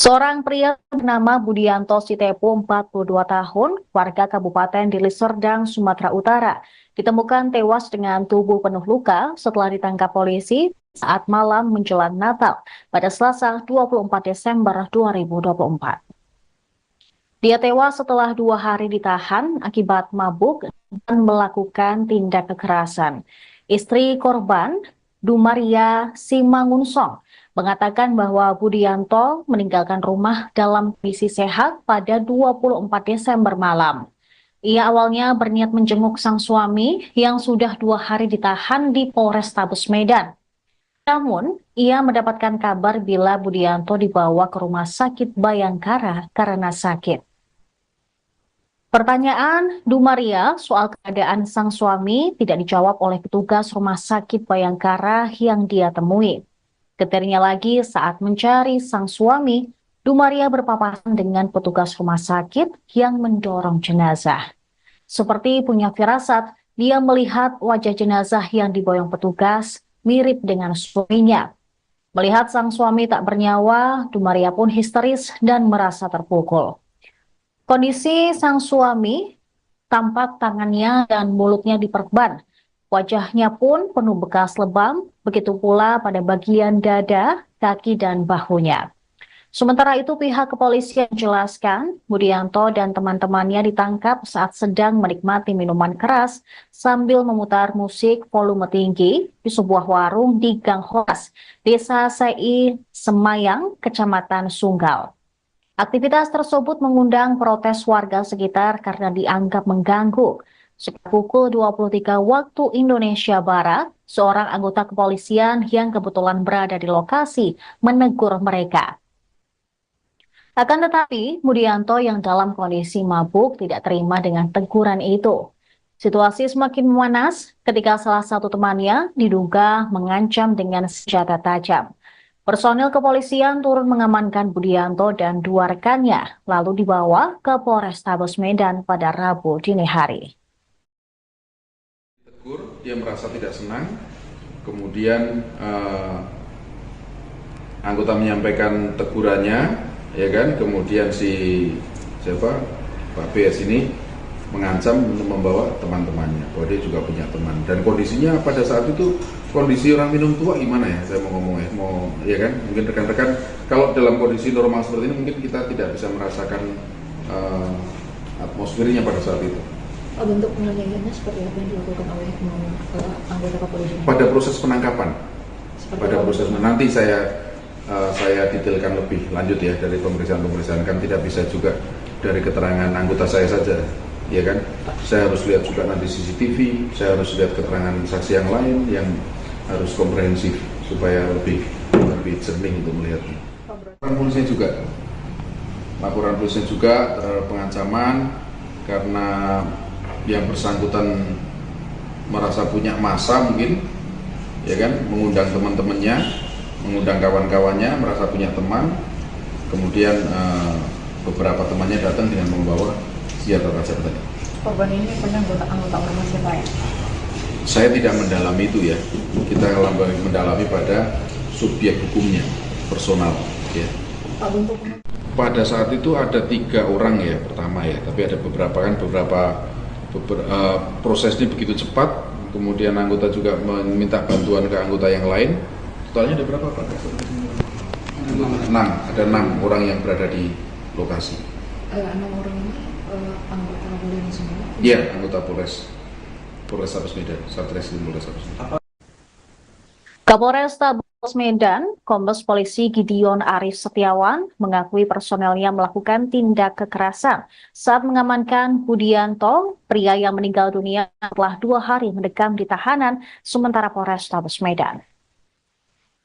Seorang pria bernama Budianto Sitepu, 42 tahun, warga Kabupaten Deli Serdang, Sumatera Utara, ditemukan tewas dengan tubuh penuh luka setelah ditangkap polisi saat malam menjelang Natal pada Selasa 24 Desember 2024. Dia tewas setelah 2 hari ditahan akibat mabuk dan melakukan tindak kekerasan. Istri korban, Dumaria Simangunsong, mengatakan bahwa Budianto meninggalkan rumah dalam kondisi sehat pada 24 Desember malam. Ia awalnya berniat menjenguk sang suami yang sudah 2 hari ditahan di Polrestabes Medan. Namun, ia mendapatkan kabar bila Budianto dibawa ke rumah sakit Bayangkara karena sakit. Pertanyaan Dumaria soal keadaan sang suami tidak dijawab oleh petugas rumah sakit Bayangkara yang dia temui. Getirnya lagi saat mencari sang suami, Dumaria berpapasan dengan petugas rumah sakit yang mendorong jenazah. Seperti punya firasat, dia melihat wajah jenazah yang diboyong petugas mirip dengan suaminya. Melihat sang suami tak bernyawa, Dumaria pun histeris dan merasa terpukul. Kondisi sang suami tampak tangannya dan mulutnya diperban. Wajahnya pun penuh bekas lebam, begitu pula pada bagian dada, kaki, dan bahunya. Sementara itu pihak kepolisian menjelaskan Budianto dan teman-temannya ditangkap saat sedang menikmati minuman keras sambil memutar musik volume tinggi di sebuah warung di Gang Horas, Desa Sei Semayang, Kecamatan Sunggal. Aktivitas tersebut mengundang protes warga sekitar karena dianggap mengganggu. Sekitar pukul 23 waktu Indonesia Barat, seorang anggota kepolisian yang kebetulan berada di lokasi menegur mereka. Akan tetapi, Budianto yang dalam kondisi mabuk tidak terima dengan teguran itu. Situasi semakin memanas ketika salah satu temannya diduga mengancam dengan senjata tajam. Personil kepolisian turun mengamankan Budianto dan 2 rekannya, lalu dibawa ke Polrestabes Medan pada Rabu dini hari. Dia merasa tidak senang, kemudian anggota menyampaikan tegurannya, ya kan, kemudian Pak BS ini mengancam untuk membawa teman-temannya, bahwa dia juga punya teman, dan kondisinya pada saat itu kondisi orang minum tua gimana ya, saya mau ngomong ya kan, mungkin rekan-rekan kalau dalam kondisi normal seperti ini mungkin kita tidak bisa merasakan atmosfernya pada saat itu. Bentuk penganiayaannya seperti apa yang dilakukan oleh anggota kepolisian? Pada proses penangkapan, nanti saya detailkan lebih lanjut ya dari pemeriksaan kan tidak bisa juga dari keterangan anggota saya saja. Ya kan, saya harus lihat juga nanti CCTV, saya harus lihat keterangan saksi yang lain yang harus komprehensif supaya lebih jernih untuk melihatnya. Laporan polisinya juga terhadap pengancaman karena yang bersangkutan merasa punya massa mungkin, ya kan, mengundang teman-temannya, mengundang kawan-kawannya, merasa punya teman, kemudian beberapa temannya datang dengan membawa senjata tajam tadi. Korban ini punya anggota ormas siapa ya? Saya tidak mendalami itu ya. Kita mendalami pada subjek hukumnya, personal. Ya. Pada saat itu ada 3 orang ya pertama ya, tapi ada beberapa prosesnya begitu cepat. Kemudian anggota juga meminta bantuan ke anggota yang lain. Totalnya ada berapa Pak? 6. Ada 6 orang yang berada di lokasi. 6 orang ini anggota Polres semua? Iya, anggota Polrestabes Medan, Satreskrim Polrestabes Medan. Kapolrestabes Medan, Kombes Polisi Gideon Arif Setiawan mengakui personelnya melakukan tindak kekerasan saat mengamankan Budianto, pria yang meninggal dunia setelah 2 hari mendekam di tahanan sementara Polrestabes Medan.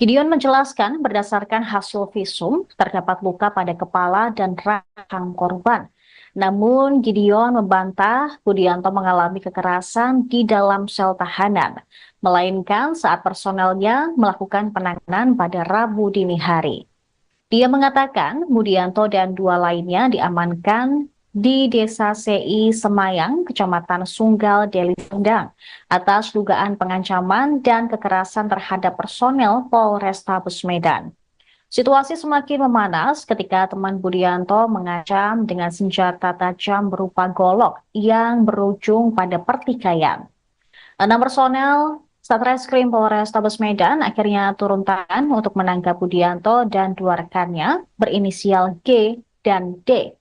Gideon menjelaskan berdasarkan hasil visum terdapat luka pada kepala dan rahang korban. Namun Gideon membantah Budianto mengalami kekerasan di dalam sel tahanan, melainkan saat personelnya melakukan penanganan pada Rabu dini hari. Dia mengatakan Budianto dan 2 lainnya diamankan di Desa Sei Semayang, Kecamatan Sunggal, Deli Serdang, atas dugaan pengancaman dan kekerasan terhadap personel Polrestabes Medan. Situasi semakin memanas ketika teman Budianto mengancam dengan senjata tajam berupa golok yang berujung pada pertikaian. 6 personel Satreskrim Polrestabes Medan akhirnya turun tangan untuk menangkap Budianto dan 2 rekannya berinisial G dan D.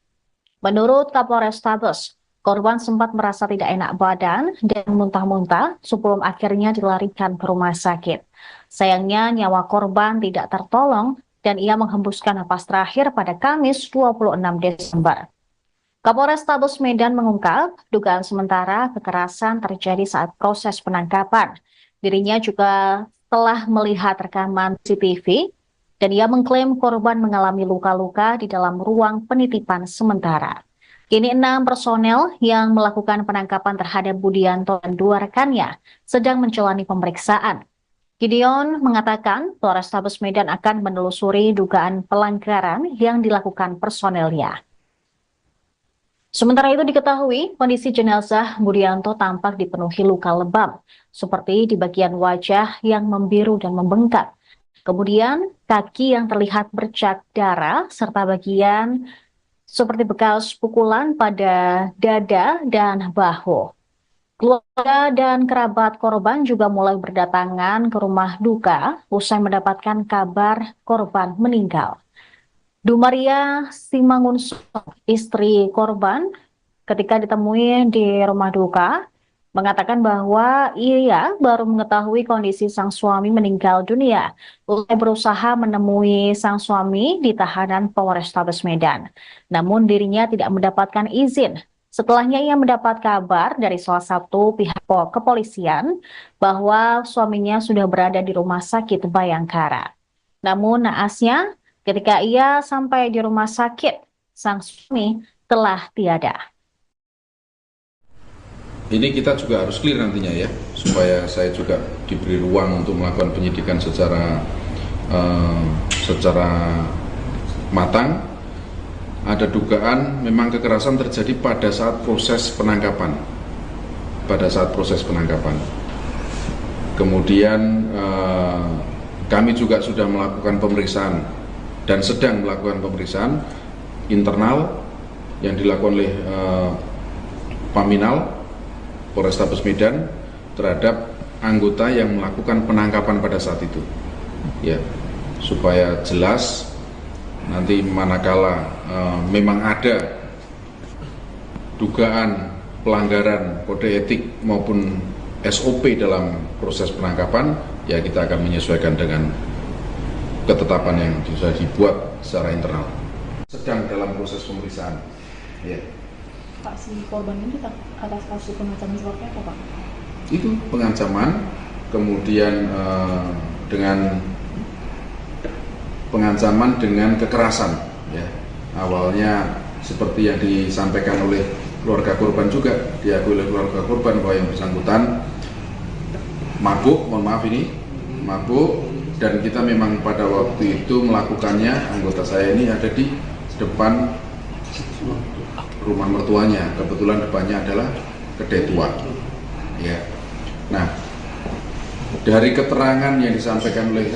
Menurut Kapolrestabes, korban sempat merasa tidak enak badan dan muntah-muntah sebelum akhirnya dilarikan ke rumah sakit. Sayangnya nyawa korban tidak tertolong dan ia menghembuskan napas terakhir pada Kamis 26 Desember. Kapolrestabes Medan mengungkap dugaan sementara kekerasan terjadi saat proses penangkapan. Dirinya juga telah melihat rekaman CCTV dan ia mengklaim korban mengalami luka-luka di dalam ruang penitipan sementara. Kini 6 personel yang melakukan penangkapan terhadap Budianto dan 2 rekannya sedang menjalani pemeriksaan. Gideon mengatakan Polrestabes Medan akan menelusuri dugaan pelanggaran yang dilakukan personelnya. Sementara itu diketahui kondisi jenazah Budianto tampak dipenuhi luka lebam, seperti di bagian wajah yang membiru dan membengkak. Kemudian kaki yang terlihat bercak darah serta bagian seperti bekas pukulan pada dada dan bahu. Keluarga dan kerabat korban juga mulai berdatangan ke rumah duka usai mendapatkan kabar korban meninggal. Dumaria Simangunsorg, istri korban, ketika ditemui di rumah duka, mengatakan bahwa ia baru mengetahui kondisi sang suami meninggal dunia usai berusaha menemui sang suami di tahanan Polrestabes Medan. Namun dirinya tidak mendapatkan izin. Setelahnya ia mendapat kabar dari salah satu pihak kepolisian bahwa suaminya sudah berada di rumah sakit Bayangkara. Namun naasnya ketika ia sampai di rumah sakit, sang suami telah tiada. Ini kita juga harus clear nantinya ya, supaya saya juga diberi ruang untuk melakukan penyidikan secara matang. Ada dugaan memang kekerasan terjadi pada saat proses penangkapan. Kemudian kami juga sudah melakukan pemeriksaan dan sedang melakukan pemeriksaan internal yang dilakukan oleh Paminal Polrestabes Medan terhadap anggota yang melakukan penangkapan pada saat itu, ya, supaya jelas nanti manakala memang ada dugaan pelanggaran kode etik maupun SOP dalam proses penangkapan, ya kita akan menyesuaikan dengan ketetapan yang sudah dibuat secara internal. Sedang dalam proses pemeriksaan. Ya. Pak, si korban ini atas kasus pengancaman seperti apa, Pak? Itu pengancaman, kemudian dengan pengancaman dengan kekerasan, ya. Awalnya seperti yang disampaikan oleh keluarga korban juga, diakui oleh keluarga korban bahwa yang bersangkutan mabuk, dan kita memang pada waktu itu melakukannya, anggota saya ini ada di depan rumah mertuanya, kebetulan depannya adalah kedai tua, ya. Nah, dari keterangan yang disampaikan oleh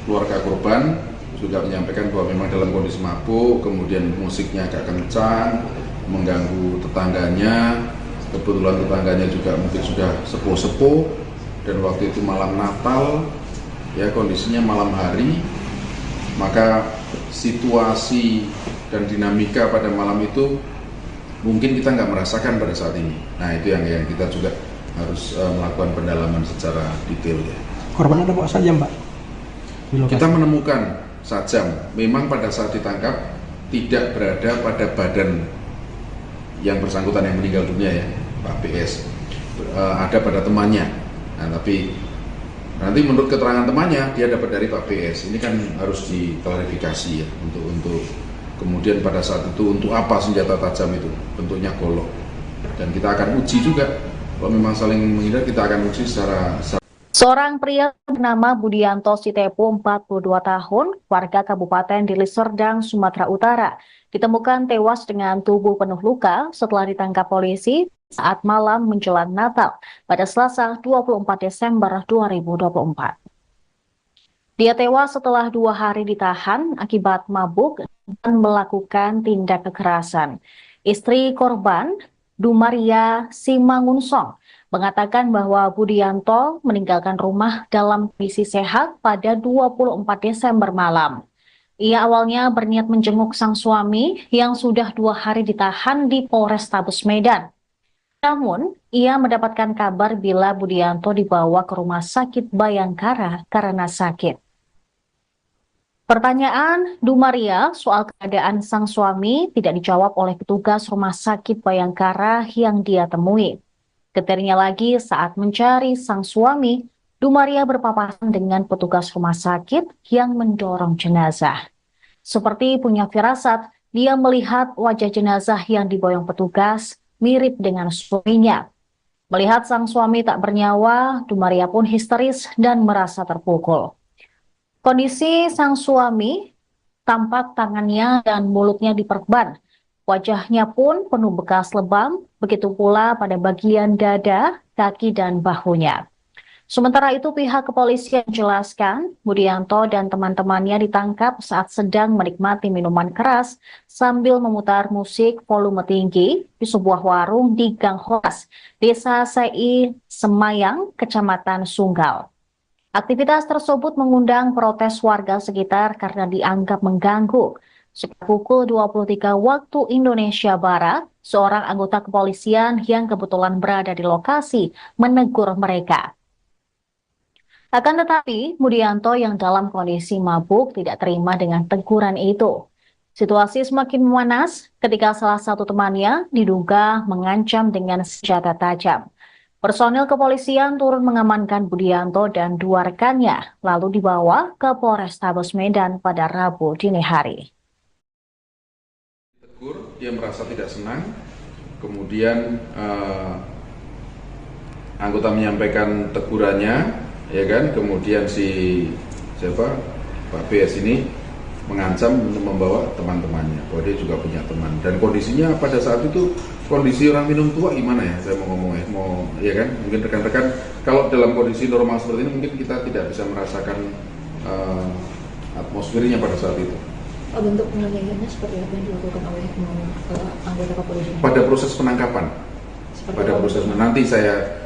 keluarga korban juga menyampaikan bahwa memang dalam kondisi mabuk, kemudian musiknya agak kencang, mengganggu tetangganya. Kebetulan tetangganya juga mungkin sudah sepuh-sepuh, dan waktu itu malam Natal, ya, kondisinya malam hari, maka situasi dan dinamika pada malam itu mungkin kita nggak merasakan pada saat ini. Nah, itu yang kita juga harus melakukan pendalaman secara detail, ya. Korban ada bawa sajam, Pak? Kita menemukan sajam, memang pada saat ditangkap tidak berada pada badan yang bersangkutan yang meninggal dunia, ya, Pak PS, ada pada temannya. Nah, tapi nanti menurut keterangan temannya dia dapat dari Pak PS. Ini kan harus diklarifikasi, ya, untuk kemudian pada saat itu untuk apa senjata tajam itu, bentuknya golok, dan kita akan uji juga kalau memang saling menghindar, kita akan uji secara. Seorang pria bernama Budianto Sitepu, 42 tahun, warga Kabupaten Deli Serdang, Sumatera Utara, ditemukan tewas dengan tubuh penuh luka setelah ditangkap polisi saat malam menjelang Natal pada Selasa 24 Desember 2024. Dia tewas setelah 2 hari ditahan akibat mabuk dan melakukan tindak kekerasan. Istri korban, Dumaria Simangunsong, mengatakan bahwa Budianto meninggalkan rumah dalam kondisi sehat pada 24 Desember malam. Ia awalnya berniat menjenguk sang suami yang sudah 2 hari ditahan di Polrestabes Medan. Namun, ia mendapatkan kabar bila Budianto dibawa ke rumah sakit Bayangkara karena sakit. Pertanyaan Dumaria soal keadaan sang suami tidak dijawab oleh petugas rumah sakit Bayangkara yang dia temui. Ketirnya lagi saat mencari sang suami, Dumaria berpapasan dengan petugas rumah sakit yang mendorong jenazah. Seperti punya firasat, dia melihat wajah jenazah yang diboyong petugas mirip dengan suaminya. Melihat sang suami tak bernyawa, Dumaria pun histeris dan merasa terpukul. Kondisi sang suami tampak tangannya dan mulutnya diperban. Wajahnya pun penuh bekas lebam, begitu pula pada bagian dada, kaki, dan bahunya. Sementara itu pihak kepolisian menjelaskan Budianto dan teman-temannya ditangkap saat sedang menikmati minuman keras sambil memutar musik volume tinggi di sebuah warung di Gang Horas, Desa Sei Semayang, Kecamatan Sunggal. Aktivitas tersebut mengundang protes warga sekitar karena dianggap mengganggu. Sekitar pukul 23 waktu Indonesia Barat, seorang anggota kepolisian yang kebetulan berada di lokasi menegur mereka. Akan tetapi, Budianto yang dalam kondisi mabuk tidak terima dengan teguran itu. Situasi semakin memanas ketika salah satu temannya diduga mengancam dengan senjata tajam. Personil kepolisian turun mengamankan Budianto dan 2 rekannya, lalu dibawa ke Polrestabes Medan pada Rabu dini hari. Tegur, dia merasa tidak senang, kemudian anggota menyampaikan tegurannya, ya kan, kemudian Pak BS ini mengancam untuk membawa teman-temannya, bahwa dia juga punya teman, dan kondisinya pada saat itu kondisi orang minum tua gimana ya, saya mau ngomong ya kan, mungkin rekan-rekan kalau dalam kondisi normal seperti ini mungkin kita tidak bisa merasakan atmosfernya pada saat itu. Bentuk penganiayaannya seperti apa yang dilakukan oleh anggota kepolisian? Pada proses penangkapan, nanti saya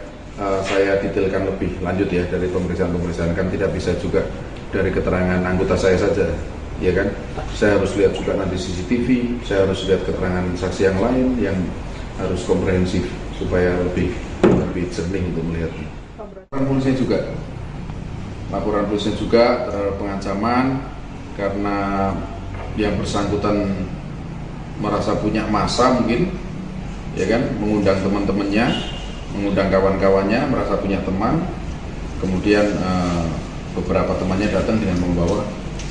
detailkan lebih lanjut ya dari pemeriksaan kan tidak bisa juga dari keterangan anggota saya saja. Ya kan, saya harus lihat juga nanti CCTV, saya harus lihat keterangan saksi yang lain yang harus komprehensif supaya lebih jernih untuk melihatnya. Laporan polisi juga terhadap pengancaman karena yang bersangkutan merasa punya massa mungkin, ya kan, mengundang teman-temannya, mengundang kawan-kawannya, merasa punya teman, kemudian beberapa temannya datang dengan membawa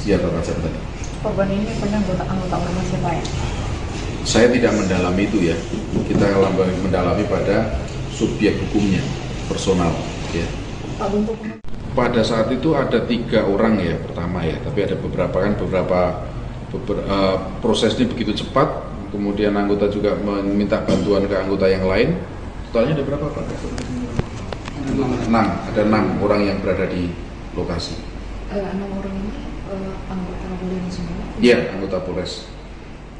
senjata tajam tadi. Korban ini punya anggota ormas siapa ya? Saya tidak mendalami itu ya. Kita mendalami pada subjek hukumnya, personal. Ya. Pada saat itu ada 3 orang ya pertama ya, tapi ada beberapa prosesnya begitu cepat. Kemudian anggota juga meminta bantuan ke anggota yang lain. Totalnya ada berapa Pak? 6. Ada 6 orang yang berada di lokasi. 6 orang ini anggota kepolisian semua? Iya, anggota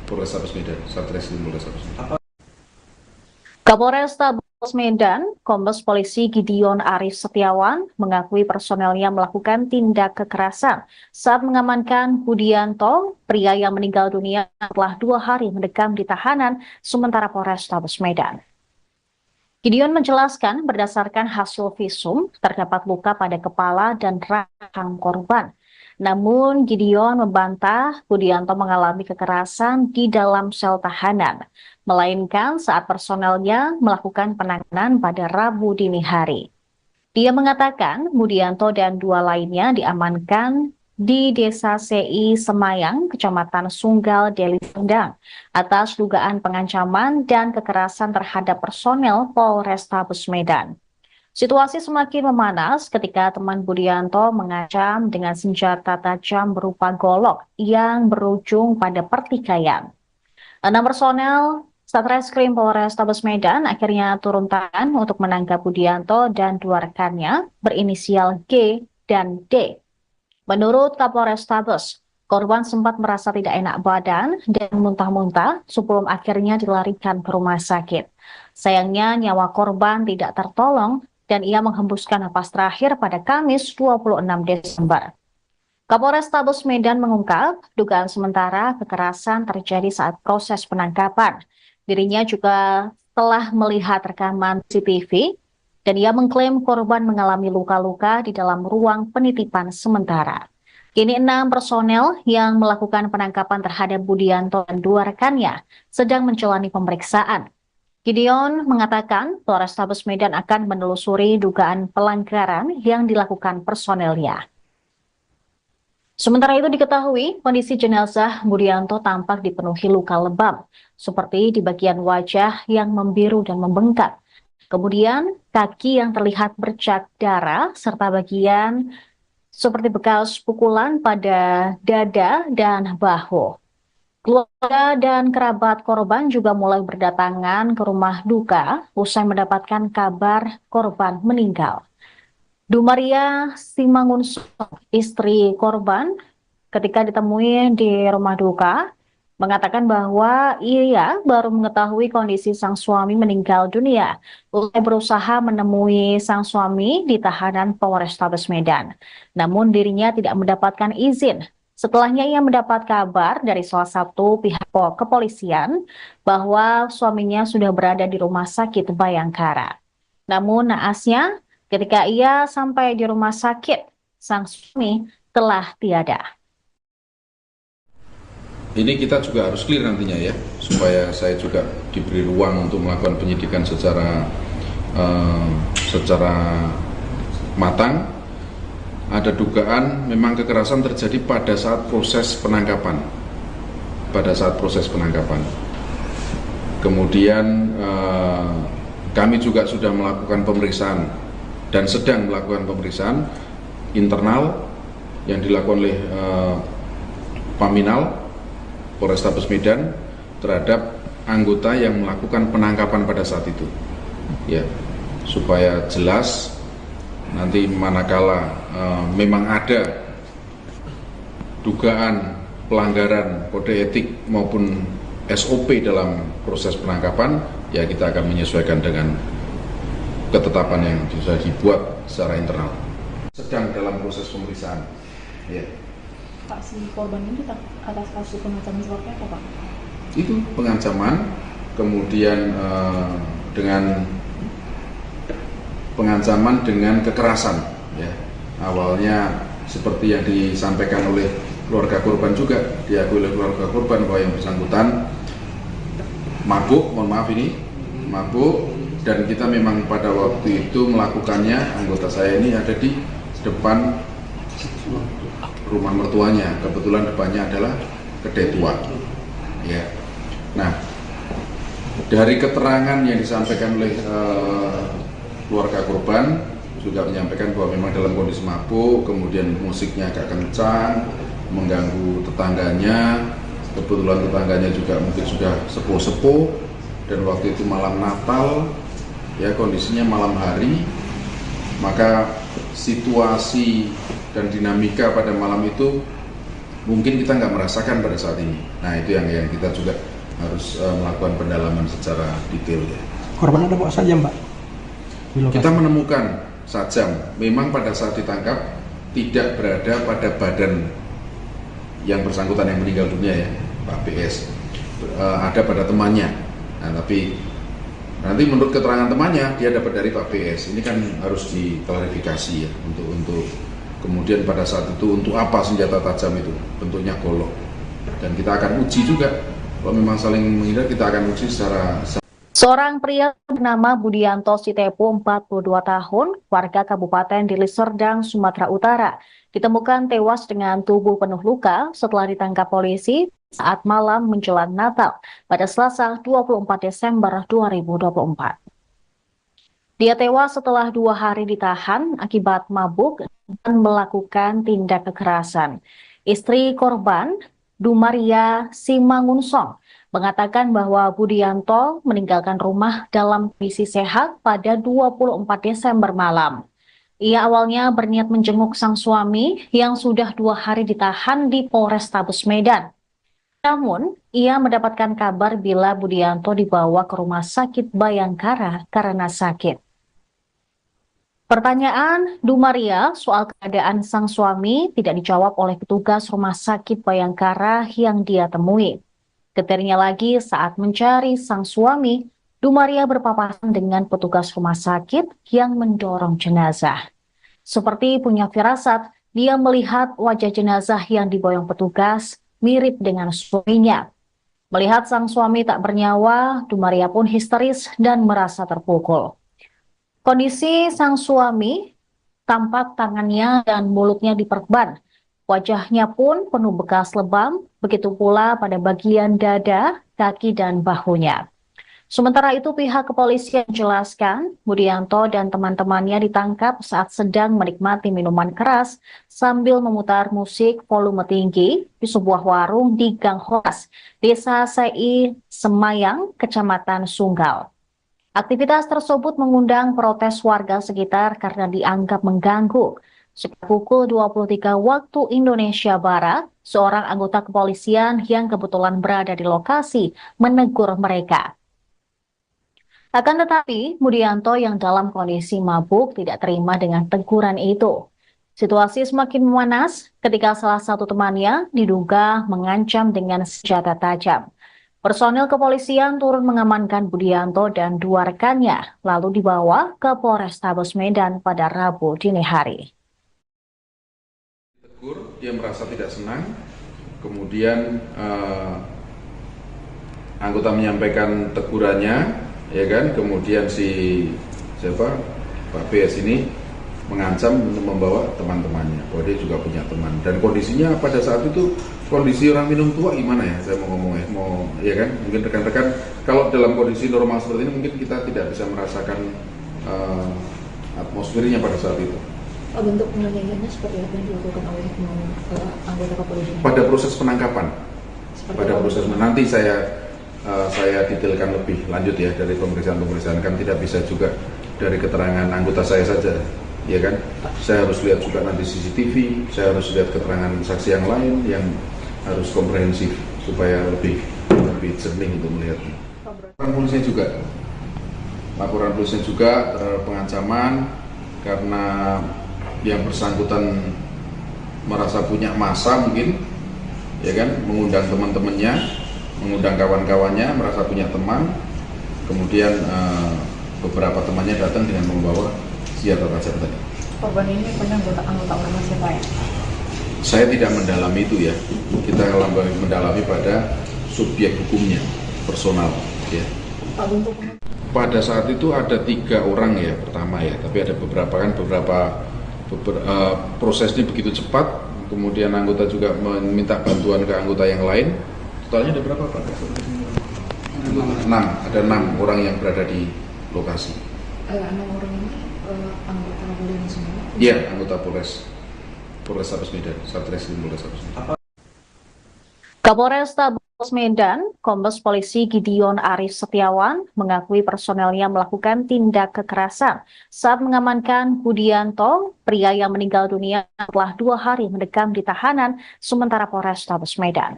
Polrestabes Medan, Satreskrim Polrestabes Medan. Kapolrestabes Medan, Kombes Polisi Gideon Arif Setiawan mengakui personelnya melakukan tindak kekerasan saat mengamankan Budianto, pria yang meninggal dunia setelah 2 hari mendekam di tahanan sementara Polrestabes Medan. Gideon menjelaskan berdasarkan hasil visum terdapat luka pada kepala dan rahang korban. Namun Gideon membantah Budianto mengalami kekerasan di dalam sel tahanan, melainkan saat personelnya melakukan penanganan pada Rabu dini hari. Dia mengatakan Budianto dan 2 lainnya diamankan di Desa Sei Semayang, Kecamatan Sunggal, Deli Serdang, atas dugaan pengancaman dan kekerasan terhadap personel Polrestabes Medan. Situasi semakin memanas ketika teman Budianto mengancam dengan senjata tajam berupa golok yang berujung pada pertikaian. 6 personel Satreskrim Polrestabes Medan akhirnya turun tangan untuk menangkap Budianto dan 2 rekannya berinisial G dan D. Menurut Kapolrestabes, korban sempat merasa tidak enak badan dan muntah-muntah sebelum akhirnya dilarikan ke rumah sakit. Sayangnya nyawa korban tidak tertolong dan ia menghembuskan napas terakhir pada Kamis 26 Desember. Kapolrestabes Medan mengungkap dugaan sementara kekerasan terjadi saat proses penangkapan. Dirinya juga telah melihat rekaman CCTV dan ia mengklaim korban mengalami luka-luka di dalam ruang penitipan sementara. Kini 6 personel yang melakukan penangkapan terhadap Budianto dan 2 rekannya sedang menjalani pemeriksaan. Gideon mengatakan Polrestabes Medan akan menelusuri dugaan pelanggaran yang dilakukan personelnya. Sementara itu diketahui kondisi jenazah Budianto tampak dipenuhi luka lebam, seperti di bagian wajah yang membiru dan membengkak. Kemudian kaki yang terlihat bercak darah serta bagian seperti bekas pukulan pada dada dan bahu. Keluarga dan kerabat korban juga mulai berdatangan ke rumah duka usai mendapatkan kabar korban meninggal. Dumaria Simangunsong, istri korban, ketika ditemui di rumah duka, mengatakan bahwa ia baru mengetahui kondisi sang suami meninggal dunia. Usai berusaha menemui sang suami di tahanan Polrestabes Medan. Namun dirinya tidak mendapatkan izin. Setelahnya ia mendapat kabar dari salah satu pihak kepolisian bahwa suaminya sudah berada di rumah sakit Bayangkara. Namun naasnya, ketika ia sampai di rumah sakit, sang suami telah tiada. Ini kita juga harus clear nantinya ya, supaya saya juga diberi ruang untuk melakukan penyidikan secara matang. Ada dugaan memang kekerasan terjadi pada saat proses penangkapan. Kemudian kami juga sudah melakukan pemeriksaan dan sedang melakukan pemeriksaan internal yang dilakukan oleh Paminal Polrestabes Medan terhadap anggota yang melakukan penangkapan pada saat itu, ya, supaya jelas nanti manakala memang ada dugaan pelanggaran kode etik maupun SOP dalam proses penangkapan, ya kita akan menyesuaikan dengan ketetapan yang sudah dibuat secara internal. Sedang dalam proses pemeriksaan. Ya. Pak, si korban ini atas kasus pengancaman seperti apa, Pak? Itu pengancaman, kemudian dengan pengancaman dengan kekerasan. Ya. Awalnya seperti yang disampaikan oleh keluarga korban juga, diakui oleh keluarga korban bahwa yang bersangkutan mabuk, dan kita memang pada waktu itu melakukannya, anggota saya ini ada di depan rumah mertuanya, kebetulan depannya adalah kedai tua. Ya. Nah, dari keterangan yang disampaikan oleh keluarga korban juga menyampaikan bahwa memang dalam kondisi mabuk, kemudian musiknya agak kencang, mengganggu tetangganya. Kebetulan tetangganya juga mungkin sudah sepuh-sepuh, dan waktu itu malam Natal, ya kondisinya malam hari, maka situasi dan dinamika pada malam itu mungkin kita nggak merasakan pada saat ini. Nah itu yang kita juga harus melakukan pendalaman secara detail ya. Korban ada bawa sajam, Pak? Kita menemukan sajam, memang pada saat ditangkap tidak berada pada badan yang bersangkutan yang meninggal dunia ya, Pak PS, ada pada temannya. Nah, tapi nanti menurut keterangan temannya dia dapat dari Pak PS. Ini kan harus diklarifikasi ya untuk kemudian pada saat itu untuk apa senjata tajam itu, bentuknya golok. Dan kita akan uji juga kalau memang saling menghindar, kita akan uji secara. Seorang pria bernama Budianto Sitepu, 42 tahun, warga Kabupaten Deli Serdang, Sumatera Utara, ditemukan tewas dengan tubuh penuh luka setelah ditangkap polisi saat malam menjelang Natal pada Selasa 24 Desember 2024. Dia tewas setelah 2 hari ditahan akibat mabuk dan melakukan tindak kekerasan. Istri korban, Dumaria Simangunsong, mengatakan bahwa Budianto meninggalkan rumah dalam kondisi sehat pada 24 Desember malam. Ia awalnya berniat menjenguk sang suami yang sudah 2 hari ditahan di Polrestabes Medan. Namun, ia mendapatkan kabar bila Budianto dibawa ke Rumah Sakit Bayangkara karena sakit. Pertanyaan Dumaria soal keadaan sang suami tidak dijawab oleh petugas Rumah Sakit Bayangkara yang dia temui. Getirnya lagi saat mencari sang suami, Dumaria berpapasan dengan petugas rumah sakit yang mendorong jenazah. Seperti punya firasat, dia melihat wajah jenazah yang diboyong petugas mirip dengan suaminya. Melihat sang suami tak bernyawa, Dumaria pun histeris dan merasa terpukul. Kondisi sang suami tampak tangannya dan mulutnya diperban. Wajahnya pun penuh bekas lebam, begitu pula pada bagian dada, kaki, dan bahunya. Sementara itu pihak kepolisian menjelaskan Budianto dan teman-temannya ditangkap saat sedang menikmati minuman keras sambil memutar musik volume tinggi di sebuah warung di Gang Horas, Desa Sei Semayang, Kecamatan Sunggal. Aktivitas tersebut mengundang protes warga sekitar karena dianggap mengganggu. Sekitar pukul 23 waktu Indonesia Barat, seorang anggota kepolisian yang kebetulan berada di lokasi menegur mereka. Akan tetapi, Budianto yang dalam kondisi mabuk tidak terima dengan teguran itu. Situasi semakin memanas ketika salah satu temannya diduga mengancam dengan senjata tajam. Personil kepolisian turun mengamankan Budianto dan 2 rekannya, lalu dibawa ke Polrestabes Medan pada Rabu dini hari. Tegur, dia merasa tidak senang, kemudian anggota menyampaikan tegurannya, ya kan, kemudian Pak BS ini mengancam untuk membawa teman-temannya, bahwa dia juga punya teman, dan kondisinya pada saat itu kondisi orang minum tua gimana ya, saya mau ngomong ya kan, mungkin rekan-rekan kalau dalam kondisi normal seperti ini mungkin kita tidak bisa merasakan atmosfernya pada saat itu. Bentuk penganiayaannya seperti apa yang dilakukan oleh anggota kepolisian? Pada proses penangkapan, nanti saya detailkan lebih lanjut ya dari pemeriksaan kan tidak bisa juga dari keterangan anggota saya saja, ya kan? Saya harus lihat juga nanti CCTV, saya harus lihat keterangan saksi yang lain yang harus komprehensif supaya lebih jernih untuk melihatnya. Laporan polisinya juga terhadap pengancaman karena yang bersangkutan merasa punya massa mungkin, ya kan, mengundang teman-temannya, mengundang kawan-kawannya, merasa punya teman, kemudian beberapa temannya datang dengan membawa senjata tajam tadi. Korban ini punya anggota ormas siapa ya? Saya tidak mendalami itu ya, kita mendalami pada subjek hukumnya, personal. Ya. Pada saat itu ada 3 orang ya pertama ya, tapi ada beberapa prosesnya begitu cepat, kemudian anggota juga meminta bantuan ke anggota yang lain. Totalnya ada berapa Pak? 6, ada 6 orang yang berada di lokasi. 6 orang ini anggota kepolisian semua? Iya, anggota Polrestabes Medan, Satreskrim Polrestabes Medan. Kapolrestabes Medan, Kombes Polisi Gideon Arif Setiawan mengakui personelnya melakukan tindak kekerasan saat mengamankan Budianto, pria yang meninggal dunia setelah 2 hari mendekam di tahanan sementara Polrestabes Medan.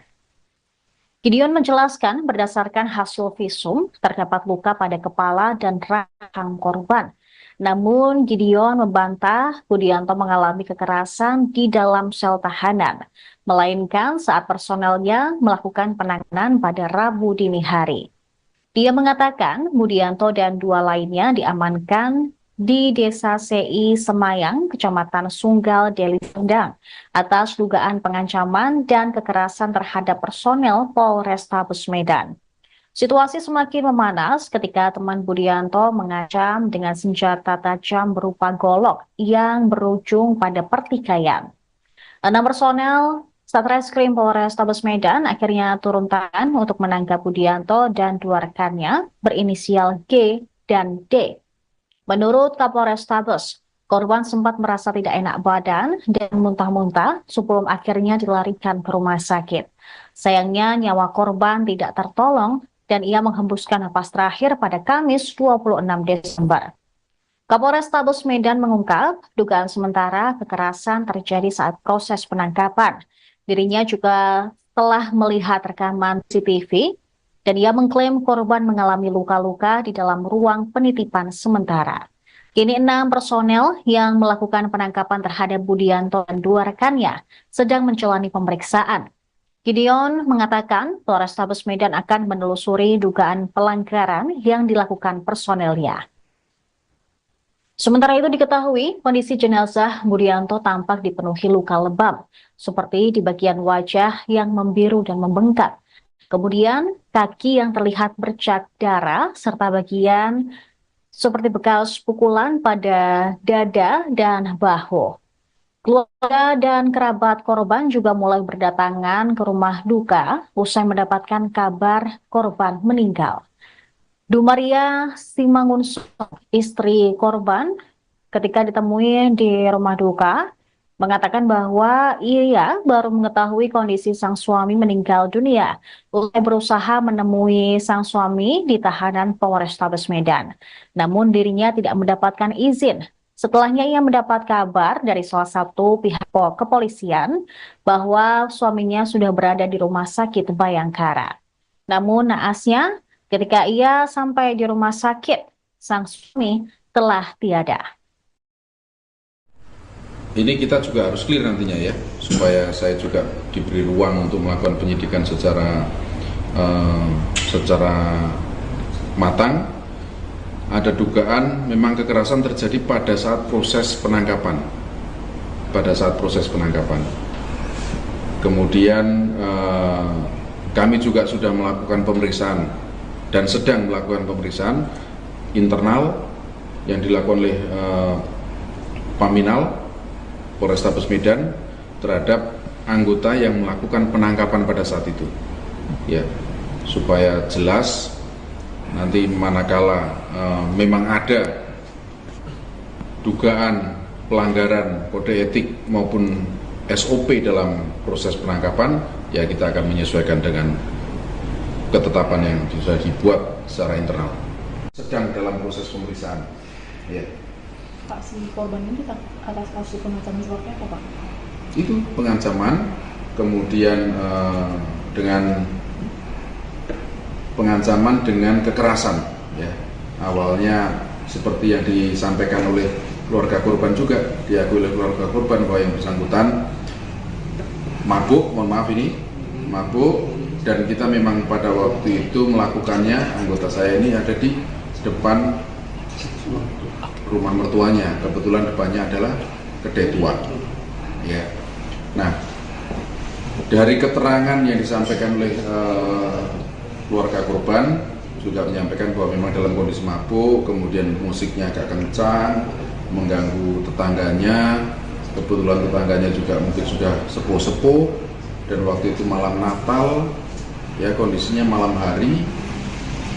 Gideon menjelaskan berdasarkan hasil visum terdapat luka pada kepala dan rahang korban. Namun Gideon membantah Budianto mengalami kekerasan di dalam sel tahanan, melainkan saat personelnya melakukan penanganan pada Rabu dini hari. Dia mengatakan Budianto dan 2 lainnya diamankan di Desa Sei Semayang, Kecamatan Sunggal, Deli Serdang, atas dugaan pengancaman dan kekerasan terhadap personel Polrestabes Medan. Situasi semakin memanas ketika teman Budianto mengancam dengan senjata tajam berupa golok yang berujung pada pertikaian. 6 personel Satreskrim Polrestabes Medan akhirnya turun tangan untuk menangkap Budianto dan 2 rekannya berinisial G dan D. Menurut Kapolrestabes, korban sempat merasa tidak enak badan dan muntah-muntah sebelum akhirnya dilarikan ke rumah sakit. Sayangnya nyawa korban tidak tertolong dan ia menghembuskan napas terakhir pada Kamis 26 Desember. Kapolrestabes Medan mengungkap dugaan sementara kekerasan terjadi saat proses penangkapan. Dirinya juga telah melihat rekaman CCTV dan ia mengklaim korban mengalami luka-luka di dalam ruang penitipan sementara. Kini 6 personel yang melakukan penangkapan terhadap Budianto dan 2 rekannya sedang menjalani pemeriksaan. Gideon mengatakan Polrestabes Medan akan menelusuri dugaan pelanggaran yang dilakukan personelnya. Sementara itu diketahui kondisi jenazah Budianto tampak dipenuhi luka lebam, seperti di bagian wajah yang membiru dan membengkak. Kemudian kaki yang terlihat bercak darah serta bagian seperti bekas pukulan pada dada dan bahu. Keluarga dan kerabat korban juga mulai berdatangan ke rumah duka usai mendapatkan kabar korban meninggal. Dumaria Simangunsorn, istri korban, ketika ditemui di rumah duka, mengatakan bahwa ia baru mengetahui kondisi sang suami meninggal dunia. Usai berusaha menemui sang suami di tahanan Polrestabes Medan. Namun dirinya tidak mendapatkan izin. Setelahnya ia mendapat kabar dari salah satu pihak kepolisian bahwa suaminya sudah berada di rumah sakit Bayangkara. Namun naasnya, ketika ia sampai di rumah sakit, sang suami telah tiada. Ini kita juga harus clear nantinya ya, supaya saya juga diberi ruang untuk melakukan penyidikan secara matang. Ada dugaan memang kekerasan terjadi pada saat proses penangkapan. Kemudian kami juga sudah melakukan pemeriksaan dan sedang melakukan pemeriksaan internal yang dilakukan oleh Paminal Polrestabes Medan terhadap anggota yang melakukan penangkapan pada saat itu, ya, supaya jelas nanti manakala memang ada dugaan pelanggaran kode etik maupun SOP dalam proses penangkapan, ya kita akan menyesuaikan dengan ketetapan yang sudah dibuat secara internal. Sedang dalam proses pemeriksaan. Ya. Pak, si korban ini atas kasus pengancaman seperti apa, Pak? Itu pengancaman, kemudian dengan pengancaman dengan kekerasan. Ya. Awalnya seperti yang disampaikan oleh keluarga korban juga, diakui oleh keluarga korban bahwa yang bersangkutan mabuk, mabuk. Dan kita memang pada waktu itu melakukannya, anggota saya ini ada di depan rumah mertuanya. Kebetulan depannya adalah kedai tua. Ya. Nah, dari keterangan yang disampaikan oleh keluarga korban juga menyampaikan bahwa memang dalam kondisi mabuk, kemudian musiknya agak kencang, mengganggu tetangganya. Kebetulan tetangganya juga mungkin sudah sepuh-sepuh, dan waktu itu malam Natal. Ya, kondisinya malam hari,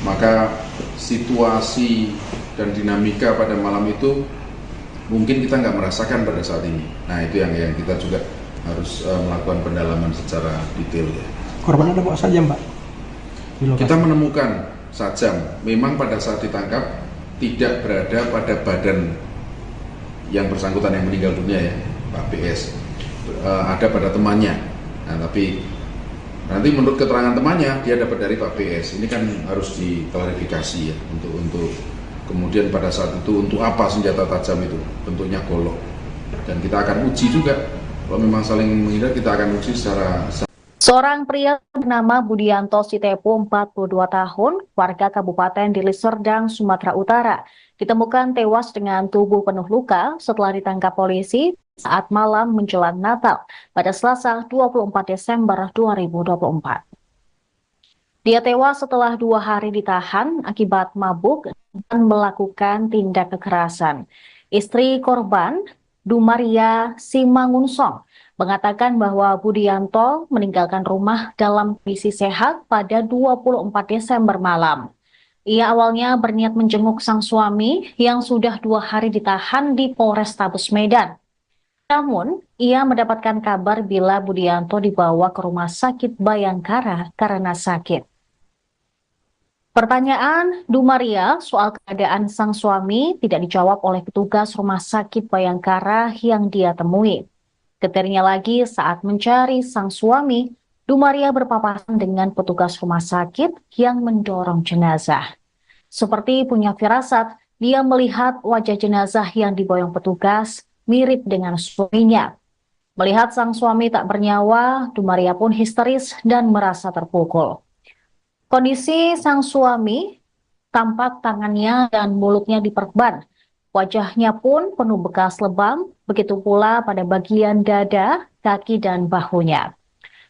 maka situasi dan dinamika pada malam itu mungkin kita nggak merasakan pada saat ini. Nah, itu yang kita juga harus melakukan pendalaman secara detail. Ya. Korban ada bawa sajam, Pak? Kita menemukan sajam, memang pada saat ditangkap tidak berada pada badan yang bersangkutan yang meninggal dunia ya, Pak PS. Ada pada temannya. Nah, tapi nanti menurut keterangan temannya dia dapat dari Pak PS. Ini kan harus diklarifikasi ya untuk kemudian pada saat itu untuk apa senjata tajam itu, bentuknya golok. Dan kita akan uji juga kalau memang saling menghindar, kita akan uji secara. Seorang pria bernama Budianto Sitepu, 42 tahun, warga Kabupaten Deli Serdang, Sumatera Utara, ditemukan tewas dengan tubuh penuh luka setelah ditangkap polisi saat malam menjelang Natal pada Selasa 24 Desember 2024. Dia tewas setelah 2 hari ditahan akibat mabuk dan melakukan tindak kekerasan. Istri korban, Dumaria Simangunsorn, mengatakan bahwa Budianto meninggalkan rumah dalam kondisi sehat pada 24 Desember malam. Ia awalnya berniat menjenguk sang suami yang sudah 2 hari ditahan di Polrestabes Medan. Namun, ia mendapatkan kabar bila Budianto dibawa ke rumah sakit Bayangkara karena sakit. Pertanyaan Dumaria soal keadaan sang suami tidak dijawab oleh petugas Rumah Sakit Bayangkara yang dia temui. Getirnya lagi saat mencari sang suami, Dumaria berpapasan dengan petugas rumah sakit yang mendorong jenazah. Seperti punya firasat, dia melihat wajah jenazah yang diboyong petugas mirip dengan suaminya. Melihat sang suami tak bernyawa, Dumaria pun histeris dan merasa terpukul. Kondisi sang suami tampak tangannya dan mulutnya diperban. Wajahnya pun penuh bekas lebam, begitu pula pada bagian dada, kaki, dan bahunya.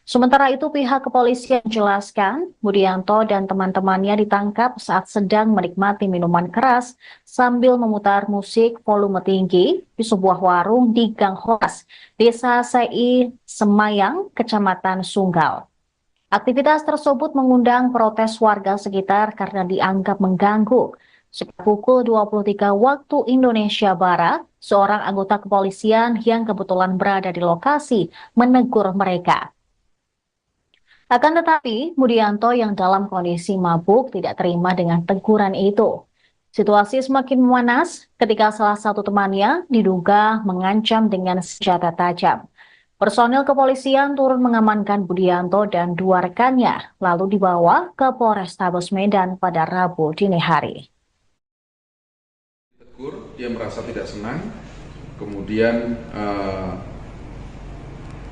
Sementara itu pihak kepolisian menjelaskan Budianto dan teman-temannya ditangkap saat sedang menikmati minuman keras sambil memutar musik volume tinggi di sebuah warung di Gang Horas, Desa Sei Semayang, Kecamatan Sunggal. Aktivitas tersebut mengundang protes warga sekitar karena dianggap mengganggu. Sekitar pukul 23 waktu Indonesia Barat, seorang anggota kepolisian yang kebetulan berada di lokasi menegur mereka. Akan tetapi, Budianto yang dalam kondisi mabuk tidak terima dengan teguran itu. Situasi semakin memanas ketika salah satu temannya diduga mengancam dengan senjata tajam. Personil kepolisian turun mengamankan Budianto dan dua rekannya, lalu dibawa ke Polrestabes Medan pada Rabu dini hari. Tegur, dia merasa tidak senang, kemudian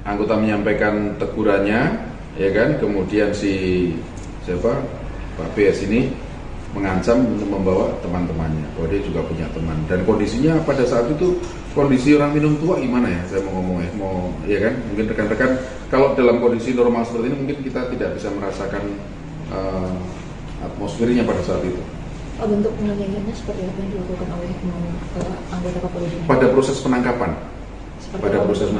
anggota menyampaikan tegurannya, ya kan, kemudian Pak BS ini mengancam untuk membawa teman-temannya, bahwa dia juga punya teman, dan kondisinya pada saat itu kondisi orang minum tua gimana ya, saya mau ngomong ya kan, mungkin rekan-rekan kalau dalam kondisi normal seperti ini mungkin kita tidak bisa merasakan atmosfernya pada saat itu. Bentuk penganiayaannya seperti apa yang dilakukan oleh anggota kepolisian? Pada proses penangkapan,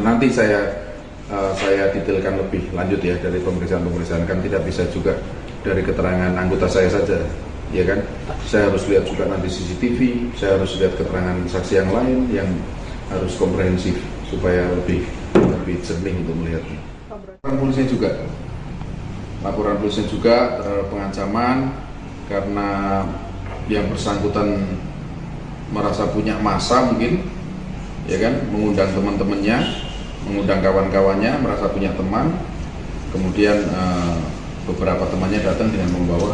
nanti saya detailkan lebih lanjut ya dari pemeriksaan kan tidak bisa juga dari keterangan anggota saya saja. Ya kan, saya harus lihat juga nanti CCTV, saya harus lihat keterangan saksi yang lain yang harus komprehensif supaya lebih jernih untuk melihatnya. Laporan polisi juga terhadap pengancaman karena yang bersangkutan merasa punya massa mungkin, ya kan, mengundang teman-temannya, mengundang kawan-kawannya, merasa punya teman, kemudian beberapa temannya datang dengan membawa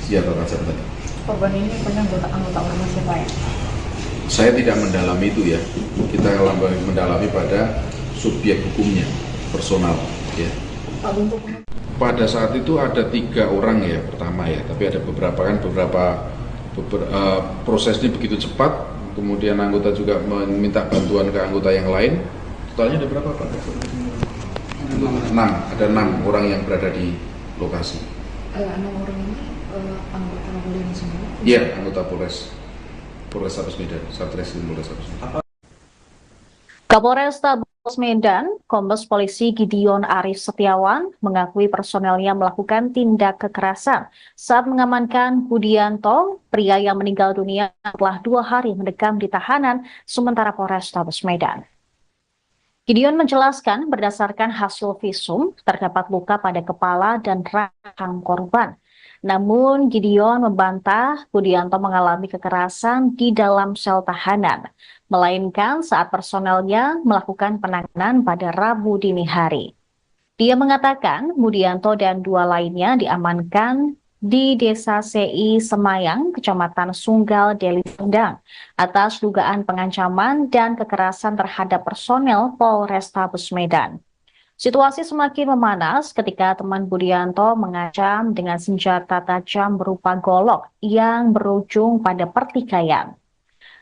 senjata tajam tadi. Korban ini punya anggota ormas siapa ya? Saya tidak mendalami itu ya. Kita mendalami pada subjek hukumnya, personal. Ya. Pada saat itu ada 3 orang ya pertama ya, tapi ada beberapa prosesnya begitu cepat. Kemudian anggota juga meminta bantuan ke anggota yang lain. Totalnya ada berapa Pak? 6. Ada 6 orang yang berada di lokasi. 6 orang ini anggota kepolisian semua? Iya, anggota Polrestabes Medan, Satreskrim Polrestabes Medan. Kapolrestabes Medan, Kombes Polisi Gideon Arif Setiawan mengakui personelnya melakukan tindak kekerasan saat mengamankan Budianto, pria yang meninggal dunia setelah 2 hari mendekam di tahanan sementara Polrestabes Medan. Gideon menjelaskan berdasarkan hasil visum terdapat luka pada kepala dan rahang korban. Namun Gideon membantah Budianto mengalami kekerasan di dalam sel tahanan, melainkan saat personelnya melakukan penanganan pada Rabu dini hari. Dia mengatakan Budianto dan 2 lainnya diamankan di Desa Sei Semayang, Kecamatan Sunggal, Deli Serdang, atas dugaan pengancaman dan kekerasan terhadap personel Polrestabes Medan. Situasi semakin memanas ketika teman Budianto mengancam dengan senjata tajam berupa golok yang berujung pada pertikaian.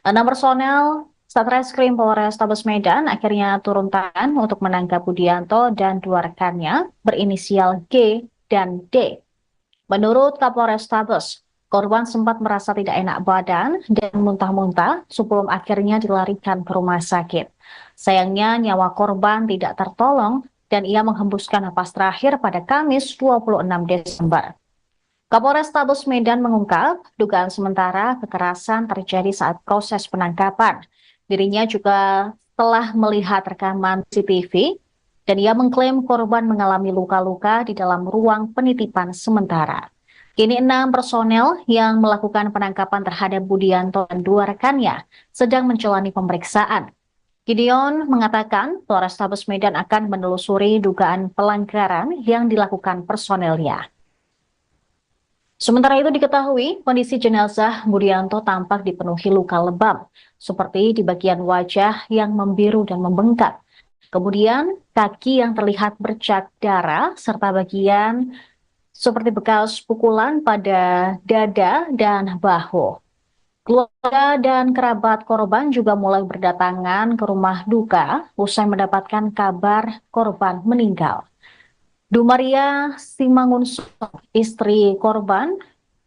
6 personel Satreskrim Polrestabes Medan akhirnya turun tangan untuk menangkap Budianto dan 2 rekannya berinisial G dan D. Menurut Kapolrestabes, korban sempat merasa tidak enak badan dan muntah-muntah sebelum akhirnya dilarikan ke rumah sakit. Sayangnya nyawa korban tidak tertolong dan ia menghembuskan napas terakhir pada Kamis 26 Desember. Kapolrestabes Medan mengungkap dugaan sementara kekerasan terjadi saat proses penangkapan. Dirinya juga telah melihat rekaman CCTV dan ia mengklaim korban mengalami luka-luka di dalam ruang penitipan sementara. Kini 6 personel yang melakukan penangkapan terhadap Budianto dan 2 rekannya sedang menjalani pemeriksaan. Gideon mengatakan Polrestabes Medan akan menelusuri dugaan pelanggaran yang dilakukan personelnya. Sementara itu diketahui kondisi jenazah Budianto tampak dipenuhi luka lebam, seperti di bagian wajah yang membiru dan membengkak. Kemudian kaki yang terlihat bercak darah serta bagian seperti bekas pukulan pada dada dan bahu. Keluarga dan kerabat korban juga mulai berdatangan ke rumah duka usai mendapatkan kabar korban meninggal. Dumaria Simangunso, istri korban,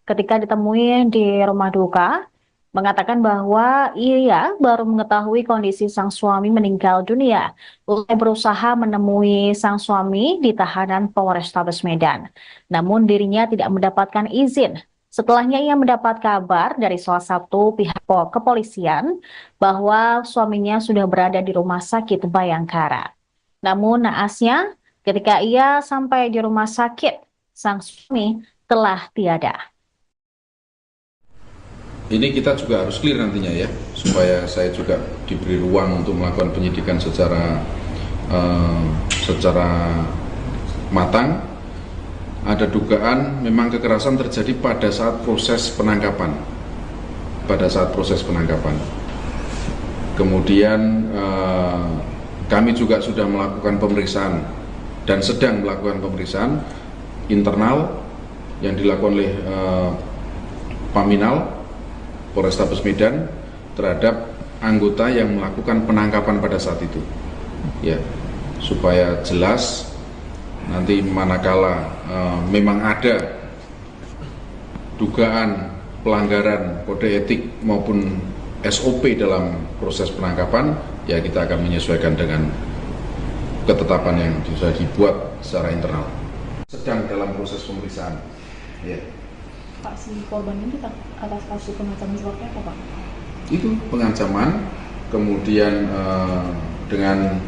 ketika ditemui di rumah duka, mengatakan bahwa ia baru mengetahui kondisi sang suami meninggal dunia. Usai berusaha menemui sang suami di tahanan Polrestabes Medan. Namun dirinya tidak mendapatkan izin. Setelahnya ia mendapat kabar dari salah satu pihak kepolisian bahwa suaminya sudah berada di rumah sakit Bayangkara. Namun naasnya ketika ia sampai di rumah sakit, sang suami telah tiada. Ini kita juga harus clear nantinya ya, supaya saya juga diberi ruang untuk melakukan penyidikan secara matang. Ada dugaan memang kekerasan terjadi pada saat proses penangkapan. Kemudian kami juga sudah melakukan pemeriksaan dan sedang melakukan pemeriksaan internal yang dilakukan oleh Paminal Polrestabes Medan terhadap anggota yang melakukan penangkapan pada saat itu, ya, supaya jelas nanti manakala memang ada dugaan pelanggaran kode etik maupun SOP dalam proses penangkapan, ya kita akan menyesuaikan dengan ketetapan yang sudah dibuat secara internal. Sedang dalam proses pemeriksaan, ya. Pak, si korban ini atas kasus pengancaman seperti apa, Pak? Itu pengancaman, kemudian dengan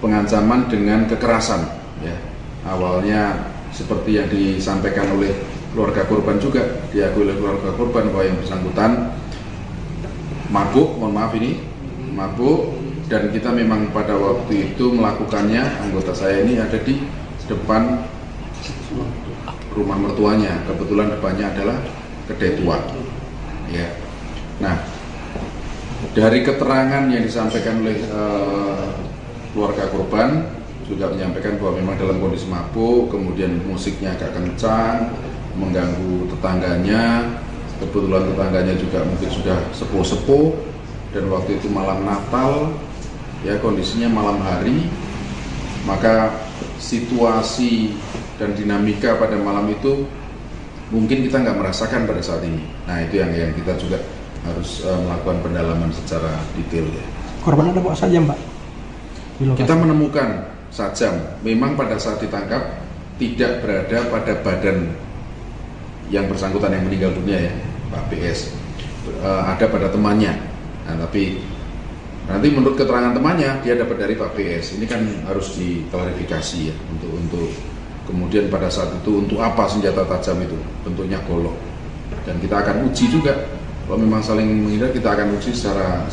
pengancaman dengan kekerasan, ya. Awalnya seperti yang disampaikan oleh keluarga korban juga, diakui oleh keluarga korban bahwa yang bersangkutan mabuk, mabuk, dan kita memang pada waktu itu melakukannya, anggota saya ini ada di depan rumah mertuanya, kebetulan depannya adalah kedai tua, ya. Nah, dari keterangan yang disampaikan oleh keluarga korban juga menyampaikan bahwa memang dalam kondisi mabuk, kemudian musiknya agak kencang, mengganggu tetangganya. Kebetulan tetangganya juga mungkin sudah sepuh-sepuh, dan waktu itu malam Natal, ya, kondisinya malam hari, maka situasi dan dinamika pada malam itu mungkin kita nggak merasakan pada saat ini. Nah, itu yang kita juga harus melakukan pendalaman secara detail, ya. Korban ada bawa saja, Mbak? Kita menemukan sajam, memang pada saat ditangkap tidak berada pada badan yang bersangkutan yang meninggal dunia, ya, Pak PS. Ada pada temannya. Nah, tapi nanti menurut keterangan temannya dia dapat dari Pak PS. Ini kan harus diklarifikasi, ya, untuk kemudian pada saat itu untuk apa senjata tajam itu, bentuknya golok. Dan kita akan uji juga, kalau memang saling menghindar kita akan uji secara.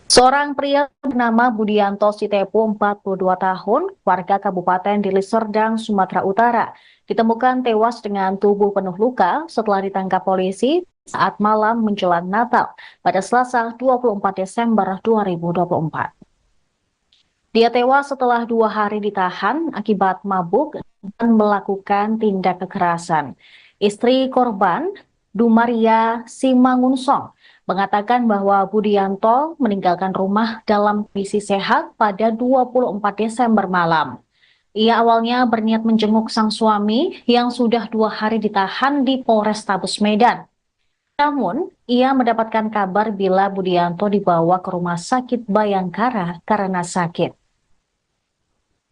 Seorang pria bernama Budianto Sitepu, 42 tahun, warga Kabupaten Deli Serdang, Sumatera Utara, ditemukan tewas dengan tubuh penuh luka setelah ditangkap polisi saat malam menjelang Natal pada Selasa 24 Desember 2024. Dia tewas setelah 2 hari ditahan akibat mabuk dan melakukan tindak kekerasan. Istri korban, Dumaria Simangunsong, mengatakan bahwa Budianto meninggalkan rumah dalam kondisi sehat pada 24 Desember malam. Ia awalnya berniat menjenguk sang suami yang sudah 2 hari ditahan di Polrestabes Medan. Namun, ia mendapatkan kabar bila Budianto dibawa ke rumah sakit Bayangkara karena sakit.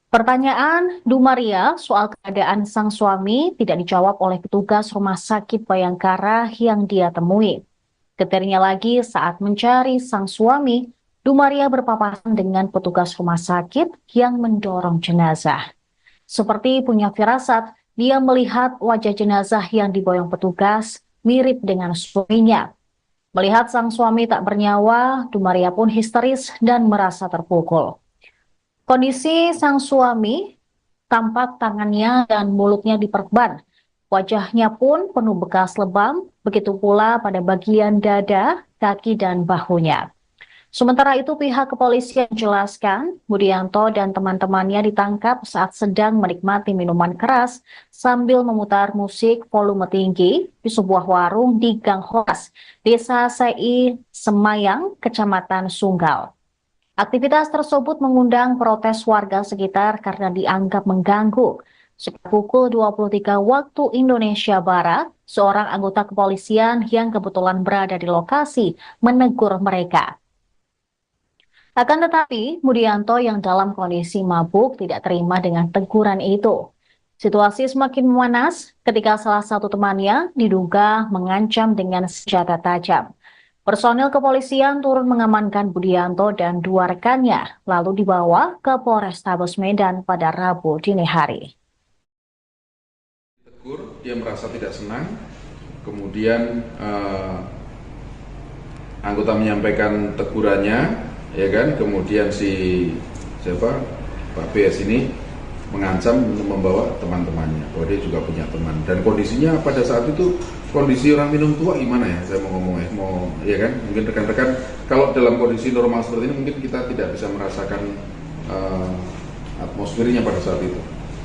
Pertanyaan Dumaria soal keadaan sang suami tidak dijawab oleh petugas rumah sakit Bayangkara yang dia temui. Ketirnya lagi saat mencari sang suami, Dumaria berpapasan dengan petugas rumah sakit yang mendorong jenazah. Seperti punya firasat, dia melihat wajah jenazah yang diboyong petugas mirip dengan suaminya. Melihat sang suami tak bernyawa, Dumaria pun histeris dan merasa terpukul. Kondisi sang suami tampak tangannya dan mulutnya diperban. Wajahnya pun penuh bekas lebam, begitu pula pada bagian dada, kaki, dan bahunya. Sementara itu pihak kepolisian menjelaskan Budianto dan teman-temannya ditangkap saat sedang menikmati minuman keras sambil memutar musik volume tinggi di sebuah warung di Gang Horas, Desa Sei Semayang, Kecamatan Sunggal. Aktivitas tersebut mengundang protes warga sekitar karena dianggap mengganggu. Sekitar pukul 23 waktu Indonesia Barat, seorang anggota kepolisian yang kebetulan berada di lokasi menegur mereka. Akan tetapi, Budianto yang dalam kondisi mabuk tidak terima dengan teguran itu. Situasi semakin memanas ketika salah satu temannya diduga mengancam dengan senjata tajam. Personil kepolisian turun mengamankan Budianto dan dua rekannya, lalu dibawa ke Polrestabes Medan pada Rabu dini hari. Tegur, dia merasa tidak senang, kemudian anggota menyampaikan tegurannya, ya kan, kemudian Pak BS ini mengancam untuk membawa teman-temannya, bahwa dia juga punya teman, dan kondisinya pada saat itu kondisi orang minum tua gimana ya, saya mau ngomong ya kan, mungkin rekan-rekan kalau dalam kondisi normal seperti ini mungkin kita tidak bisa merasakan atmosfernya pada saat itu.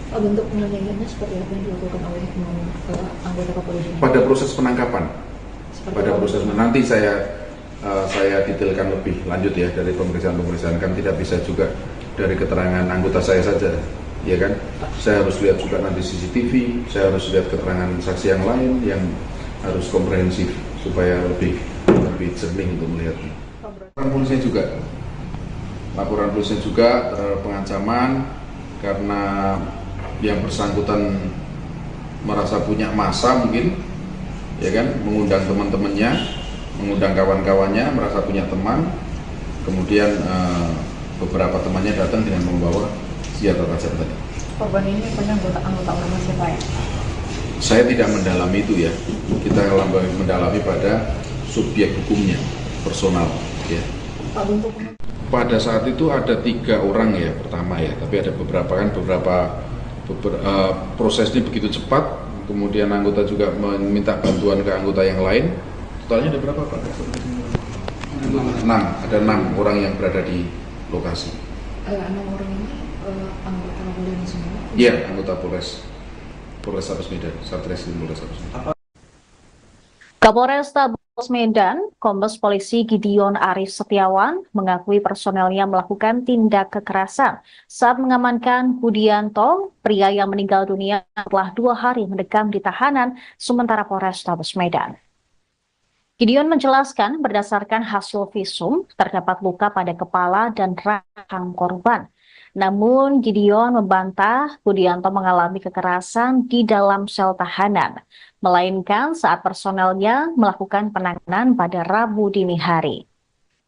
Bentuk penganiayaannya seperti apa yang dilakukan oleh anggota kepolisian? Pada proses penangkapan, nanti saya detailkan lebih lanjut ya dari pemeriksaan kan tidak bisa juga dari keterangan anggota saya saja, ya kan? Saya harus lihat juga nanti CCTV, saya harus lihat keterangan saksi yang lain yang harus komprehensif supaya lebih jernih untuk melihatnya. Laporan polisi juga terhadap pengancaman karena yang bersangkutan merasa punya massa mungkin, ya kan, mengundang teman-temannya, mengundang kawan-kawannya, merasa punya teman, kemudian beberapa temannya datang dengan membawa senjata tajam tadi. Korban ini punya anggota ormas siapa ya? Saya tidak mendalami itu ya, kita mendalami pada subjek hukumnya, personal. Ya. Pada saat itu ada 3 orang ya pertama ya, tapi ada beberapa prosesnya begitu cepat, kemudian anggota juga meminta bantuan ke anggota yang lain. Totalnya ada berapa Pak? 6, ada 6 orang yang berada di lokasi. 6 orang ini anggota kepolisian semua? Iya, anggota Polrestabes Medan, Satreskrim Polrestabes Medan. Kapolrestabes Medan, Kombes Polisi Gideon Arif Setiawan mengakui personelnya melakukan tindak kekerasan saat mengamankan Budianto, pria yang meninggal dunia setelah 2 hari mendekam di tahanan sementara Polrestabes Medan. Gideon menjelaskan berdasarkan hasil visum terdapat luka pada kepala dan rahang korban. Namun Gideon membantah Budianto mengalami kekerasan di dalam sel tahanan, melainkan saat personelnya melakukan penanganan pada Rabu dini hari.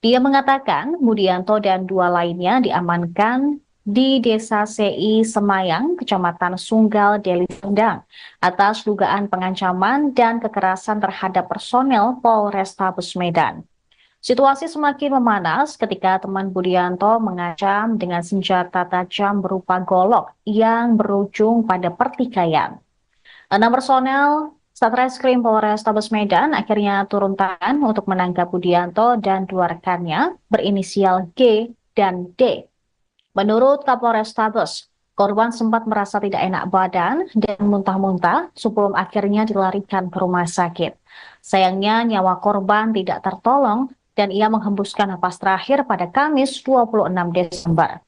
Dia mengatakan Budianto dan 2 lainnya diamankan di Desa Sei Semayang, Kecamatan Sunggal, Deli Serdang, atas dugaan pengancaman dan kekerasan terhadap personel Polrestabes Medan. Situasi semakin memanas ketika teman Budianto mengancam dengan senjata tajam berupa golok yang berujung pada pertikaian. 6 personel Satreskrim Polrestabes Medan akhirnya turun tangan untuk menangkap Budianto dan 2 rekannya berinisial G dan D. Menurut Kapolrestabes, korban sempat merasa tidak enak badan dan muntah-muntah sebelum akhirnya dilarikan ke rumah sakit. Sayangnya nyawa korban tidak tertolong dan ia menghembuskan napas terakhir pada Kamis 26 Desember.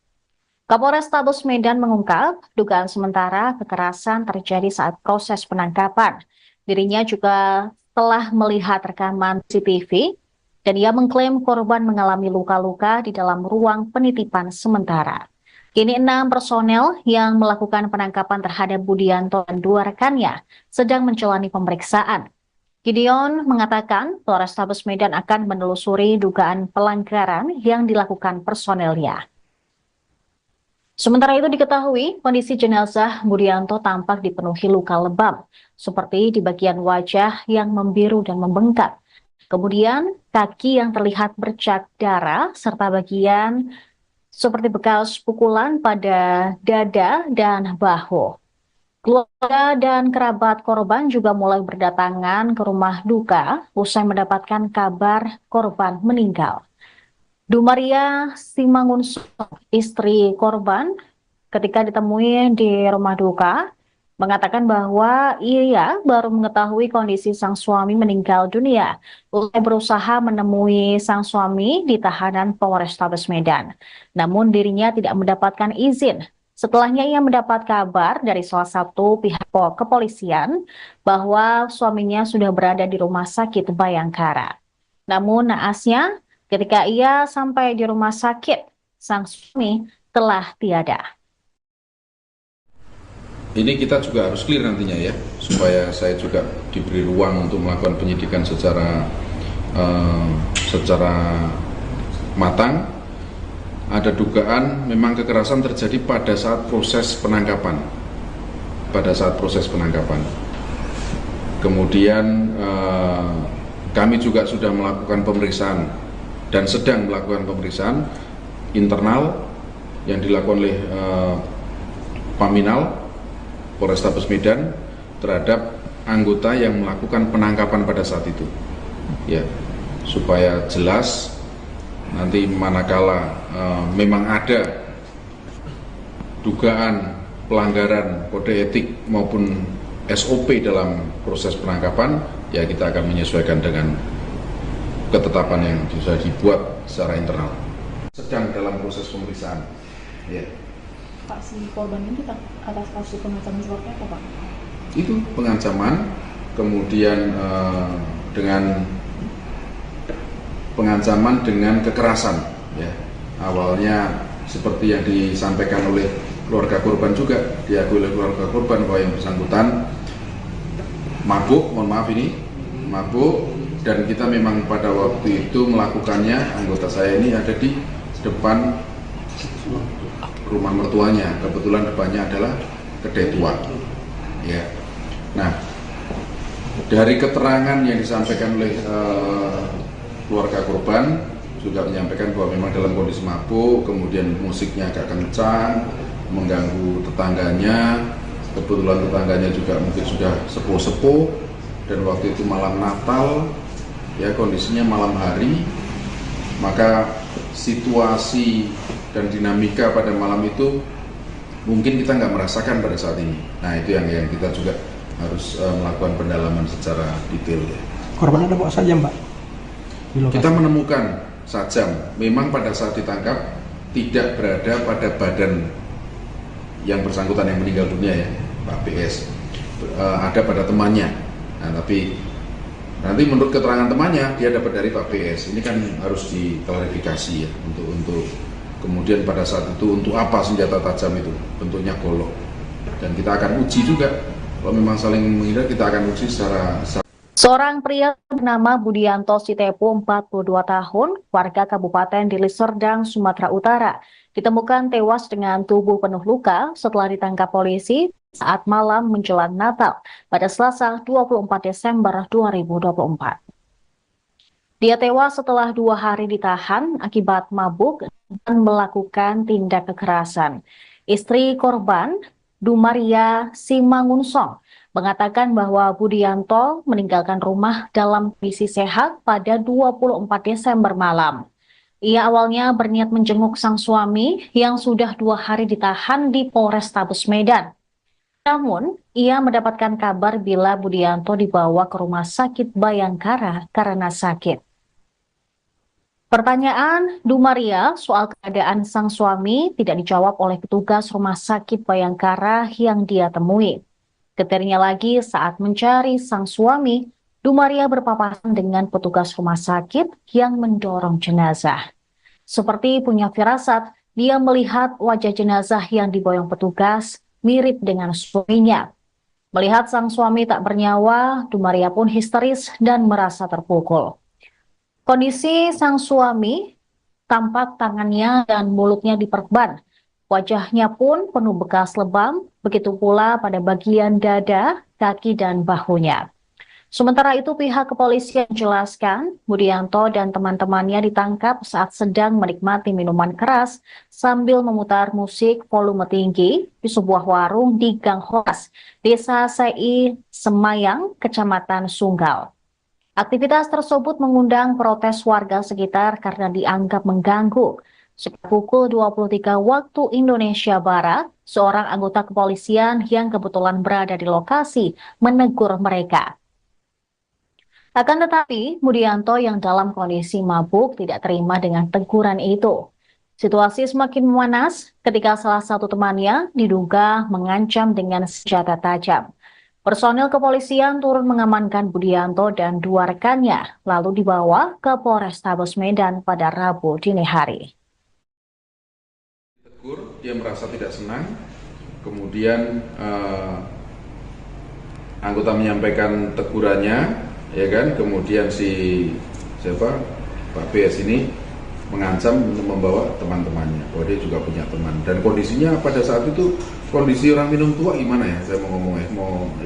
Kapolrestabes Medan mengungkap dugaan sementara kekerasan terjadi saat proses penangkapan. Dirinya juga telah melihat rekaman CCTV dan ia mengklaim korban mengalami luka-luka di dalam ruang penitipan sementara. Kini 6 personel yang melakukan penangkapan terhadap Budianto dan 2 rekannya sedang menjalani pemeriksaan. Gideon mengatakan Polrestabes Medan akan menelusuri dugaan pelanggaran yang dilakukan personelnya. Sementara itu diketahui kondisi jenazah Budianto tampak dipenuhi luka lebam, seperti di bagian wajah yang membiru dan membengkak. Kemudian kaki yang terlihat bercak darah serta bagian seperti bekas pukulan pada dada dan bahu. Keluarga dan kerabat korban juga mulai berdatangan ke rumah duka usai mendapatkan kabar korban meninggal. Dumaria Simangunso, istri korban, ketika ditemui di rumah duka, mengatakan bahwa ia baru mengetahui kondisi sang suami meninggal dunia usai berusaha menemui sang suami di tahanan Polrestabes Medan. Namun dirinya tidak mendapatkan izin. Setelahnya ia mendapat kabar dari salah satu pihak kepolisian bahwa suaminya sudah berada di rumah sakit Bayangkara. Namun naasnya ketika ia sampai di rumah sakit, sang suami telah tiada. Ini kita juga harus clear nantinya ya, supaya saya juga diberi ruang untuk melakukan penyidikan secara matang. Ada dugaan memang kekerasan terjadi pada saat proses penangkapan. Kemudian kami juga sudah melakukan pemeriksaan dan sedang melakukan pemeriksaan internal yang dilakukan oleh Paminal Polrestabes Medan terhadap anggota yang melakukan penangkapan pada saat itu, ya, supaya jelas nanti manakala memang ada dugaan pelanggaran kode etik maupun SOP dalam proses penangkapan, ya kita akan menyesuaikan dengan ketetapan yang sudah dibuat secara internal. Sedang dalam proses pemeriksaan. Ya. Pak, si korban ini atas kasus pengancaman seperti apa, Pak? Itu pengancaman, kemudian dengan pengancaman dengan kekerasan, ya. Awalnya seperti yang disampaikan oleh keluarga korban juga, diakui oleh keluarga korban bahwa yang bersangkutan mabuk, dan kita memang pada waktu itu melakukannya, anggota saya ini ada di depan rumah mertuanya, kebetulan depannya adalah kedai tua, ya. Nah, dari keterangan yang disampaikan oleh keluarga korban juga menyampaikan bahwa memang dalam kondisi mabuk, kemudian musiknya agak kencang, mengganggu tetangganya. Kebetulan tetangganya juga mungkin sudah sepuh-sepuh, dan waktu itu malam Natal, ya, kondisinya malam hari, maka situasi dan dinamika pada malam itu mungkin kita nggak merasakan pada saat ini. Nah, itu yang kita juga harus melakukan pendalaman secara detail, ya. Korban ada bawa sajam, Pak? Kita menemukan sajam, memang pada saat ditangkap tidak berada pada badan yang bersangkutan yang meninggal dunia, ya, Pak PS, ada pada temannya. Nah, tapi nanti menurut keterangan temannya dia dapat dari Pak PS. Ini kan harus diklarifikasi, ya, untuk kemudian pada saat itu untuk apa senjata tajam itu, bentuknya golok, dan kita akan uji juga. Kalau memang saling menghindar, kita akan uji secara. Seorang pria bernama Budianto Sitepu, 42 tahun, warga Kabupaten Deli Serdang, Sumatera Utara, ditemukan tewas dengan tubuh penuh luka setelah ditangkap polisi saat malam menjelang Natal pada Selasa 24 Desember 2024. Dia tewas setelah 2 hari ditahan akibat mabuk dan melakukan tindak kekerasan. Istri korban, Dumaria Simangunsong, mengatakan bahwa Budianto meninggalkan rumah dalam kondisi sehat pada 24 Desember malam. Ia awalnya berniat menjenguk sang suami yang sudah 2 hari ditahan di Polrestabes Medan. Namun, ia mendapatkan kabar bila Budianto dibawa ke rumah sakit Bayangkara karena sakit. Pertanyaan Dumaria soal keadaan sang suami tidak dijawab oleh petugas rumah sakit Bayangkara yang dia temui. Ketirnya lagi saat mencari sang suami, Dumaria berpapasan dengan petugas rumah sakit yang mendorong jenazah. Seperti punya firasat, dia melihat wajah jenazah yang diboyong petugas mirip dengan suaminya. Melihat sang suami tak bernyawa, Dumaria pun histeris dan merasa terpukul. Kondisi sang suami tampak tangannya dan mulutnya diperban. Wajahnya pun penuh bekas lebam, begitu pula pada bagian dada, kaki, dan bahunya. Sementara itu pihak kepolisian menjelaskan Budianto dan teman-temannya ditangkap saat sedang menikmati minuman keras sambil memutar musik volume tinggi di sebuah warung di Gang Horas, Desa Sei Semayang, Kecamatan Sunggal. Aktivitas tersebut mengundang protes warga sekitar karena dianggap mengganggu. Sekitar pukul 23 waktu Indonesia Barat, seorang anggota kepolisian yang kebetulan berada di lokasi menegur mereka. Akan tetapi, Budianto yang dalam kondisi mabuk tidak terima dengan teguran itu. Situasi semakin memanas ketika salah satu temannya diduga mengancam dengan senjata tajam. Personil kepolisian turun mengamankan Budianto dan dua rekannya, lalu dibawa ke Polrestabes Medan pada Rabu dini hari. Tegur, dia merasa tidak senang, kemudian anggota menyampaikan tegurannya, ya kan, kemudian Pak BS ini mengancam untuk membawa teman-temannya, bahwa dia juga punya teman, dan kondisinya pada saat itu kondisi orang minum tua gimana ya, saya mau ngomong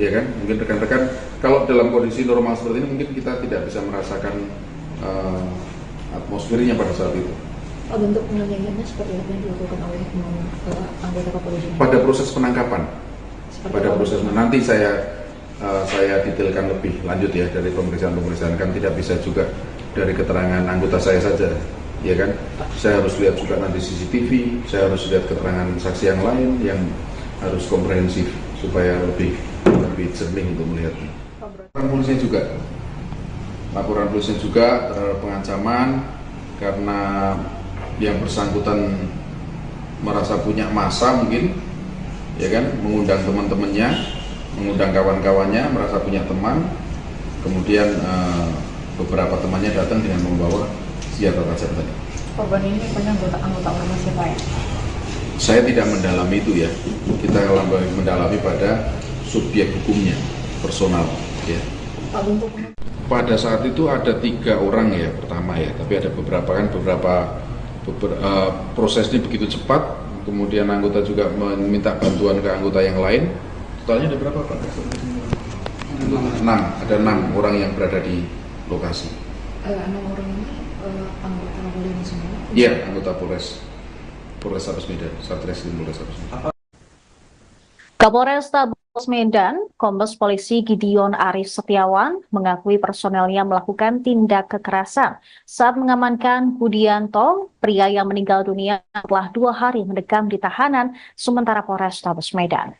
ya kan, mungkin rekan-rekan kalau dalam kondisi normal seperti ini mungkin kita tidak bisa merasakan atmosfernya pada saat itu. Bentuk penganiayaannya seperti apa yang dilakukan oleh anggota kepolisian? Pada proses penangkapan, nanti saya detailkan lebih lanjut ya dari pemeriksaan kan tidak bisa juga dari keterangan anggota saya saja, ya kan. Saya harus lihat juga nanti CCTV, saya harus lihat keterangan saksi yang lain yang harus komprehensif supaya lebih jernih untuk melihatnya. Laporan polisi juga terhadap pengancaman karena yang bersangkutan merasa punya massa mungkin, ya kan, mengundang teman-temannya, mengundang kawan-kawannya, merasa punya teman, kemudian beberapa temannya datang dengan membawa senjata tajam tadi. Korban ini punya anggota ormas siapa ya? Saya tidak mendalami itu ya, kita mendalami pada subjek hukumnya, personal. Ya. Pada saat itu ada 3 orang ya pertama ya, tapi ada beberapa prosesnya begitu cepat, kemudian anggota juga meminta bantuan ke anggota yang lain. Totalnya ada berapa Pak? 6, ada 6 orang yang berada di lokasi. 6 orang ini anggota Polres semua? Iya, anggota Polrestabes Medan, Satreskrim Polrestabes Medan. Kapolrestabes Medan, Kombes Polisi Gideon Arif Setiawan mengakui personelnya melakukan tindak kekerasan saat mengamankan Budianto, pria yang meninggal dunia setelah 2 hari mendekam di tahanan sementara Polrestabes Medan.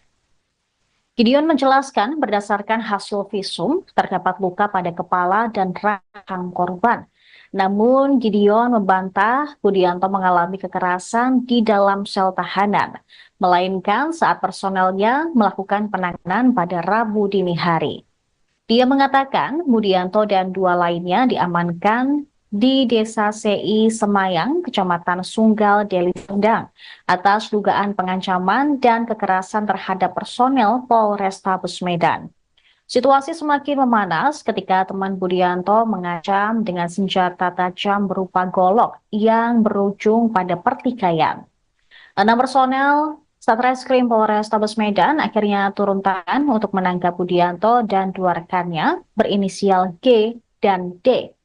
Gideon menjelaskan berdasarkan hasil visum terdapat luka pada kepala dan rahang korban. Namun Gideon membantah Budianto mengalami kekerasan di dalam sel tahanan, melainkan saat personelnya melakukan penanganan pada Rabu dini hari. Dia mengatakan Budianto dan 2 lainnya diamankan di Desa Sei Semayang, Kecamatan Sunggal, Deli Serdang, atas dugaan pengancaman dan kekerasan terhadap personel Polrestabes Medan. Situasi semakin memanas ketika teman Budianto mengancam dengan senjata tajam berupa golok yang berujung pada pertikaian. 6 personel Satreskrim Polrestabes Medan akhirnya turun tangan untuk menangkap Budianto dan 2 rekannya berinisial G dan D.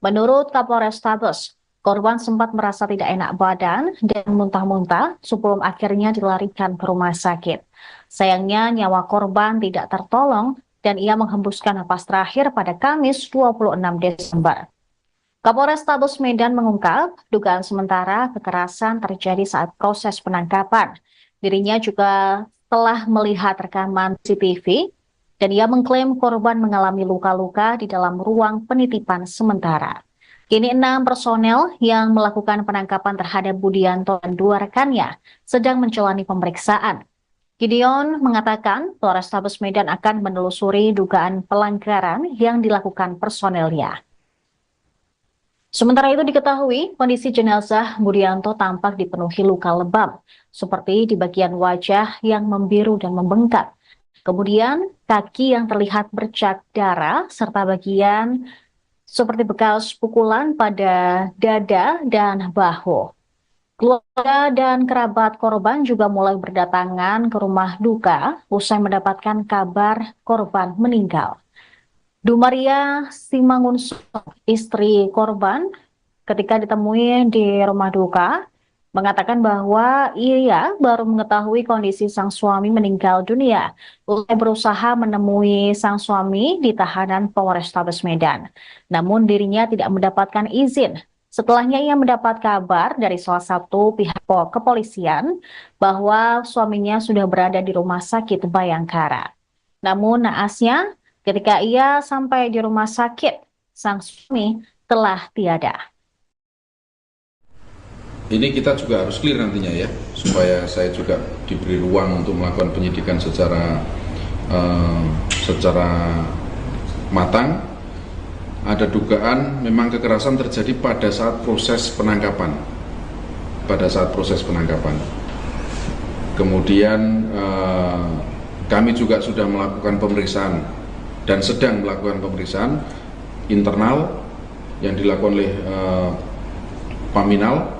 Menurut Kapolrestabes, korban sempat merasa tidak enak badan dan muntah-muntah sebelum akhirnya dilarikan ke rumah sakit. Sayangnya nyawa korban tidak tertolong dan ia menghembuskan napas terakhir pada Kamis 26 Desember. Kapolrestabes Medan mengungkap dugaan sementara kekerasan terjadi saat proses penangkapan. Dirinya juga telah melihat rekaman CCTV dan ia mengklaim korban mengalami luka-luka di dalam ruang penitipan sementara. Kini 6 personel yang melakukan penangkapan terhadap Budianto dan 2 rekannya sedang menjalani pemeriksaan. Gideon mengatakan Polrestabes Medan akan menelusuri dugaan pelanggaran yang dilakukan personelnya. Sementara itu diketahui kondisi jenazah Budianto tampak dipenuhi luka lebam, seperti di bagian wajah yang membiru dan membengkak. Kemudian kaki yang terlihat bercak darah serta bagian seperti bekas pukulan pada dada dan bahu. Keluarga dan kerabat korban juga mulai berdatangan ke rumah duka usai mendapatkan kabar korban meninggal. Dumaria Simangunso, istri korban, ketika ditemui di rumah duka, mengatakan bahwa ia baru mengetahui kondisi sang suami meninggal dunia usai berusaha menemui sang suami di tahanan Polrestabes Medan. Namun dirinya tidak mendapatkan izin. Setelahnya ia mendapat kabar dari salah satu pihak kepolisian bahwa suaminya sudah berada di rumah sakit Bayangkara. Namun naasnya, ketika ia sampai di rumah sakit, sang suami telah tiada. Ini kita juga harus clear nantinya ya, supaya saya juga diberi ruang untuk melakukan penyidikan secara matang. Ada dugaan memang kekerasan terjadi pada saat proses penangkapan. Kemudian kami juga sudah melakukan pemeriksaan dan sedang melakukan pemeriksaan internal yang dilakukan oleh Paminal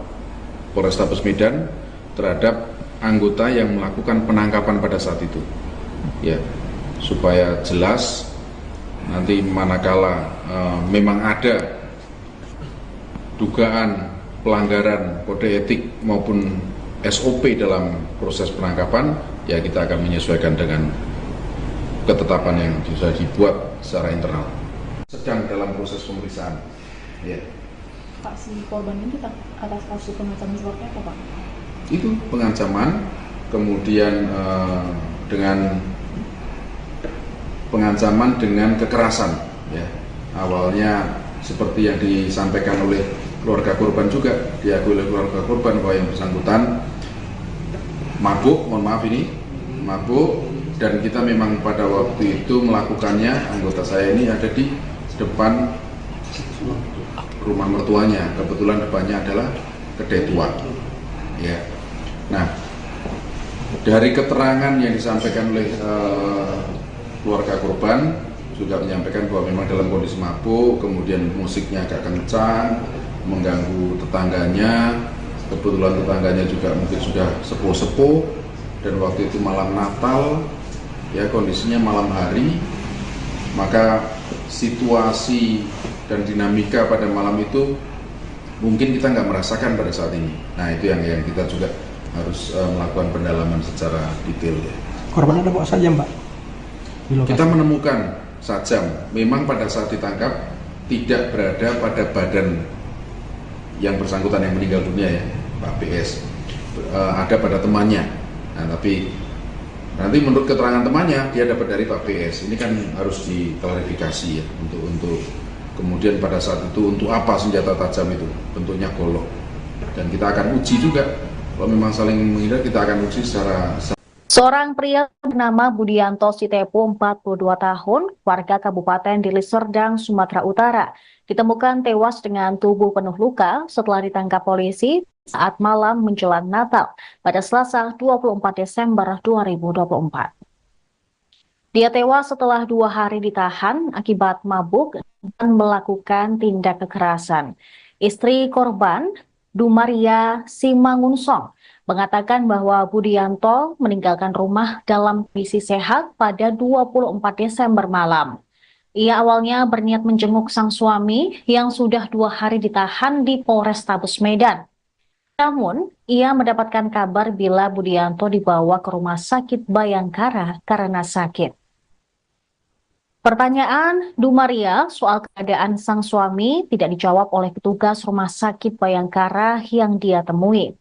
Polrestabes Medan terhadap anggota yang melakukan penangkapan pada saat itu, ya, supaya jelas nanti manakala memang ada dugaan pelanggaran kode etik maupun SOP dalam proses penangkapan, ya kita akan menyesuaikan dengan ketetapan yang sudah dibuat secara internal. Sedang dalam proses pemeriksaan. Ya. Pak, si korban ini atas kasus pengancaman seperti apa, Pak? Itu pengancaman, kemudian dengan pengancaman dengan kekerasan, ya. Awalnya seperti yang disampaikan oleh keluarga korban juga, diakui oleh keluarga korban bahwa yang bersangkutan mabuk, dan kita memang pada waktu itu melakukannya, anggota saya ini ada di depan rumah mertuanya, kebetulan depannya adalah kedai tua, ya. Nah, dari keterangan yang disampaikan oleh keluarga korban juga menyampaikan bahwa memang dalam kondisi mabuk, kemudian musiknya agak kencang, mengganggu tetangganya. Kebetulan tetangganya juga mungkin sudah sepuh-sepuh, dan waktu itu malam Natal, ya, kondisinya malam hari, maka situasi dan dinamika pada malam itu mungkin kita nggak merasakan pada saat ini. Nah, itu yang kita juga harus melakukan pendalaman secara detail, ya. Korban ada bawa sajam, Pak? Kita menemukan sajam, memang pada saat ditangkap tidak berada pada badan yang bersangkutan yang meninggal dunia, ya, Pak PS, ada pada temannya. Nah, tapi nanti menurut keterangan temannya dia dapat dari Pak PS. Ini kan harus diklarifikasi, ya, untuk kemudian pada saat itu untuk apa senjata tajam itu, bentuknya golok, dan kita akan uji juga. Kalau memang saling menghindar, kita akan uji secara. Seorang pria bernama Budianto Sitepu, 42 tahun, warga Kabupaten Deli Serdang, Sumatera Utara, ditemukan tewas dengan tubuh penuh luka setelah ditangkap polisi saat malam menjelang Natal pada Selasa 24 Desember 2024. Dia tewas setelah 2 hari ditahan akibat mabuk dan melakukan tindak kekerasan. Istri korban, Dumaria Simangunsong, mengatakan bahwa Budianto meninggalkan rumah dalam kondisi sehat pada 24 Desember malam. Ia awalnya berniat menjenguk sang suami yang sudah 2 hari ditahan di Polrestabes Medan. Namun, ia mendapatkan kabar bila Budianto dibawa ke rumah sakit Bayangkara karena sakit. Pertanyaan Dumaria soal keadaan sang suami tidak dijawab oleh petugas rumah sakit Bayangkara yang dia temui.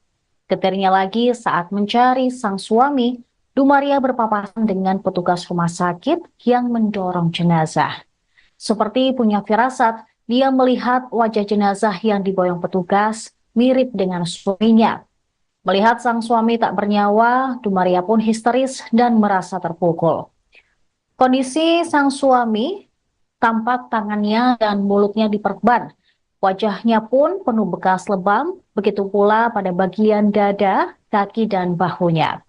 Getirnya lagi saat mencari sang suami, Dumaria berpapasan dengan petugas rumah sakit yang mendorong jenazah. Seperti punya firasat, dia melihat wajah jenazah yang diboyong petugas mirip dengan suaminya. Melihat sang suami tak bernyawa, Dumaria pun histeris dan merasa terpukul. Kondisi sang suami, tampak tangannya dan mulutnya diperban. Wajahnya pun penuh bekas lebam, begitu pula pada bagian dada, kaki, dan bahunya.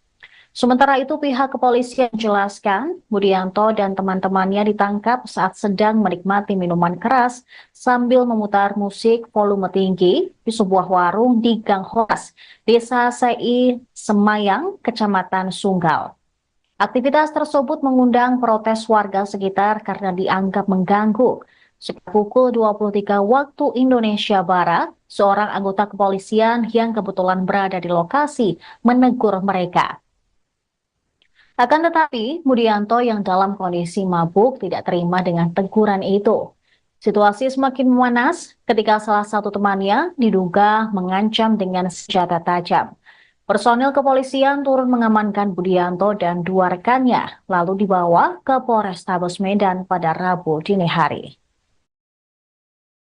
Sementara itu, pihak kepolisian menjelaskan Budianto dan teman-temannya ditangkap saat sedang menikmati minuman keras sambil memutar musik volume tinggi di sebuah warung di Gang Horas, Desa Sei Semayang, Kecamatan Sunggal. Aktivitas tersebut mengundang protes warga sekitar karena dianggap mengganggu. Sekitar pukul 23 waktu Indonesia Barat, seorang anggota kepolisian yang kebetulan berada di lokasi menegur mereka. Akan tetapi, Budianto yang dalam kondisi mabuk tidak terima dengan teguran itu. Situasi semakin memanas ketika salah satu temannya diduga mengancam dengan senjata tajam. Personil kepolisian turun mengamankan Budianto dan dua rekannya, lalu dibawa ke Polrestabes Medan pada Rabu dini hari.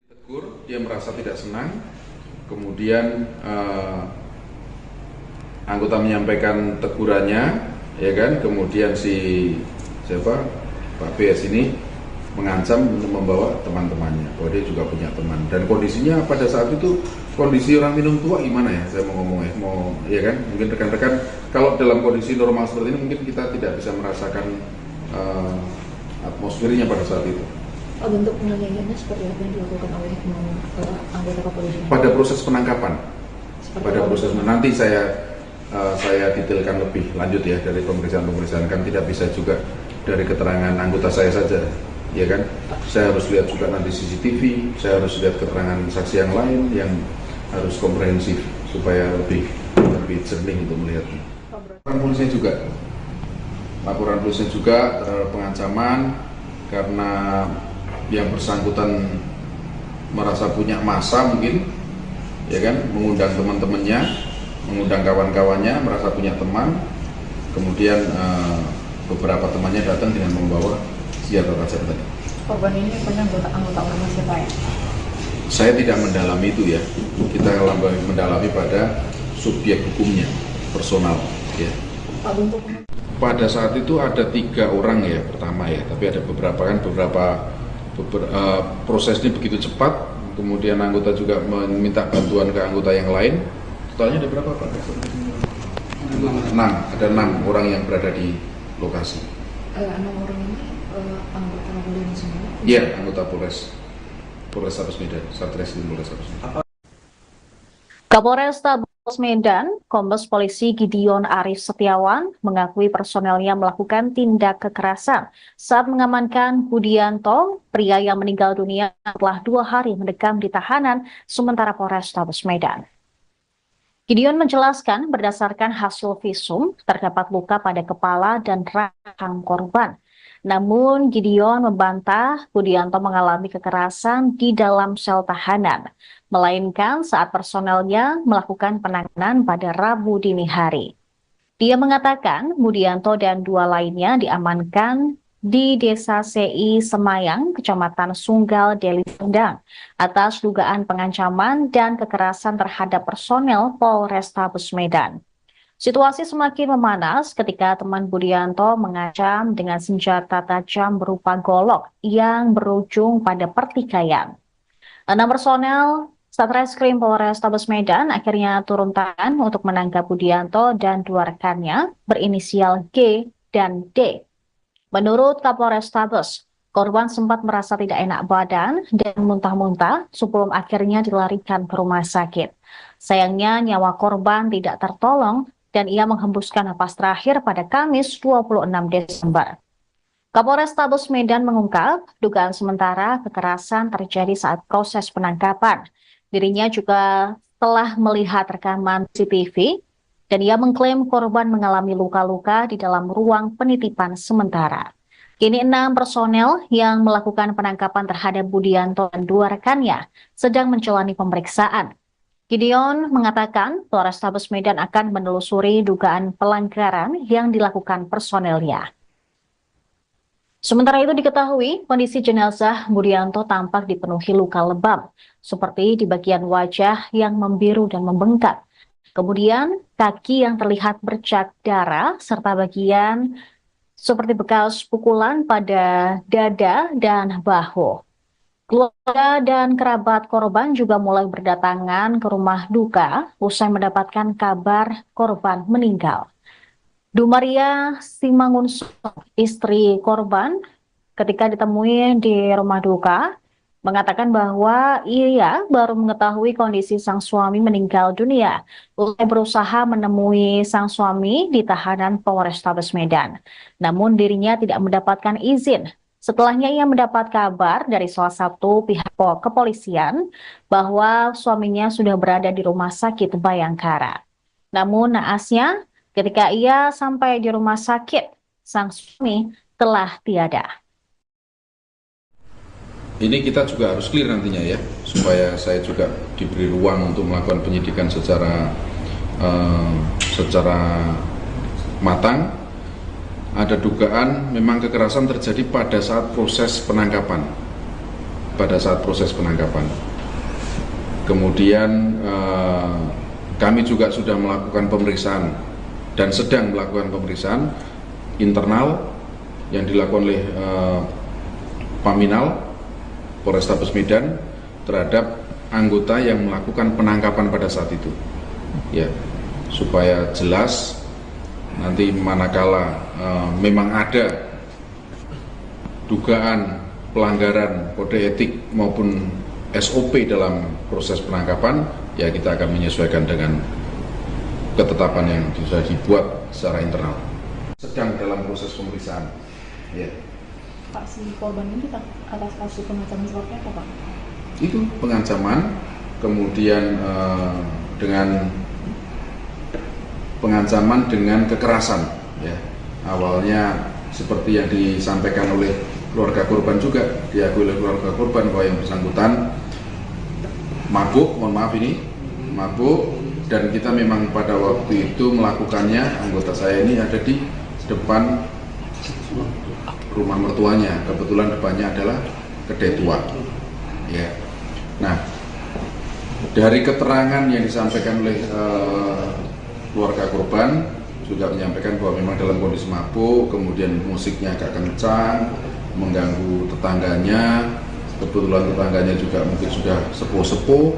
Tegur, dia merasa tidak senang, kemudian anggota menyampaikan tegurannya, ya kan, kemudian Pak BS ini mengancam untuk membawa teman-temannya, bahwa dia juga punya teman, dan kondisinya pada saat itu kondisi orang minum tua gimana ya, saya mau ngomong ya kan, mungkin rekan-rekan kalau dalam kondisi normal seperti ini mungkin kita tidak bisa merasakan atmosfernya pada saat itu. Bentuk penganiayaannya seperti apa yang dilakukan oleh anggota kepolisian? Pada proses penangkapan, nanti saya detailkan lebih lanjut ya dari pemeriksaan kan tidak bisa juga dari keterangan anggota saya saja, ya kan. Saya harus lihat juga nanti CCTV, saya harus lihat keterangan saksi yang lain yang harus komprehensif supaya lebih jernih untuk melihatnya. Laporan polisi juga terhadap pengancaman karena yang bersangkutan merasa punya massa mungkin, ya kan, mengundang teman-temannya, mengundang kawan-kawannya, merasa punya teman, kemudian beberapa temannya datang dengan membawa senjata tajam tadi. Korban ini punya anggota ormas siapa ya? Saya tidak mendalami itu ya, kita mendalami pada subjek hukumnya, personal ya. Pada saat itu ada 3 orang ya pertama ya, tapi ada beberapa proses ini begitu cepat, kemudian anggota juga meminta bantuan ke anggota yang lain. Totalnya ada berapa Pak? 6, ada 6 orang yang berada di lokasi. 6 orang ini anggota kepolisian semua? Iya, anggota Polrestabes Medan, Satreskrim Polrestabes Medan. Kapolrestabes Medan, Kombes Polisi Gideon Arif Setiawan mengakui personelnya melakukan tindak kekerasan saat mengamankan Budianto, pria yang meninggal dunia setelah 2 hari mendekam di tahanan sementara Polrestabes Medan. Gideon menjelaskan berdasarkan hasil visum terdapat luka pada kepala dan rahang korban. Namun Gideon membantah Budianto mengalami kekerasan di dalam sel tahanan, melainkan saat personelnya melakukan penanganan pada Rabu dini hari. Dia mengatakan Budianto dan 2 lainnya diamankan di Desa Sei Semayang, Kecamatan Sunggal, Deli Serdang, atas dugaan pengancaman dan kekerasan terhadap personel Polrestabes Medan. Situasi semakin memanas ketika teman Budianto mengancam dengan senjata tajam berupa golok yang berujung pada pertikaian. 6 personel Satreskrim Polrestabes Medan akhirnya turun tangan untuk menangkap Budianto dan 2 rekannya berinisial G dan D. Menurut Kapolrestabes, korban sempat merasa tidak enak badan dan muntah-muntah sebelum akhirnya dilarikan ke rumah sakit. Sayangnya nyawa korban tidak tertolong dan ia menghembuskan napas terakhir pada Kamis 26 Desember. Kapolrestabes Medan mengungkap dugaan sementara kekerasan terjadi saat proses penangkapan. Dirinya juga telah melihat rekaman CCTV dan ia mengklaim korban mengalami luka-luka di dalam ruang penitipan sementara. Kini 6 personel yang melakukan penangkapan terhadap Budianto dan 2 rekannya sedang menjalani pemeriksaan. Gideon mengatakan Polrestabes Medan akan menelusuri dugaan pelanggaran yang dilakukan personelnya. Sementara itu diketahui kondisi jenazah Budianto tampak dipenuhi luka lebam, seperti di bagian wajah yang membiru dan membengkak. Kemudian kaki yang terlihat bercak darah serta bagian seperti bekas pukulan pada dada dan bahu. Keluarga dan kerabat korban juga mulai berdatangan ke rumah duka usai mendapatkan kabar korban meninggal. Dumaria Simangunsorn, istri korban, ketika ditemui di rumah duka, mengatakan bahwa ia baru mengetahui kondisi sang suami meninggal dunia. Usai berusaha menemui sang suami di tahanan Polrestabes Medan. Namun dirinya tidak mendapatkan izin. Setelahnya ia mendapat kabar dari salah satu pihak kepolisian bahwa suaminya sudah berada di rumah sakit Bayangkara. Namun naasnya, ketika ia sampai di rumah sakit, sang suami telah tiada. Ini kita juga harus clear nantinya ya, supaya saya juga diberi ruang untuk melakukan penyidikan secara matang. Ada dugaan memang kekerasan terjadi pada saat proses penangkapan. Kemudian kami juga sudah melakukan pemeriksaan dan sedang melakukan pemeriksaan internal yang dilakukan oleh Paminal Polrestabes Medan terhadap anggota yang melakukan penangkapan pada saat itu, ya, supaya jelas nanti manakala memang ada dugaan pelanggaran kode etik maupun SOP dalam proses penangkapan, ya kita akan menyesuaikan dengan ketetapan yang sudah dibuat secara internal. Sedang dalam proses pemeriksaan. Ya. Pak, si korban ini atas kasus pengancaman seperti apa, Pak? Itu pengancaman, kemudian dengan pengancaman dengan kekerasan, ya. Awalnya seperti yang disampaikan oleh keluarga korban juga, diakui oleh keluarga korban bahwa yang bersangkutan mabuk, mabuk, dan kita memang pada waktu itu melakukannya, anggota saya ini ada di depan rumah mertuanya, kebetulan depannya adalah kedai tua, ya. Nah, dari keterangan yang disampaikan oleh keluarga korban juga menyampaikan bahwa memang dalam kondisi mabuk, kemudian musiknya agak kencang, mengganggu tetangganya. Kebetulan tetangganya juga mungkin sudah sepuh-sepuh,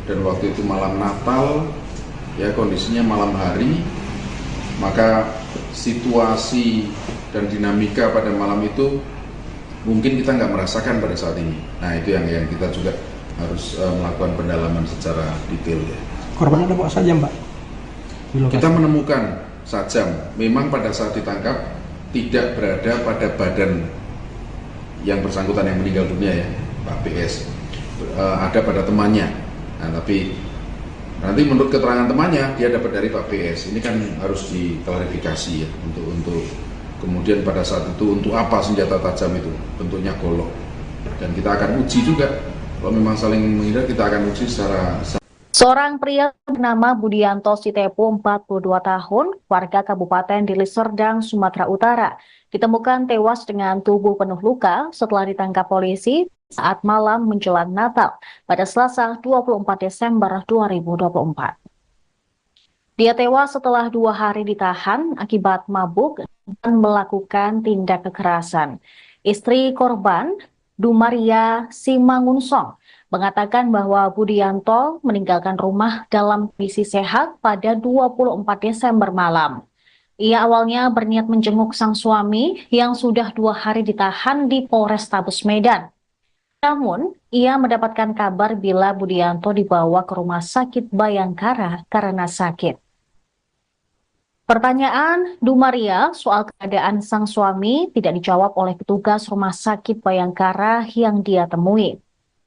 dan waktu itu malam Natal, ya, kondisinya malam hari, maka situasi dan dinamika pada malam itu mungkin kita nggak merasakan pada saat ini. Nah, itu yang kita juga harus melakukan pendalaman secara detail, ya. Korbannya ada bawa sajam, Pak? Kita menemukan sajam, memang pada saat ditangkap tidak berada pada badan yang bersangkutan yang meninggal dunia, ya, Pak PS, ada pada temannya. Nah, tapi nanti menurut keterangan temannya dia dapat dari Pak PS. Ini kan harus diklarifikasi, ya, untuk kemudian pada saat itu untuk apa senjata tajam itu, bentuknya golok, dan kita akan uji juga. Kalau memang saling menghindar, kita akan uji secara. Seorang pria bernama Budianto Sitepu, 42 tahun, warga Kabupaten Deli Serdang, Sumatera Utara, ditemukan tewas dengan tubuh penuh luka setelah ditangkap polisi saat malam menjelang Natal pada Selasa 24 Desember 2024. Dia tewas setelah 2 hari ditahan akibat mabuk dan melakukan tindak kekerasan. Istri korban, Dumaria Simangunsorn, mengatakan bahwa Budianto meninggalkan rumah dalam kondisi sehat pada 24 Desember malam. Ia awalnya berniat menjenguk sang suami yang sudah 2 hari ditahan di Polrestabes Medan. Namun, ia mendapatkan kabar bila Budianto dibawa ke rumah sakit Bayangkara karena sakit. Pertanyaan Dumaria soal keadaan sang suami tidak dijawab oleh petugas rumah sakit Bayangkara yang dia temui.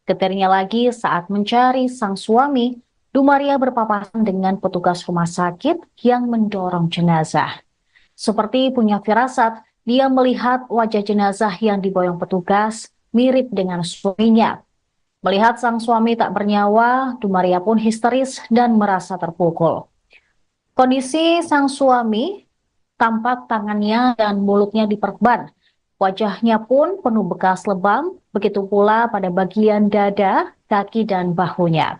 Getirnya lagi saat mencari sang suami, Dumaria berpapasan dengan petugas rumah sakit yang mendorong jenazah. Seperti punya firasat, dia melihat wajah jenazah yang diboyong petugas mirip dengan suaminya. Melihat sang suami tak bernyawa, Dumaria pun histeris dan merasa terpukul. Kondisi sang suami, tampak tangannya dan mulutnya diperban. Wajahnya pun penuh bekas lebam, begitu pula pada bagian dada, kaki, dan bahunya.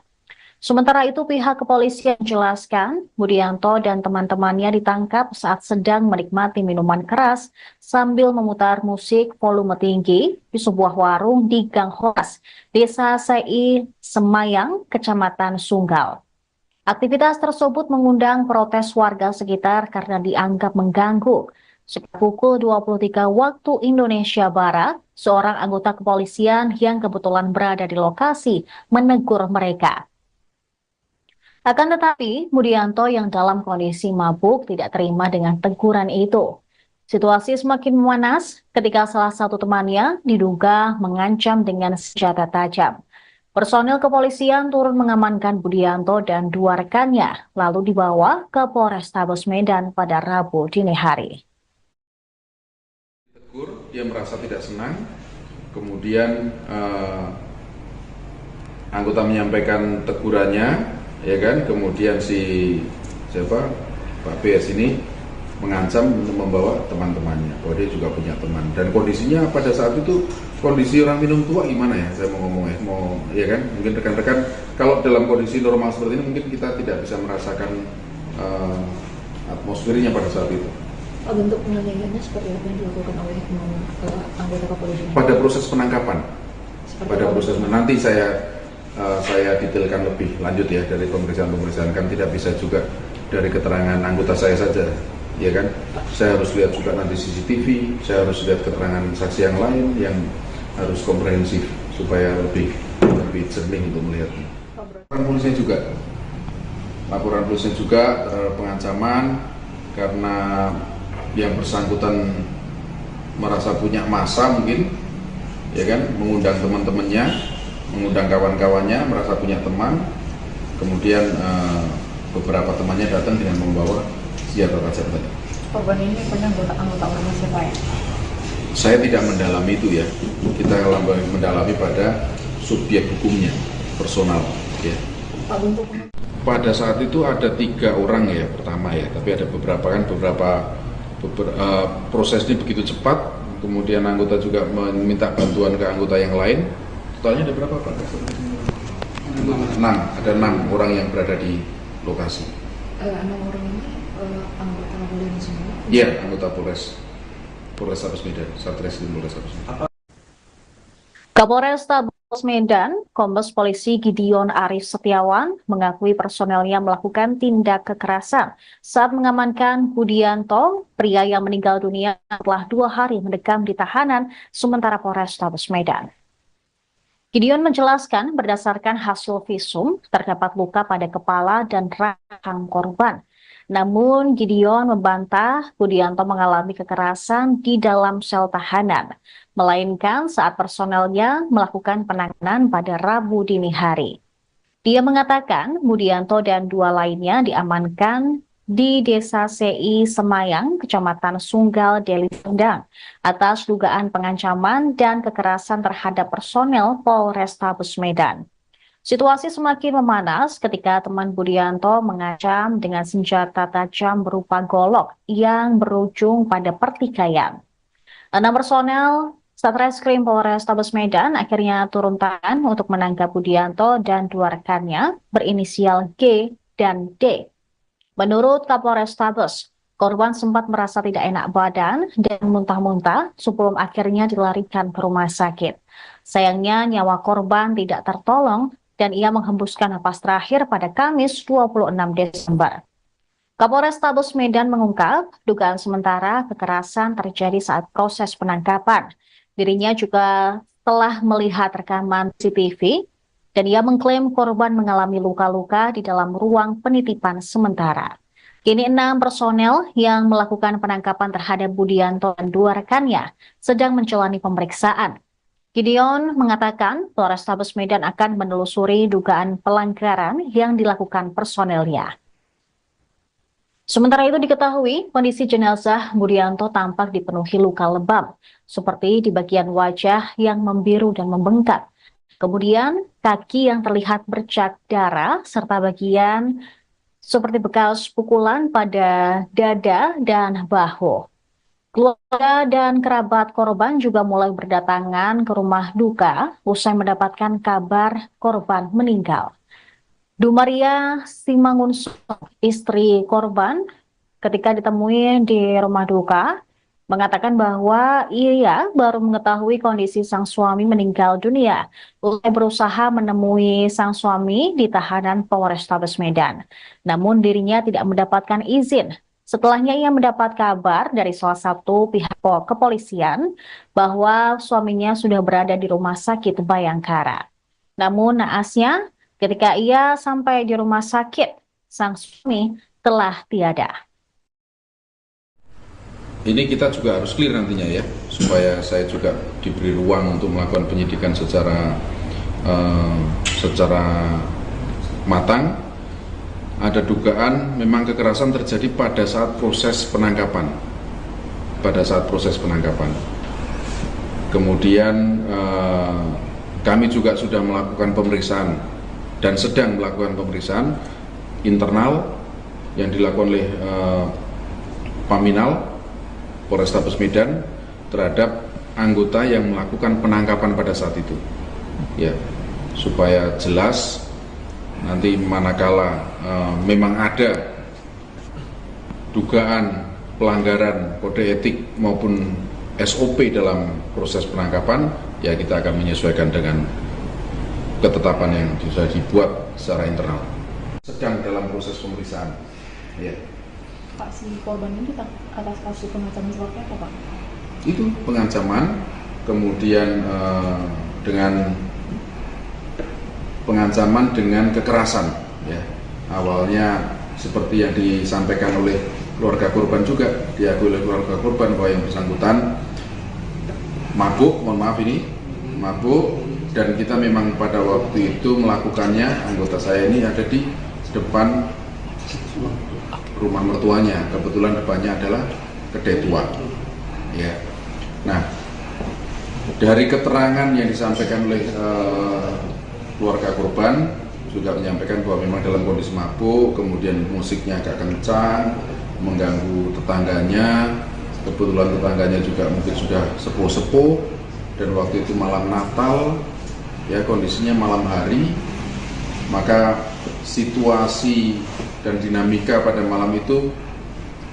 Sementara itu pihak kepolisian menjelaskan, Budianto dan teman-temannya ditangkap saat sedang menikmati minuman keras sambil memutar musik volume tinggi di sebuah warung di Gang Horas, Desa Sei Semayang, Kecamatan Sunggal. Aktivitas tersebut mengundang protes warga sekitar karena dianggap mengganggu. Sekitar pukul 23 waktu Indonesia Barat, seorang anggota kepolisian yang kebetulan berada di lokasi menegur mereka. Akan tetapi, Budianto yang dalam kondisi mabuk tidak terima dengan teguran itu. Situasi semakin memanas ketika salah satu temannya diduga mengancam dengan senjata tajam. Personil kepolisian turun mengamankan Budianto dan dua rekannya, lalu dibawa ke Polrestabes Medan pada Rabu dini hari. Dia merasa tidak senang, kemudian anggota menyampaikan tegurannya, ya kan, kemudian Pak BS ini mengancam membawa teman-temannya, bahwa dia juga punya teman, dan kondisinya pada saat itu kondisi orang minum tua gimana ya, saya mau ngomong ya kan, mungkin rekan-rekan kalau dalam kondisi normal seperti ini mungkin kita tidak bisa merasakan atmosfernya pada saat itu. Bentuk penganiayaannya seperti apa yang dilakukan oleh anggota kepolisian? Pada proses penangkapan, nanti saya detailkan lebih lanjut ya dari pemeriksaan kan tidak bisa juga dari keterangan anggota saya saja, ya kan? Saya harus lihat juga nanti CCTV, saya harus lihat keterangan saksi yang lain yang harus komprehensif supaya lebih jernih untuk melihatnya. Laporan polisi juga terhadap pengancaman karena yang bersangkutan merasa punya massa mungkin, ya kan, mengundang teman-temannya, mengundang kawan-kawannya, merasa punya teman, kemudian beberapa temannya datang dengan membawa senjata tajam tadi. Korban ini punya anggota ormas siapa ya? Saya tidak mendalami itu ya, kita mendalami pada subjek hukumnya, personal. Ya. Pada saat itu ada 3 orang ya pertama ya, tapi ada beberapa proses ini begitu cepat, kemudian anggota juga meminta bantuan ke anggota yang lain. Totalnya ada berapa Pak? 6, ada 6 orang yang berada di lokasi. 6 orang ini anggota kepolisian semua? Iya, anggota Polrestabes Medan, Satreskrim Polrestabes Medan. Kapolrestabes Medan, Kombes Polisi Gideon Arif Setiawan mengakui personelnya melakukan tindak kekerasan saat mengamankan Budianto, pria yang meninggal dunia setelah 2 hari mendekam di tahanan sementara Polrestabes Medan. Gideon menjelaskan berdasarkan hasil visum terdapat luka pada kepala dan rahang korban. Namun Gideon membantah Budianto mengalami kekerasan di dalam sel tahanan, melainkan saat personelnya melakukan penanganan pada Rabu dini hari. Dia mengatakan Budianto dan 2 lainnya diamankan di Desa CI Semayang, Kecamatan Sunggal, Deli Serdang, atas dugaan pengancaman dan kekerasan terhadap personel Polrestabes Medan. Situasi semakin memanas ketika teman Budianto mengancam dengan senjata tajam berupa golok yang berujung pada pertikaian. 6 personel Satreskrim Polrestabes Medan akhirnya turun tangan untuk menangkap Budianto dan 2 rekannya berinisial G dan D. Menurut Kapolrestabes, korban sempat merasa tidak enak badan dan muntah-muntah sebelum akhirnya dilarikan ke rumah sakit. Sayangnya nyawa korban tidak tertolong dan ia menghembuskan napas terakhir pada Kamis 26 Desember. Kapolrestabes Medan mengungkap dugaan sementara kekerasan terjadi saat proses penangkapan. Dirinya juga telah melihat rekaman CCTV dan ia mengklaim korban mengalami luka-luka di dalam ruang penitipan sementara. Kini 6 personel yang melakukan penangkapan terhadap Budianto dan 2 rekannya sedang menjalani pemeriksaan. Gideon mengatakan Polrestabes Medan akan menelusuri dugaan pelanggaran yang dilakukan personelnya. Sementara itu diketahui kondisi jenazah Budianto tampak dipenuhi luka lebam, seperti di bagian wajah yang membiru dan membengkak. Kemudian kaki yang terlihat bercak darah serta bagian seperti bekas pukulan pada dada dan bahu. Keluarga dan kerabat korban juga mulai berdatangan ke rumah duka usai mendapatkan kabar korban meninggal. Dumaria Simangunso, istri korban, ketika ditemui di rumah duka, mengatakan bahwa ia baru mengetahui kondisi sang suami meninggal dunia usai berusaha menemui sang suami di tahanan Polrestabes Medan. Namun dirinya tidak mendapatkan izin. Setelahnya ia mendapat kabar dari salah satu pihak kepolisian bahwa suaminya sudah berada di rumah sakit Bayangkara. Namun naasnya ketika ia sampai di rumah sakit, sang suami telah tiada. Ini kita juga harus clear nantinya ya, supaya saya juga diberi ruang untuk melakukan penyidikan secara matang. Ada dugaan memang kekerasan terjadi pada saat proses penangkapan. Kemudian kami juga sudah melakukan pemeriksaan dan sedang melakukan pemeriksaan internal yang dilakukan oleh Paminal Polrestabes Medan terhadap anggota yang melakukan penangkapan pada saat itu, ya, supaya jelas nanti manakala memang ada dugaan pelanggaran kode etik maupun SOP dalam proses penangkapan, ya kita akan menyesuaikan dengan ketetapan yang sudah dibuat secara internal. Sedang dalam proses pemeriksaan, ya. Pak, si korban ini atas kasus pengancaman seperti apa, Pak? Itu pengancaman, kemudian dengan pengancaman dengan kekerasan, ya. Awalnya seperti yang disampaikan oleh keluarga korban juga, diakui oleh keluarga korban bahwa yang bersangkutan mabuk, mabuk, dan kita memang pada waktu itu melakukannya, anggota saya ini ada di depan rumah mertuanya, kebetulan depannya adalah kedai tua, ya. Nah, dari keterangan yang disampaikan oleh keluarga korban juga menyampaikan bahwa memang dalam kondisi mabuk, kemudian musiknya agak kencang, mengganggu tetangganya. Kebetulan tetangganya juga mungkin sudah sepuh-sepuh, dan waktu itu malam Natal, ya, kondisinya malam hari, maka situasi dan dinamika pada malam itu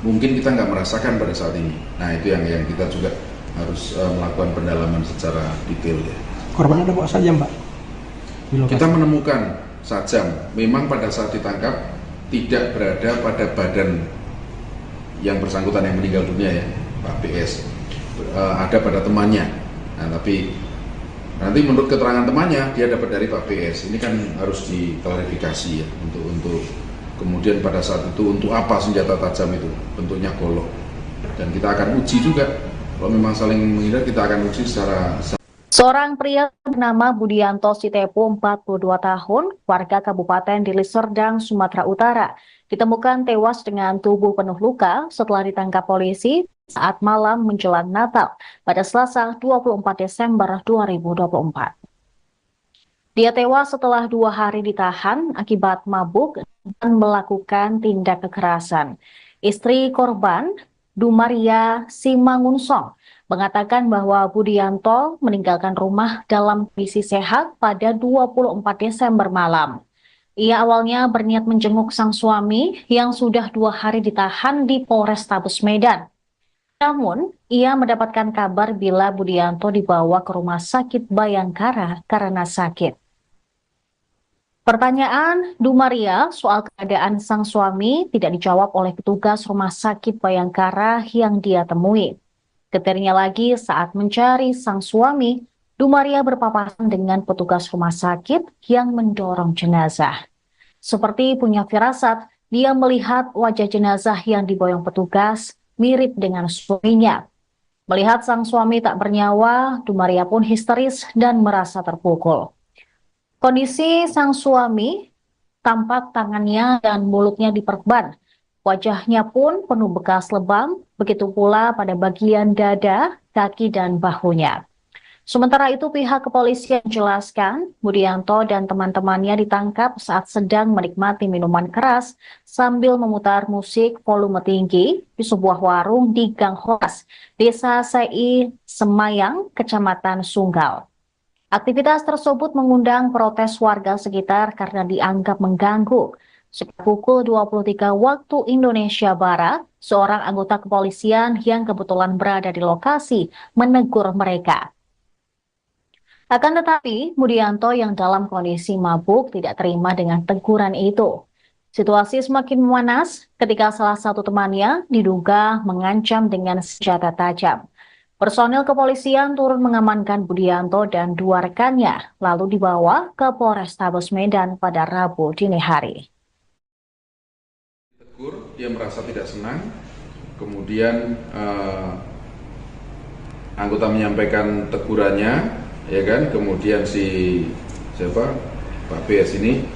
mungkin kita nggak merasakan pada saat ini. Nah, itu yang kita juga harus melakukan pendalaman secara detail, ya. Korban ada bawa sajam, Pak? Kita menemukan sajam, memang pada saat ditangkap tidak berada pada badan yang bersangkutan yang meninggal dunia, ya, Pak PS, ada pada temannya. Nah, tapi nanti menurut keterangan temannya dia dapat dari Pak PS. Ini kan harus diklarifikasi, ya, untuk kemudian pada saat itu untuk apa senjata tajam itu, bentuknya golok, dan kita akan uji juga kalau memang saling menghindar, kita akan uji secara. Seorang pria bernama Budianto Sitepu, 42 tahun, warga Kabupaten Deli Serdang, Sumatera Utara, ditemukan tewas dengan tubuh penuh luka setelah ditangkap polisi saat malam menjelang Natal pada Selasa 24 Desember 2024. Dia tewas setelah 2 hari ditahan akibat mabuk dan melakukan tindak kekerasan. Istri korban, Dumaria Simangunsong, mengatakan bahwa Budianto meninggalkan rumah dalam kondisi sehat pada 24 Desember malam. Ia awalnya berniat menjenguk sang suami yang sudah 2 hari ditahan di Polrestabes Medan. Namun, ia mendapatkan kabar bila Budianto dibawa ke rumah sakit Bayangkara karena sakit. Pertanyaan Dumaria soal keadaan sang suami tidak dijawab oleh petugas rumah sakit Bayangkara yang dia temui. Ketirnya lagi saat mencari sang suami, Dumaria berpapasan dengan petugas rumah sakit yang mendorong jenazah. Seperti punya firasat, dia melihat wajah jenazah yang diboyong petugas mirip dengan suaminya. Melihat sang suami tak bernyawa, Dumaria pun histeris dan merasa terpukul. Kondisi sang suami, tampak tangannya dan mulutnya diperban. Wajahnya pun penuh bekas lebam, begitu pula pada bagian dada, kaki, dan bahunya. Sementara itu pihak kepolisian menjelaskan, Budianto dan teman-temannya ditangkap saat sedang menikmati minuman keras sambil memutar musik volume tinggi di sebuah warung di Gang Horas, Desa Sei Semayang, Kecamatan Sunggal. Aktivitas tersebut mengundang protes warga sekitar karena dianggap mengganggu. Sekitar pukul 23 waktu Indonesia Barat, seorang anggota kepolisian yang kebetulan berada di lokasi menegur mereka. Akan tetapi, Budianto yang dalam kondisi mabuk tidak terima dengan teguran itu. Situasi semakin memanas ketika salah satu temannya diduga mengancam dengan senjata tajam. Personel kepolisian turun mengamankan Budianto dan dua rekannya, lalu dibawa ke Polrestabes Medan pada Rabu dini hari. Dia merasa tidak senang, kemudian anggota menyampaikan tegurannya, ya kan, kemudian Pak BS ini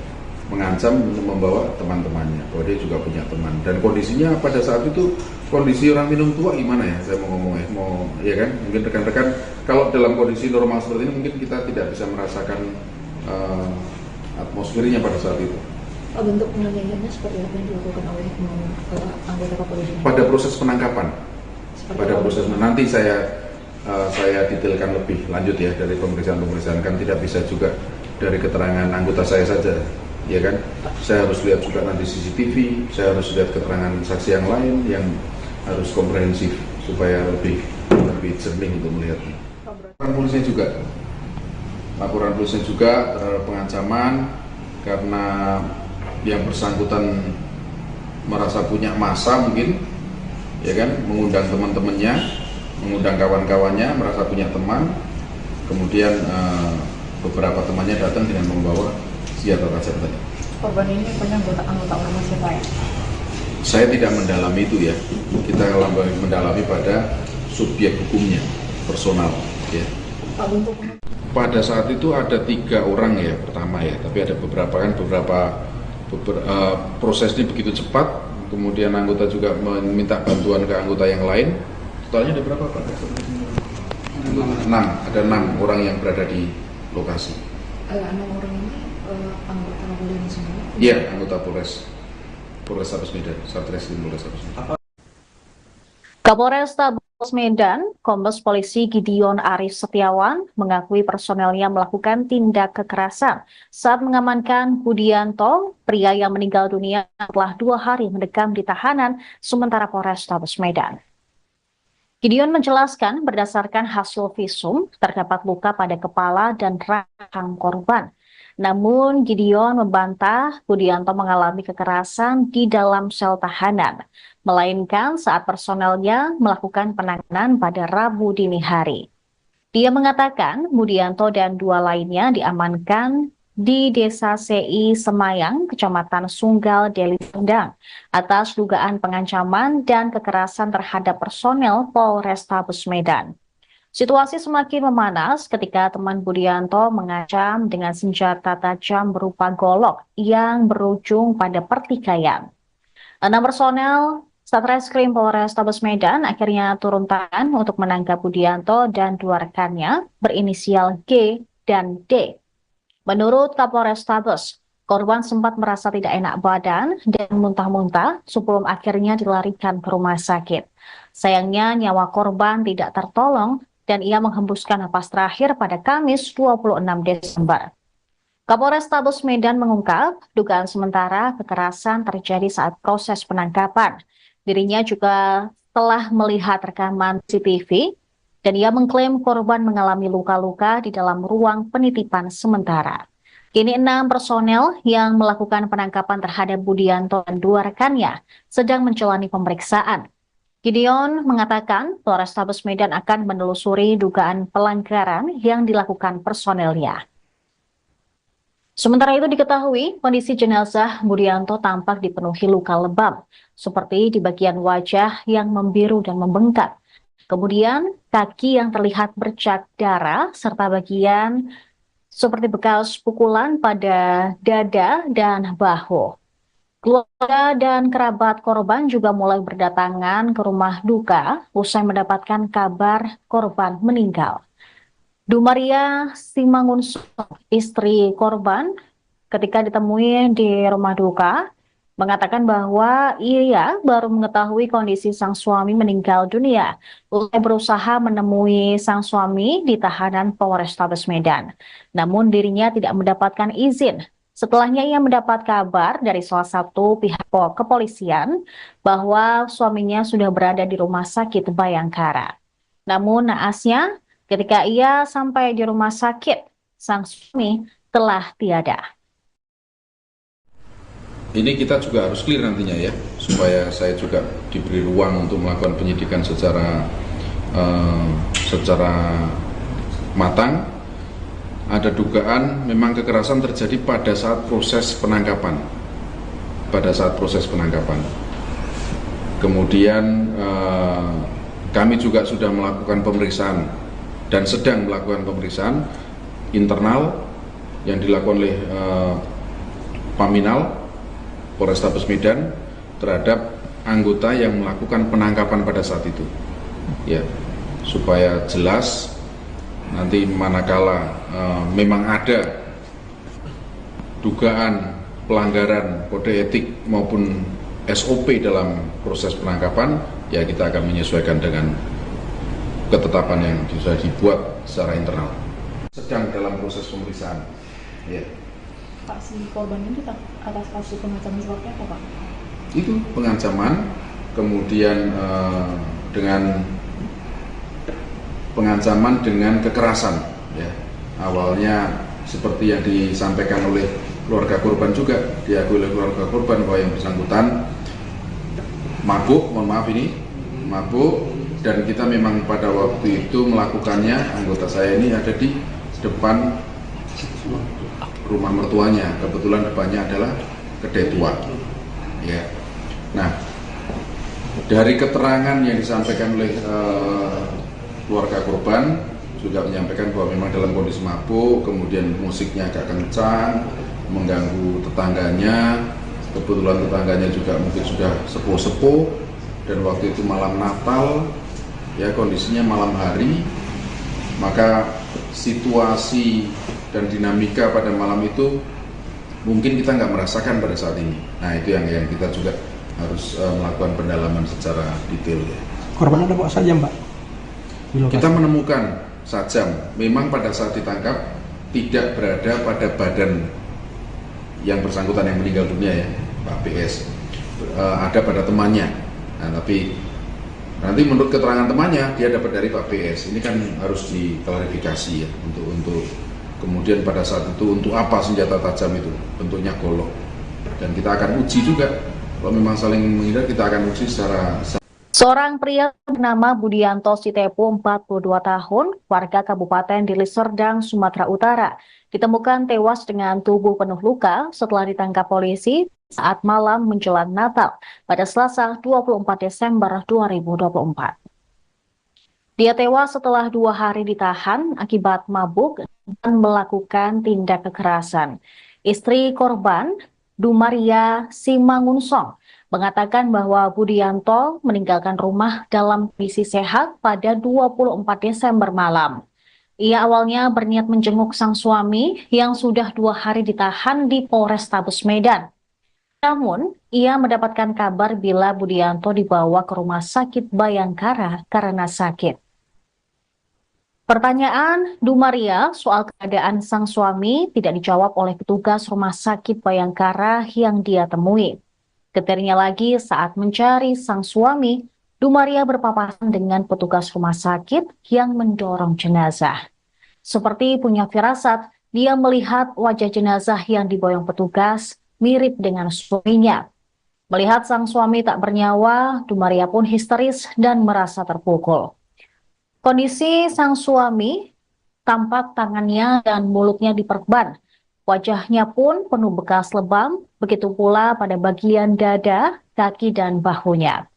mengancam untuk membawa teman-temannya, bahwa dia juga punya teman, dan kondisinya pada saat itu kondisi orang minum tua gimana ya, saya mau ngomong ya kan, mungkin rekan-rekan kalau dalam kondisi normal seperti ini mungkin kita tidak bisa merasakan atmosfernya pada saat itu. Bentuk penganiayaannya seperti apa yang dilakukan oleh anggota kepolisian? Pada proses penangkapan, nanti saya detailkan lebih lanjut ya dari pemeriksaan kan tidak bisa juga dari keterangan anggota saya saja, ya kan? Saya harus lihat juga nanti CCTV, saya harus lihat keterangan saksi yang lain yang harus komprehensif supaya lebih jernih untuk melihatnya. Laporan polisi juga terhadap pengancaman karena yang bersangkutan merasa punya massa mungkin, ya kan, mengundang teman-temannya, mengundang kawan-kawannya, merasa punya teman, kemudian beberapa temannya datang dengan membawa senjata tajam tadi. Korban ini punya anggota ormas siapa ya? Saya tidak mendalami itu ya, kita mendalami pada subjek hukumnya, personal ya. Pada saat itu ada 3 orang ya pertama ya, tapi ada beberapa proses ini begitu cepat, kemudian anggota juga meminta bantuan ke anggota yang lain. Totalnya ada berapa Pak? 6, ada 6 orang yang berada di lokasi. 6 orang ini anggota kepolisian semua? Iya, anggota Polrestabes Medan, Satreskrim Polrestabes Medan. Kapolrestabes Medan, Kombes Polisi Gideon Arif Setiawan mengakui personelnya melakukan tindak kekerasan saat mengamankan Budianto, pria yang meninggal dunia setelah 2 hari mendekam di tahanan sementara Polrestabes Medan. Gideon menjelaskan berdasarkan hasil visum terdapat luka pada kepala dan rahang korban. Namun Gideon membantah Budianto mengalami kekerasan di dalam sel tahanan, melainkan saat personelnya melakukan penanganan pada Rabu dini hari. Dia mengatakan Budianto dan 2 lainnya diamankan di Desa CI Semayang, Kecamatan Sunggal, Deli Serdang, atas dugaan pengancaman dan kekerasan terhadap personel Polrestabes Medan. Situasi semakin memanas ketika teman Budianto mengancam dengan senjata tajam berupa golok yang berujung pada pertikaian. 6 personel Satreskrim Polrestabes Medan akhirnya turun tangan untuk menangkap Budianto dan 2 rekannya berinisial G dan D. Menurut Kapolrestabes, korban sempat merasa tidak enak badan dan muntah-muntah sebelum akhirnya dilarikan ke rumah sakit. Sayangnya nyawa korban tidak tertolong dan ia menghembuskan napas terakhir pada Kamis 26 Desember. Kapolrestabes Medan mengungkap dugaan sementara kekerasan terjadi saat proses penangkapan. Dirinya juga telah melihat rekaman CCTV dan ia mengklaim korban mengalami luka-luka di dalam ruang penitipan sementara. Kini 6 personel yang melakukan penangkapan terhadap Budianto dan 2 rekannya sedang menjalani pemeriksaan. Gideon mengatakan Polrestabes Medan akan menelusuri dugaan pelanggaran yang dilakukan personelnya. Sementara itu diketahui kondisi jenazah Budianto tampak dipenuhi luka lebam, seperti di bagian wajah yang membiru dan membengkak. Kemudian kaki yang terlihat bercak darah serta bagian seperti bekas pukulan pada dada dan bahu. Keluarga dan kerabat korban juga mulai berdatangan ke rumah duka usai mendapatkan kabar korban meninggal. Dumaria Simangunso, istri korban, ketika ditemui di rumah duka, mengatakan bahwa ia baru mengetahui kondisi sang suami meninggal dunia usai berusaha menemui sang suami di tahanan Polrestabes Medan. Namun dirinya tidak mendapatkan izin Setelahnya ia mendapat kabar dari salah satu pihak kepolisian bahwa suaminya sudah berada di rumah sakit Bayangkara. Namun naasnya ketika ia sampai di rumah sakit, sang suami telah tiada. Ini kita juga harus clear nantinya ya, supaya saya juga diberi ruang untuk melakukan penyidikan secara matang. Ada dugaan memang kekerasan terjadi pada saat proses penangkapan. Kemudian kami juga sudah melakukan pemeriksaan dan sedang melakukan pemeriksaan internal yang dilakukan oleh Paminal Polrestabes Medan terhadap anggota yang melakukan penangkapan pada saat itu. Ya, supaya jelas nanti manakala memang ada dugaan pelanggaran kode etik maupun SOP dalam proses penangkapan, ya kita akan menyesuaikan dengan ketetapan yang sudah dibuat secara internal. Sedang dalam proses pemeriksaan. Ya. Pak, si korban itu atas kasus pengancaman seperti apa, Pak? Itu pengancaman, kemudian dengan pengancaman dengan kekerasan, ya. Awalnya seperti yang disampaikan oleh keluarga korban juga, diakui oleh keluarga korban bahwa yang bersangkutan mabuk, dan kita memang pada waktu itu melakukannya, anggota saya ini ada di depan rumah mertuanya, kebetulan depannya adalah kedai tua, ya. Nah, dari keterangan yang disampaikan oleh keluarga korban juga menyampaikan bahwa memang dalam kondisi mabuk, kemudian musiknya agak kencang, mengganggu tetangganya. Kebetulan tetangganya juga mungkin sudah sepuh-sepuh, dan waktu itu malam Natal, ya kondisinya malam hari, maka situasi dan dinamika pada malam itu mungkin kita nggak merasakan pada saat ini. Nah itu yang kita juga harus melakukan pendalaman secara detail. Ya. Korban ada bawa saja, Mbak? Kita menemukan sajam, memang pada saat ditangkap tidak berada pada badan yang bersangkutan yang meninggal dunia, ya Pak PS, ada pada temannya. Nah, tapi nanti menurut keterangan temannya dia dapat dari Pak PS. Ini kan harus diklarifikasi ya, untuk kemudian pada saat itu untuk apa senjata tajam itu, bentuknya golok, dan kita akan uji juga kalau memang saling menghindar, kita akan uji secara. Seorang pria bernama Budianto Sitepu, 42 tahun, warga Kabupaten Deli Serdang, Sumatera Utara, ditemukan tewas dengan tubuh penuh luka setelah ditangkap polisi saat malam menjelang Natal pada Selasa 24 Desember 2024. Dia tewas setelah 2 hari ditahan akibat mabuk dan melakukan tindak kekerasan. Istri korban, Dumaria Simangunsong, mengatakan bahwa Budianto meninggalkan rumah dalam kondisi sehat pada 24 Desember malam. Ia awalnya berniat menjenguk sang suami yang sudah 2 hari ditahan di Polrestabes Medan. Namun, ia mendapatkan kabar bila Budianto dibawa ke rumah sakit Bayangkara karena sakit. Pertanyaan Dumaria soal keadaan sang suami tidak dijawab oleh petugas rumah sakit Bayangkara yang dia temui. Getirnya lagi saat mencari sang suami, Dumaria berpapasan dengan petugas rumah sakit yang mendorong jenazah. Seperti punya firasat, dia melihat wajah jenazah yang diboyong petugas mirip dengan suaminya. Melihat sang suami tak bernyawa, Dumaria pun histeris dan merasa terpukul. Kondisi sang suami tampak tangannya dan mulutnya diperban. Wajahnya pun penuh bekas lebam, begitu pula pada bagian dada, kaki, dan bahunya.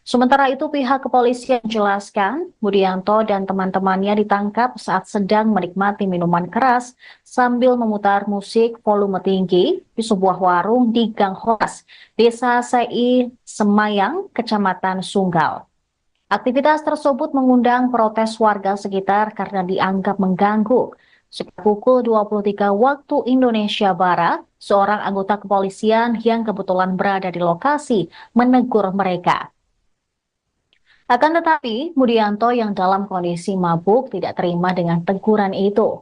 Sementara itu pihak kepolisian menjelaskan, Budianto dan teman-temannya ditangkap saat sedang menikmati minuman keras sambil memutar musik volume tinggi di sebuah warung di Gang Horas, Desa Sei Semayang, Kecamatan Sunggal. Aktivitas tersebut mengundang protes warga sekitar karena dianggap mengganggu. Sekitar pukul 23 waktu Indonesia Barat, seorang anggota kepolisian yang kebetulan berada di lokasi menegur mereka. Akan tetapi, Budianto yang dalam kondisi mabuk tidak terima dengan teguran itu.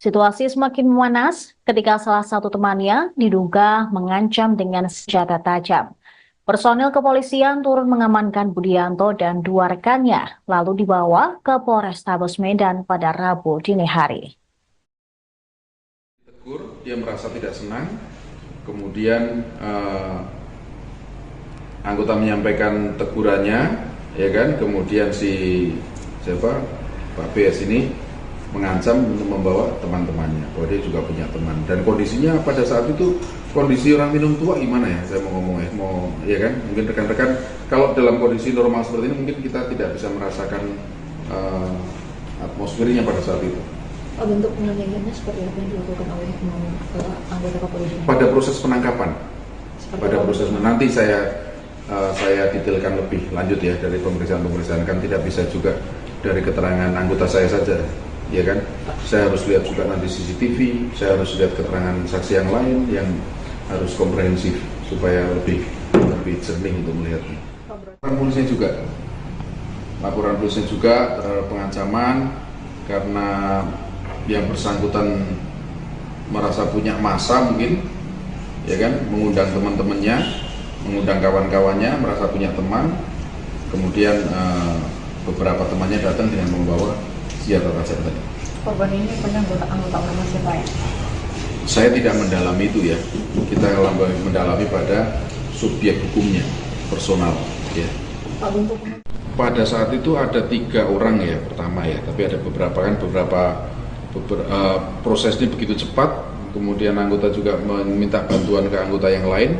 Situasi semakin memanas ketika salah satu temannya diduga mengancam dengan senjata tajam. Personil kepolisian turun mengamankan Budianto dan dua rekannya, lalu dibawa ke Polrestabes Medan pada Rabu dini hari. Tegur, dia merasa tidak senang, kemudian anggota menyampaikan tegurannya, ya kan, kemudian Pak BS ini mengancam untuk membawa teman-temannya, bahwa dia juga punya teman, dan kondisinya pada saat itu kondisi orang minum tua gimana ya, saya mau ngomong ya kan, mungkin rekan-rekan kalau dalam kondisi normal seperti ini mungkin kita tidak bisa merasakan atmosfernya pada saat itu. Bentuk penganiayaannya seperti apa yang dilakukan oleh anggota kepolisian? Pada proses penangkapan, nanti saya detailkan lebih lanjut ya dari pemeriksaan kan tidak bisa juga dari keterangan anggota saya saja. Ya kan, saya harus lihat juga nanti CCTV, saya harus lihat keterangan saksi yang lain yang harus komprehensif supaya lebih jernih untuk melihatnya. Laporan polisi juga terhadap pengancaman karena yang bersangkutan merasa punya massa mungkin, ya kan, mengundang teman-temannya, mengundang kawan-kawannya, merasa punya teman, kemudian beberapa temannya datang dengan membawa senjata tajam tadi. Korban ini punya anggota ormas siapa ya? Saya tidak mendalami itu ya. Kita mendalami pada subjek hukumnya, personal. Ya. Pada saat itu ada 3 orang ya pertama ya, tapi ada beberapa prosesnya begitu cepat. Kemudian anggota juga meminta bantuan ke anggota yang lain.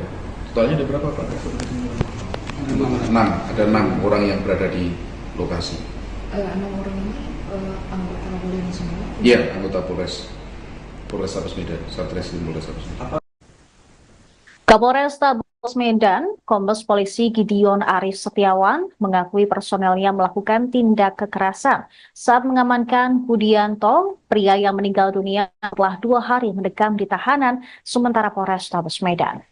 Totalnya ada berapa Pak? 6. Ada 6 orang yang berada di lokasi. 6 orang ini anggota kepolisian semua? Iya, anggota Polrestabes Medan, Satreskrim Polrestabes Medan. Kapolrestabes Medan, Kombes Polisi Gideon Arif Setiawan mengakui personelnya melakukan tindak kekerasan saat mengamankan Budianto, pria yang meninggal dunia setelah 2 hari mendekam di tahanan sementara Polrestabes Medan.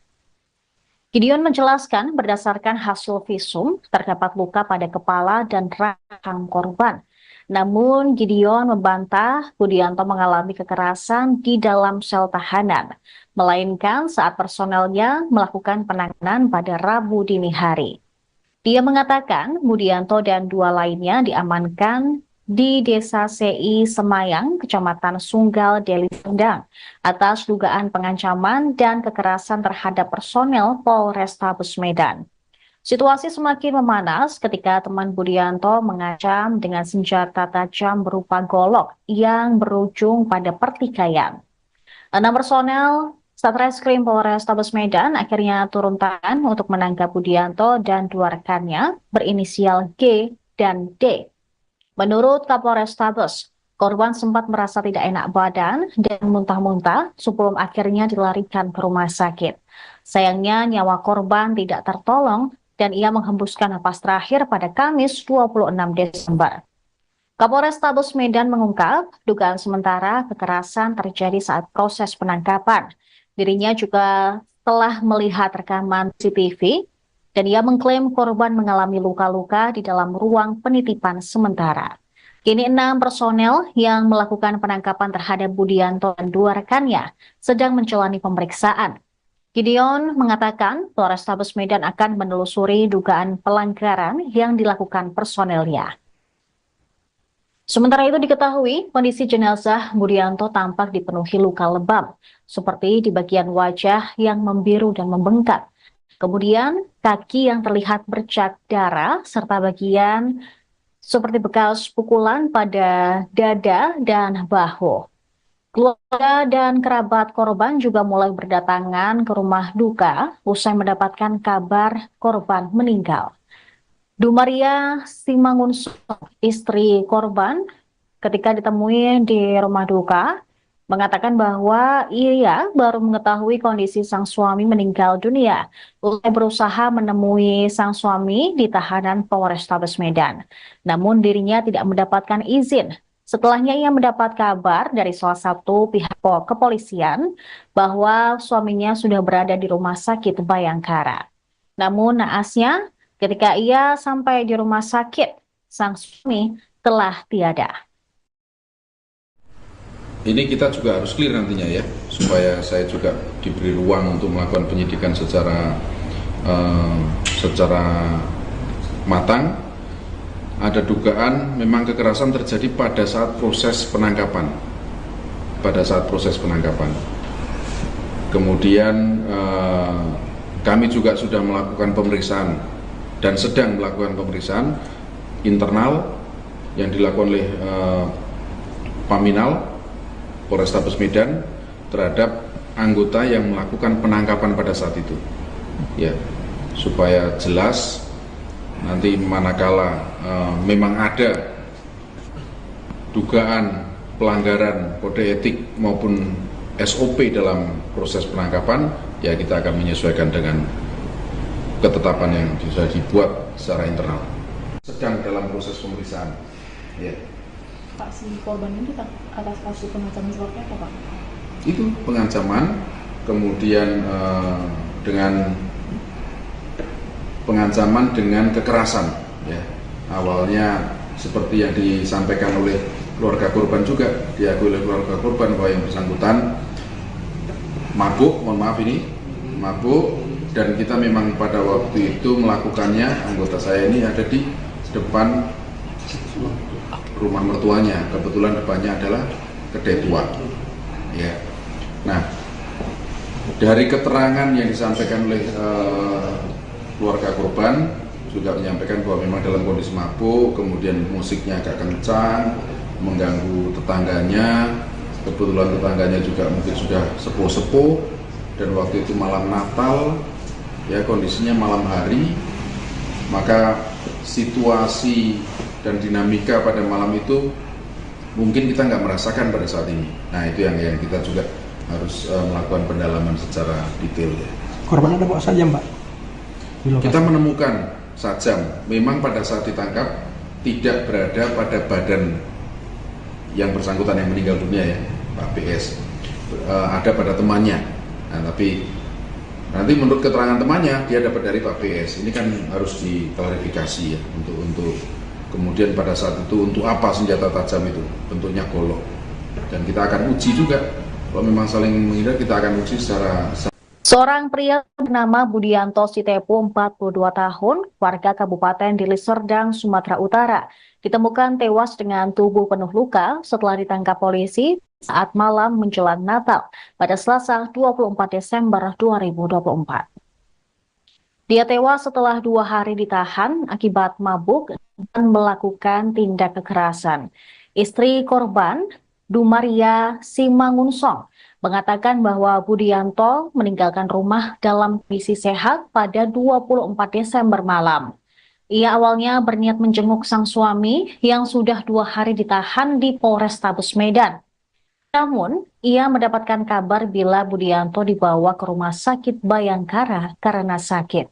Gideon menjelaskan berdasarkan hasil visum terdapat luka pada kepala dan rahang korban. Namun Gideon membantah Budianto mengalami kekerasan di dalam sel tahanan, melainkan saat personelnya melakukan penanganan pada Rabu dini hari. Dia mengatakan Budianto dan 2 lainnya diamankan di Desa CI Semayang, Kecamatan Sunggal, Deli Serdang, atas dugaan pengancaman dan kekerasan terhadap personel Polrestabes Medan. Situasi semakin memanas ketika teman Budianto mengancam dengan senjata tajam berupa golok yang berujung pada pertikaian. 6 personel Satreskrim Polrestabes Medan akhirnya turun tangan untuk menangkap Budianto dan 2 rekannya berinisial G dan D. Menurut Kapolrestabes, korban sempat merasa tidak enak badan dan muntah-muntah sebelum akhirnya dilarikan ke rumah sakit. Sayangnya nyawa korban tidak tertolong dan ia menghembuskan napas terakhir pada Kamis 26 Desember. Kapolrestabes Medan mengungkap dugaan sementara kekerasan terjadi saat proses penangkapan. Dirinya juga telah melihat rekaman CCTV dan ia mengklaim korban mengalami luka-luka di dalam ruang penitipan sementara. Kini 6 personel yang melakukan penangkapan terhadap Budianto dan 2 rekannya sedang menjalani pemeriksaan. Gideon mengatakan Polrestabes Medan akan menelusuri dugaan pelanggaran yang dilakukan personelnya. Sementara itu diketahui kondisi jenazah Budianto tampak dipenuhi luka lebam, seperti di bagian wajah yang membiru dan membengkak. Kemudian kaki yang terlihat bercak darah serta bagian seperti bekas pukulan pada dada dan bahu. Keluarga dan kerabat korban juga mulai berdatangan ke rumah duka usai mendapatkan kabar korban meninggal. Dumaria Simangunso, istri korban, ketika ditemui di rumah duka, mengatakan bahwa ia baru mengetahui kondisi sang suami meninggal dunia usai berusaha menemui sang suami di tahanan Polrestabes Medan. Namun dirinya tidak mendapatkan izin. Setelahnya ia mendapat kabar dari salah satu pihak kepolisian bahwa suaminya sudah berada di rumah sakit Bayangkara. Namun naasnya ketika ia sampai di rumah sakit, sang suami telah tiada. Ini kita juga harus clear nantinya ya, supaya saya juga diberi ruang untuk melakukan penyidikan secara matang. Ada dugaan memang kekerasan terjadi pada saat proses penangkapan. Kemudian kami juga sudah melakukan pemeriksaan dan sedang melakukan pemeriksaan internal yang dilakukan oleh Paminal Polrestabes Medan terhadap anggota yang melakukan penangkapan pada saat itu, ya, supaya jelas nanti manakala memang ada dugaan pelanggaran kode etik maupun SOP dalam proses penangkapan, ya kita akan menyesuaikan dengan ketetapan yang bisa dibuat secara internal. Sedang dalam proses pemeriksaan. Ya. Pak, si korban itu atas kasus pengancaman seperti apa, Pak? Itu pengancaman, kemudian dengan pengancaman dengan kekerasan, ya. Awalnya seperti yang disampaikan oleh keluarga korban juga, diakui oleh keluarga korban bahwa yang bersangkutan mabuk, mabuk, dan kita memang pada waktu itu melakukannya, anggota saya ini ada di depan rumah mertuanya, kebetulan depannya adalah kedai tua, ya. Nah, dari keterangan yang disampaikan oleh keluarga korban juga menyampaikan bahwa memang dalam kondisi mabuk, kemudian musiknya agak kencang, mengganggu tetangganya. Kebetulan tetangganya juga mungkin sudah sepuh-sepuh, dan waktu itu malam Natal, ya, kondisinya malam hari, maka situasi dan dinamika pada malam itu mungkin kita nggak merasakan pada saat ini. Nah, itu yang kita juga harus melakukan pendalaman secara detail, ya. Korban ada bawa sajam, Pak? Kita menemukan sajam, memang pada saat ditangkap tidak berada pada badan yang bersangkutan yang meninggal dunia, ya, Pak PS, ada pada temannya. Nah, tapi nanti menurut keterangan temannya dia dapat dari Pak PS. Ini kan harus diklarifikasi, ya, untuk kemudian pada saat itu untuk apa senjata tajam itu, bentuknya golok, dan kita akan uji juga kalau memang saling menghindar, kita akan uji secara. Seorang pria bernama Budianto Sitepu, 42 tahun, warga Kabupaten Deli Serdang, Sumatera Utara, ditemukan tewas dengan tubuh penuh luka setelah ditangkap polisi saat malam menjelang Natal pada Selasa 24 Desember 2024. Dia tewas setelah 2 hari ditahan akibat mabuk dan melakukan tindak kekerasan. Istri korban, Dumaria Simangunsong, mengatakan bahwa Budianto meninggalkan rumah dalam kondisi sehat pada 24 Desember malam. Ia awalnya berniat menjenguk sang suami yang sudah 2 hari ditahan di Polrestabes Medan. Namun, ia mendapatkan kabar bila Budianto dibawa ke rumah sakit Bayangkara karena sakit.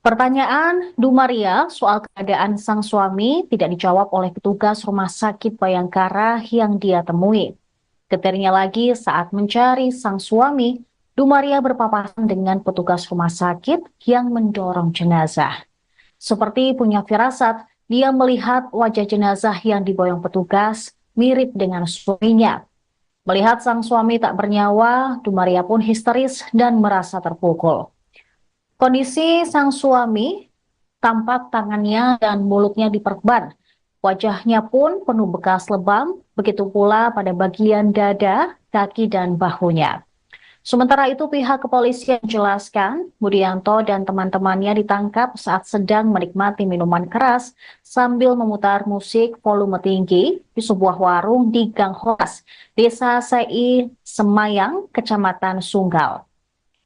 Pertanyaan Dumaria soal keadaan sang suami tidak dijawab oleh petugas rumah sakit Bayangkara yang dia temui. Ketirnya lagi saat mencari sang suami, Dumaria berpapasan dengan petugas rumah sakit yang mendorong jenazah. Seperti punya firasat, dia melihat wajah jenazah yang diboyong petugas mirip dengan suaminya. Melihat sang suami tak bernyawa, Dumaria pun histeris dan merasa terpukul. Kondisi sang suami, tampak tangannya dan mulutnya diperban. Wajahnya pun penuh bekas lebam, begitu pula pada bagian dada, kaki, dan bahunya. Sementara itu pihak kepolisian menjelaskan, Budianto dan teman-temannya ditangkap saat sedang menikmati minuman keras sambil memutar musik volume tinggi di sebuah warung di Gang Horas, Desa Sei Semayang, Kecamatan Sunggal.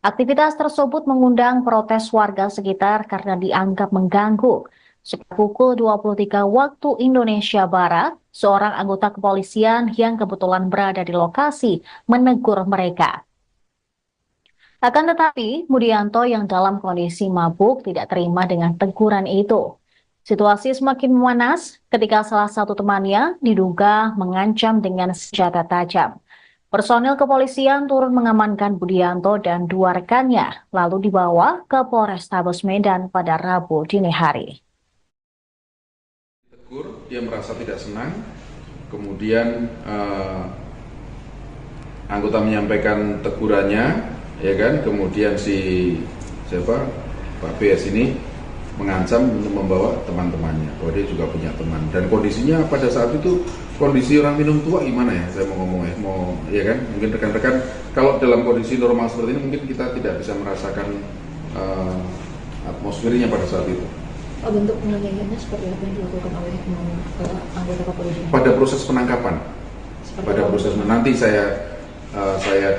Aktivitas tersebut mengundang protes warga sekitar karena dianggap mengganggu. Sekitar pukul 23 waktu Indonesia Barat, seorang anggota kepolisian yang kebetulan berada di lokasi menegur mereka. Akan tetapi, Budianto yang dalam kondisi mabuk tidak terima dengan teguran itu. Situasi semakin memanas ketika salah satu temannya diduga mengancam dengan senjata tajam. Personil kepolisian turun mengamankan Budianto dan 2 rekannya, lalu dibawa ke Polrestabes Medan pada Rabu dini hari. Dia merasa tidak senang, kemudian anggota menyampaikan tegurannya, ya kan, kemudian Pak BS ini mengancam untuk membawa teman-temannya, bahwa dia juga punya teman, dan kondisinya pada saat itu kondisi orang minum tua gimana ya, saya mau ngomong ya kan, mungkin rekan-rekan kalau dalam kondisi normal seperti ini mungkin kita tidak bisa merasakan atmosfernya pada saat itu. Bentuk penganiayaannya seperti apa yang dilakukan oleh anggota kepolisian? Pada proses penangkapan, nanti saya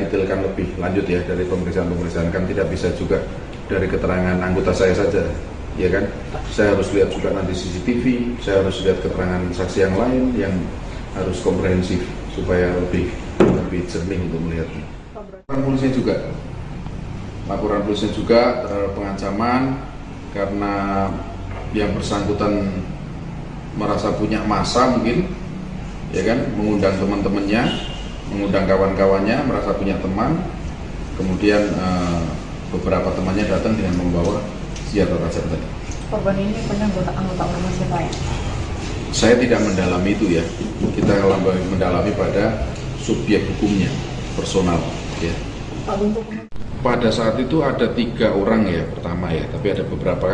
detailkan lebih lanjut ya dari pemeriksaan kan tidak bisa juga dari keterangan anggota saya saja, ya kan? Saya harus lihat juga nanti CCTV, saya harus lihat keterangan saksi yang lain yang harus komprehensif supaya lebih jernih untuk melihatnya. Laporan polisi juga terhadap pengancaman karena yang bersangkutan merasa punya massa mungkin, ya kan, mengundang teman-temannya, mengundang kawan-kawannya, merasa punya teman, kemudian beberapa temannya datang dengan membawa senjata tajam tadi. Korban ini punya anggota ormas siapa ya? Saya tidak mendalami itu ya, kita mendalami pada subjek hukumnya, personal. Ya. Pada saat itu ada 3 orang ya pertama ya, tapi ada beberapa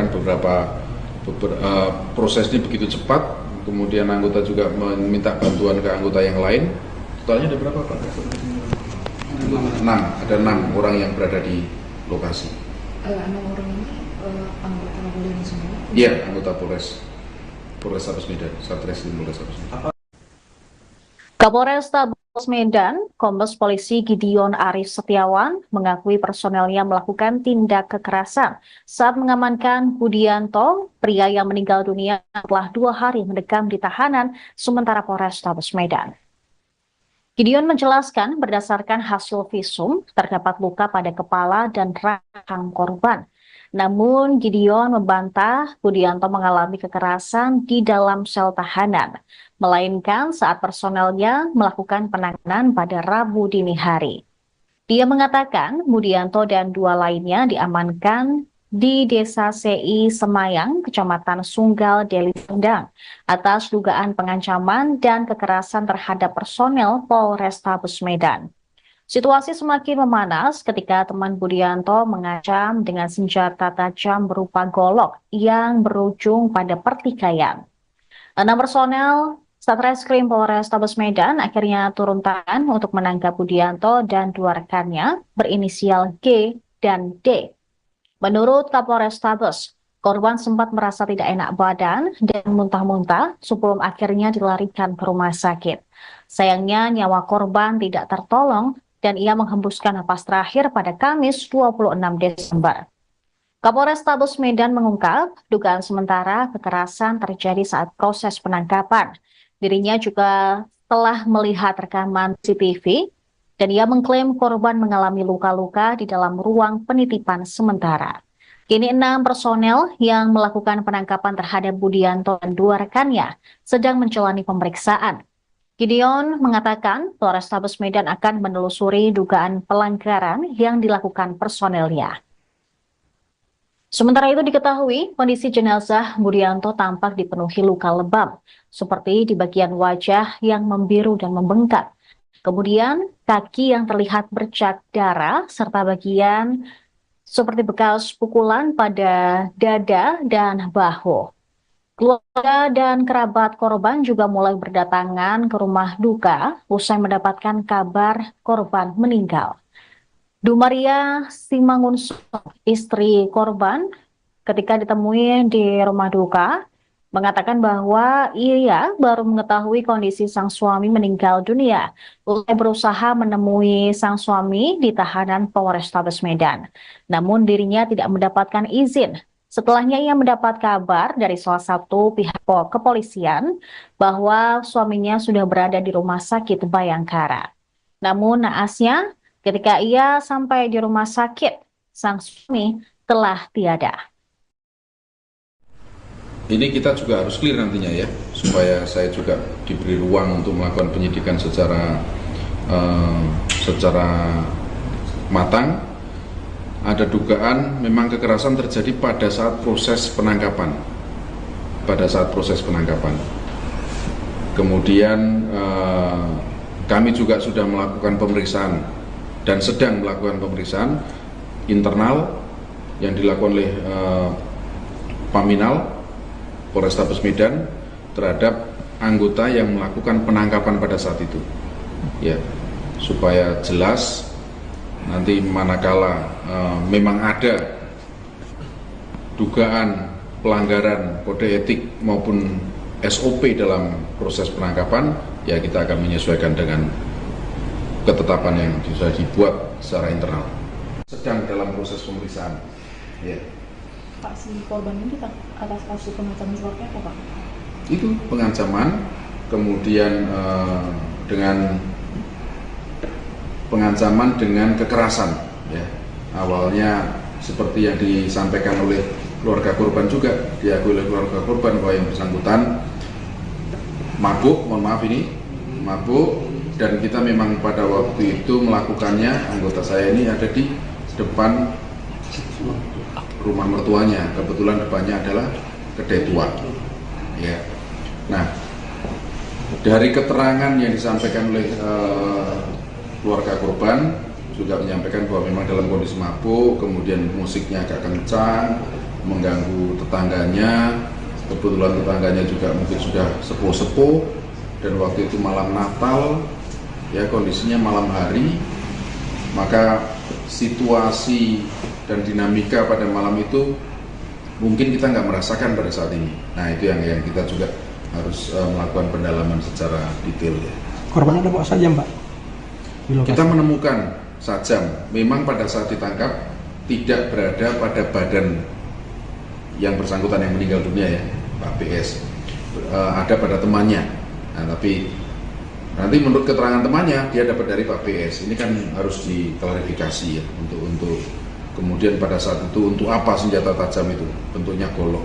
prosesnya begitu cepat, kemudian anggota juga meminta bantuan ke anggota yang lain. Totalnya ada berapa Pak? 6, ada 6 orang yang berada di lokasi. 6 orang ini anggota kepolisian semua? Iya, anggota Polrestabes Medan, Satreskrim Polrestabes Medan. Kapolrestabes Medan, Kombes Polisi Gideon Arif Setiawan mengakui personelnya melakukan tindak kekerasan saat mengamankan Budianto, pria yang meninggal dunia setelah 2 hari mendekam di tahanan sementara Polrestabes Medan. Gideon menjelaskan berdasarkan hasil visum terdapat luka pada kepala dan rahang korban. Namun Gideon membantah Budianto mengalami kekerasan di dalam sel tahanan, melainkan saat personelnya melakukan penanganan pada Rabu dini hari. Dia mengatakan Budianto dan 2 lainnya diamankan di Desa CI Semayang, Kecamatan Sunggal, Deli Serdang, atas dugaan pengancaman dan kekerasan terhadap personel Polrestabes Medan. Situasi semakin memanas ketika teman Budianto mengancam dengan senjata tajam berupa golok yang berujung pada pertikaian. 6 personel Satreskrim Polrestabes Medan akhirnya turun tangan untuk menangkap Budianto dan 2 rekannya berinisial G dan D. Menurut Kapolrestabes, korban sempat merasa tidak enak badan dan muntah-muntah sebelum akhirnya dilarikan ke rumah sakit. Sayangnya nyawa korban tidak tertolong dan ia menghembuskan napas terakhir pada Kamis 26 Desember. Kapolrestabes Medan mengungkap dugaan sementara kekerasan terjadi saat proses penangkapan. Dirinya juga telah melihat rekaman CCTV dan ia mengklaim korban mengalami luka-luka di dalam ruang penitipan sementara. Kini 6 personel yang melakukan penangkapan terhadap Budianto dan 2 rekannya sedang menjalani pemeriksaan. Gideon mengatakan Polrestabes Medan akan menelusuri dugaan pelanggaran yang dilakukan personelnya. Sementara itu diketahui kondisi jenazah Budianto tampak dipenuhi luka lebam, seperti di bagian wajah yang membiru dan membengkak. Kemudian kaki yang terlihat bercak darah serta bagian seperti bekas pukulan pada dada dan bahu. Keluarga dan kerabat korban juga mulai berdatangan ke rumah duka usai mendapatkan kabar korban meninggal. Dumaria Simangunso, istri korban, ketika ditemui di rumah duka, mengatakan bahwa ia baru mengetahui kondisi sang suami meninggal dunia usai berusaha menemui sang suami di tahanan Polrestabes Medan. Namun dirinya tidak mendapatkan izin. Setelahnya ia mendapat kabar dari salah satu pihak kepolisian bahwa suaminya sudah berada di rumah sakit Bayangkara. Namun naasnya ketika ia sampai di rumah sakit, sang suami telah tiada. Ini kita juga harus clear nantinya ya, supaya saya juga diberi ruang untuk melakukan penyidikan secara matang. Ada dugaan memang kekerasan terjadi pada saat proses penangkapan. Kemudian kami juga sudah melakukan pemeriksaan dan sedang melakukan pemeriksaan internal yang dilakukan oleh Paminal Polrestabes Medan terhadap anggota yang melakukan penangkapan pada saat itu, ya, supaya jelas nanti manakala memang ada dugaan pelanggaran kode etik maupun SOP dalam proses penangkapan, ya kita akan menyesuaikan dengan ketetapan yang sudah dibuat secara internal. Sedang dalam proses pemeriksaan. Ya. Pak, si korban ini atas kasus pengancaman keluarga apa Pak? Itu pengancaman, kemudian dengan pengancaman dengan kekerasan. Ya. Awalnya seperti yang disampaikan oleh keluarga korban juga, diakui oleh keluarga korban bahwa yang bersangkutan mabuk, mabuk, dan kita memang pada waktu itu melakukannya, anggota saya ini ada di depan rumah mertuanya, kebetulan depannya adalah kedai tua. Ya. Nah, dari keterangan yang disampaikan oleh keluarga korban juga menyampaikan bahwa memang dalam kondisi mabuk, kemudian musiknya agak kencang, mengganggu tetangganya. Kebetulan tetangganya juga mungkin sudah sepuh-sepuh, dan waktu itu malam Natal, ya kondisinya malam hari, maka situasi dan dinamika pada malam itu mungkin kita nggak merasakan pada saat ini. Nah, itu yang kita juga harus melakukan pendalaman secara detail, ya. Korban ada bawa sajam, Pak? Kita menemukan sajam, memang pada saat ditangkap tidak berada pada badan yang bersangkutan yang meninggal dunia, ya, Pak PS. Ada pada temannya. Nah, tapi nanti menurut keterangan temannya dia dapat dari Pak PS. Ini kan harus diklarifikasi, ya, untuk kemudian pada saat itu untuk apa senjata tajam itu, bentuknya golok.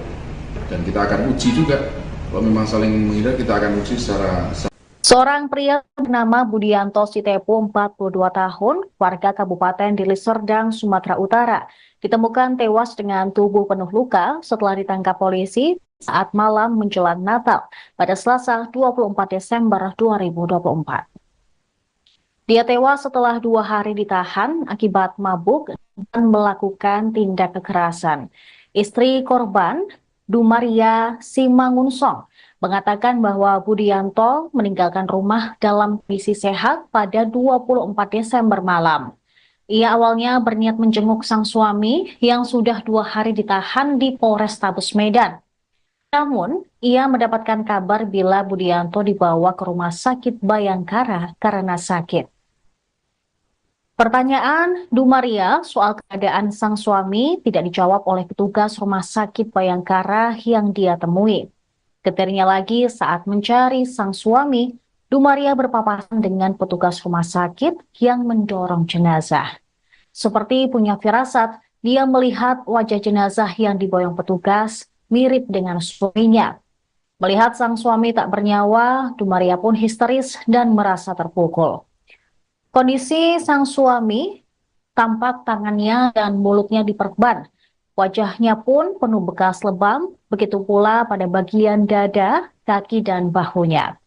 Dan kita akan uji juga, kalau memang saling menghindar kita akan uji secara. Seorang pria bernama Budianto Sitepu, 42 tahun, warga Kabupaten Deli Serdang, Sumatera Utara, ditemukan tewas dengan tubuh penuh luka setelah ditangkap polisi saat malam menjelang Natal pada Selasa 24 Desember 2024. Dia tewas setelah 2 hari ditahan akibat mabuk dan melakukan tindak kekerasan. Istri korban, Dumaria Simangunsong, mengatakan bahwa Budianto meninggalkan rumah dalam kondisi sehat pada 24 Desember malam. Ia awalnya berniat menjenguk sang suami yang sudah 2 hari ditahan di Polrestabes Medan. Namun, ia mendapatkan kabar bila Budianto dibawa ke rumah sakit Bayangkara karena sakit. Pertanyaan Dumaria soal keadaan sang suami tidak dijawab oleh petugas rumah sakit Bayangkara yang dia temui. Getirnya lagi saat mencari sang suami, Dumaria berpapasan dengan petugas rumah sakit yang mendorong jenazah. Seperti punya firasat, dia melihat wajah jenazah yang diboyong petugas mirip dengan suaminya. Melihat sang suami tak bernyawa, Dumaria pun histeris dan merasa terpukul. Kondisi sang suami tampak tangannya dan mulutnya diperban. Wajahnya pun penuh bekas lebam, begitu pula pada bagian dada, kaki, dan bahunya.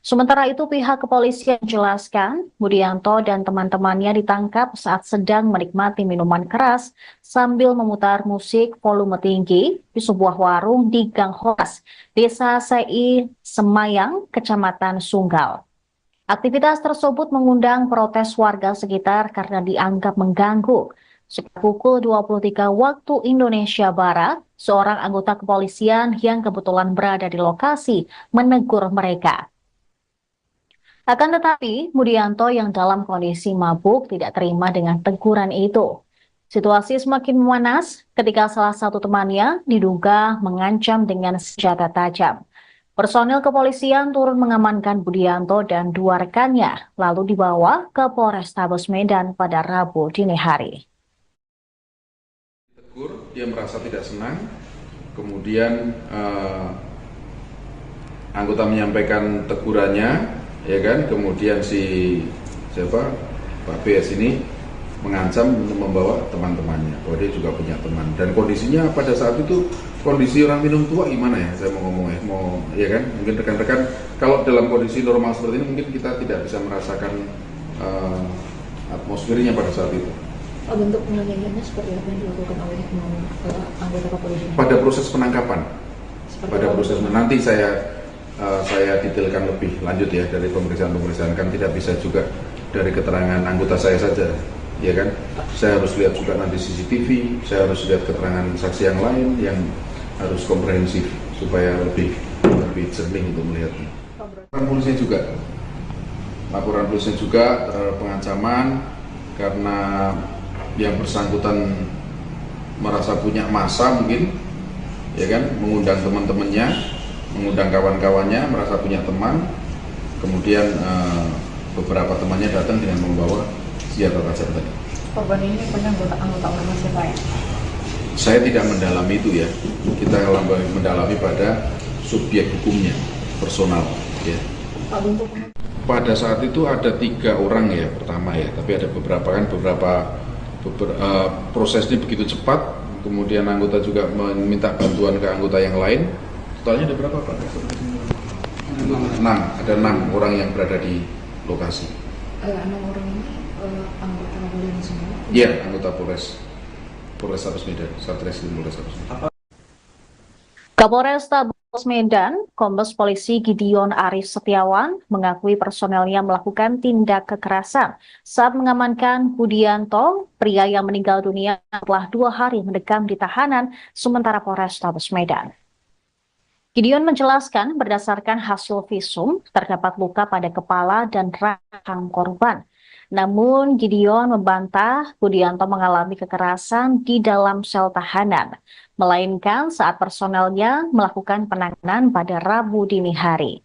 Sementara itu pihak kepolisian menjelaskan Budianto dan teman-temannya ditangkap saat sedang menikmati minuman keras sambil memutar musik volume tinggi di sebuah warung di Gang Horas, Desa Sei Semayang, Kecamatan Sunggal. Aktivitas tersebut mengundang protes warga sekitar karena dianggap mengganggu. Sekitar pukul 23 waktu Indonesia Barat, seorang anggota kepolisian yang kebetulan berada di lokasi menegur mereka. Akan tetapi, Budianto yang dalam kondisi mabuk tidak terima dengan teguran itu. Situasi semakin memanas ketika salah satu temannya diduga mengancam dengan senjata tajam. Personil kepolisian turun mengamankan Budianto dan 2 rekannya, lalu dibawa ke Polrestabes Medan pada Rabu dini hari. Tegur, dia merasa tidak senang, kemudian anggota menyampaikan tegurannya, ya kan, kemudian Pak PS ini mengancam membawa teman-temannya, bahwa dia juga punya teman. Dan kondisinya pada saat itu, kondisi orang minum tua gimana ya, saya mau ngomong ya kan, mungkin rekan-rekan kalau dalam kondisi normal seperti ini mungkin kita tidak bisa merasakan atmosfernya pada saat itu. Bentuk penganiayaannya seperti apa yang dilakukan oleh anggota kepolisian? Pada proses penangkapan, nanti saya detailkan lebih lanjut ya dari pemeriksaan kan tidak bisa juga dari keterangan anggota saya saja, ya kan? Saya harus lihat juga nanti CCTV, saya harus lihat keterangan saksi yang lain yang harus komprehensif supaya lebih jernih untuk melihatnya. Laporan polisi juga terhadap pengancaman karena yang bersangkutan merasa punya massa mungkin, ya kan, mengundang teman-temannya, mengundang kawan-kawannya, merasa punya teman, kemudian beberapa temannya datang dengan membawa senjata tajam tadi. Korban ini punya anggota ormas siapa ya? Saya tidak mendalami itu ya, kita mendalami pada subjek hukumnya, personal ya. Pada saat itu ada 3 orang ya pertama ya, tapi ada beberapa proses ini begitu cepat, kemudian anggota juga meminta bantuan ke anggota yang lain. Totalnya ada berapa Pak? 6, ada 6 orang yang berada di lokasi. 6 orang ini anggota kepolisian semua? Iya, anggota Polrestabes Medan, Satreskrim Polrestabes Medan. Kapolrestabes Medan, Kombes Polisi Gideon Arif Setiawan mengakui personelnya melakukan tindak kekerasan saat mengamankan Budianto, pria yang meninggal dunia setelah 2 hari mendekam di tahanan sementara Polrestabes Medan. Gideon menjelaskan berdasarkan hasil visum terdapat luka pada kepala dan rahang korban. Namun Gideon membantah Budianto mengalami kekerasan di dalam sel tahanan, melainkan saat personelnya melakukan penanganan pada Rabu dini hari.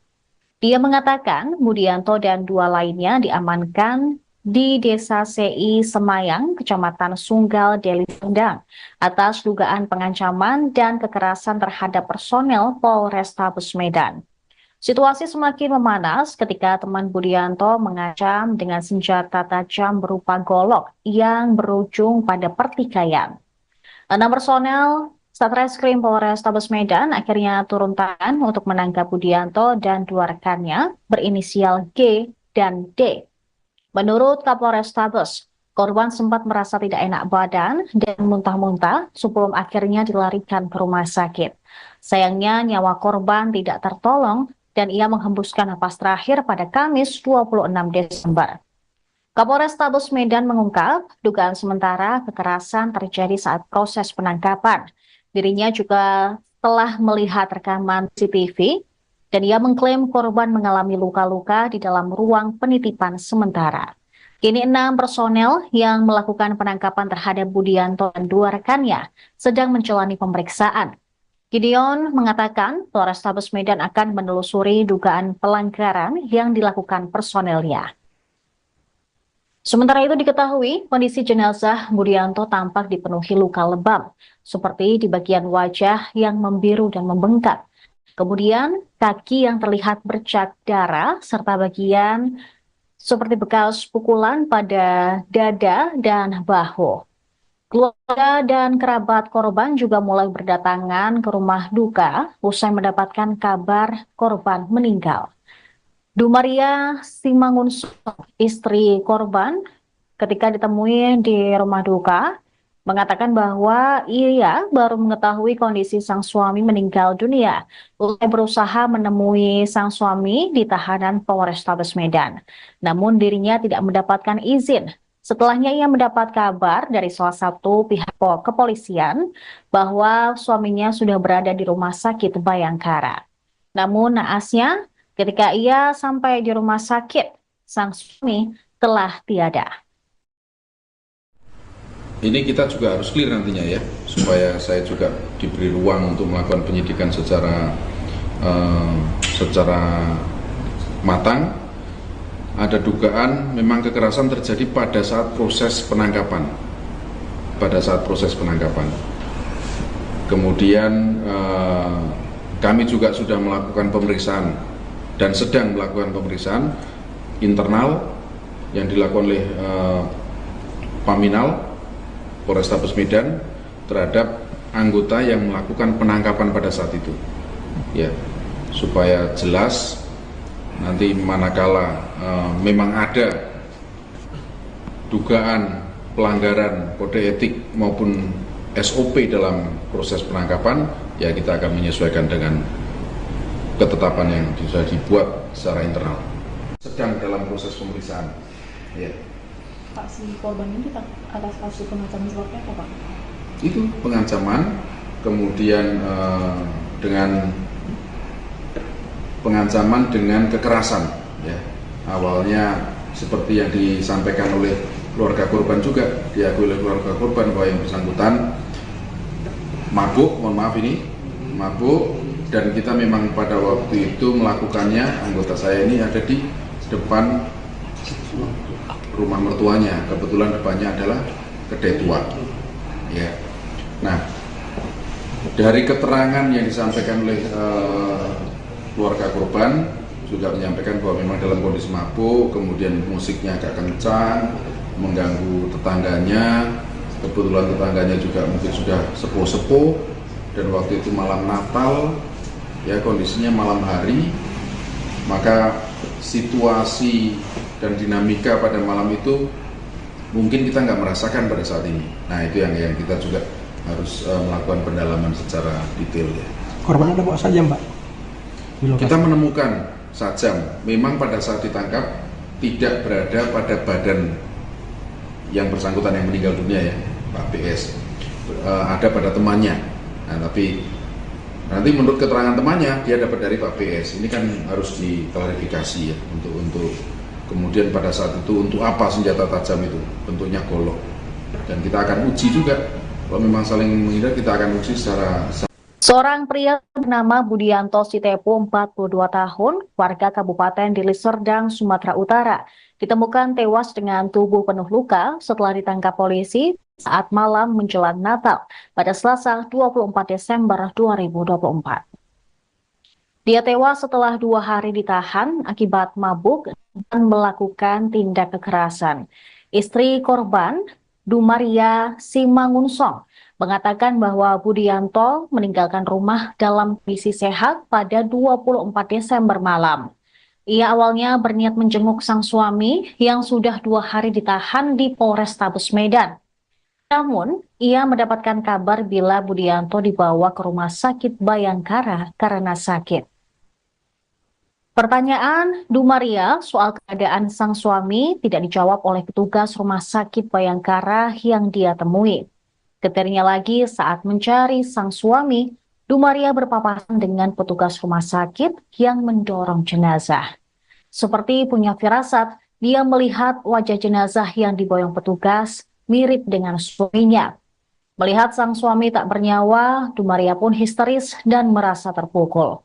Dia mengatakan Budianto dan 2 lainnya diamankan di Desa CI Semayang, Kecamatan Sunggal, Deli Serdang, atas dugaan pengancaman dan kekerasan terhadap personel Polrestabes Medan. Situasi semakin memanas ketika teman Budianto mengancam dengan senjata tajam berupa golok yang berujung pada pertikaian. 6 personel Satreskrim Polrestabes Medan akhirnya turun tangan untuk menangkap Budianto dan 2 rekannya berinisial G dan D. Menurut Kapolrestabes, korban sempat merasa tidak enak badan dan muntah-muntah sebelum akhirnya dilarikan ke rumah sakit. Sayangnya nyawa korban tidak tertolong dan ia menghembuskan napas terakhir pada Kamis 26 Desember. Kapolrestabes Medan mengungkap dugaan sementara kekerasan terjadi saat proses penangkapan. Dirinya juga telah melihat rekaman CCTV dan ia mengklaim korban mengalami luka-luka di dalam ruang penitipan sementara. Kini 6 personel yang melakukan penangkapan terhadap Budianto dan 2 rekannya sedang menjalani pemeriksaan. Gideon mengatakan Polrestabes Medan akan menelusuri dugaan pelanggaran yang dilakukan personelnya. Sementara itu diketahui kondisi jenazah Budianto tampak dipenuhi luka lebam, seperti di bagian wajah yang membiru dan membengkak. Kemudian kaki yang terlihat bercak darah serta bagian seperti bekas pukulan pada dada dan bahu. Keluarga dan kerabat korban juga mulai berdatangan ke rumah duka usai mendapatkan kabar korban meninggal. Dumaria Simangunso, istri korban, ketika ditemui di rumah duka, mengatakan bahwa ia baru mengetahui kondisi sang suami meninggal dunia usai berusaha menemui sang suami di tahanan Polrestabes Medan. Namun dirinya tidak mendapatkan izin. Setelahnya ia mendapat kabar dari salah satu pihak kepolisian bahwa suaminya sudah berada di rumah sakit Bayangkara. Namun naasnya ketika ia sampai di rumah sakit, sang suami telah tiada. Ini kita juga harus clear nantinya ya, supaya saya juga diberi ruang untuk melakukan penyidikan secara matang. Ada dugaan memang kekerasan terjadi pada saat proses penangkapan. Kemudian kami juga sudah melakukan pemeriksaan dan sedang melakukan pemeriksaan internal yang dilakukan oleh Paminal Polrestabes Medan terhadap anggota yang melakukan penangkapan pada saat itu, ya, supaya jelas nanti manakala memang ada dugaan pelanggaran kode etik maupun SOP dalam proses penangkapan, ya kita akan menyesuaikan dengan ketetapan yang sudah dibuat secara internal. Sedang dalam proses pemeriksaan. Ya. Pak, si korban ini atas kasus pengancaman seperti apa, Pak? Itu pengancaman, kemudian dengan pengancaman dengan kekerasan. Ya. Awalnya seperti yang disampaikan oleh keluarga korban juga, diakui oleh keluarga korban bahwa yang bersangkutan mabuk, mabuk, dan kita memang pada waktu itu melakukannya, anggota saya ini ada di depan rumah mertuanya, kebetulan depannya adalah kedai tua. Ya. Nah, dari keterangan yang disampaikan oleh keluarga korban juga menyampaikan bahwa memang dalam kondisi mabuk, kemudian musiknya agak kencang, mengganggu tetangganya. Kebetulan tetangganya juga mungkin sudah sepuh-sepuh, dan waktu itu malam Natal, ya kondisinya malam hari, maka situasi dan dinamika pada malam itu mungkin kita nggak merasakan pada saat ini. Nah, itu yang kita juga harus melakukan pendalaman secara detail. Ya. Korbannya ada bawa sajam, Pak? Kita menemukan sajam, memang pada saat ditangkap tidak berada pada badan yang bersangkutan yang meninggal dunia, ya, Pak PS. Ada pada temannya. Nah, tapi nanti menurut keterangan temannya dia dapat dari Pak PS. Ini kan harus diklarifikasi, ya, untuk kemudian pada saat itu untuk apa senjata tajam itu, bentuknya golok. Dan kita akan uji juga, kalau memang saling menghindar kita akan uji secara. Seorang pria bernama Budianto Sitepu, 42 tahun, warga Kabupaten Deli Serdang, Sumatera Utara, ditemukan tewas dengan tubuh penuh luka setelah ditangkap polisi saat malam menjelang Natal pada Selasa 24 Desember 2024. Dia tewas setelah 2 hari ditahan akibat mabuk dan melakukan tindak kekerasan. Istri korban, Dumaria Simangunsong, mengatakan bahwa Budianto meninggalkan rumah dalam kondisi sehat pada 24 Desember malam. Ia awalnya berniat menjenguk sang suami yang sudah 2 hari ditahan di Polrestabes Medan. Namun, ia mendapatkan kabar bila Budianto dibawa ke rumah sakit Bayangkara karena sakit. Pertanyaan Dumaria soal keadaan sang suami tidak dijawab oleh petugas rumah sakit Bayangkara yang dia temui. Getirnya lagi saat mencari sang suami, Dumaria berpapasan dengan petugas rumah sakit yang mendorong jenazah. Seperti punya firasat, dia melihat wajah jenazah yang diboyong petugas mirip dengan suaminya. Melihat sang suami tak bernyawa, Dumaria pun histeris dan merasa terpukul.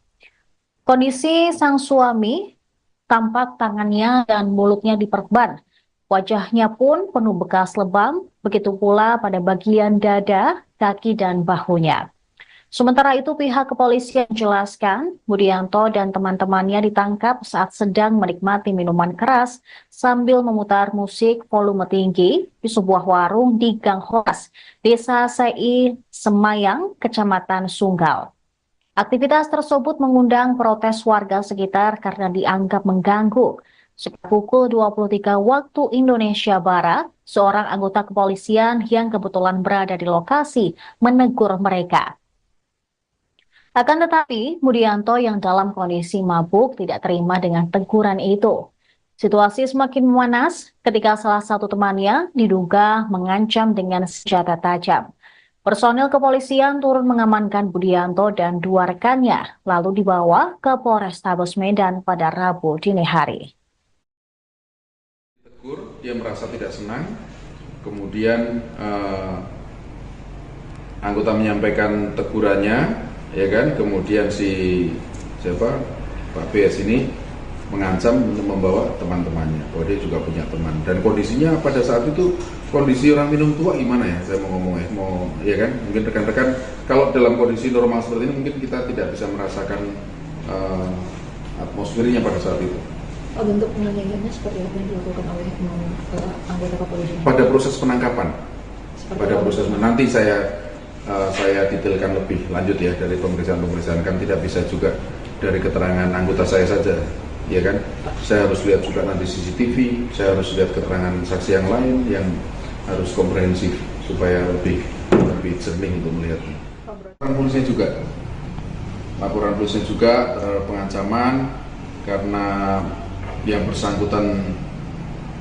Kondisi sang suami tampak tangannya dan mulutnya diperban. Wajahnya pun penuh bekas lebam, begitu pula pada bagian dada, kaki, dan bahunya. Sementara itu pihak kepolisian menjelaskan Budianto dan teman-temannya ditangkap saat sedang menikmati minuman keras sambil memutar musik volume tinggi di sebuah warung di Gang Horas, Desa Sei Semayang, Kecamatan Sunggal. Aktivitas tersebut mengundang protes warga sekitar karena dianggap mengganggu. Sekitar pukul 23 waktu Indonesia Barat, seorang anggota kepolisian yang kebetulan berada di lokasi menegur mereka. Akan tetapi, Budianto yang dalam kondisi mabuk tidak terima dengan teguran itu. Situasi semakin memanas ketika salah satu temannya diduga mengancam dengan senjata tajam. Personil kepolisian turun mengamankan Budianto dan 2 rekannya, lalu dibawa ke Polrestabes Medan pada Rabu dini hari. Tegur, dia merasa tidak senang, kemudian anggota menyampaikan tegurannya, ya kan, kemudian Pak PS ini mengancam untuk membawa teman-temannya, bahwa dia juga punya teman, dan kondisinya pada saat itu kondisi orang minum tua gimana ya, saya mau ngomong ya kan, mungkin rekan-rekan kalau dalam kondisi normal seperti ini mungkin kita tidak bisa merasakan atmosfernya pada saat itu. Bentuk penganiayaannya seperti apa yang dilakukan oleh anggota kepolisian? Pada proses penangkapan, nanti saya detailkan lebih lanjut ya dari pemeriksaan kan tidak bisa juga dari keterangan anggota saya saja, ya kan? Saya harus lihat juga nanti CCTV, saya harus lihat keterangan saksi yang lain yang harus komprehensif supaya lebih jernih untuk melihatnya. Laporan polisi juga terhadap pengancaman karena yang bersangkutan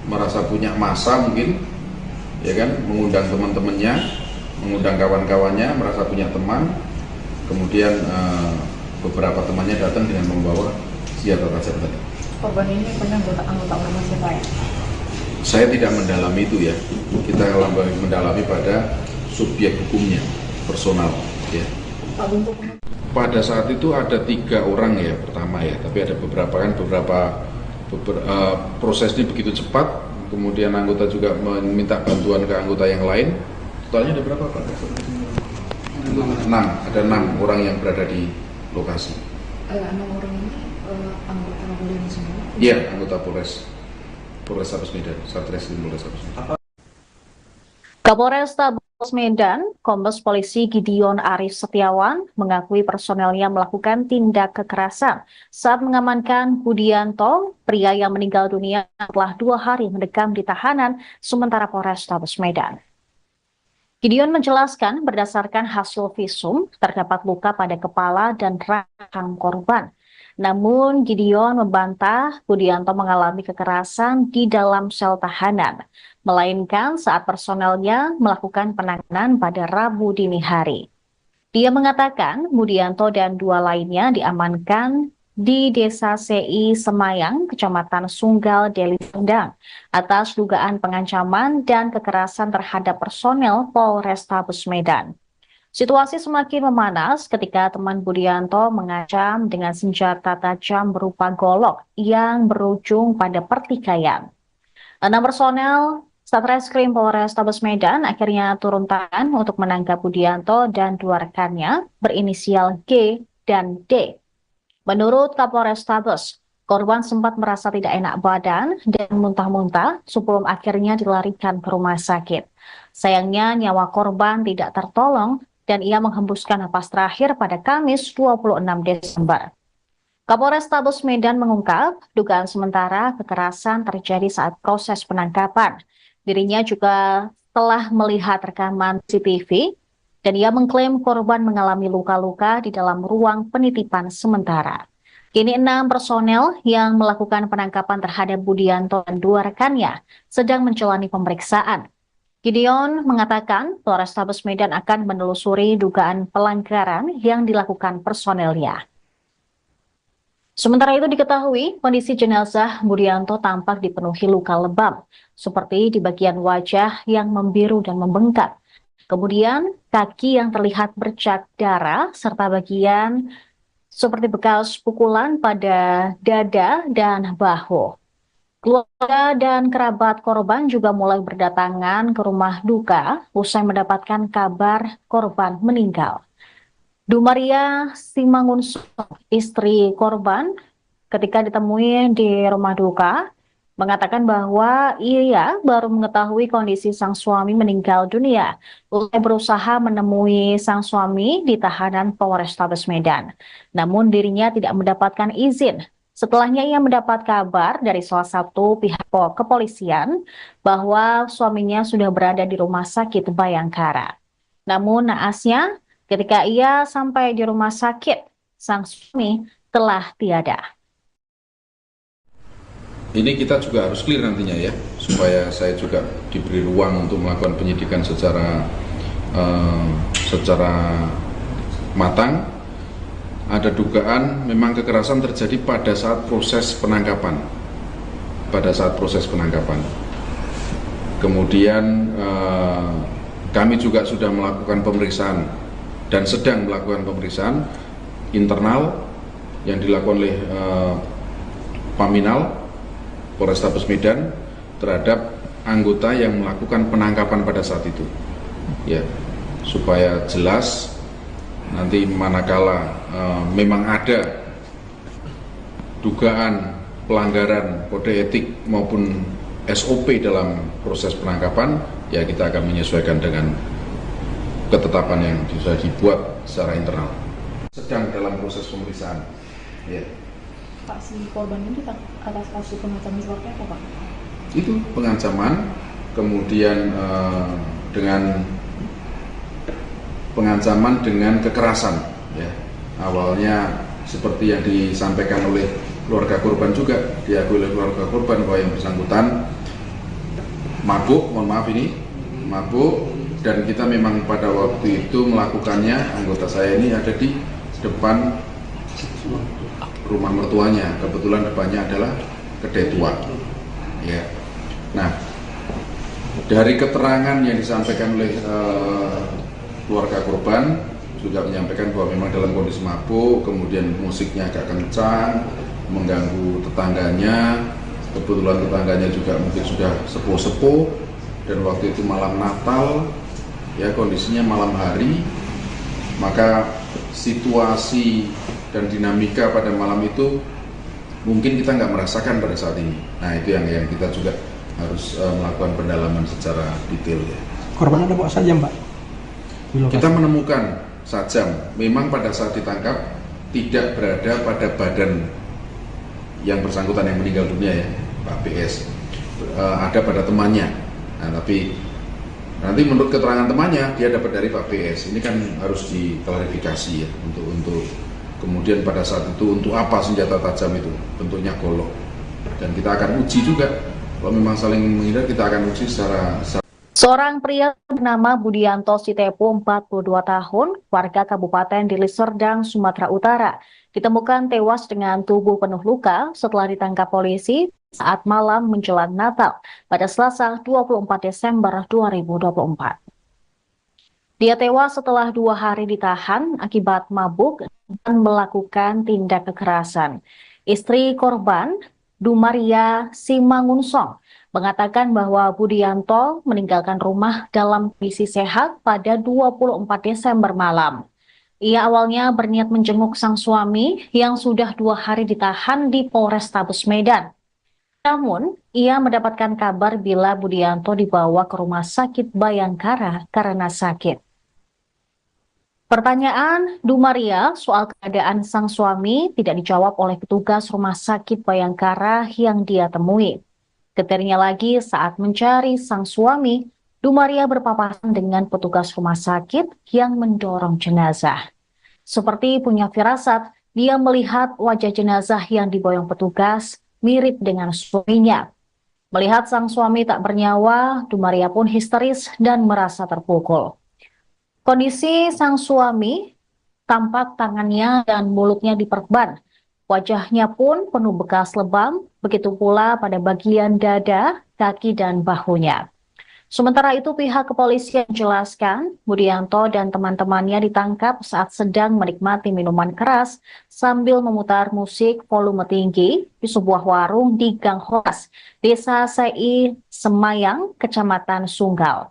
merasa punya massa mungkin, ya kan, mengundang teman-temannya, mengundang kawan-kawannya, merasa punya teman, kemudian beberapa temannya datang dengan membawa senjata tajam tadi. Korban ini pernah anggota ormas ya Pak? Saya tidak mendalami itu ya, kita mendalami pada subjek hukumnya, personal ya. Pada saat itu ada 3 orang ya pertama ya, tapi ada beberapa proses ini begitu cepat, kemudian anggota juga meminta bantuan ke anggota yang lain. Totalnya ada berapa Pak? 6, ada 6 orang yang berada di lokasi. 6 orang ini anggota kepolisian semua? Iya, anggota Polrestabes Medan, Satreskrim Polrestabes Medan. Kapolrestabes Medan, Kombes Polisi Gideon Arif Setiawan mengakui personelnya melakukan tindak kekerasan saat mengamankan Budianto, pria yang meninggal dunia setelah 2 hari mendekam di tahanan sementara Polrestabes Medan. Gideon menjelaskan berdasarkan hasil visum terdapat luka pada kepala dan rahang korban. Namun Gideon membantah Budianto mengalami kekerasan di dalam sel tahanan, melainkan saat personelnya melakukan penanganan pada Rabu dini hari. Dia mengatakan Budianto dan 2 lainnya diamankan di Desa CI Semayang, Kecamatan Sunggal, Deli Serdang, atas dugaan pengancaman dan kekerasan terhadap personel Polrestabes Medan. Situasi semakin memanas ketika teman Budianto mengancam dengan senjata tajam berupa golok yang berujung pada pertikaian. 6 personel Satreskrim Polrestabes Medan akhirnya turun tangan untuk menangkap Budianto dan 2 rekannya berinisial G dan D. Menurut Kapolrestabes, korban sempat merasa tidak enak badan dan muntah-muntah sebelum akhirnya dilarikan ke rumah sakit. Sayangnya nyawa korban tidak tertolong dan ia menghembuskan napas terakhir pada Kamis 26 Desember. Kapolrestabes Medan mengungkap dugaan sementara kekerasan terjadi saat proses penangkapan. Dirinya juga telah melihat rekaman CCTV dan ia mengklaim korban mengalami luka-luka di dalam ruang penitipan sementara. Kini 6 personel yang melakukan penangkapan terhadap Budianto dan 2 rekannya sedang menjalani pemeriksaan. Gideon mengatakan Polrestabes Medan akan menelusuri dugaan pelanggaran yang dilakukan personelnya. Sementara itu diketahui kondisi jenazah Budianto tampak dipenuhi luka lebam, seperti di bagian wajah yang membiru dan membengkak. Kemudian kaki yang terlihat bercak darah serta bagian seperti bekas pukulan pada dada dan bahu. Keluarga dan kerabat korban juga mulai berdatangan ke rumah duka usai mendapatkan kabar korban meninggal. Dumaria Simangunso, istri korban, ketika ditemui di rumah duka, mengatakan bahwa ia baru mengetahui kondisi sang suami meninggal dunia usai berusaha menemui sang suami di tahanan Polrestabes Medan. Namun dirinya tidak mendapatkan izin. Setelahnya ia mendapat kabar dari salah satu pihak kepolisian bahwa suaminya sudah berada di rumah sakit Bayangkara. Namun naasnya ketika ia sampai di rumah sakit, sang suami telah tiada. Ini kita juga harus clear nantinya ya, supaya saya juga diberi ruang untuk melakukan penyidikan secara matang. Ada dugaan memang kekerasan terjadi pada saat proses penangkapan. Kemudian kami juga sudah melakukan pemeriksaan dan sedang melakukan pemeriksaan internal yang dilakukan oleh Paminal Polrestabes Medan terhadap anggota yang melakukan penangkapan pada saat itu. Ya, supaya jelas nanti manakala memang ada dugaan pelanggaran kode etik maupun SOP dalam proses penangkapan, ya kita akan menyesuaikan dengan ketetapan yang sudah dibuat secara internal. Sedang dalam proses pemeriksaan. Ya. Pak, si korban ini atas kasus pengancaman seperti apa, Pak? Itu pengancaman, kemudian dengan pengancaman dengan kekerasan. Ya. Awalnya seperti yang disampaikan oleh keluarga korban juga, diakui oleh keluarga korban bahwa yang bersangkutan mabuk, mabuk, dan kita memang pada waktu itu melakukannya, anggota saya ini ada di depan rumah mertuanya, kebetulan depannya adalah kedai tua. Ya. Nah, dari keterangan yang disampaikan oleh keluarga korban juga menyampaikan bahwa memang dalam kondisi mabuk, kemudian musiknya agak kencang, mengganggu tetangganya. Kebetulan tetangganya juga mungkin sudah sepuh-sepuh, dan waktu itu malam Natal, ya kondisinya malam hari, maka situasi dan dinamika pada malam itu mungkin kita nggak merasakan pada saat ini. Nah, itu yang kita juga harus melakukan pendalaman secara detail. Ya. Korban ada bawa sajam, Pak? Kita menemukan sajam, memang pada saat ditangkap tidak berada pada badan yang bersangkutan yang meninggal dunia, ya, Pak PS, ada pada temannya. Nah, tapi nanti menurut keterangan temannya dia dapat dari Pak PS. Ini kan harus diklarifikasi ya, untuk kemudian pada saat itu untuk apa senjata tajam itu, bentuknya golok. Dan kita akan uji juga, kalau memang saling menghindar kita akan uji secara. Seorang pria bernama Budianto Sitepu, 42 tahun, warga Kabupaten Deli Serdang, Sumatera Utara, ditemukan tewas dengan tubuh penuh luka setelah ditangkap polisi saat malam menjelang Natal pada Selasa 24 Desember 2024. Dia tewas setelah 2 hari ditahan akibat mabuk dan melakukan tindak kekerasan. Istri korban, Dumaria Simangunsong, mengatakan bahwa Budianto meninggalkan rumah dalam kondisi sehat pada 24 Desember malam. Ia awalnya berniat menjenguk sang suami yang sudah 2 hari ditahan di Polrestabes Medan. Namun, ia mendapatkan kabar bila Budianto dibawa ke Rumah Sakit Bayangkara karena sakit. Pertanyaan Dumaria soal keadaan sang suami tidak dijawab oleh petugas Rumah Sakit Bayangkara yang dia temui. Getirnya lagi saat mencari sang suami, Dumaria berpapasan dengan petugas rumah sakit yang mendorong jenazah. Seperti punya firasat, dia melihat wajah jenazah yang diboyong petugas mirip dengan suaminya. Melihat sang suami tak bernyawa, Dumaria pun histeris dan merasa terpukul. Kondisi sang suami tampak tangannya dan mulutnya diperban. Wajahnya pun penuh bekas lebam, begitu pula pada bagian dada, kaki, dan bahunya. Sementara itu pihak kepolisian menjelaskan, Budianto dan teman-temannya ditangkap saat sedang menikmati minuman keras sambil memutar musik volume tinggi di sebuah warung di Gang Horas, Desa Sei Semayang, Kecamatan Sunggal.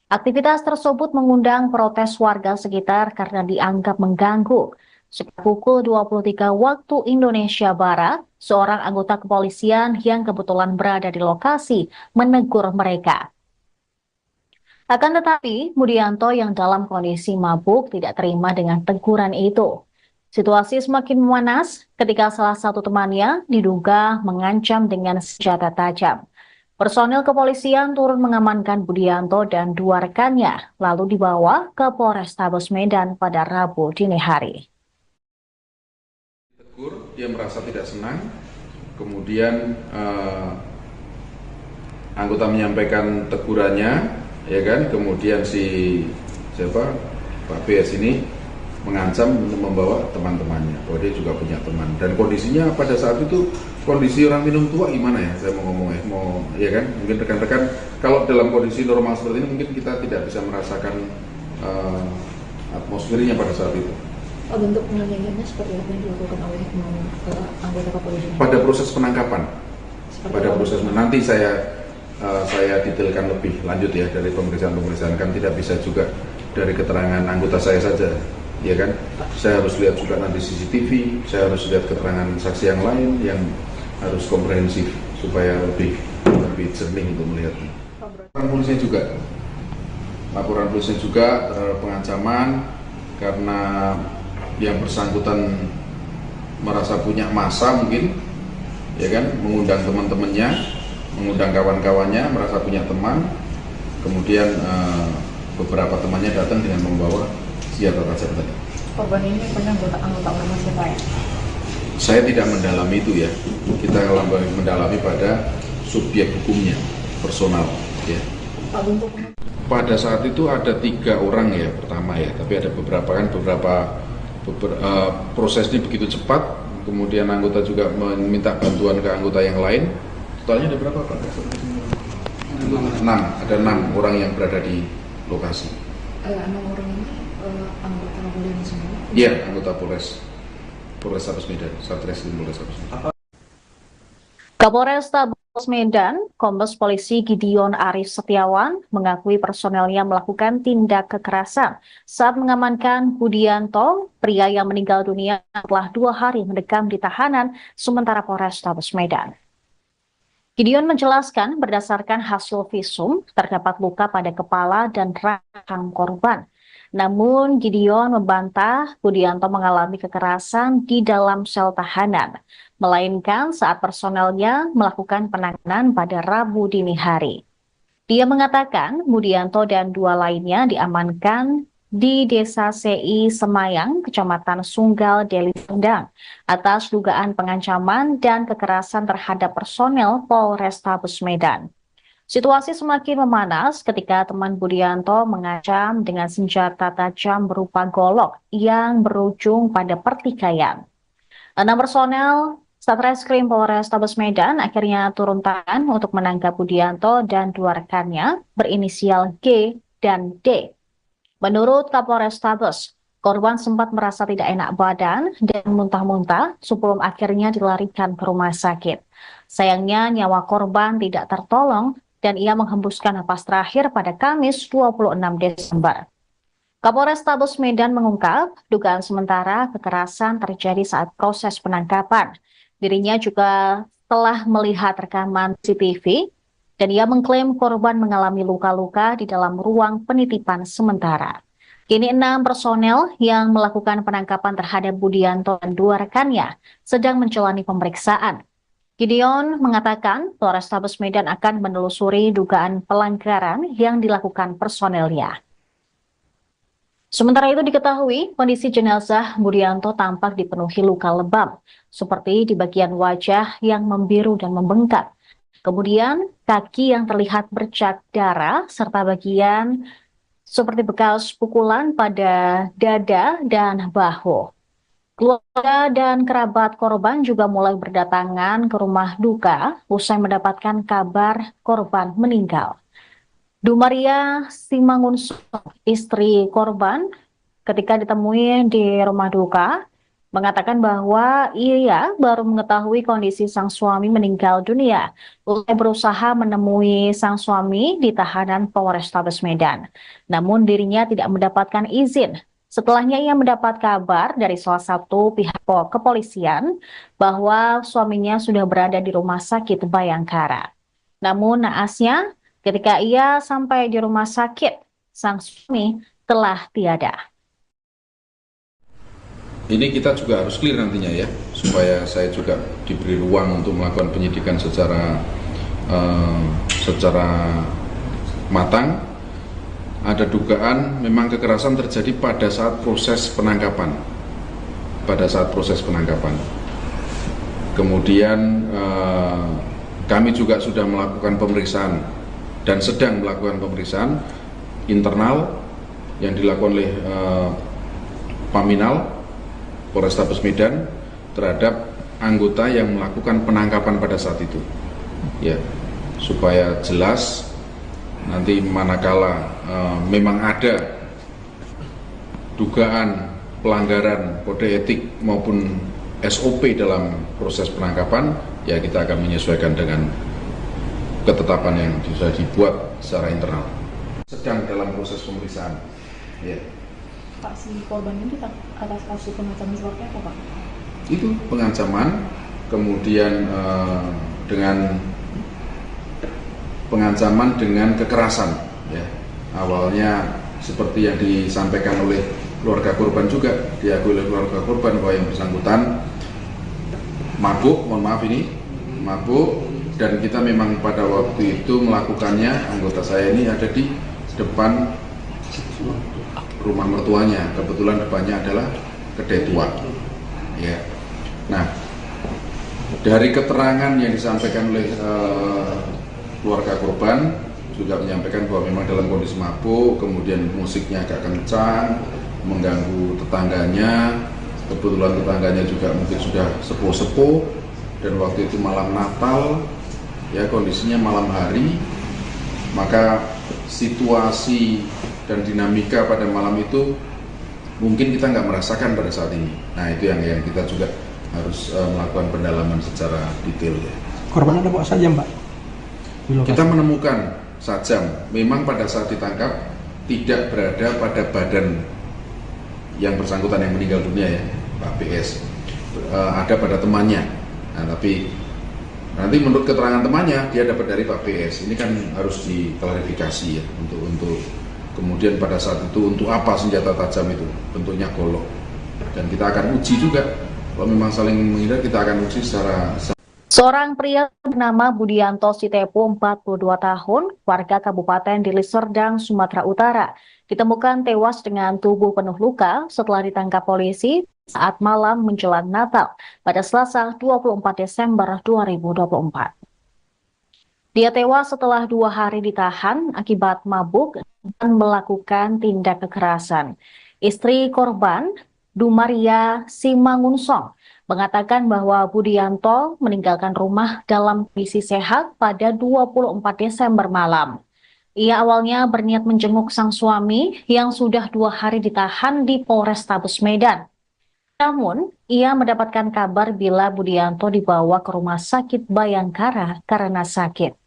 Aktivitas tersebut mengundang protes warga sekitar karena dianggap mengganggu. Sekitar pukul 23 waktu Indonesia Barat, seorang anggota kepolisian yang kebetulan berada di lokasi menegur mereka. Akan tetapi, Budianto yang dalam kondisi mabuk tidak terima dengan teguran itu. Situasi semakin memanas ketika salah satu temannya diduga mengancam dengan senjata tajam. Personil kepolisian turun mengamankan Budianto dan 2 rekannya, lalu dibawa ke Polrestabes Medan pada Rabu dini hari. Dia merasa tidak senang, kemudian anggota menyampaikan tegurannya, ya kan, kemudian Pak PS ini mengancam untuk membawa teman-temannya, bahwa dia juga punya teman, dan kondisinya pada saat itu kondisi orang minum tua gimana ya, saya mau ngomong ya kan, mungkin rekan-rekan kalau dalam kondisi normal seperti ini mungkin kita tidak bisa merasakan atmosfernya pada saat itu. Bentuk penganiayaannya seperti apa yang dilakukan oleh anggota kepolisian? Pada proses penangkapan, nanti saya detailkan lebih lanjut ya dari pemeriksaan kan tidak bisa juga dari keterangan anggota saya saja, ya kan? Saya harus lihat juga nanti CCTV, saya harus lihat keterangan saksi yang lain yang harus komprehensif supaya lebih jernih untuk melihatnya. Laporan polisi juga terhadap pengancaman karena yang bersangkutan merasa punya massa mungkin, ya kan, mengundang teman-temannya, mengundang kawan-kawannya, merasa punya teman, kemudian beberapa temannya datang dengan membawa senjata tajam tadi. Korban ini pernah anggota ormas ya Pak ya? Saya tidak mendalami itu ya, kita mendalami pada subjek hukumnya, personal ya. Pak, untuk Pada saat itu ada 3 orang ya pertama ya, tapi ada beberapa proses ini begitu cepat, kemudian anggota juga meminta bantuan ke anggota yang lain. Totalnya ada berapa Pak? 6, ada 6 orang yang berada di lokasi. 6 orang ini anggota kepolisian semua? Iya, anggota Polrestabes Medan, Satreskrim Polrestabes Medan. Kapolrestabes Medan, Kombes Polisi Gideon Arif Setiawan mengakui personelnya melakukan tindak kekerasan saat mengamankan Budianto, pria yang meninggal dunia setelah 2 hari mendekam di tahanan sementara Polrestabes Medan. Gideon menjelaskan berdasarkan hasil visum terdapat luka pada kepala dan rahang korban. Namun Gideon membantah Budianto mengalami kekerasan di dalam sel tahanan, melainkan saat personelnya melakukan penanganan pada Rabu dini hari. Dia mengatakan Budianto dan 2 lainnya diamankan di Desa CI Semayang, Kecamatan Sunggal, Deli Serdang, atas dugaan pengancaman dan kekerasan terhadap personel Polrestabes Medan. Situasi semakin memanas ketika teman Budianto mengancam dengan senjata tajam berupa golok yang berujung pada pertikaian. 6 personel Satreskrim Polrestabes Medan akhirnya turun tangan untuk menangkap Budianto dan 2 rekannya berinisial G dan D. Menurut Kapolrestabes, korban sempat merasa tidak enak badan dan muntah-muntah sebelum akhirnya dilarikan ke rumah sakit. Sayangnya nyawa korban tidak tertolong dan ia menghembuskan napas terakhir pada Kamis 26 Desember. Kapolrestabes Medan mengungkap dugaan sementara kekerasan terjadi saat proses penangkapan. Dirinya juga telah melihat rekaman CCTV dan ia mengklaim korban mengalami luka-luka di dalam ruang penitipan sementara. Kini 6 personel yang melakukan penangkapan terhadap Budianto dan 2 rekannya sedang menjalani pemeriksaan. Gideon mengatakan Polrestabes Medan akan menelusuri dugaan pelanggaran yang dilakukan personelnya. Sementara itu diketahui kondisi jenazah Budianto tampak dipenuhi luka lebam, seperti di bagian wajah yang membiru dan membengkak. Kemudian kaki yang terlihat bercak darah serta bagian seperti bekas pukulan pada dada dan bahu. Keluarga dan kerabat korban juga mulai berdatangan ke rumah duka usai mendapatkan kabar korban meninggal. Dumaria Simangunso, istri korban, ketika ditemui di rumah duka, mengatakan bahwa ia baru mengetahui kondisi sang suami meninggal dunia usai berusaha menemui sang suami di tahanan Polrestabes Medan. Namun dirinya tidak mendapatkan izin. Setelahnya ia mendapat kabar dari salah satu pihak kepolisian bahwa suaminya sudah berada di rumah sakit Bayangkara. Namun naasnya ketika ia sampai di rumah sakit, sang suami telah tiada. Ini kita juga harus clear nantinya ya, supaya saya juga diberi ruang untuk melakukan penyidikan secara matang. Ada dugaan memang kekerasan terjadi pada saat proses penangkapan. Kemudian kami juga sudah melakukan pemeriksaan dan sedang melakukan pemeriksaan internal yang dilakukan oleh Paminal Polrestabes Medan terhadap anggota yang melakukan penangkapan pada saat itu. Ya, supaya jelas nanti manakala memang ada dugaan pelanggaran kode etik maupun SOP dalam proses penangkapan, ya kita akan menyesuaikan dengan ketetapan yang sudah dibuat secara internal. Sedang dalam proses pemeriksaan. Ya. Pak, si korban ini atas kasus pengancaman seperti apa Pak? Itu pengancaman kemudian dengan pengancaman dengan kekerasan, ya. Awalnya seperti yang disampaikan oleh keluarga korban juga, diakui oleh keluarga korban bahwa yang bersangkutan mabuk, mabuk, dan kita memang pada waktu itu melakukannya, anggota saya ini ada di depan rumah mertuanya, kebetulan depannya adalah kedai tua, ya. Nah, dari keterangan yang disampaikan oleh keluarga korban juga menyampaikan bahwa memang dalam kondisi mabuk, kemudian musiknya agak kencang, mengganggu tetangganya. Kebetulan tetangganya juga mungkin sudah sepuh-sepuh, dan waktu itu malam Natal, ya, kondisinya malam hari, maka situasi dan dinamika pada malam itu mungkin kita nggak merasakan pada saat ini. Nah, itu yang kita juga harus melakukan pendalaman secara detail, ya. Korban ada bawa sajam, Pak? Kita menemukan sajam, memang pada saat ditangkap tidak berada pada badan yang bersangkutan yang meninggal dunia, ya, Pak BS, ada pada temannya. Nah, tapi nanti menurut keterangan temannya dia dapat dari Pak BS. Ini kan harus diklarifikasi, ya, untuk kemudian pada saat itu untuk apa senjata tajam itu, bentuknya golok, dan kita akan uji juga. Kalau memang saling menghindar, kita akan uji secara. Seorang pria bernama Budianto Sitepu, 42 tahun, warga Kabupaten Deli Serdang, Sumatera Utara, ditemukan tewas dengan tubuh penuh luka setelah ditangkap polisi saat malam menjelang Natal pada Selasa 24 Desember 2024. Dia tewas setelah 2 hari ditahan akibat mabuk dan melakukan tindak kekerasan. Istri korban, Dumaria Simangunsong, mengatakan bahwa Budianto meninggalkan rumah dalam kondisi sehat pada 24 Desember malam. Ia awalnya berniat menjenguk sang suami yang sudah 2 hari ditahan di Polrestabes Medan. Namun, ia mendapatkan kabar bila Budianto dibawa ke Rumah Sakit Bayangkara karena sakit.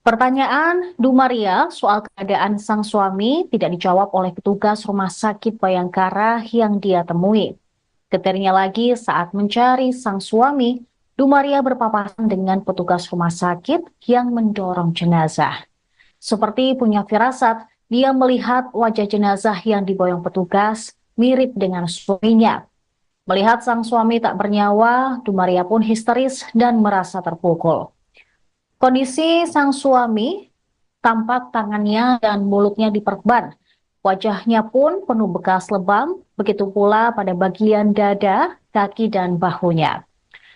Pertanyaan Dumaria soal keadaan sang suami tidak dijawab oleh petugas Rumah Sakit Bayangkara yang dia temui. Getirnya lagi saat mencari sang suami, Dumaria berpapasan dengan petugas rumah sakit yang mendorong jenazah. Seperti punya firasat, dia melihat wajah jenazah yang diboyong petugas mirip dengan suaminya. Melihat sang suami tak bernyawa, Dumaria pun histeris dan merasa terpukul. Kondisi sang suami tampak tangannya dan mulutnya diperban. Wajahnya pun penuh bekas lebam, begitu pula pada bagian dada, kaki, dan bahunya.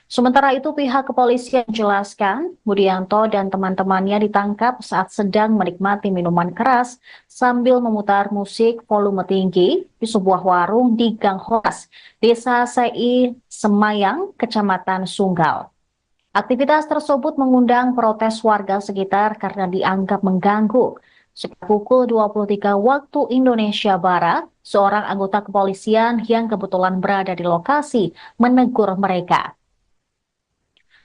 Sementara itu pihak kepolisian menjelaskan, Budianto dan teman-temannya ditangkap saat sedang menikmati minuman keras sambil memutar musik volume tinggi di sebuah warung di Gang Horas, Desa Sei Semayang, Kecamatan Sunggal. Aktivitas tersebut mengundang protes warga sekitar karena dianggap mengganggu. Sekitar pukul 23 waktu Indonesia Barat, seorang anggota kepolisian yang kebetulan berada di lokasi menegur mereka.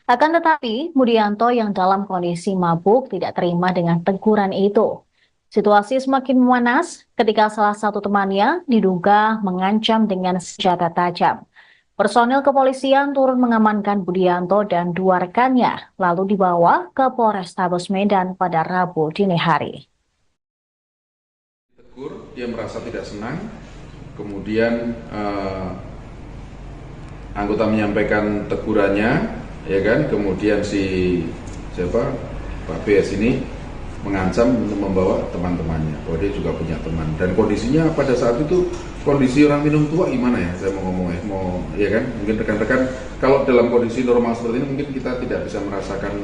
Akan tetapi, Budianto yang dalam kondisi mabuk tidak terima dengan teguran itu. Situasi semakin memanas ketika salah satu temannya diduga mengancam dengan senjata tajam. Personil kepolisian turun mengamankan Budianto dan 2 rekannya, lalu dibawa ke Polrestabes Medan pada Rabu dini hari. Dia merasa tidak senang, kemudian anggota menyampaikan tegurannya, ya kan, kemudian Pak BS ini mengancam untuk membawa teman-temannya, bahwa dia juga punya teman, dan kondisinya pada saat itu kondisi orang minum tua gimana ya, saya mau ngomong ya kan, mungkin rekan-rekan kalau dalam kondisi normal seperti ini mungkin kita tidak bisa merasakan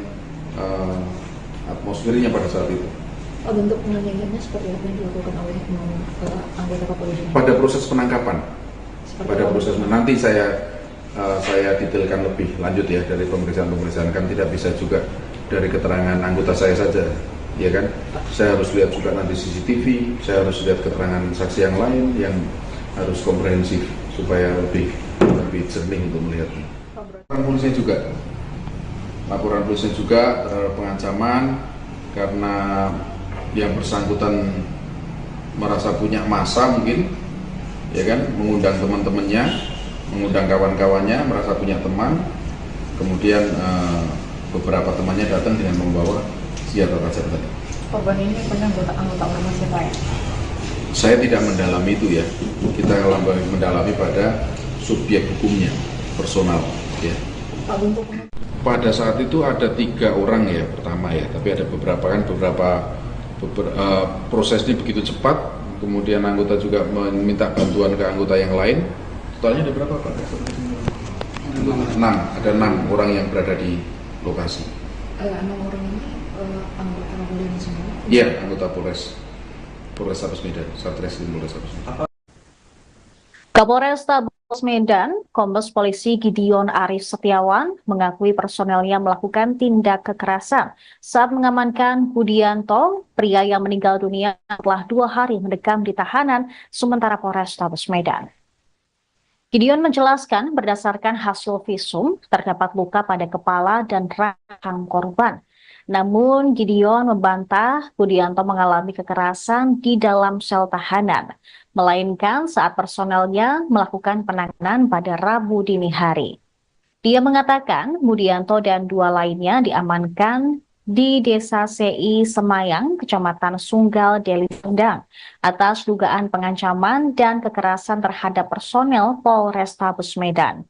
atmosfernya pada saat itu. Bentuk penganiayaannya seperti apa yang dilakukan oleh anggota kepolisian? Pada proses penangkapan, nanti saya detailkan lebih lanjut, ya, dari pemeriksaan kan tidak bisa juga dari keterangan anggota saya saja, ya kan. Saya harus lihat juga nanti CCTV, saya harus lihat keterangan saksi yang lain yang harus komprehensif supaya lebih jernih untuk melihatnya. Laporan polisi juga terhadap pengancaman karena yang bersangkutan merasa punya massa mungkin, ya kan, mengundang teman-temannya, mengundang kawan-kawannya, merasa punya teman, Kemudian beberapa temannya datang dengan membawa senjata tajam tadi. Korban ini pernah anggota ormas ya Pak ya? Saya tidak mendalami itu ya. Kita mendalami pada subjek hukumnya, personal. Ya. Pak, untuk Pada saat itu ada 3 orang ya pertama ya, tapi ada beberapa proses ini begitu cepat. Kemudian anggota juga meminta bantuan ke anggota yang lain. Totalnya ada berapa Pak? 6, ada 6 orang yang berada di lokasi. 6 orang ini anggota kepolisian semua? Iya, anggota Polrestabes Medan, Satreskrim Polrestabes Medan. Kapolrestabes Medan, Kombes Polisi Gideon Arif Setiawan mengakui personelnya melakukan tindak kekerasan saat mengamankan Budianto, pria yang meninggal dunia setelah 2 hari mendekam di tahanan sementara Polrestabes Medan. Gideon menjelaskan berdasarkan hasil visum terdapat luka pada kepala dan rahang korban. Namun Gideon membantah Budianto mengalami kekerasan di dalam sel tahanan, melainkan saat personelnya melakukan penanganan pada Rabu dini hari. Dia mengatakan Budianto dan 2 lainnya diamankan di Desa CI Semayang, Kecamatan Sunggal, Deli Serdang, atas dugaan pengancaman dan kekerasan terhadap personel Polrestabes Medan.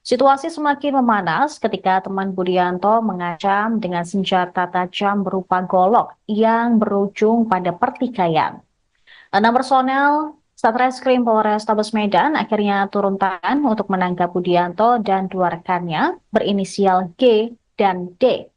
Situasi semakin memanas ketika teman Budianto mengancam dengan senjata tajam berupa golok yang berujung pada pertikaian. 6 personel Satreskrim Polrestabes Medan akhirnya turun tangan untuk menangkap Budianto dan 2 rekannya berinisial G dan D.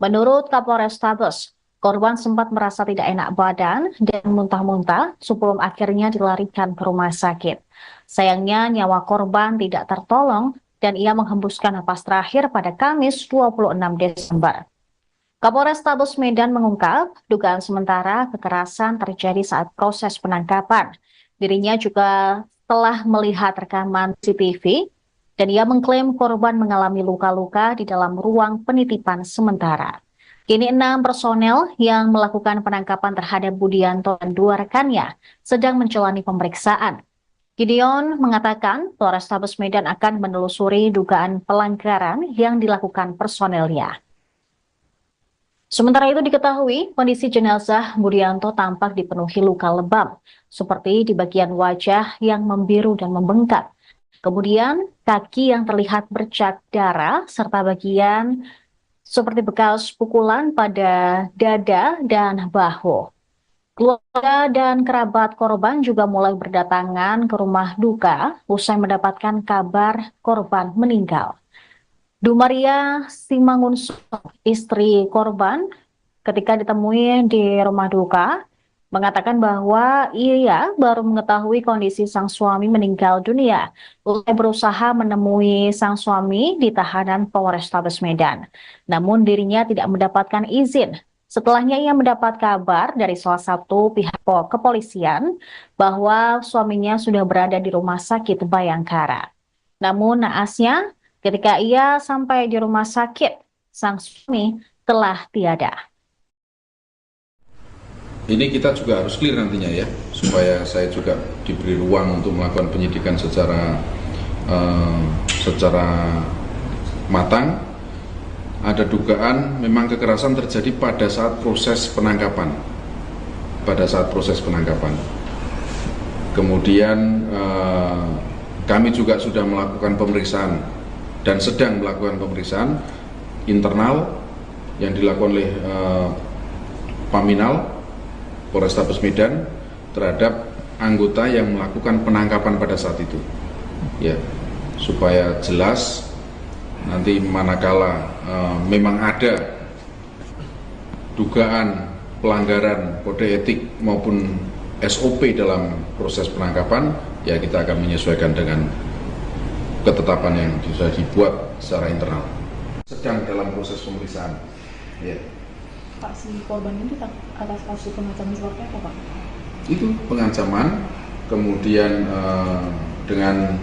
Menurut Kapolrestabes, korban sempat merasa tidak enak badan dan muntah-muntah sebelum akhirnya dilarikan ke rumah sakit. Sayangnya nyawa korban tidak tertolong dan ia menghembuskan napas terakhir pada Kamis 26 Desember. Kapolrestabes Medan mengungkap dugaan sementara kekerasan terjadi saat proses penangkapan. Dirinya juga telah melihat rekaman CCTV dan ia mengklaim korban mengalami luka-luka di dalam ruang penitipan sementara. Kini 6 personel yang melakukan penangkapan terhadap Budianto dan 2 rekannya sedang menjalani pemeriksaan. Gideon mengatakan Polrestabes Medan akan menelusuri dugaan pelanggaran yang dilakukan personelnya. Sementara itu diketahui kondisi jenazah Budianto tampak dipenuhi luka lebam, seperti di bagian wajah yang membiru dan membengkak. Kemudian kaki yang terlihat bercak darah serta bagian seperti bekas pukulan pada dada dan bahu. Keluarga dan kerabat korban juga mulai berdatangan ke rumah duka usai mendapatkan kabar korban meninggal. Dumaria Simangunso, istri korban, ketika ditemui di rumah duka, mengatakan bahwa ia baru mengetahui kondisi sang suami meninggal dunia usai berusaha menemui sang suami di tahanan Polrestabes Medan. Namun dirinya tidak mendapatkan izin. Setelahnya ia mendapat kabar dari salah satu pihak kepolisian bahwa suaminya sudah berada di rumah sakit Bayangkara. Namun naasnya ketika ia sampai di rumah sakit, sang suami telah tiada. Ini kita juga harus clear nantinya ya, supaya saya juga diberi ruang untuk melakukan penyidikan secara matang. Ada dugaan memang kekerasan terjadi pada saat proses penangkapan. Kemudian kami juga sudah melakukan pemeriksaan dan sedang melakukan pemeriksaan internal yang dilakukan oleh Paminal Polrestabes Medan terhadap anggota yang melakukan penangkapan pada saat itu, ya, supaya jelas nanti manakala memang ada dugaan pelanggaran kode etik maupun SOP dalam proses penangkapan, ya kita akan menyesuaikan dengan ketetapan yang sudah dibuat secara internal. Sedang dalam proses pemeriksaan, ya. Pak, si korban ini atas kasus pengancaman seperti apa Pak? Itu pengancaman, kemudian dengan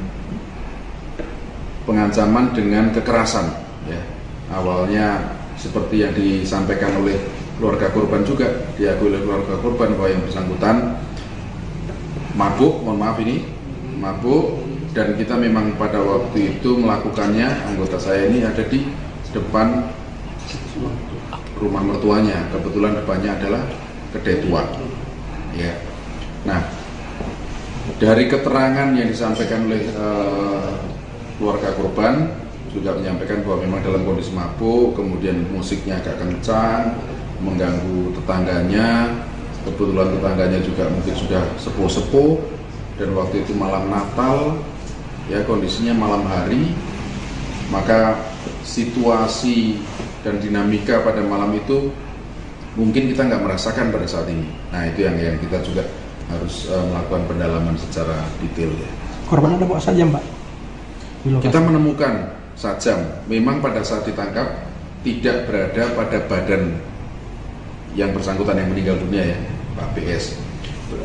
pengancaman dengan kekerasan, ya. Awalnya seperti yang disampaikan oleh keluarga korban juga, diakui oleh keluarga korban bahwa yang bersangkutan mabuk, mohon maaf ini, mabuk, dan kita memang pada waktu itu melakukannya, anggota saya ini ada di depan rumah mertuanya. Kebetulan depannya adalah kedai tua. Ya. Nah, dari keterangan yang disampaikan oleh keluarga korban juga menyampaikan bahwa memang dalam kondisi mabuk, kemudian musiknya agak kencang, mengganggu tetangganya. Kebetulan tetangganya juga mungkin sudah sepuh-sepuh, dan waktu itu malam Natal, ya kondisinya malam hari, maka situasi dan dinamika pada malam itu mungkin kita nggak merasakan pada saat ini. Nah, itu yang kita juga harus melakukan pendalaman secara detail ya. Korban ada bawa sajam, Pak? Kita menemukan sajam, memang pada saat ditangkap tidak berada pada badan yang bersangkutan yang meninggal dunia ya, Pak BS,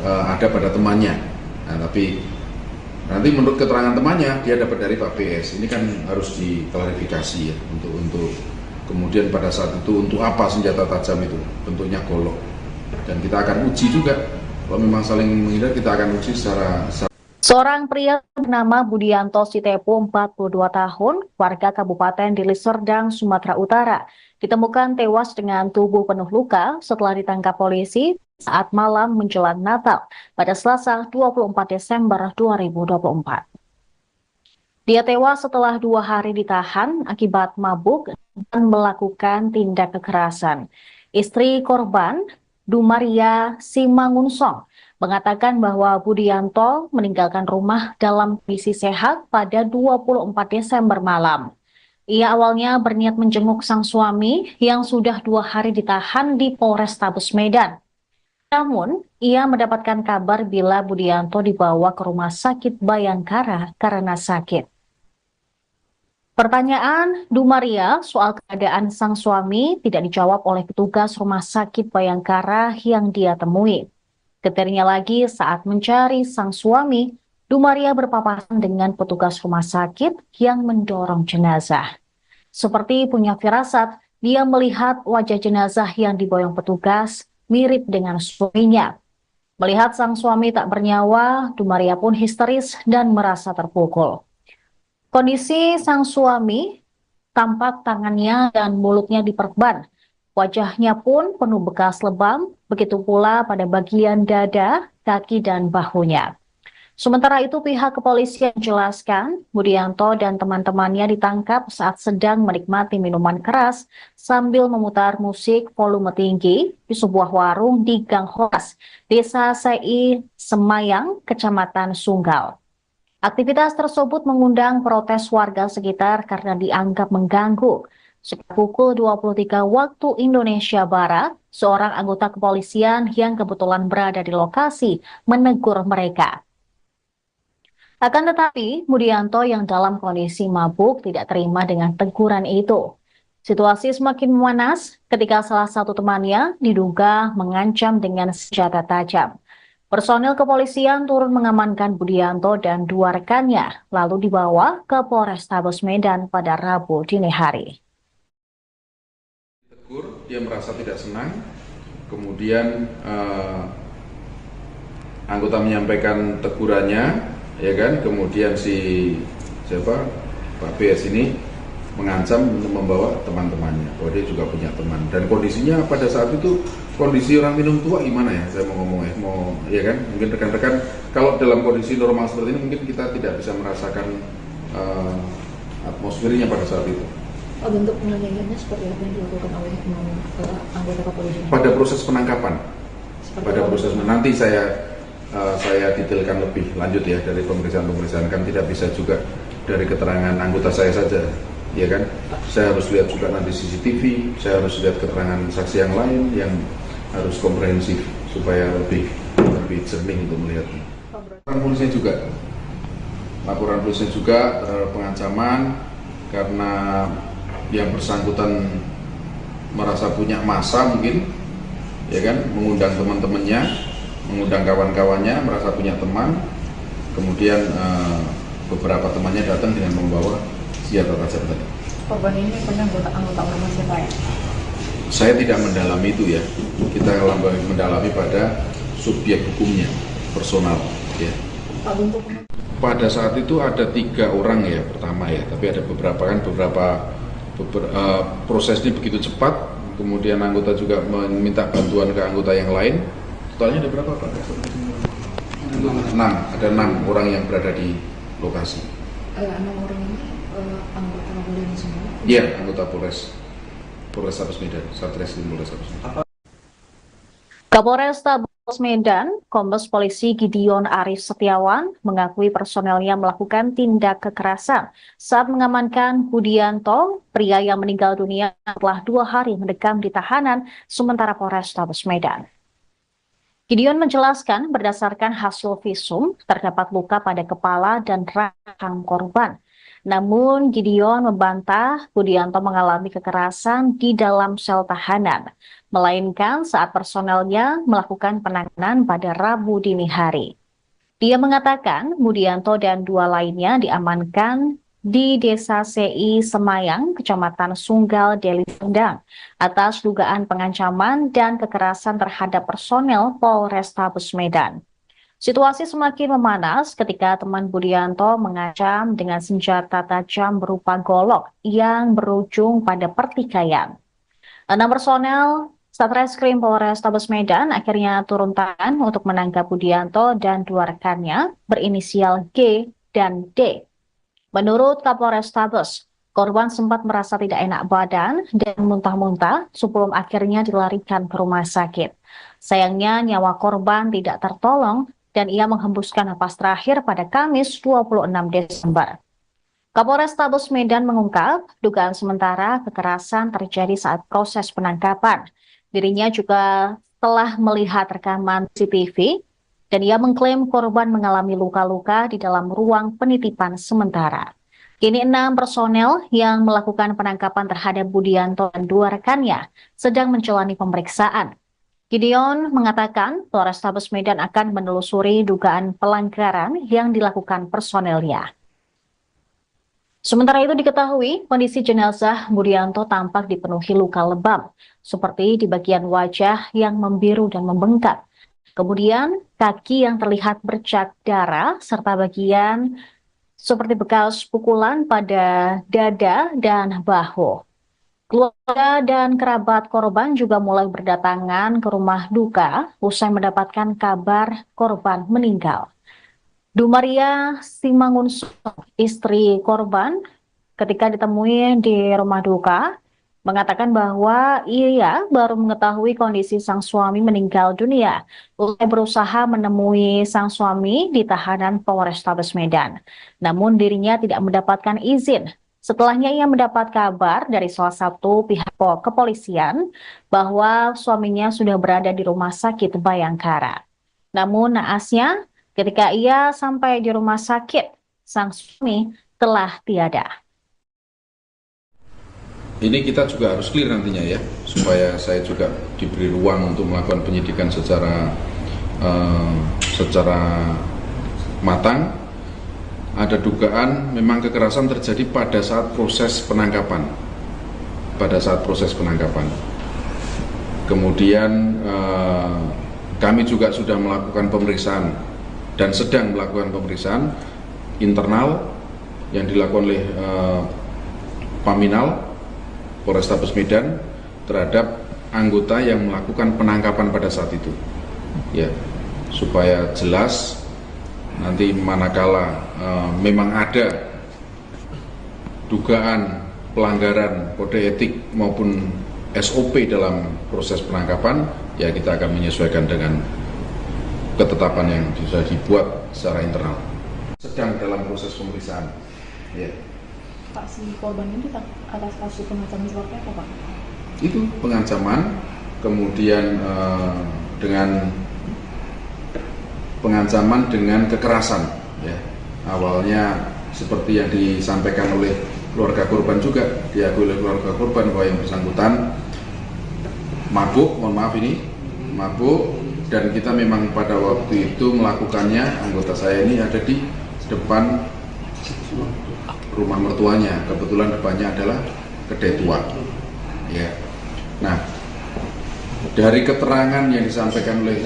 ada pada temannya. Nah, tapi nanti menurut keterangan temannya dia dapat dari Pak BS. Ini kan harus diklarifikasi ya, untuk kemudian pada saat itu untuk apa senjata tajam itu, bentuknya golok. Dan kita akan uji juga, kalau memang saling menghindar kita akan uji secara. Seorang pria bernama Budianto Sitepu, 42 tahun, warga Kabupaten Deli Serdang, Sumatera Utara, ditemukan tewas dengan tubuh penuh luka setelah ditangkap polisi saat malam menjelang Natal pada Selasa 24 Desember 2024. Dia tewas setelah 2 hari ditahan akibat mabuk dan melakukan tindak kekerasan. Istri korban, Dumaria Simangunsong, mengatakan bahwa Budianto meninggalkan rumah dalam kondisi sehat pada 24 Desember malam. Ia awalnya berniat menjenguk sang suami yang sudah 2 hari ditahan di Polrestabes Medan. Namun, ia mendapatkan kabar bila Budianto dibawa ke Rumah Sakit Bayangkara karena sakit. Pertanyaan Dumaria soal keadaan sang suami tidak dijawab oleh petugas Rumah Sakit Bayangkara yang dia temui. Getirnya lagi saat mencari sang suami, Dumaria berpapasan dengan petugas rumah sakit yang mendorong jenazah. Seperti punya firasat, dia melihat wajah jenazah yang diboyong petugas mirip dengan suaminya. Melihat sang suami tak bernyawa, Dumaria pun histeris dan merasa terpukul. Kondisi sang suami tampak tangannya dan mulutnya diperban. Wajahnya pun penuh bekas lebam, begitu pula pada bagian dada, kaki, dan bahunya. Sementara itu pihak kepolisian menjelaskan Budianto dan teman-temannya ditangkap saat sedang menikmati minuman keras sambil memutar musik volume tinggi di sebuah warung di Gang Horas, Desa Sei Semayang, Kecamatan Sunggal. Aktivitas tersebut mengundang protes warga sekitar karena dianggap mengganggu. Sekitar pukul 23 waktu Indonesia Barat, seorang anggota kepolisian yang kebetulan berada di lokasi menegur mereka. Akan tetapi, Budianto yang dalam kondisi mabuk tidak terima dengan teguran itu. Situasi semakin memanas ketika salah satu temannya diduga mengancam dengan senjata tajam. Personil kepolisian turun mengamankan Budianto dan 2 rekannya, lalu dibawa ke Polrestabes Medan pada Rabu dini hari. Dia merasa tidak senang, kemudian anggota menyampaikan tegurannya, ya kan, kemudian Pak BS ini mengancam untuk membawa teman-temannya, bahwa dia juga punya teman, dan kondisinya pada saat itu kondisi orang minum tua gimana ya, saya mau ngomong ya kan, mungkin rekan-rekan kalau dalam kondisi normal seperti ini mungkin kita tidak bisa merasakan atmosfernya pada saat itu. Bentuk penganiayaannya seperti apa yang dilakukan oleh anggota kepolisian? Pada proses penangkapan, nanti saya detailkan lebih lanjut ya dari pemeriksaan kan tidak bisa juga dari keterangan anggota saya saja, ya kan? Saya harus lihat juga nanti CCTV, saya harus lihat keterangan saksi yang lain yang harus komprehensif supaya lebih jernih untuk melihatnya. Laporan polisi juga terhadap pengancaman karena yang bersangkutan merasa punya massa mungkin, ya kan, mengundang teman-temannya, mengundang kawan-kawannya, merasa punya teman, kemudian beberapa temannya datang dengan membawa senjata tajam tadi. Korban ini pernah anggota ormas siapa ya? Saya tidak mendalami itu ya, kita mendalami pada subjek hukumnya, personal ya. Pak, Pada saat itu ada 3 orang ya pertama ya, tapi ada beberapa proses ini begitu cepat, kemudian anggota juga meminta bantuan ke anggota yang lain. Totalnya ada berapa Pak? 6, ada 6 orang yang berada di lokasi. 6 orang ini anggota Polres semua? Iya, anggota Polrestabes Medan, Satreskrim Polrestabes Medan. Kapolrestabes Medan, Kombes Polisi Gideon Arif Setiawan mengakui personelnya melakukan tindak kekerasan saat mengamankan Budianto, pria yang meninggal dunia setelah 2 hari mendekam di tahanan sementara Polrestabes Medan. Gideon menjelaskan berdasarkan hasil visum terdapat luka pada kepala dan rahang korban. Namun Gideon membantah Budianto mengalami kekerasan di dalam sel tahanan, melainkan saat personelnya melakukan penanganan pada Rabu dini hari. Dia mengatakan Budianto dan 2 lainnya diamankan di Desa CI Semayang, Kecamatan Sunggal, Deli Serdang, atas dugaan pengancaman dan kekerasan terhadap personel Polrestabes Medan. Situasi semakin memanas ketika teman Budianto mengancam dengan senjata tajam berupa golok yang berujung pada pertikaian. 6 personel Satreskrim Polrestabes Medan akhirnya turun tangan untuk menangkap Budianto dan 2 rekannya berinisial G dan D. Menurut Kapolrestabes, korban sempat merasa tidak enak badan dan muntah-muntah sebelum akhirnya dilarikan ke rumah sakit. Sayangnya nyawa korban tidak tertolong dan ia menghembuskan napas terakhir pada Kamis 26 Desember. Kapolrestabes Medan mengungkap dugaan sementara kekerasan terjadi saat proses penangkapan. Dirinya juga telah melihat rekaman CCTV dan ia mengklaim korban mengalami luka-luka di dalam ruang penitipan sementara. Kini 6 personel yang melakukan penangkapan terhadap Budianto dan 2 rekannya sedang menjalani pemeriksaan. Gideon mengatakan Polrestabes Medan akan menelusuri dugaan pelanggaran yang dilakukan personelnya. Sementara itu diketahui kondisi jenazah Budianto tampak dipenuhi luka lebam, seperti di bagian wajah yang membiru dan membengkak. Kemudian kaki yang terlihat bercak darah serta bagian seperti bekas pukulan pada dada dan bahu. Keluarga dan kerabat korban juga mulai berdatangan ke rumah duka usai mendapatkan kabar korban meninggal. Dumaria Simangunso, istri korban, ketika ditemui di rumah duka, mengatakan bahwa ia baru mengetahui kondisi sang suami meninggal dunia usai berusaha menemui sang suami di tahanan Polrestabes Medan. Namun dirinya tidak mendapatkan izin. Setelahnya ia mendapat kabar dari salah satu pihak kepolisian bahwa suaminya sudah berada di rumah sakit Bayangkara. Namun naasnya ketika ia sampai di rumah sakit, sang suami telah tiada. Ini kita juga harus clear nantinya ya, supaya saya juga diberi ruang untuk melakukan penyidikan secara matang. Ada dugaan memang kekerasan terjadi pada saat proses penangkapan. Kemudian kami juga sudah melakukan pemeriksaan dan sedang melakukan pemeriksaan internal yang dilakukan oleh Paminal Polrestabes Medan terhadap anggota yang melakukan penangkapan pada saat itu, ya, supaya jelas nanti manakala memang ada dugaan pelanggaran kode etik maupun SOP dalam proses penangkapan, ya kita akan menyesuaikan dengan ketetapan yang sudah dibuat secara internal. Sedang dalam proses pemeriksaan, ya. Pak, si korban ini atas kasus pengancaman seperti apa, Pak? Itu pengancaman, kemudian dengan pengancaman dengan kekerasan, ya. Awalnya seperti yang disampaikan oleh keluarga korban juga, diakui oleh keluarga korban bahwa yang bersangkutan mabuk, mabuk, dan kita memang pada waktu itu melakukannya, anggota saya ini ada di depan rumah mertuanya, kebetulan depannya adalah kedai tua, ya. Nah, dari keterangan yang disampaikan oleh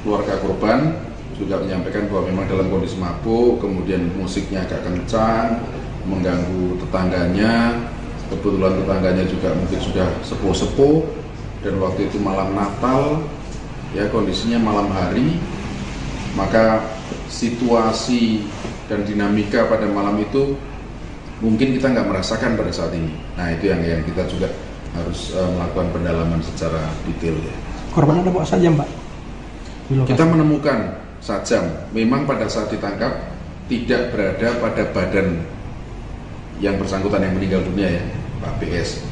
keluarga korban juga menyampaikan bahwa memang dalam kondisi mabuk, kemudian musiknya agak kencang, mengganggu tetangganya. Kebetulan tetangganya juga mungkin sudah sepuh-sepuh, dan waktu itu malam Natal, ya kondisinya malam hari, maka situasi dan dinamika pada malam itu mungkin kita nggak merasakan pada saat ini. Nah itu yang kita juga harus melakukan pendalaman secara detail ya. Korban ada bawa sajam, Pak? Kita menemukan sajam, memang pada saat ditangkap tidak berada pada badan yang bersangkutan yang meninggal dunia ya, Pak BS,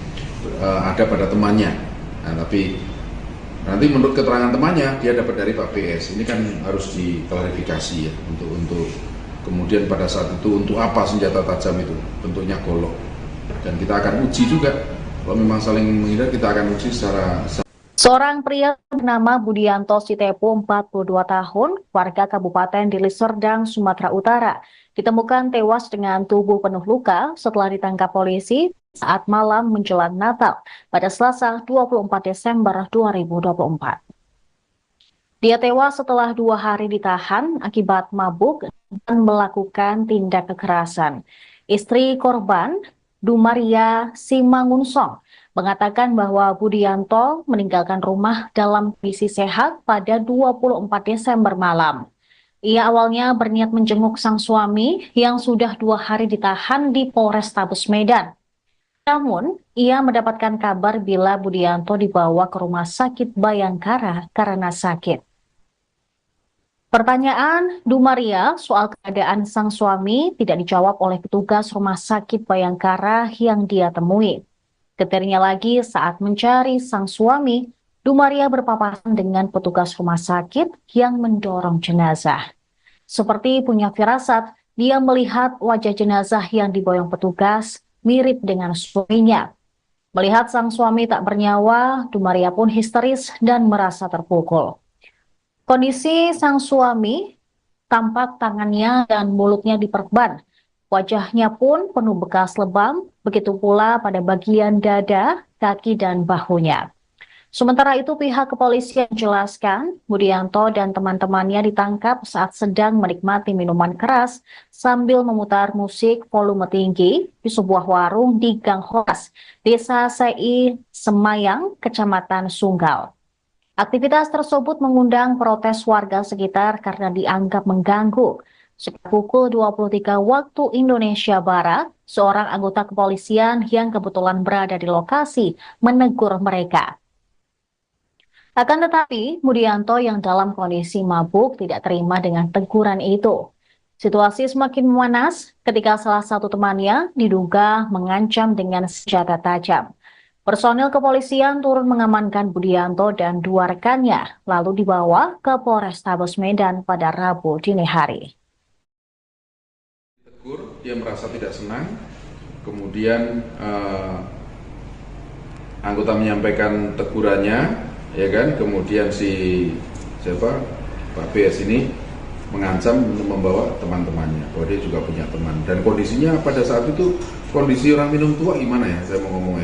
ada pada temannya. Nah tapi nanti menurut keterangan temannya dia dapat dari Pak BS. Ini kan harus diklarifikasi ya, untuk kemudian pada saat itu untuk apa senjata tajam itu, bentuknya golok, dan kita akan uji juga. Kalau memang saling menghindar, kita akan uji secara. Seorang pria bernama Budianto Sitepu, 42 tahun, warga Kabupaten Deli Serdang, Sumatera Utara, ditemukan tewas dengan tubuh penuh luka setelah ditangkap polisi saat malam menjelang Natal pada Selasa 24 Desember 2024. Dia tewas setelah 2 hari ditahan akibat mabuk dan melakukan tindak kekerasan. Istri korban, Dumaria Simangunsong, mengatakan bahwa Budianto meninggalkan rumah dalam kondisi sehat pada 24 Desember malam. Ia awalnya berniat menjenguk sang suami yang sudah 2 hari ditahan di Polrestabes Medan. Namun, ia mendapatkan kabar bila Budianto dibawa ke rumah sakit Bayangkara karena sakit. Pertanyaan Dumaria soal keadaan sang suami tidak dijawab oleh petugas rumah sakit Bayangkara yang dia temui. Getirnya lagi saat mencari sang suami, Dumaria berpapasan dengan petugas rumah sakit yang mendorong jenazah. Seperti punya firasat, dia melihat wajah jenazah yang diboyong petugas mirip dengan suaminya. Melihat sang suami tak bernyawa, Dumaria pun histeris dan merasa terpukul. Kondisi sang suami tampak tangannya dan mulutnya diperban. Wajahnya pun penuh bekas lebam, begitu pula pada bagian dada, kaki, dan bahunya. Sementara itu pihak kepolisian menjelaskan Budianto dan teman-temannya ditangkap saat sedang menikmati minuman keras sambil memutar musik volume tinggi di sebuah warung di Gang Horas, Desa Sei Semayang, Kecamatan Sunggal. Aktivitas tersebut mengundang protes warga sekitar karena dianggap mengganggu. Sekitar pukul 23 waktu Indonesia Barat, seorang anggota kepolisian yang kebetulan berada di lokasi menegur mereka. Akan tetapi, Budianto yang dalam kondisi mabuk tidak terima dengan teguran itu. Situasi semakin memanas ketika salah satu temannya diduga mengancam dengan senjata tajam. Personil kepolisian turun mengamankan Budianto dan 2 rekannya, lalu dibawa ke Polrestabes Medan pada Rabu dini hari. Dia merasa tidak senang, kemudian anggota menyampaikan tegurannya, ya kan, kemudian Pak BS ini mengancam untuk membawa teman-temannya, bahwa dia juga punya teman, dan kondisinya pada saat itu kondisi orang minum tua gimana ya, saya mau ngomong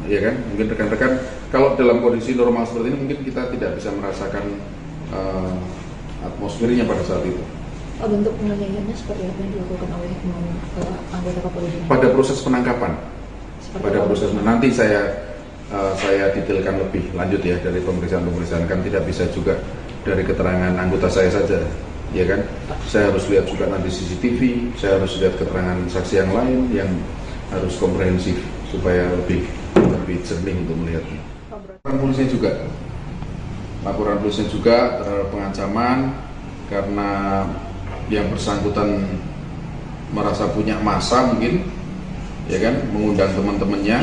ya kan, mungkin rekan-rekan kalau dalam kondisi normal seperti ini mungkin kita tidak bisa merasakan atmosfernya pada saat itu. Bentuk penganiayaannya seperti apa yang dilakukan oleh anggota kepolisian? Pada proses penangkapan, nanti saya detailkan lebih lanjut ya dari pemeriksaan kan tidak bisa juga dari keterangan anggota saya saja, ya kan? Saya harus lihat juga nanti CCTV, saya harus lihat keterangan saksi yang lain yang harus komprehensif supaya lebih jernih untuk melihatnya. Laporan polisi juga terhadap pengancaman karena yang bersangkutan merasa punya massa mungkin, ya kan, mengundang teman-temannya,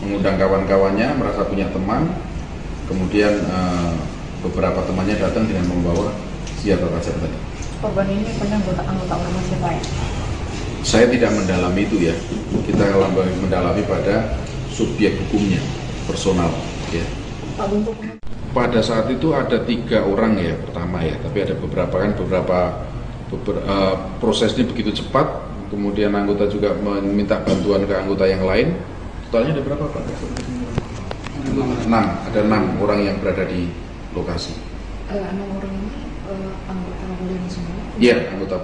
mengundang kawan-kawannya, merasa punya teman, kemudian beberapa temannya datang dengan membawa senjata tajam tadi. Korban ini pernah anggota ormas siapa ya? Saya tidak mendalami itu ya, kita mendalami pada subjek hukumnya, personal ya. Pada saat itu ada 3 orang ya pertama ya, tapi ada beberapa proses ini begitu cepat, kemudian anggota juga meminta bantuan ke anggota yang lain. Totalnya ada berapa Pak? 6, ada 6 orang yang berada di lokasi. 6 orang ini anggota Polres semua? Iya, anggota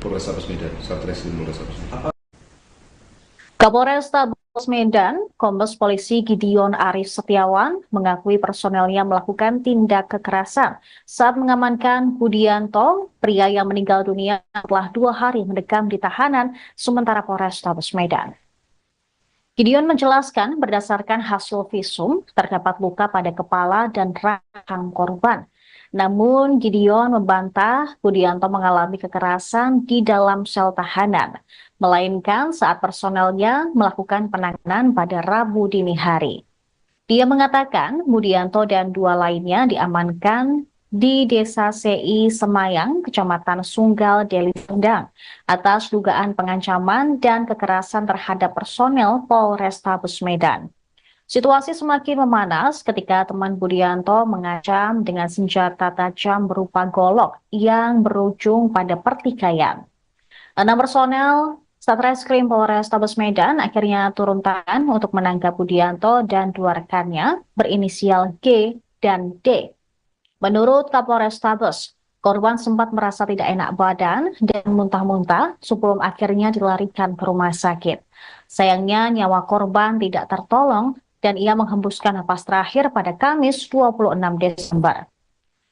Polrestabes Medan, Satreskrim Polrestabes Medan. Kapolrestabes Medan, Kombes Polisi Gideon Arif Setiawan mengakui personelnya melakukan tindak kekerasan saat mengamankan Budianto, pria yang meninggal dunia setelah 2 hari mendekam di tahanan sementara Polrestabes Medan. Gideon menjelaskan berdasarkan hasil visum terdapat luka pada kepala dan rahang korban. Namun Gideon membantah Budianto mengalami kekerasan di dalam sel tahanan, melainkan saat personelnya melakukan penanganan pada Rabu dini hari. Dia mengatakan Budianto dan 2 lainnya diamankan di Desa CI Semayang, Kecamatan Sunggal, Deli Serdang, atas dugaan pengancaman dan kekerasan terhadap personel Polrestabes Medan. Situasi semakin memanas ketika teman Budianto mengancam dengan senjata tajam berupa golok yang berujung pada pertikaian. 6 personel Satreskrim Polrestabes Medan akhirnya turun tangan untuk menangkap Budianto dan 2 rekannya berinisial G dan D. Menurut Kapolrestabes, korban sempat merasa tidak enak badan dan muntah-muntah sebelum akhirnya dilarikan ke rumah sakit. Sayangnya nyawa korban tidak tertolong dan ia menghembuskan napas terakhir pada Kamis 26 Desember.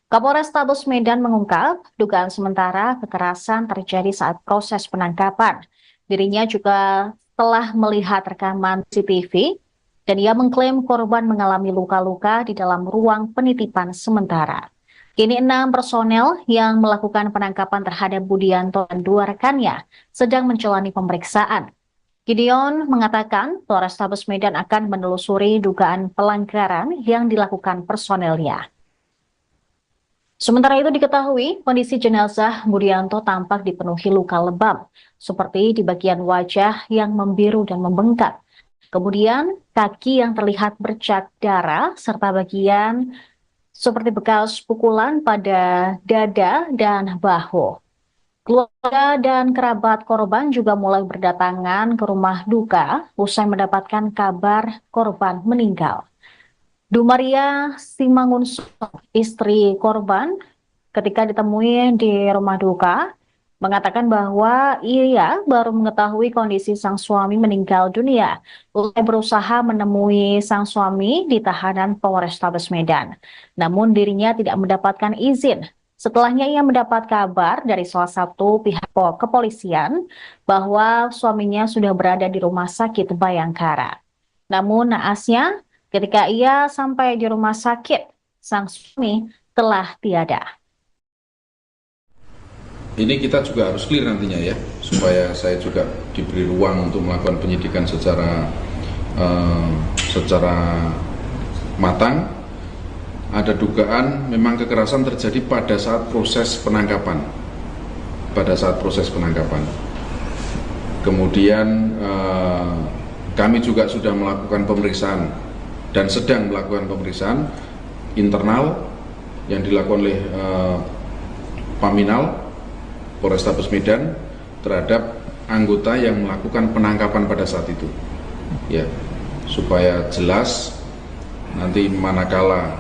Kapolrestabes Medan mengungkap dugaan sementara kekerasan terjadi saat proses penangkapan. Dirinya juga telah melihat rekaman CCTV dan ia mengklaim korban mengalami luka-luka di dalam ruang penitipan sementara. Kini 6 personel yang melakukan penangkapan terhadap Budianto dan 2 rekannya sedang menjalani pemeriksaan. Gideon mengatakan Polrestabes Medan akan menelusuri dugaan pelanggaran yang dilakukan personelnya. Sementara itu diketahui kondisi jenazah Budianto tampak dipenuhi luka lebam, seperti di bagian wajah yang membiru dan membengkak. Kemudian kaki yang terlihat bercak darah serta bagian seperti bekas pukulan pada dada dan bahu. Keluarga dan kerabat korban juga mulai berdatangan ke rumah duka usai mendapatkan kabar korban meninggal. Dumaria Simangunso, istri korban, ketika ditemui di rumah duka, mengatakan bahwa ia baru mengetahui kondisi sang suami meninggal dunia usai berusaha menemui sang suami di tahanan Polrestabes Medan. Namun dirinya tidak mendapatkan izin. Setelahnya ia mendapat kabar dari salah satu pihak kepolisian bahwa suaminya sudah berada di rumah sakit Bayangkara. Namun naasnya ketika ia sampai di rumah sakit, sang suami telah tiada. Ini kita juga harus clear nantinya ya, supaya saya juga diberi ruang untuk melakukan penyidikan secara matang. Ada dugaan memang kekerasan terjadi pada saat proses penangkapan. Kemudian kami juga sudah melakukan pemeriksaan dan sedang melakukan pemeriksaan internal yang dilakukan oleh Paminal Polrestabes Medan terhadap anggota yang melakukan penangkapan pada saat itu, ya, supaya jelas nanti manakala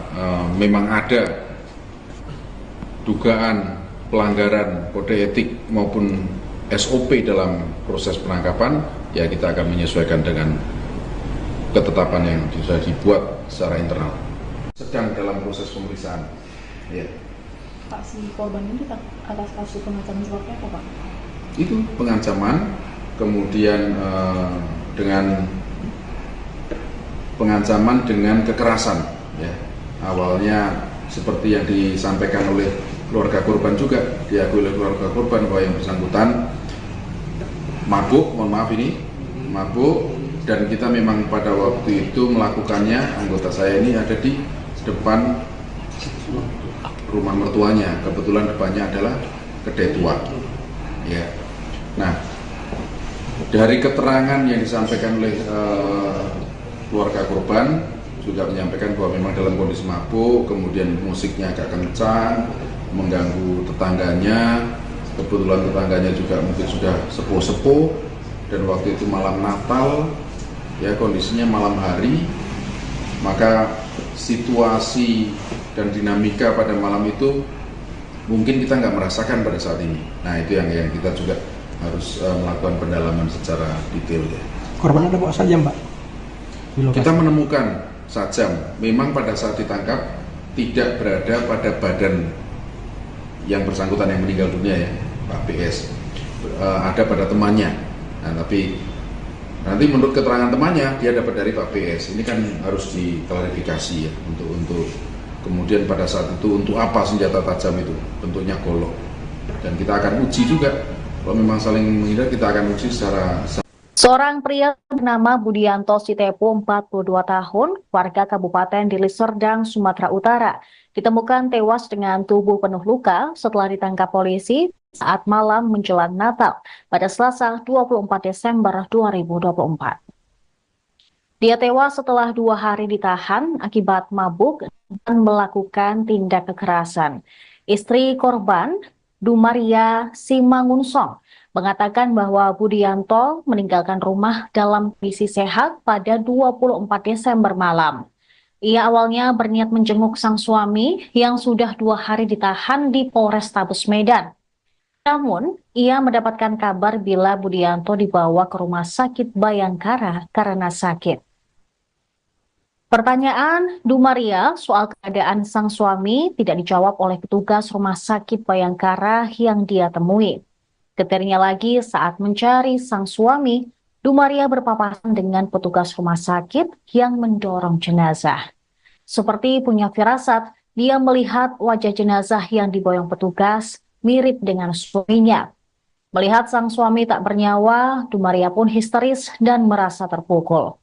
memang ada dugaan pelanggaran kode etik maupun SOP dalam proses penangkapan, ya kita akan menyesuaikan dengan ketetapan yang sudah dibuat secara internal. Sedang dalam proses pemeriksaan. Ya. Pak, si korban ini atas kasus pengancaman seperti apa, Pak? Itu pengancaman, kemudian dengan pengancaman dengan kekerasan. Ya. Awalnya seperti yang disampaikan oleh keluarga korban juga, diakui oleh keluarga korban bahwa yang bersangkutan mabuk, mabuk, dan kita memang pada waktu itu melakukannya, anggota saya ini ada di depan rumah mertuanya, kebetulan depannya adalah kedai tua. Ya. Nah, dari keterangan yang disampaikan oleh keluarga korban juga menyampaikan bahwa memang dalam kondisi mabuk, kemudian musiknya agak kencang, mengganggu tetangganya. Kebetulan tetangganya juga mungkin sudah sepuh-sepuh, dan waktu itu malam Natal, ya kondisinya malam hari, maka situasi dan dinamika pada malam itu mungkin kita nggak merasakan pada saat ini. Nah itu yang kita juga harus melakukan pendalaman secara detail ya. Korban ada bawa saja Mbak? Kita menemukan sajam, memang pada saat ditangkap tidak berada pada badan yang bersangkutan yang meninggal dunia ya, Pak PS, ada pada temannya. Nah tapi nanti menurut keterangan temannya dia dapat dari Pak PS. Ini kan harus diklarifikasi ya untuk kemudian pada saat itu untuk apa senjata tajam itu, bentuknya golok. Dan kita akan uji juga kalau memang saling menghindar, kita akan uji secara. Seorang pria bernama Budianto Sitepu, 42 tahun, warga Kabupaten Deli Serdang, Sumatera Utara, ditemukan tewas dengan tubuh penuh luka setelah ditangkap polisi saat malam menjelang Natal pada Selasa 24 Desember 2024. Dia tewas setelah 2 hari ditahan akibat mabuk dan melakukan tindak kekerasan. Istri korban, Dumaria Simangunsong, mengatakan bahwa Budianto meninggalkan rumah dalam kondisi sehat pada 24 Desember malam. Ia awalnya berniat menjenguk sang suami yang sudah 2 hari ditahan di Polrestabes Medan. Namun, ia mendapatkan kabar bila Budianto dibawa ke rumah sakit Bayangkara karena sakit. Pertanyaan Dumaria soal keadaan sang suami tidak dijawab oleh petugas rumah sakit Bayangkara yang dia temui. Getirnya lagi saat mencari sang suami, Dumaria berpapasan dengan petugas rumah sakit yang mendorong jenazah. Seperti punya firasat, dia melihat wajah jenazah yang diboyong petugas mirip dengan suaminya. Melihat sang suami tak bernyawa, Dumaria pun histeris dan merasa terpukul.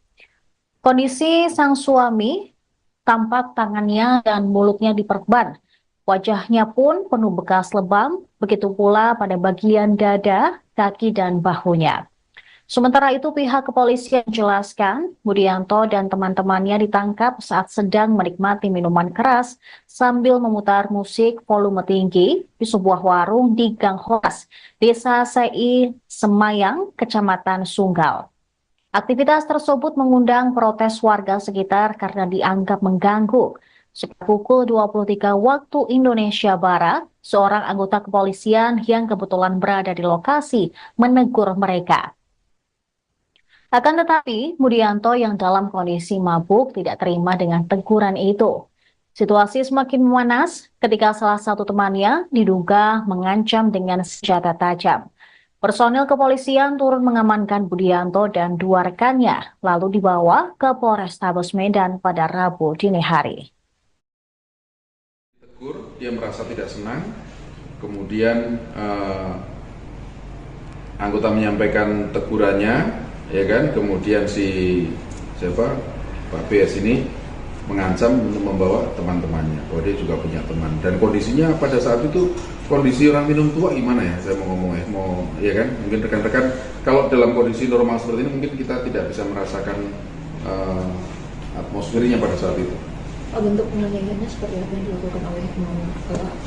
Kondisi sang suami tampak tangannya dan mulutnya diperban. Wajahnya pun penuh bekas lebam, begitu pula pada bagian dada, kaki, dan bahunya. Sementara itu pihak kepolisian menjelaskan Budianto dan teman-temannya ditangkap saat sedang menikmati minuman keras sambil memutar musik volume tinggi di sebuah warung di Gang Horas, Desa Sei Semayang, Kecamatan Sunggal. Aktivitas tersebut mengundang protes warga sekitar karena dianggap mengganggu. Sekitar pukul 23 waktu Indonesia Barat, seorang anggota kepolisian yang kebetulan berada di lokasi menegur mereka. Akan tetapi, Budianto yang dalam kondisi mabuk tidak terima dengan teguran itu. Situasi semakin memanas ketika salah satu temannya diduga mengancam dengan senjata tajam. Personil kepolisian turun mengamankan Budianto dan 2 rekannya, lalu dibawa ke Polrestabes Medan pada Rabu dini hari. Dia merasa tidak senang, kemudian anggota menyampaikan tegurannya, ya kan, kemudian Pak PS ini mengancam untuk membawa teman-temannya, bahwa dia juga punya teman, dan kondisinya pada saat itu kondisi orang minum tua gimana ya, saya mau ngomong ya kan, mungkin rekan-rekan kalau dalam kondisi normal seperti ini mungkin kita tidak bisa merasakan atmosfernya pada saat itu. Bentuk penganiayaannya seperti apa yang dilakukan oleh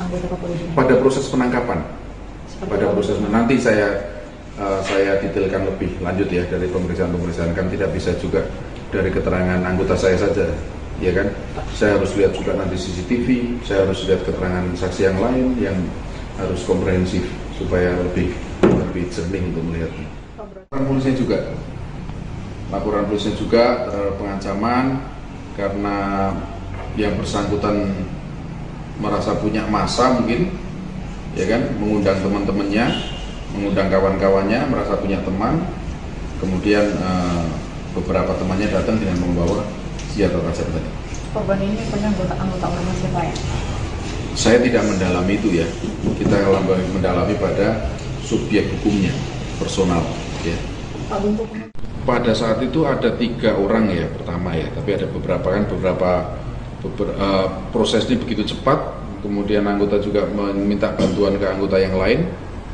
anggota kepolisian? Pada proses penangkapan, nanti saya detailkan lebih lanjut ya dari pemeriksaan kan tidak bisa juga dari keterangan anggota saya saja, ya kan? Saya harus lihat juga nanti CCTV, saya harus lihat keterangan saksi yang lain yang harus komprehensif supaya lebih jernih untuk melihatnya. Laporan polisinya juga terhadap pengancaman karena yang bersangkutan merasa punya massa mungkin, ya kan, mengundang teman-temannya, mengundang kawan-kawannya, merasa punya teman, kemudian beberapa temannya datang dengan membawa senjata tajam tadi. Korban ini punya anggota ormas siapa ya? Saya tidak mendalami itu ya, kita mendalami pada subjek hukumnya, personal ya. Pada saat itu ada 3 orang ya pertama ya, tapi ada beberapa prosesnya begitu cepat, kemudian anggota juga meminta bantuan ke anggota yang lain.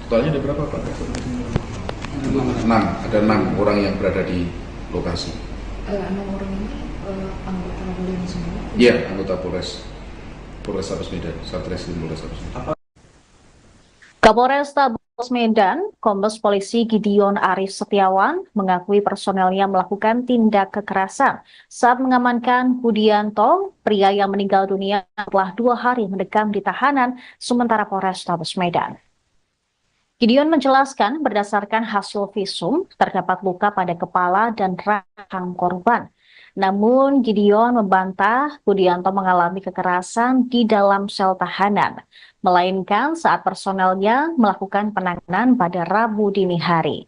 Totalnya ada berapa Pak? 6, ada 6 orang yang berada di lokasi. 6 orang ini anggota kepolisian semua? Iya, anggota Polrestabes Medan, Satreskrim Polrestabes Medan. Kapolrestabes Medan Kombes Polisi Gideon Arif Setiawan mengakui personelnya melakukan tindak kekerasan saat mengamankan Budianto, pria yang meninggal dunia setelah 2 hari mendekam di tahanan sementara Polrestabes Medan. Gideon menjelaskan berdasarkan hasil visum terdapat luka pada kepala dan rahang korban. Namun Gideon membantah Budianto mengalami kekerasan di dalam sel tahanan, melainkan saat personelnya melakukan penanganan pada Rabu dini hari.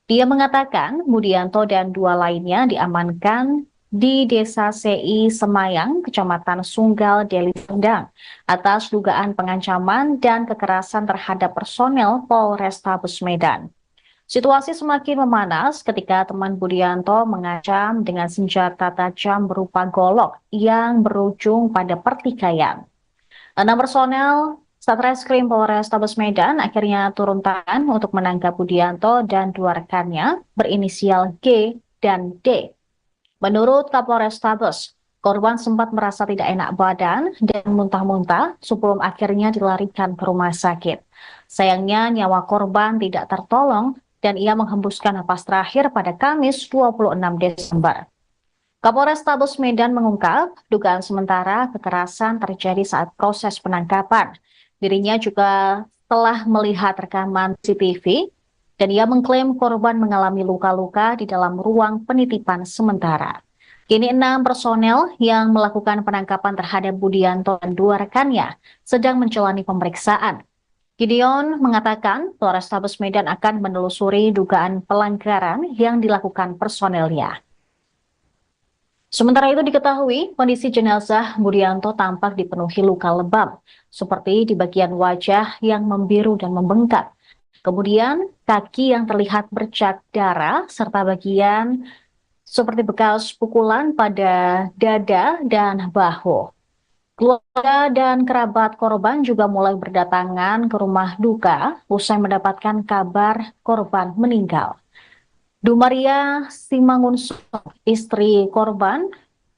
Dia mengatakan Budianto dan 2 lainnya diamankan di Desa CI Semayang, Kecamatan Sunggal, Deli Serdang, atas dugaan pengancaman dan kekerasan terhadap personel Polrestabes Medan. Situasi semakin memanas ketika teman Budianto mengancam dengan senjata tajam berupa golok yang berujung pada pertikaian. 6 personel Satreskrim Polrestabes Medan akhirnya turun tangan untuk menangkap Budianto dan 2 rekannya berinisial G dan D. Menurut Kapolrestabes, korban sempat merasa tidak enak badan dan muntah-muntah sebelum akhirnya dilarikan ke rumah sakit. Sayangnya nyawa korban tidak tertolong dan ia menghembuskan napas terakhir pada Kamis 26 Desember. Kapolrestabes Medan mengungkap dugaan sementara kekerasan terjadi saat proses penangkapan. Dirinya juga telah melihat rekaman CCTV dan ia mengklaim korban mengalami luka-luka di dalam ruang penitipan sementara. Kini 6 personel yang melakukan penangkapan terhadap Budianto dan 2 rekannya sedang menjalani pemeriksaan. Gideon mengatakan Polrestabes Medan akan menelusuri dugaan pelanggaran yang dilakukan personelnya. Sementara itu diketahui kondisi jenazah Budianto tampak dipenuhi luka lebam, seperti di bagian wajah yang membiru dan membengkak. Kemudian kaki yang terlihat bercak darah serta bagian seperti bekas pukulan pada dada dan bahu. Keluarga dan kerabat korban juga mulai berdatangan ke rumah duka usai mendapatkan kabar korban meninggal. Dumaria Simangunso, istri korban,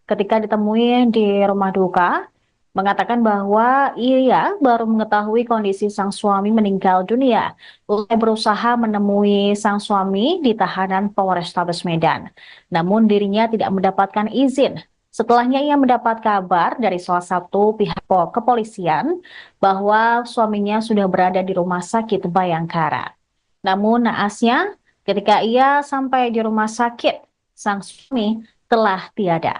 ketika ditemui di rumah duka, mengatakan bahwa ia baru mengetahui kondisi sang suami meninggal dunia usai berusaha menemui sang suami di tahanan Polrestabes Medan. Namun dirinya tidak mendapatkan izin. Setelahnya ia mendapat kabar dari salah satu pihak kepolisian bahwa suaminya sudah berada di rumah sakit Bayangkara. Namun naasnya ketika ia sampai di rumah sakit, sang suami telah tiada.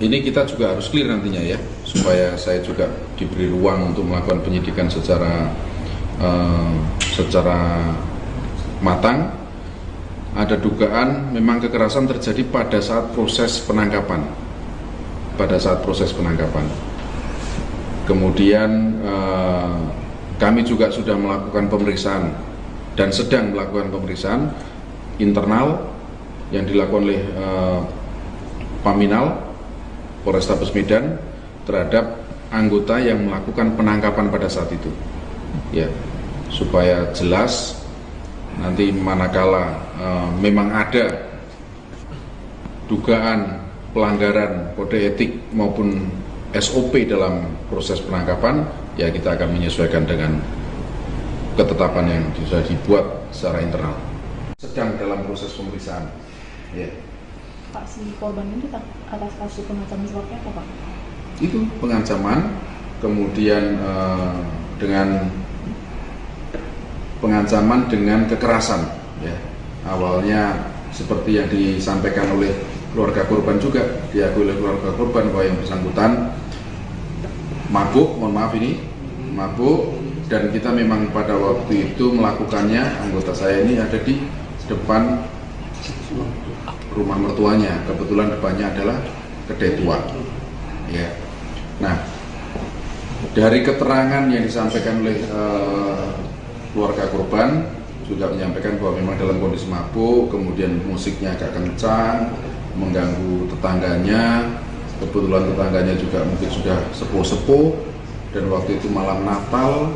Ini kita juga harus clear nantinya ya, supaya saya juga diberi ruang untuk melakukan penyidikan secara matang. Ada dugaan memang kekerasan terjadi pada saat proses penangkapan. Kemudian kami juga sudah melakukan pemeriksaan dan sedang melakukan pemeriksaan internal yang dilakukan oleh Paminal Polrestabes Medan terhadap anggota yang melakukan penangkapan pada saat itu. Ya, supaya jelas nanti manakala memang ada dugaan pelanggaran kode etik maupun SOP dalam proses penangkapan, ya kita akan menyesuaikan dengan ketetapan yang sudah dibuat secara internal. Sedang dalam proses pemeriksaan. Ya. Pak, si korban itu atas kasus pengancaman seperti apa, Pak? Itu pengancaman, kemudian dengan pengancaman dengan kekerasan, ya. Awalnya seperti yang disampaikan oleh keluarga korban juga, diakui oleh keluarga korban bahwa yang bersangkutan mabuk, dan kita memang pada waktu itu melakukannya, anggota saya ini ada di depan rumah mertuanya, kebetulan depannya adalah kedai tua, ya. Nah, dari keterangan yang disampaikan oleh keluarga korban juga menyampaikan bahwa memang dalam kondisi mabuk, kemudian musiknya agak kencang, mengganggu tetangganya. Kebetulan tetangganya juga mungkin sudah sepuh-sepuh, dan waktu itu malam Natal,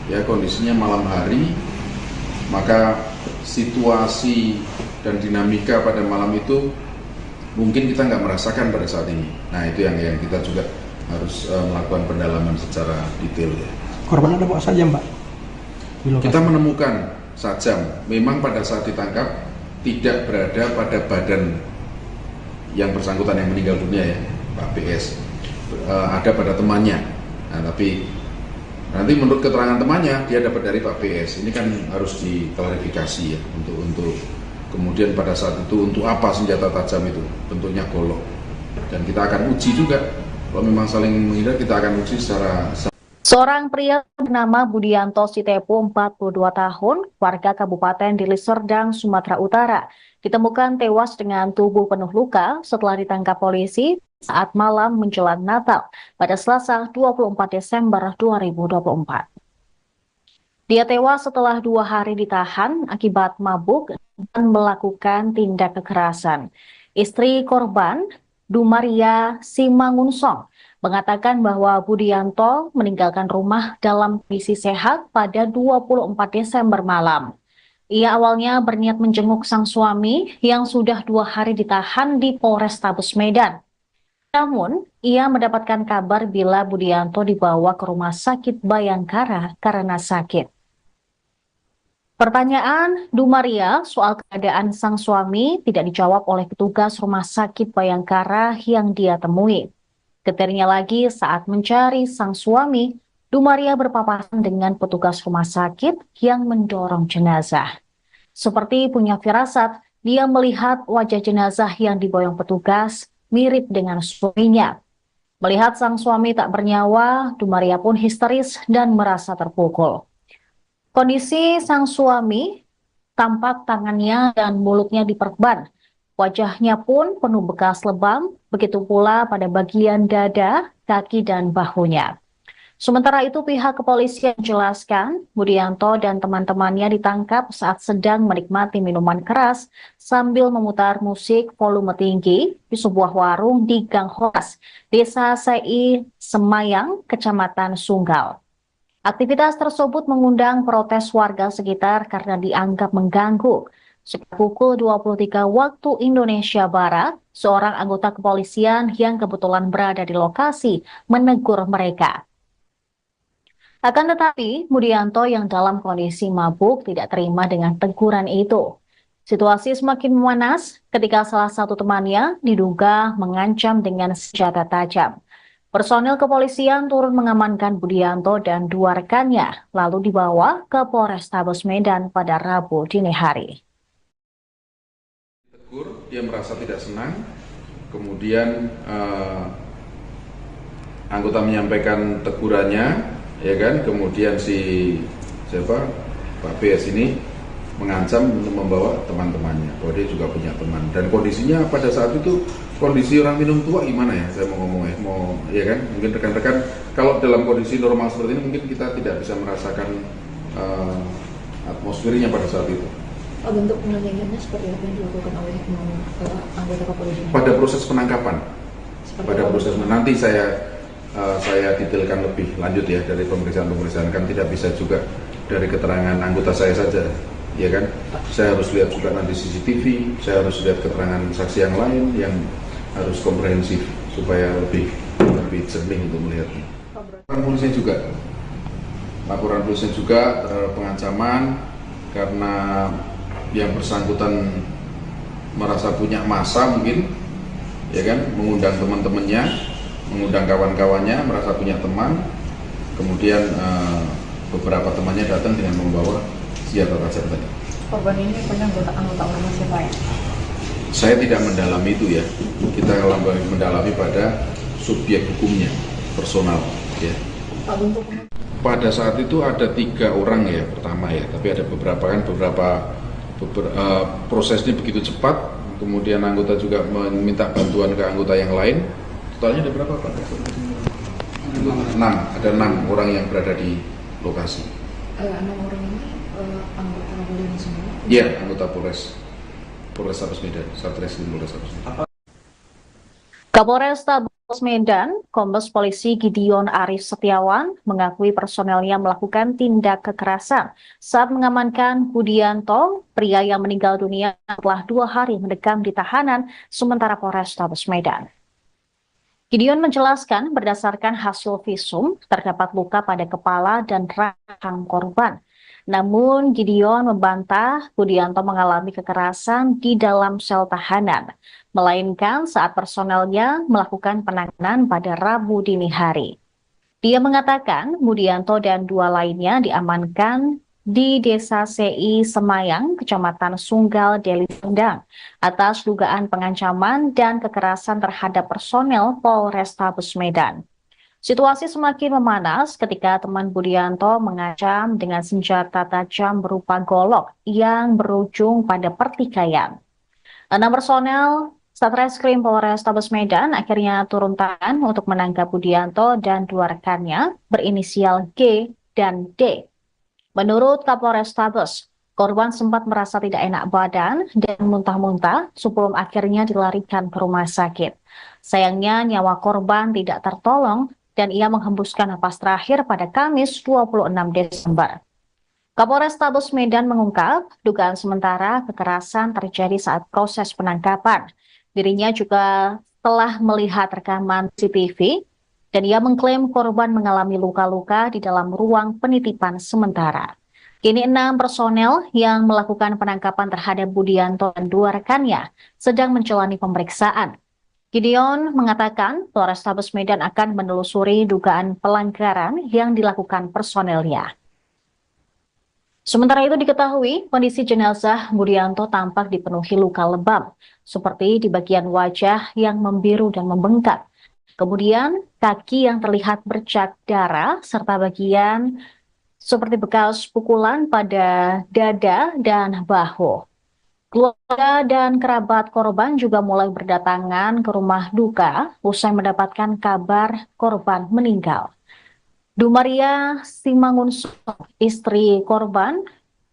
ya kondisinya malam hari, maka situasi dan dinamika pada malam itu mungkin kita nggak merasakan pada saat ini. Nah itu yang kita juga harus melakukan pendalaman secara detail ya. Korban ada bawa saja, Mbak? Kita menemukan Sajam memang pada saat ditangkap tidak berada pada badan yang bersangkutan yang meninggal dunia ya, Pak BS, ada pada temannya. Nah, tapi nanti menurut keterangan temannya dia dapat dari Pak BS. Ini kan harus diklarifikasi ya untuk kemudian pada saat itu untuk apa senjata tajam itu, bentuknya golok. Dan kita akan uji juga kalau memang saling menghindar, kita akan uji secara. Seorang pria bernama Budianto Sitepu, 42 tahun, warga Kabupaten Deli Serdang, Sumatera Utara, ditemukan tewas dengan tubuh penuh luka setelah ditangkap polisi saat malam menjelang Natal pada Selasa 24 Desember 2024. Dia tewas setelah 2 hari ditahan akibat mabuk dan melakukan tindak kekerasan. Istri korban, Dumaria Simangunsong, mengatakan bahwa Budianto meninggalkan rumah dalam kondisi sehat pada 24 Desember malam. Ia awalnya berniat menjenguk sang suami yang sudah 2 hari ditahan di Polrestabes Medan. Namun, ia mendapatkan kabar bila Budianto dibawa ke rumah sakit Bayangkara karena sakit. Pertanyaan Dumaria soal keadaan sang suami tidak dijawab oleh petugas rumah sakit Bayangkara yang dia temui. Getirnya lagi saat mencari sang suami, Dumaria berpapasan dengan petugas rumah sakit yang mendorong jenazah. Seperti punya firasat, dia melihat wajah jenazah yang diboyong petugas mirip dengan suaminya. Melihat sang suami tak bernyawa, Dumaria pun histeris dan merasa terpukul. Kondisi sang suami tampak tangannya dan mulutnya diperban. Wajahnya pun penuh bekas lebam, begitu pula pada bagian dada, kaki, dan bahunya. Sementara itu pihak kepolisian menjelaskan Budianto dan teman-temannya ditangkap saat sedang menikmati minuman keras sambil memutar musik volume tinggi di sebuah warung di Gang Horas, Desa Sei Semayang, Kecamatan Sunggal. Aktivitas tersebut mengundang protes warga sekitar karena dianggap mengganggu. Sekitar pukul 23 waktu Indonesia Barat, seorang anggota kepolisian yang kebetulan berada di lokasi menegur mereka. Akan tetapi, Budianto yang dalam kondisi mabuk tidak terima dengan teguran itu. Situasi semakin memanas ketika salah satu temannya diduga mengancam dengan senjata tajam. Personil kepolisian turun mengamankan Budianto dan 2 rekannya, lalu dibawa ke Polrestabes Medan pada Rabu dini hari. Dia merasa tidak senang, kemudian anggota menyampaikan tegurannya, ya kan, kemudian Pak BS ini mengancam untuk membawa teman-temannya, bahwa dia juga punya teman, dan kondisinya pada saat itu kondisi orang minum tua gimana ya, saya mau ngomong ya kan, mungkin rekan-rekan kalau dalam kondisi normal seperti ini mungkin kita tidak bisa merasakan atmosfernya pada saat itu. Bentuk penganiayaannya seperti apa yang dilakukan oleh anggota kepolisian? Pada proses penangkapan, nanti saya detailkan lebih lanjut ya dari pemeriksaan kan tidak bisa juga dari keterangan anggota saya saja. Ya kan, saya harus lihat juga nanti CCTV, saya harus lihat keterangan saksi yang lain yang harus komprehensif supaya lebih jernih untuk melihatnya. Laporan polisi juga terhadap pengancaman karena yang bersangkutan merasa punya massa mungkin, ya kan, mengundang teman-temannya, mengundang kawan-kawannya, merasa punya teman, kemudian beberapa temannya datang dengan membawa senjata tajam tadi. Korban ini punya anggota ormas siapa ya? Saya tidak mendalami itu ya. Kita mendalami pada subjek hukumnya, personal. Ya. Pada saat itu ada 3 orang ya pertama ya, tapi ada beberapa prosesnya begitu cepat. Kemudian anggota juga meminta bantuan ke anggota yang lain. Totalnya ada berapa Pak? 6. Ada 6 orang yang berada di lokasi. 6 orang ini anggota kepolisian semua? Iya, anggota Polrestabes Medan, Satreskrim Polrestabes Medan. Kapolrestabes Medan, Kombes Polisi Gideon Arif Setiawan mengakui personelnya melakukan tindak kekerasan saat mengamankan Budianto, pria yang meninggal dunia setelah 2 hari mendekam di tahanan sementara Polrestabes Medan. Gideon menjelaskan berdasarkan hasil visum terdapat luka pada kepala dan rahang korban. Namun Gideon membantah Budianto mengalami kekerasan di dalam sel tahanan, melainkan saat personelnya melakukan penanganan pada Rabu dini hari. Dia mengatakan Budianto dan dua lainnya diamankan di Desa CI Semayang, Kecamatan Sunggal, Deli Serdang, atas dugaan pengancaman dan kekerasan terhadap personel Polrestabes Medan. Situasi semakin memanas ketika teman Budianto mengancam dengan senjata tajam berupa golok yang berujung pada pertikaian. 6 personel Satreskrim Polrestabes Medan akhirnya turun tangan untuk menangkap Budianto dan dua rekannya berinisial G dan D. Menurut Kapolrestabes, korban sempat merasa tidak enak badan dan muntah-muntah sebelum akhirnya dilarikan ke rumah sakit. Sayangnya nyawa korban tidak tertolong dan ia menghembuskan napas terakhir pada Kamis 26 Desember. Kapolrestabes Medan mengungkap dugaan sementara kekerasan terjadi saat proses penangkapan. Dirinya juga telah melihat rekaman CCTV dan ia mengklaim korban mengalami luka-luka di dalam ruang penitipan sementara. Kini 6 personel yang melakukan penangkapan terhadap Budianto dan dua rekannya sedang menjalani pemeriksaan. Gideon mengatakan Polrestabes Medan akan menelusuri dugaan pelanggaran yang dilakukan personelnya. Sementara itu diketahui kondisi jenazah Budianto tampak dipenuhi luka lebam, seperti di bagian wajah yang membiru dan membengkak. Kemudian kaki yang terlihat bercak darah serta bagian seperti bekas pukulan pada dada dan bahu. Keluarga dan kerabat korban juga mulai berdatangan ke rumah duka usai mendapatkan kabar korban meninggal. Dumaria Simangunso, istri korban,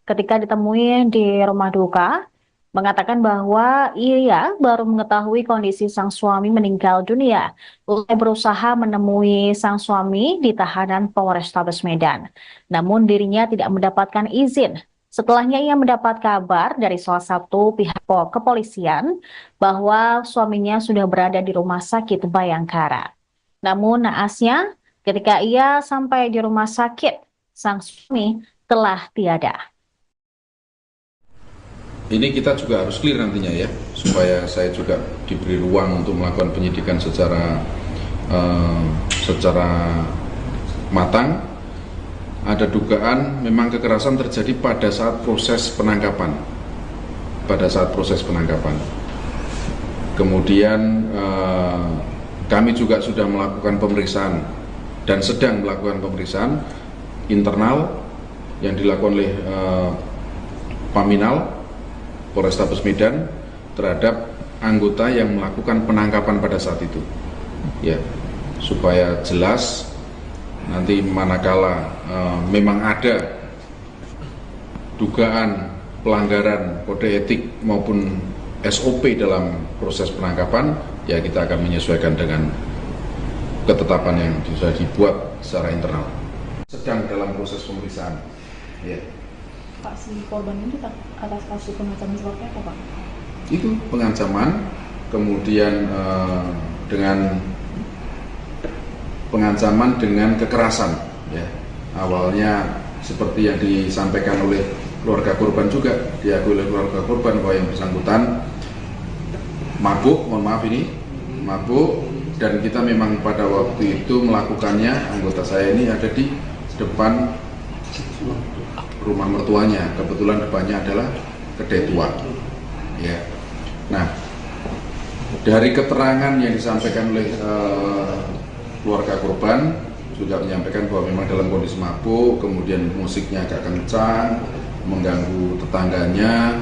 ketika ditemui di rumah duka, mengatakan bahwa ia baru mengetahui kondisi sang suami meninggal dunia usai berusaha menemui sang suami di tahanan Polrestabes Medan. Namun dirinya tidak mendapatkan izin. Setelahnya ia mendapat kabar dari salah satu pihak kepolisian bahwa suaminya sudah berada di rumah sakit Bayangkara. Namun naasnya ketika ia sampai di rumah sakit, sang suami telah tiada. Ini kita juga harus clear nantinya ya, supaya saya juga diberi ruang untuk melakukan penyidikan secara matang. Ada dugaan memang kekerasan terjadi pada saat proses penangkapan. Kemudian kami juga sudah melakukan pemeriksaan dan sedang melakukan pemeriksaan internal yang dilakukan oleh Paminal Polrestabes Medan terhadap anggota yang melakukan penangkapan pada saat itu, ya, supaya jelas nanti manakala memang ada dugaan pelanggaran kode etik maupun SOP dalam proses penangkapan, ya kita akan menyesuaikan dengan ketetapan yang sudah dibuat secara internal. Sedang dalam proses pemeriksaan. Ya. Pak, si korban ini atas kasus pengancaman seperti apa, Pak? Itu pengancaman, kemudian dengan pengancaman dengan kekerasan, ya. Awalnya seperti yang disampaikan oleh keluarga korban juga, diakui oleh keluarga korban bahwa yang bersangkutan mabuk, dan kita memang pada waktu itu melakukannya, anggota saya ini ada di depan rumah mertuanya, kebetulan depannya adalah kedai tua, ya. Nah, dari keterangan yang disampaikan oleh keluarga korban juga menyampaikan bahwa memang dalam kondisi mabuk, kemudian musiknya agak kencang, mengganggu tetangganya.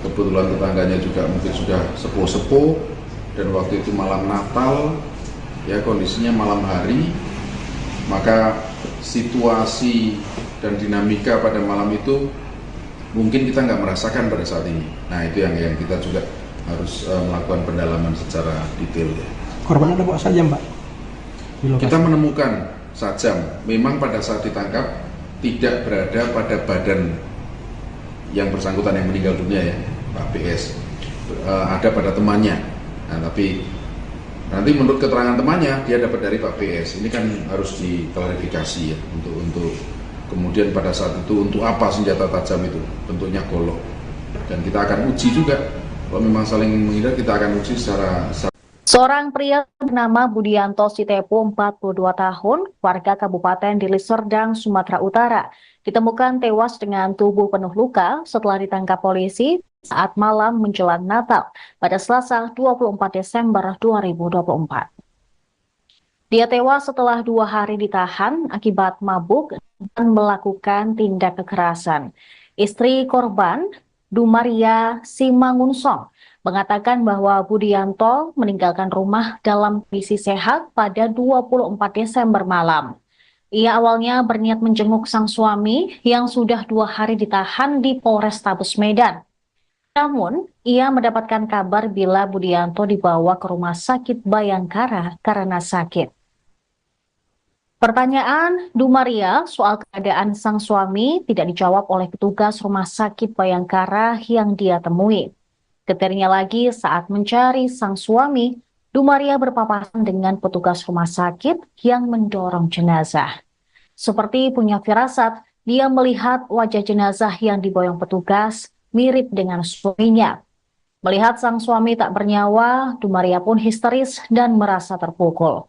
Kebetulan tetangganya juga mungkin sudah sepuh-sepuh, dan waktu itu malam Natal, ya, kondisinya malam hari, maka situasi dan dinamika pada malam itu mungkin kita nggak merasakan pada saat ini. Nah, itu yang kita juga harus melakukan pendalaman secara detail, ya. Korban ada bawa sajam, Pak? Kita menemukan sajam, memang pada saat ditangkap tidak berada pada badan yang bersangkutan yang meninggal dunia, ya, Pak BS, ada pada temannya. Nah, tapi nanti menurut keterangan temannya dia dapat dari Pak BS. Ini kan harus diklarifikasi, ya, untuk Kemudian pada saat itu untuk apa senjata tajam itu? Bentuknya golok. Dan kita akan uji juga. Kalau memang saling menghindar, kita akan uji secara. Seorang pria bernama Budianto Sitepu, 42 tahun, warga Kabupaten Deli Serdang, Sumatera Utara, ditemukan tewas dengan tubuh penuh luka setelah ditangkap polisi saat malam menjelang Natal pada Selasa 24 Desember 2024. Dia tewas setelah 2 hari ditahan akibat mabuk dan melakukan tindak kekerasan. Istri korban, Dumaria Simangunsong, mengatakan bahwa Budianto meninggalkan rumah dalam kondisi sehat pada 24 Desember malam. Ia awalnya berniat menjenguk sang suami yang sudah 2 hari ditahan di Polrestabes Medan. Namun, ia mendapatkan kabar bila Budianto dibawa ke rumah sakit Bayangkara karena sakit. Pertanyaan Dumaria soal keadaan sang suami tidak dijawab oleh petugas rumah sakit Bayangkara yang dia temui. Getirnya lagi saat mencari sang suami, Dumaria berpapasan dengan petugas rumah sakit yang mendorong jenazah. Seperti punya firasat, dia melihat wajah jenazah yang diboyong petugas mirip dengan suaminya. Melihat sang suami tak bernyawa, Dumaria pun histeris dan merasa terpukul.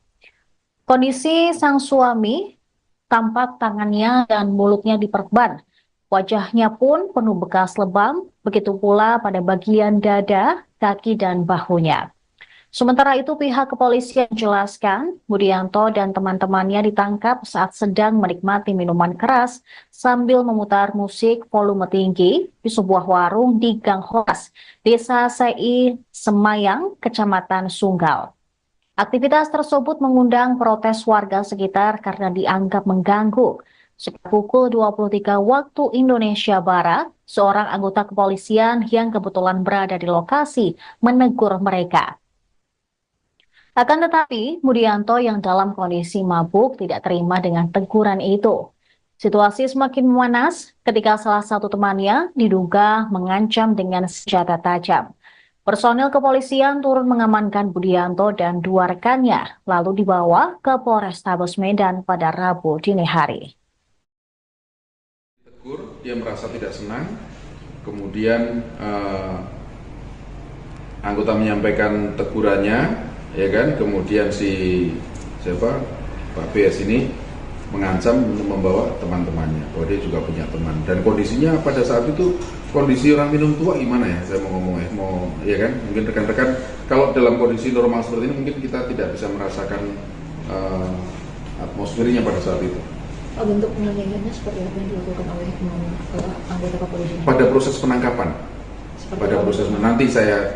Kondisi sang suami, tampak tangannya dan mulutnya diperban. Wajahnya pun penuh bekas lebam, begitu pula pada bagian dada, kaki, dan bahunya. Sementara itu pihak kepolisian menjelaskan, Budianto dan teman-temannya ditangkap saat sedang menikmati minuman keras sambil memutar musik volume tinggi di sebuah warung di Gang Horas, Desa Sei Semayang, Kecamatan Sunggal. Aktivitas tersebut mengundang protes warga sekitar karena dianggap mengganggu. Sekitar pukul 23 waktu Indonesia Barat, seorang anggota kepolisian yang kebetulan berada di lokasi menegur mereka. Akan tetapi, Budianto yang dalam kondisi mabuk tidak terima dengan teguran itu. Situasi semakin memanas ketika salah satu temannya diduga mengancam dengan senjata tajam. Personil kepolisian turun mengamankan Budianto dan 2 rekannya, lalu dibawa ke Polrestabes Medan pada Rabu dini hari. Tegur, dia merasa tidak senang, kemudian anggota menyampaikan tegurannya, ya kan, kemudian Pak BS ini mengancam untuk membawa teman-temannya, bahwa dia juga punya teman, dan kondisinya pada saat itu kondisi orang minum tua gimana ya, saya mau ngomong ya kan, mungkin rekan-rekan kalau dalam kondisi normal seperti ini mungkin kita tidak bisa merasakan atmosfernya pada saat itu. Bentuk penganiayaannya seperti apa yang dilakukan oleh anggota kepolisian? Pada proses penangkapan, nanti saya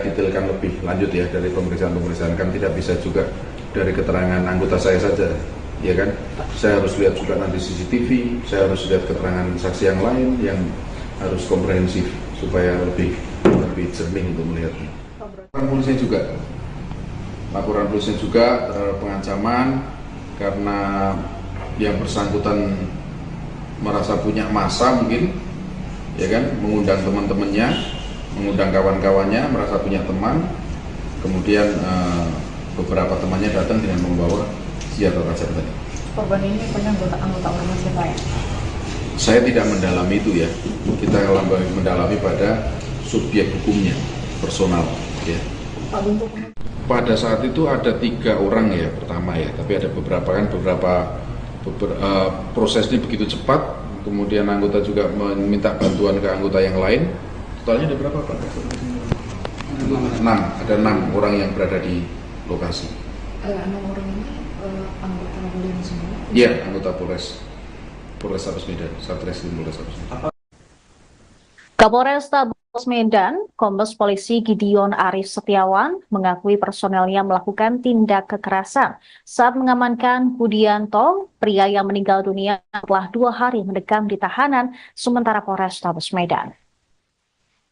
detailkan lebih lanjut ya dari pemeriksaan kan tidak bisa juga dari keterangan anggota saya saja. Ya kan, saya harus lihat juga nanti CCTV, saya harus lihat keterangan saksi yang lain yang harus komprehensif supaya lebih jernih untuk melihatnya. Laporan polisi juga terhadap pengancaman karena yang bersangkutan merasa punya massa mungkin, ya kan, mengundang teman-temannya, mengundang kawan-kawannya, merasa punya teman, kemudian beberapa temannya datang dengan membawa senjata tajam tadi. Korban ini punya anggota ormas siapa ya? Saya tidak mendalami itu ya. Kita mendalami pada subjek hukumnya, personal. Ya. Pada saat itu ada 3 orang ya pertama ya, tapi ada beberapa prosesnya begitu cepat. Kemudian anggota juga meminta bantuan ke anggota yang lain. Totalnya ada berapa Pak? 6. Ada 6 orang yang berada di lokasi. 6 orang ini anggota kepolisian semua? Iya, anggota Polrestabes Medan, Satreskrim Polrestabes Medan. Kapolrestabes Medan, Kombes Polisi Gideon Arif Setiawan mengakui personelnya melakukan tindak kekerasan saat mengamankan Budianto, pria yang meninggal dunia setelah 2 hari mendekam di tahanan sementara Polrestabes Medan.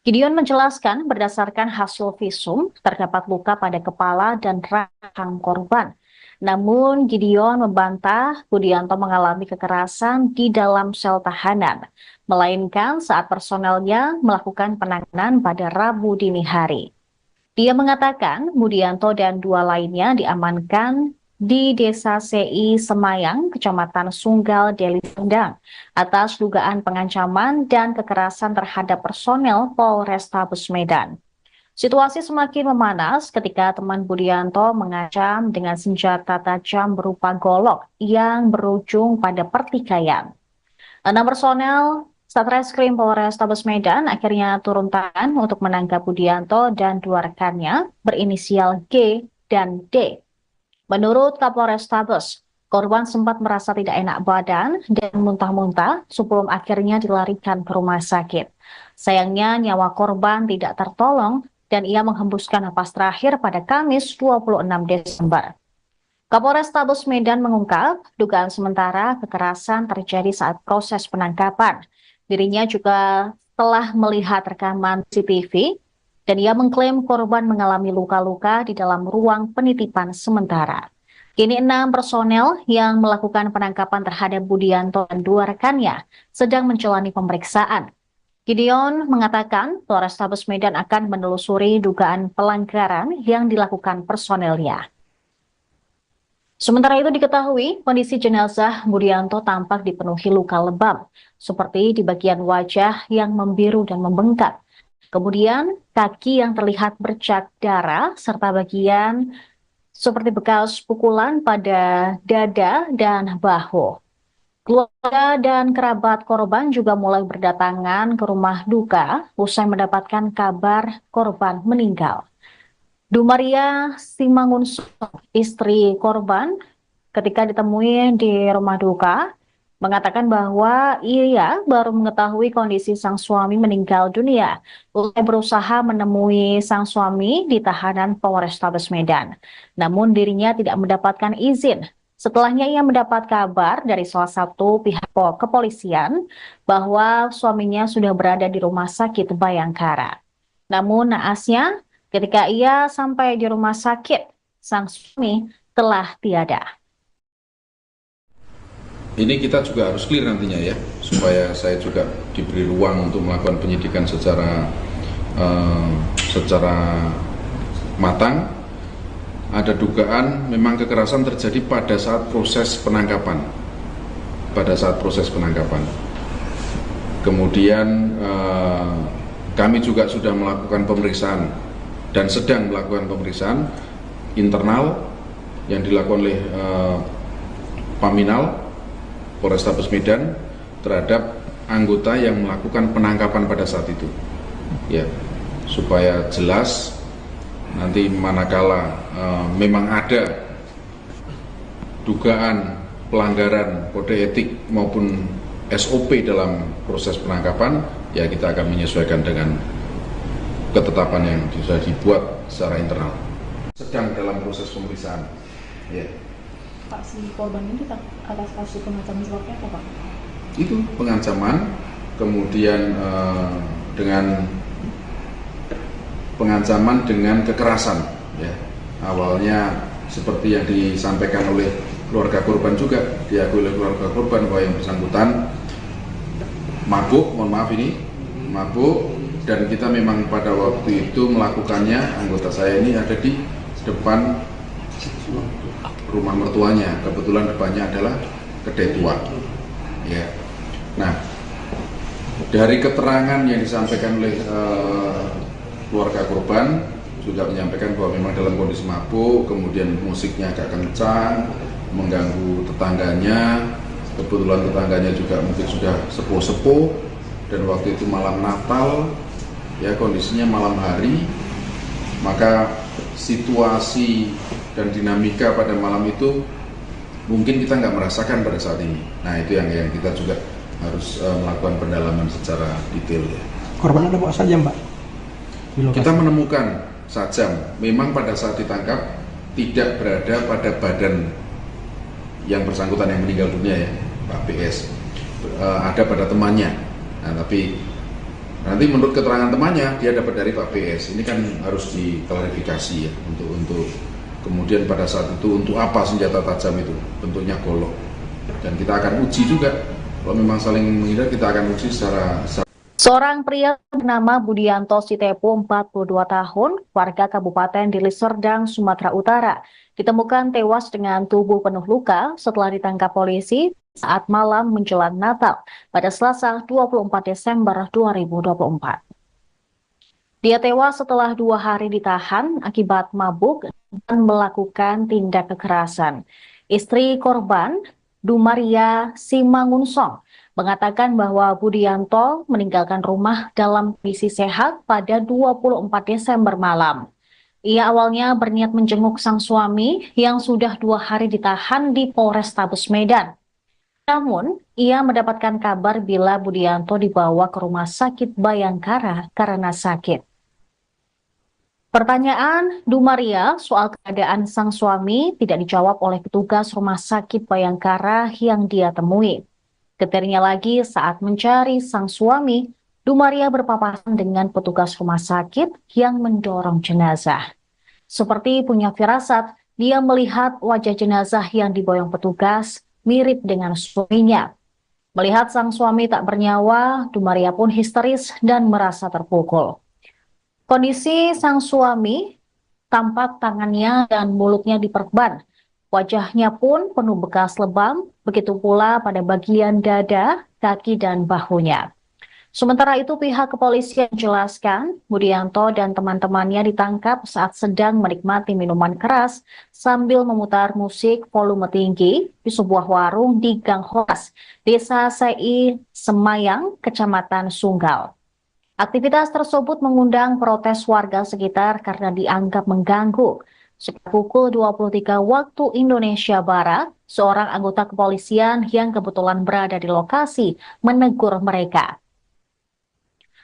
Gideon menjelaskan berdasarkan hasil visum terdapat luka pada kepala dan rahang korban. Namun Gideon membantah Budianto mengalami kekerasan di dalam sel tahanan, melainkan saat personelnya melakukan penanganan pada Rabu dini hari. Dia mengatakan Budianto dan 2 lainnya diamankan di Desa CI Semayang, Kecamatan Sunggal, Deli Serdang, atas dugaan pengancaman dan kekerasan terhadap personel Polrestabes Medan. Situasi semakin memanas ketika teman Budianto mengancam dengan senjata tajam berupa golok yang berujung pada pertikaian. 6 personel Satreskrim Polrestabes Medan akhirnya turun tangan untuk menangkap Budianto dan 2 rekannya berinisial G dan D. Menurut Kapolrestabes, korban sempat merasa tidak enak badan dan muntah-muntah sebelum akhirnya dilarikan ke rumah sakit. Sayangnya nyawa korban tidak tertolong dan ia menghembuskan napas terakhir pada Kamis 26 Desember. Kapolrestabes Medan mengungkap dugaan sementara kekerasan terjadi saat proses penangkapan. Dirinya juga telah melihat rekaman CCTV dan ia mengklaim korban mengalami luka-luka di dalam ruang penitipan sementara. Kini 6 personel yang melakukan penangkapan terhadap Budianto dan 2 rekannya sedang menjalani pemeriksaan. Gideon mengatakan Polrestabes Medan akan menelusuri dugaan pelanggaran yang dilakukan personelnya. Sementara itu diketahui kondisi jenazah Budianto tampak dipenuhi luka lebam, seperti di bagian wajah yang membiru dan membengkak. Kemudian kaki yang terlihat bercak darah serta bagian seperti bekas pukulan pada dada dan bahu. Keluarga dan kerabat korban juga mulai berdatangan ke rumah duka usai mendapatkan kabar korban meninggal. Dumaria Simangunso, istri korban, ketika ditemui di rumah duka, mengatakan bahwa ia baru mengetahui kondisi sang suami meninggal dunia usai berusaha menemui sang suami di tahanan Polrestabes Medan. Namun dirinya tidak mendapatkan izin. Setelahnya ia mendapat kabar dari salah satu pihak kepolisian bahwa suaminya sudah berada di rumah sakit Bayangkara. Namun naasnya, ketika ia sampai di rumah sakit, sang suami telah tiada. Ini kita juga harus clear nantinya ya, supaya saya juga diberi ruang untuk melakukan penyidikan secara matang. Ada dugaan memang kekerasan terjadi pada saat proses penangkapan. Kemudian kami juga sudah melakukan pemeriksaan dan sedang melakukan pemeriksaan internal yang dilakukan oleh Paminal Polrestabes Medan terhadap anggota yang melakukan penangkapan pada saat itu, ya, supaya jelas nanti manakala memang ada dugaan pelanggaran kode etik maupun SOP dalam proses penangkapan, ya kita akan menyesuaikan dengan ketetapan yang bisa dibuat secara internal. Sedang dalam proses pemeriksaan. Ya. Pak, si korban ini atas kasus pengancaman seperti apa, Pak? Itu pengancaman, kemudian dengan pengancaman dengan kekerasan. Ya. Awalnya seperti yang disampaikan oleh keluarga korban juga, diakui oleh keluarga korban bahwa yang bersangkutan mabuk, dan kita memang pada waktu itu melakukannya, anggota saya ini ada di depan rumah mertuanya, kebetulan depannya adalah kedai tua. Ya. Nah, dari keterangan yang disampaikan oleh keluarga korban juga menyampaikan bahwa memang dalam kondisi mabuk, kemudian musiknya agak kencang, mengganggu tetangganya. Kebetulan tetangganya juga mungkin sudah sepuh-sepuh, dan waktu itu malam Natal, ya kondisinya malam hari, maka situasi dan dinamika pada malam itu mungkin kita nggak merasakan pada saat ini. Nah itu yang kita juga harus melakukan pendalaman secara detail ya. Korban ada bawa sajam, Pak? Kita menemukan sajam, memang pada saat ditangkap tidak berada pada badan yang bersangkutan yang meninggal dunia ya, Pak PS, ada pada temannya. Nah, tapi nanti menurut keterangan temannya dia dapat dari Pak PS. Ini kan harus diklarifikasi ya, untuk kemudian pada saat itu untuk apa senjata tajam itu, bentuknya golok. Dan kita akan uji juga, kalau memang saling menghindar kita akan uji secara. Seorang pria bernama Budianto Sitepu, 42 tahun, warga Kabupaten Deli Serdang, Sumatera Utara, ditemukan tewas dengan tubuh penuh luka setelah ditangkap polisi saat malam menjelang Natal pada Selasa 24 Desember 2024. Dia tewas setelah 2 hari ditahan akibat mabuk dan melakukan tindak kekerasan. Istri korban, Dumaria Simangunsong, mengatakan bahwa Budianto meninggalkan rumah dalam kondisi sehat pada 24 Desember malam. Ia awalnya berniat menjenguk sang suami yang sudah 2 hari ditahan di Polrestabes Medan. Namun, ia mendapatkan kabar bila Budianto dibawa ke rumah sakit Bayangkara karena sakit. Pertanyaan Dumaria soal keadaan sang suami tidak dijawab oleh petugas rumah sakit Bayangkara yang dia temui. Getirnya lagi saat mencari sang suami, Dumaria berpapasan dengan petugas rumah sakit yang mendorong jenazah. Seperti punya firasat, dia melihat wajah jenazah yang diboyong petugas mirip dengan suaminya. Melihat sang suami tak bernyawa, Dumaria pun histeris dan merasa terpukul. Kondisi sang suami tampak tangannya dan mulutnya diperban. Wajahnya pun penuh bekas lebam, begitu pula pada bagian dada, kaki, dan bahunya. Sementara itu pihak kepolisian menjelaskan Budianto dan teman-temannya ditangkap saat sedang menikmati minuman keras sambil memutar musik volume tinggi di sebuah warung di Gang Horas, Desa Sei Semayang, Kecamatan Sunggal. Aktivitas tersebut mengundang protes warga sekitar karena dianggap mengganggu. Sekitar pukul 23 waktu Indonesia Barat, seorang anggota kepolisian yang kebetulan berada di lokasi menegur mereka.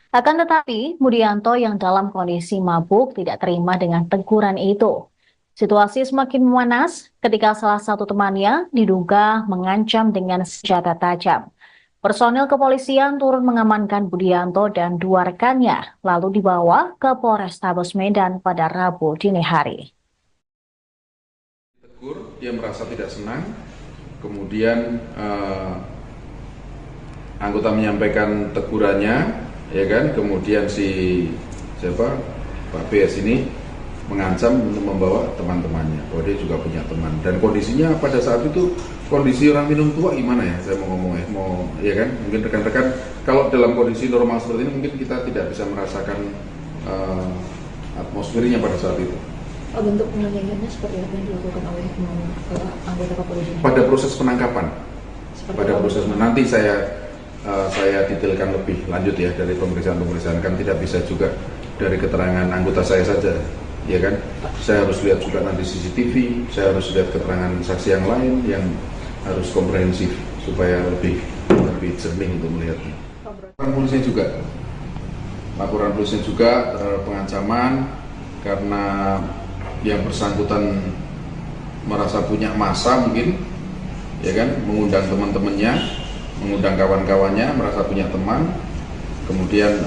Akan tetapi, Budianto yang dalam kondisi mabuk tidak terima dengan teguran itu. Situasi semakin memanas ketika salah satu temannya diduga mengancam dengan senjata tajam. Personil kepolisian turun mengamankan Budianto dan 2 rekannya, lalu dibawa ke Polrestabes Medan pada Rabu dini hari. Tegur, dia merasa tidak senang, kemudian anggota menyampaikan tegurannya, ya kan, kemudian Pak BS ini mengancam untuk membawa teman-temannya, bahwa dia juga punya teman, dan kondisinya pada saat itu kondisi orang minum tua gimana ya, saya mau ngomong ya kan, mungkin rekan-rekan kalau dalam kondisi normal seperti ini mungkin kita tidak bisa merasakan atmosfernya pada saat itu. Bentuk penganiayaannya seperti apa yang dilakukan oleh anggota kepolisian? Pada proses penangkapan, nanti saya detailkan lebih lanjut ya dari pemeriksaan kan tidak bisa juga dari keterangan anggota saya saja. Ya kan, saya harus lihat juga nanti CCTV, saya harus lihat keterangan saksi yang lain yang harus komprehensif supaya lebih jernih untuk melihatnya. Laporan polisi juga terhadap pengancaman karena yang bersangkutan merasa punya massa mungkin, ya kan, mengundang teman-temannya, mengundang kawan-kawannya, merasa punya teman, kemudian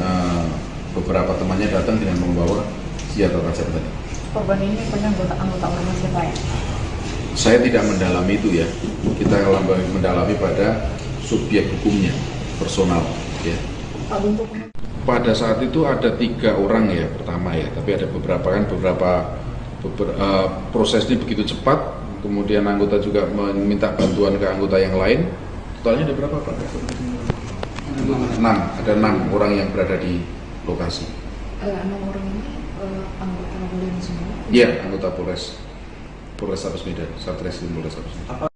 beberapa temannya datang dengan membawa senjata tajam tadi. Korban ini punya anggota ormas siapa ya? Saya tidak mendalami itu ya. Kita mendalami pada subjek hukumnya, personal. Ya. Pada saat itu ada 3 orang ya pertama ya, tapi ada beberapa prosesnya begitu cepat. Kemudian anggota juga meminta bantuan ke anggota yang lain. Totalnya ada berapa Pak? 6. Ada 6 orang yang berada di lokasi. 6 orang ini anggota kepolisian semua? Iya, anggota Polrestabes Medan, Satreskrim Polrestabes Medan.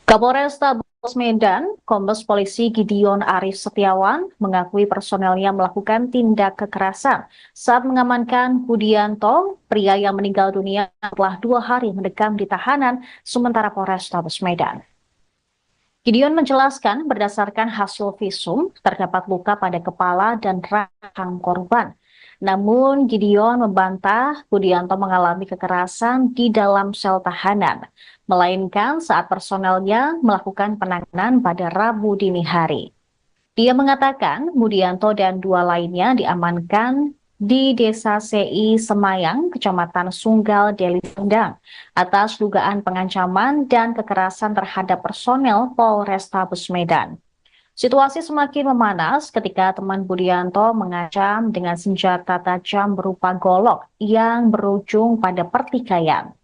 Kapolrestabes Medan, Kombes Polisi Gideon Arif Setiawan mengakui personelnya melakukan tindak kekerasan saat mengamankan Budianto, pria yang meninggal dunia setelah 2 hari mendekam di tahanan sementara Polrestabes Medan. Gideon menjelaskan berdasarkan hasil visum terdapat luka pada kepala dan rahang korban. Namun Gideon membantah Budianto mengalami kekerasan di dalam sel tahanan, melainkan saat personelnya melakukan penanganan pada Rabu dini hari. Dia mengatakan Budianto dan 2 lainnya diamankan di Desa Sei Semayang, Kecamatan Sunggal, Deli Serdang, atas dugaan pengancaman dan kekerasan terhadap personel Polrestabes Medan. Situasi semakin memanas ketika teman Budianto mengancam dengan senjata tajam berupa golok yang berujung pada pertikaian.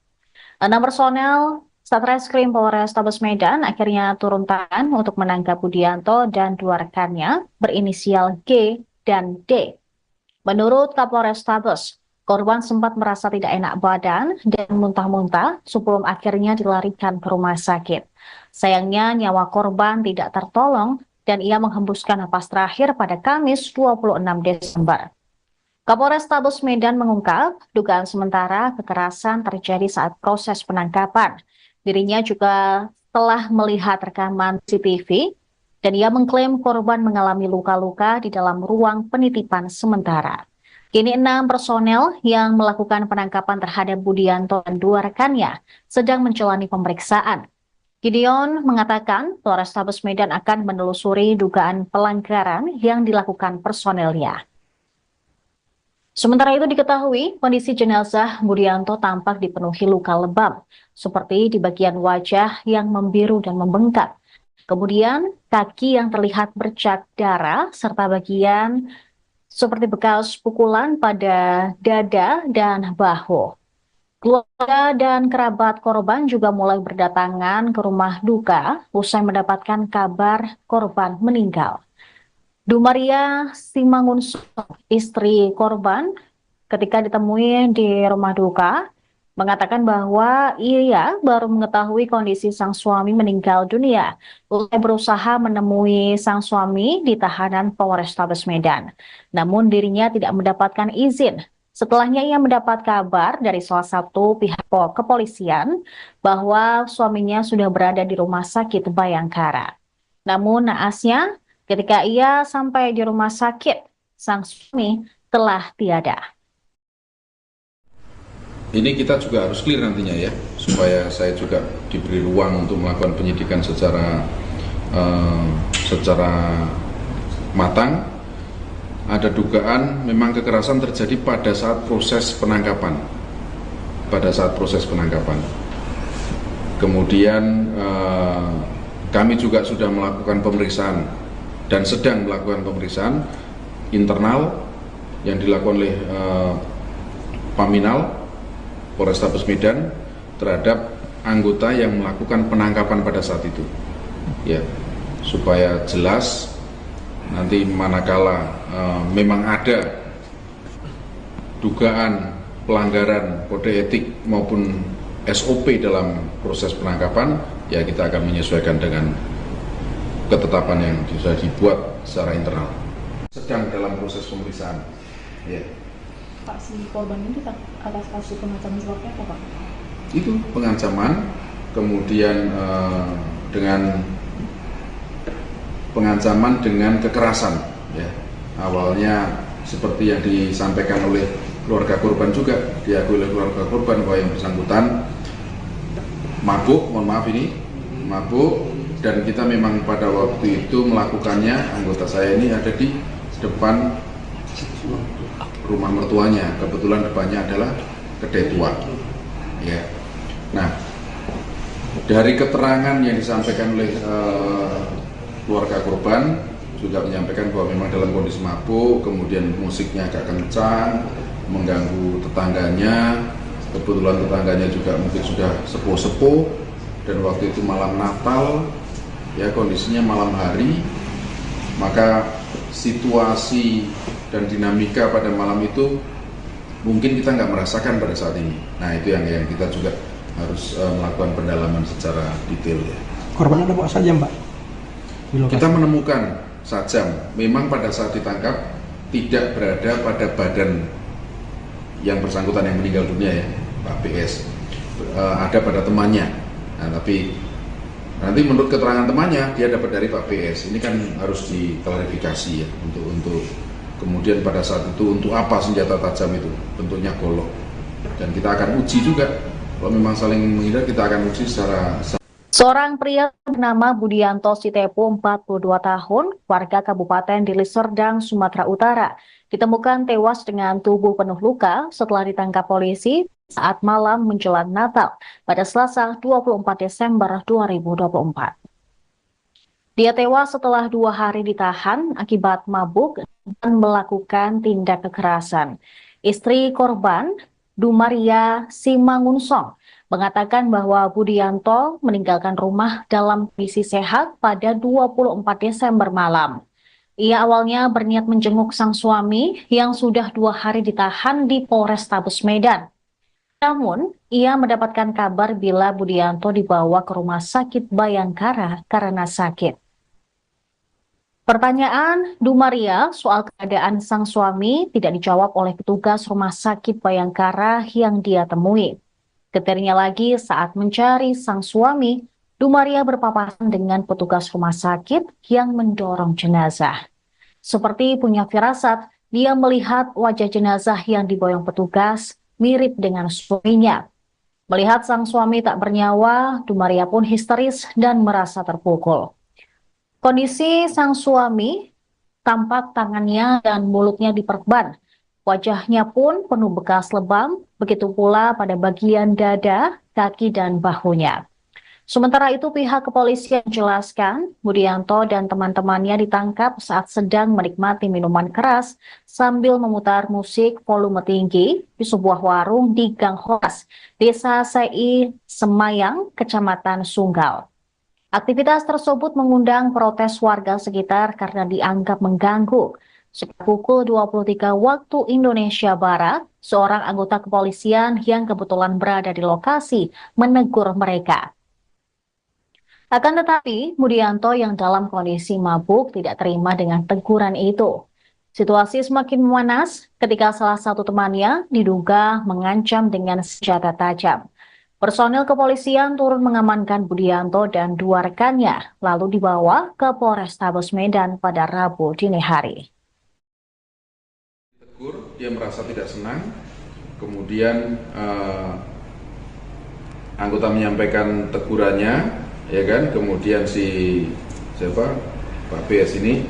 6 personel Satreskrim Polrestabes Medan akhirnya turun tangan untuk menangkap Budianto dan 2 rekannya berinisial G dan D. Menurut Kapolrestabes, korban sempat merasa tidak enak badan dan muntah-muntah sebelum akhirnya dilarikan ke rumah sakit. Sayangnya nyawa korban tidak tertolong dan ia menghembuskan napas terakhir pada Kamis 26 Desember. Kapolrestabes Medan mengungkap dugaan sementara kekerasan terjadi saat proses penangkapan. Dirinya juga telah melihat rekaman CCTV dan ia mengklaim korban mengalami luka-luka di dalam ruang penitipan sementara. Kini 6 personel yang melakukan penangkapan terhadap Budianto dan 2 rekannya sedang menjalani pemeriksaan. Gideon mengatakan Polrestabes Medan akan menelusuri dugaan pelanggaran yang dilakukan personelnya. Sementara itu diketahui kondisi jenazah Budianto tampak dipenuhi luka lebam, seperti di bagian wajah yang membiru dan membengkak. Kemudian kaki yang terlihat bercak darah serta bagian seperti bekas pukulan pada dada dan bahu. Keluarga dan kerabat korban juga mulai berdatangan ke rumah duka usai mendapatkan kabar korban meninggal. Dumaria Simangunso, istri korban, ketika ditemui di rumah duka, mengatakan bahwa ia baru mengetahui kondisi sang suami meninggal dunia usai berusaha menemui sang suami di tahanan Polrestabes Medan. Namun dirinya tidak mendapatkan izin. Setelahnya ia mendapat kabar dari salah satu pihak kepolisian bahwa suaminya sudah berada di rumah sakit Bayangkara. Namun naasnya, ketika ia sampai di rumah sakit, sang suami telah tiada. Ini kita juga harus clear nantinya ya, supaya saya juga diberi ruang untuk melakukan penyidikan secara matang. Ada dugaan memang kekerasan terjadi pada saat proses penangkapan. Kemudian kami juga sudah melakukan pemeriksaan dan sedang melakukan pemeriksaan internal yang dilakukan oleh Paminal Polrestabes Medan terhadap anggota yang melakukan penangkapan pada saat itu, ya, supaya jelas nanti manakala memang ada dugaan pelanggaran kode etik maupun SOP dalam proses penangkapan, ya kita akan menyesuaikan dengan ketetapan yang sudah dibuat secara internal. Sedang dalam proses pemeriksaan. Ya. Pak, si korban ini atas kasus pengancaman seperti apa, Pak? Itu pengancaman, kemudian dengan pengancaman dengan kekerasan. Ya. Awalnya seperti yang disampaikan oleh keluarga korban juga, diakui oleh keluarga korban bahwa yang bersangkutan mabuk, mabuk. Dan kita memang pada waktu itu melakukannya, anggota saya ini ada di depan rumah mertuanya. Kebetulan depannya adalah kedai tua. Ya. Nah, dari keterangan yang disampaikan oleh keluarga korban juga menyampaikan bahwa memang dalam kondisi mabuk, kemudian musiknya agak kencang, mengganggu tetangganya. Kebetulan tetangganya juga mungkin sudah sepuh-sepuh, dan waktu itu malam Natal. Ya, kondisinya malam hari, maka situasi dan dinamika pada malam itu mungkin kita nggak merasakan pada saat ini. Nah, itu yang kita juga harus melakukan pendalaman secara detail ya. Korban ada bawa sajam, Pak? Kita menemukan sajam, memang pada saat ditangkap tidak berada pada badan yang bersangkutan yang meninggal dunia ya, Pak PS, ada pada temannya. Nah, tapi nanti menurut keterangan temannya dia dapat dari Pak PS. Ini kan harus diklarifikasi ya, untuk kemudian pada saat itu untuk apa senjata tajam itu, bentuknya golok. Dan kita akan uji juga, kalau memang saling menghindar kita akan uji secara. Seorang pria bernama Budianto Sitepu, 42 tahun, warga Kabupaten Deli Serdang, Sumatera Utara, ditemukan tewas dengan tubuh penuh luka setelah ditangkap polisi saat malam menjelang Natal pada Selasa 24 Desember 2024. Dia tewas setelah 2 hari ditahan akibat mabuk dan melakukan tindak kekerasan. Istri korban, Dumaria Simangunsong, mengatakan bahwa Budianto meninggalkan rumah dalam kondisi sehat pada 24 Desember malam. Ia awalnya berniat menjenguk sang suami yang sudah 2 hari ditahan di Polrestabes Medan. Namun, ia mendapatkan kabar bila Budianto dibawa ke rumah sakit Bayangkara karena sakit. Pertanyaan Dumaria soal keadaan sang suami tidak dijawab oleh petugas rumah sakit Bayangkara yang dia temui. Getirnya lagi saat mencari sang suami, Dumaria berpapasan dengan petugas rumah sakit yang mendorong jenazah. Seperti punya firasat, dia melihat wajah jenazah yang diboyong petugas mirip dengan suaminya. Melihat sang suami tak bernyawa, Dumaria pun histeris dan merasa terpukul. Kondisi sang suami tampak tangannya dan mulutnya diperban. Wajahnya pun penuh bekas lebam, begitu pula pada bagian dada, kaki, dan bahunya. Sementara itu pihak kepolisian menjelaskan Budianto dan teman-temannya ditangkap saat sedang menikmati minuman keras sambil memutar musik volume tinggi di sebuah warung di Gang Horas, Desa Sei Semayang, Kecamatan Sunggal. Aktivitas tersebut mengundang protes warga sekitar karena dianggap mengganggu. Sekitar pukul 23 waktu Indonesia Barat, seorang anggota kepolisian yang kebetulan berada di lokasi menegur mereka. Akan tetapi, Budianto yang dalam kondisi mabuk tidak terima dengan teguran itu. Situasi semakin memanas ketika salah satu temannya diduga mengancam dengan senjata tajam. Personil kepolisian turun mengamankan Budianto dan 2 rekannya, lalu dibawa ke Polrestabes Medan pada Rabu dini hari. Dia merasa tidak senang, kemudian anggota menyampaikan tegurannya, ya kan, kemudian Pak PS ini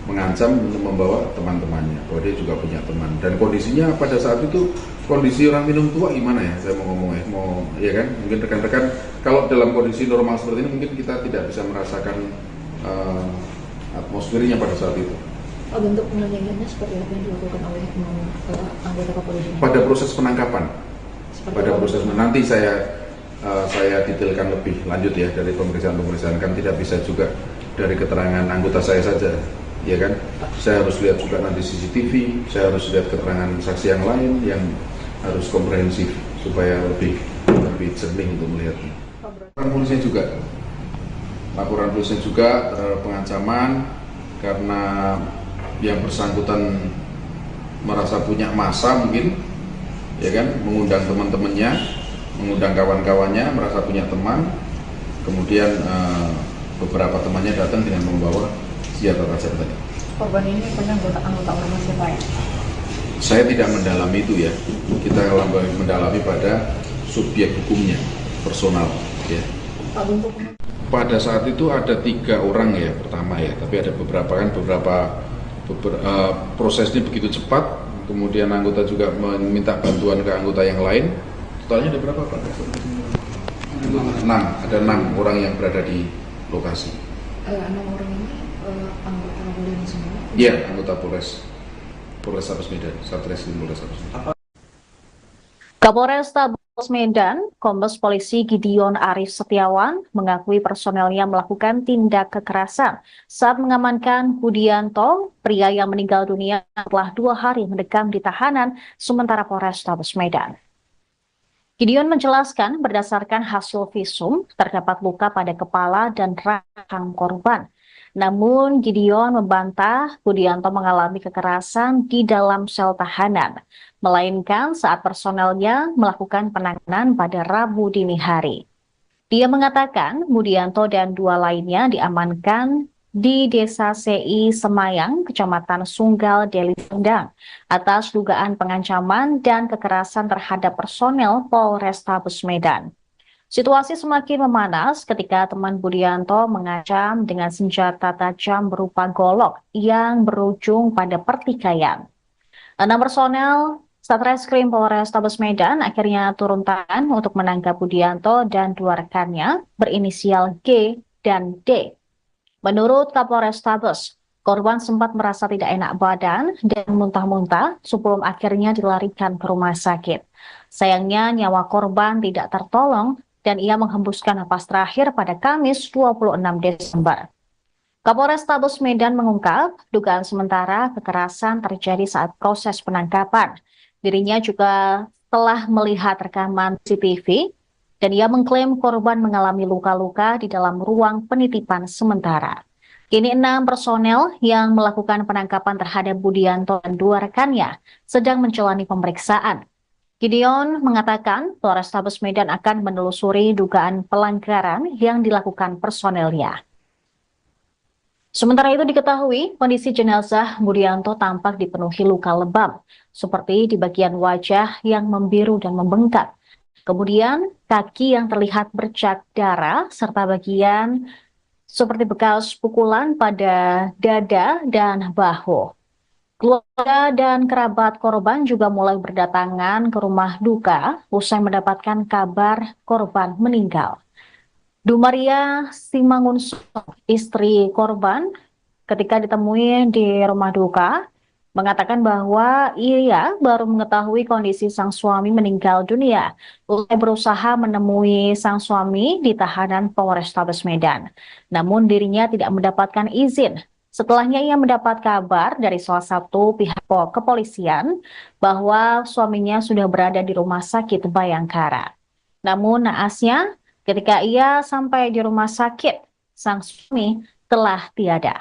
mengancam untuk membawa teman-temannya, bahwa dia juga punya teman, dan kondisinya pada saat itu kondisi orang minum tua gimana ya, saya mau ngomong ya kan, mungkin rekan-rekan kalau dalam kondisi normal seperti ini mungkin kita tidak bisa merasakan atmosfernya pada saat itu. Bentuk penganiayaannya seperti apa yang dilakukan oleh anggota kepolisian? Pada proses penangkapan, nanti saya detailkan lebih lanjut ya dari pemeriksaan kan tidak bisa juga dari keterangan anggota saya saja. Ya kan, saya harus lihat juga nanti CCTV, saya harus lihat keterangan saksi yang lain yang harus komprehensif supaya lebih jernih untuk melihatnya. Laporan polisinya juga terhadap pengancaman karena yang bersangkutan merasa punya massa mungkin, ya kan, mengundang teman-temannya, mengundang kawan-kawannya, merasa punya teman, kemudian beberapa temannya datang dengan membawa senjata tajam tadi. Korban ini punya anggota ormas siapa ya? Saya tidak mendalami itu ya. Kita mendalami pada subjek hukumnya, personal. Ya. Pada saat itu ada 3 orang ya pertama ya, tapi ada beberapa prosesnya begitu cepat. Kemudian anggota juga meminta bantuan ke anggota yang lain. Totalnya ada berapa Pak? 6. Ada 6 orang yang berada di lokasi. 6 orang ini anggota kepolisian semua? Iya, anggota Polrestabes Medan, Satreskrim Polrestabes Medan. Kapolrestabes Medan, Kombes Polisi Gideon Arif Setiawan mengakui personelnya melakukan tindak kekerasan saat mengamankan Budianto, pria yang meninggal dunia setelah 2 hari mendekam di tahanan sementara Polrestabes Medan. Gideon menjelaskan berdasarkan hasil visum terdapat luka pada kepala dan rahang korban. Namun Gideon membantah Budianto mengalami kekerasan di dalam sel tahanan, melainkan saat personelnya melakukan penanganan pada Rabu dini hari. Dia mengatakan Budianto dan 2 lainnya diamankan di Desa Sei Semayang, Kecamatan Sunggal, Deli Serdang, atas dugaan pengancaman dan kekerasan terhadap personel Polrestabes Medan. Situasi semakin memanas ketika teman Budianto mengancam dengan senjata tajam berupa golok yang berujung pada pertikaian. 6 personel Satreskrim Polrestabes Medan akhirnya turun tangan untuk menangkap Budianto dan 2 rekannya berinisial G dan D. Menurut Kapolrestabes, Korban sempat merasa tidak enak badan dan muntah-muntah sebelum akhirnya dilarikan ke rumah sakit. Sayangnya nyawa korban tidak tertolong dan ia menghembuskan napas terakhir pada Kamis 26 Desember. Kapolrestabes Medan mengungkap dugaan sementara kekerasan terjadi saat proses penangkapan. Dirinya juga telah melihat rekaman CCTV dan ia mengklaim korban mengalami luka-luka di dalam ruang penitipan sementara. Kini 6 personel yang melakukan penangkapan terhadap Budianto dan 2 rekannya sedang menjalani pemeriksaan. Gideon mengatakan Polrestabes Medan akan menelusuri dugaan pelanggaran yang dilakukan personelnya. Sementara itu diketahui kondisi jenazah Budianto tampak dipenuhi luka lebam, seperti di bagian wajah yang membiru dan membengkak. Kemudian kaki yang terlihat bercak darah serta bagian seperti bekas pukulan pada dada dan bahu. Keluarga dan kerabat korban juga mulai berdatangan ke rumah duka usai mendapatkan kabar korban meninggal. Dumaria Simangunsong, istri korban, ketika ditemui di rumah duka, mengatakan bahwa ia baru mengetahui kondisi sang suami meninggal dunia usai berusaha menemui sang suami di tahanan Polrestabes Medan. Namun dirinya tidak mendapatkan izin. Setelahnya ia mendapat kabar dari salah satu pihak kepolisian bahwa suaminya sudah berada di rumah sakit Bayangkara. Namun naasnya ketika ia sampai di rumah sakit, sang suami telah tiada.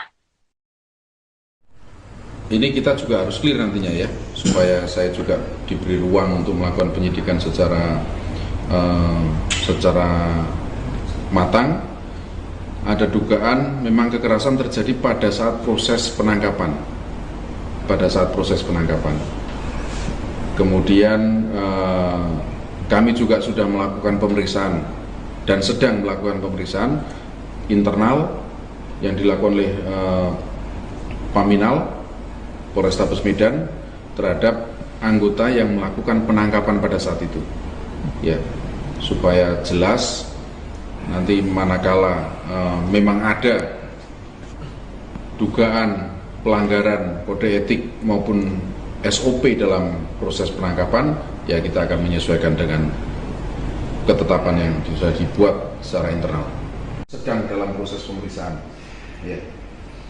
Ini kita juga harus clear nantinya ya, supaya saya juga diberi ruang untuk melakukan penyidikan secara matang. Ada dugaan memang kekerasan terjadi pada saat proses penangkapan. Kemudian kami juga sudah melakukan pemeriksaan dan sedang melakukan pemeriksaan internal yang dilakukan oleh Paminal Polrestabes Medan terhadap anggota yang melakukan penangkapan pada saat itu, ya, supaya jelas nanti manakala memang ada dugaan pelanggaran kode etik maupun SOP dalam proses penangkapan, ya kita akan menyesuaikan dengan ketetapan yang sudah dibuat secara internal. Sedang dalam proses pemeriksaan, ya.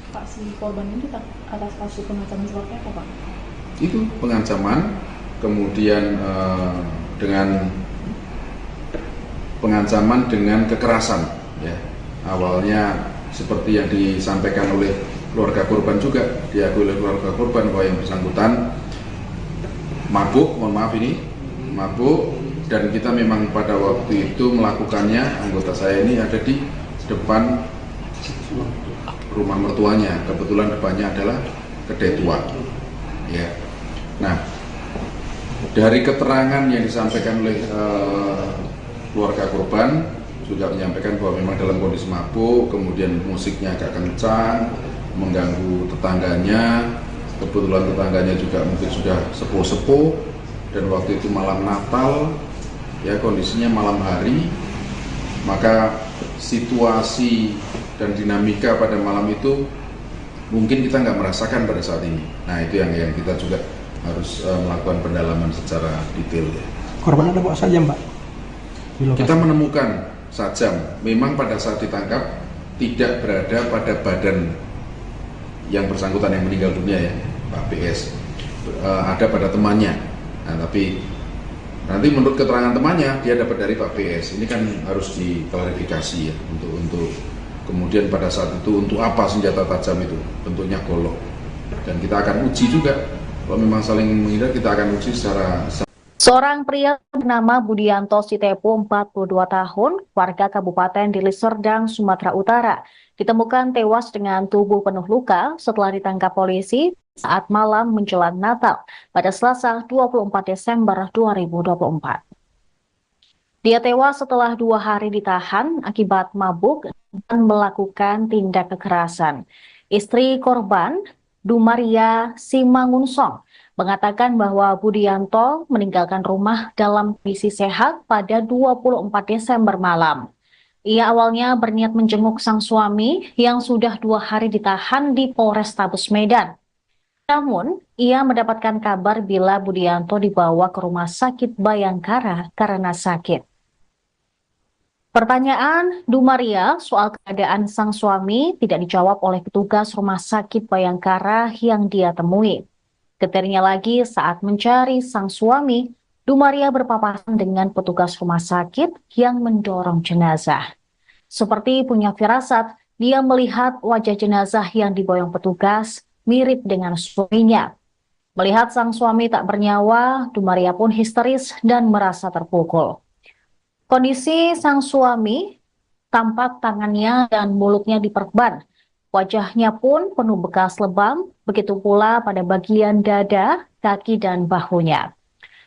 Pak, si korban ini atas kasus pengancaman seperti apa, Pak? Itu pengancaman, kemudian dengan pengancaman dengan kekerasan, ya. Awalnya seperti yang disampaikan oleh keluarga korban juga, diakui oleh keluarga korban bahwa yang bersangkutan mabuk, mabuk, dan kita memang pada waktu itu melakukannya, anggota saya ini ada di depan rumah mertuanya, kebetulan depannya adalah kedai tua, ya. Nah, dari keterangan yang disampaikan oleh keluarga korban juga menyampaikan bahwa memang dalam kondisi mabuk, kemudian musiknya agak kencang, mengganggu tetangganya. Kebetulan tetangganya juga mungkin sudah sepuh-sepuh, dan waktu itu malam Natal, ya, kondisinya malam hari, maka situasi dan dinamika pada malam itu mungkin kita nggak merasakan pada saat ini. Nah, itu yang kita juga harus melakukan pendalaman secara detail, ya. Korban ada bawa sajam, Pak? Kita menemukan sajam, memang pada saat ditangkap tidak berada pada badan yang bersangkutan yang meninggal dunia, ya, Pak PS. Ada pada temannya. Nah, tapi nanti menurut keterangan temannya dia dapat dari Pak PS. Ini kan harus diklarifikasi, ya, untuk kemudian pada saat itu untuk apa senjata tajam itu, bentuknya golok. Dan kita akan uji juga, kalau memang saling menghindar kita akan uji secara. Seorang pria bernama Budianto Sitepu, 42 tahun, warga Kabupaten Deli Serdang, Sumatera Utara, ditemukan tewas dengan tubuh penuh luka setelah ditangkap polisi saat malam menjelang Natal pada Selasa 24 Desember 2024. Dia tewas setelah 2 hari ditahan akibat mabuk dan melakukan tindak kekerasan. Istri korban, Dumaria Simangunsong, mengatakan bahwa Budianto meninggalkan rumah dalam kondisi sehat pada 24 Desember malam. Ia awalnya berniat menjenguk sang suami yang sudah 2 hari ditahan di Polrestabes Medan. Namun, ia mendapatkan kabar bila Budianto dibawa ke Rumah Sakit Bayangkara karena sakit. Pertanyaan Dumaria soal keadaan sang suami tidak dijawab oleh petugas Rumah Sakit Bayangkara yang dia temui. Getirnya lagi saat mencari sang suami, Dumaria berpapasan dengan petugas rumah sakit yang mendorong jenazah. Seperti punya firasat, dia melihat wajah jenazah yang diboyong petugas mirip dengan suaminya. Melihat sang suami tak bernyawa, Dumaria pun histeris dan merasa terpukul. Kondisi sang suami tampak tangannya dan mulutnya diperban. Wajahnya pun penuh bekas lebam, begitu pula pada bagian dada, kaki, dan bahunya.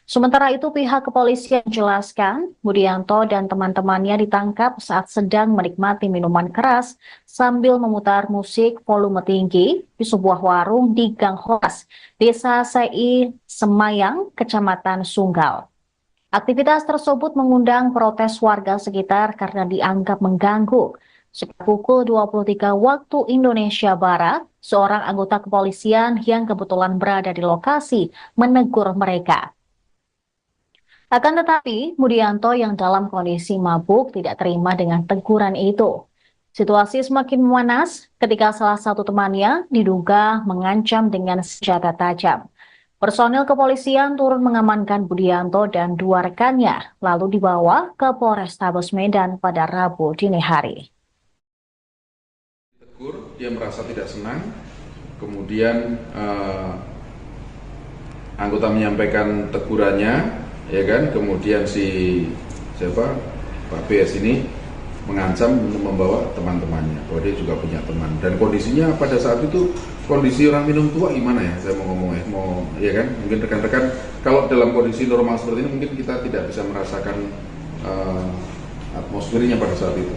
Sementara itu pihak kepolisian menjelaskan Budianto dan teman-temannya ditangkap saat sedang menikmati minuman keras sambil memutar musik volume tinggi di sebuah warung di Gang Horas, Desa Sei Semayang, Kecamatan Sunggal. Aktivitas tersebut mengundang protes warga sekitar karena dianggap mengganggu. Sekitar pukul 23 waktu Indonesia Barat, seorang anggota kepolisian yang kebetulan berada di lokasi menegur mereka. Akan tetapi, Budianto yang dalam kondisi mabuk tidak terima dengan teguran itu. Situasi semakin memanas ketika salah satu temannya diduga mengancam dengan senjata tajam. Personil kepolisian turun mengamankan Budianto dan 2 rekannya, lalu dibawa ke Polrestabes Medan pada Rabu dini hari. Tegur, dia merasa tidak senang, kemudian anggota menyampaikan tegurannya, ya kan, kemudian Pak BS ini mengancam untuk membawa teman-temannya, bahwa dia juga punya teman, dan kondisinya pada saat itu kondisi orang minum tua gimana ya, saya mau ngomong ya kan, mungkin rekan-rekan kalau dalam kondisi normal seperti ini mungkin kita tidak bisa merasakan atmosfernya pada saat itu.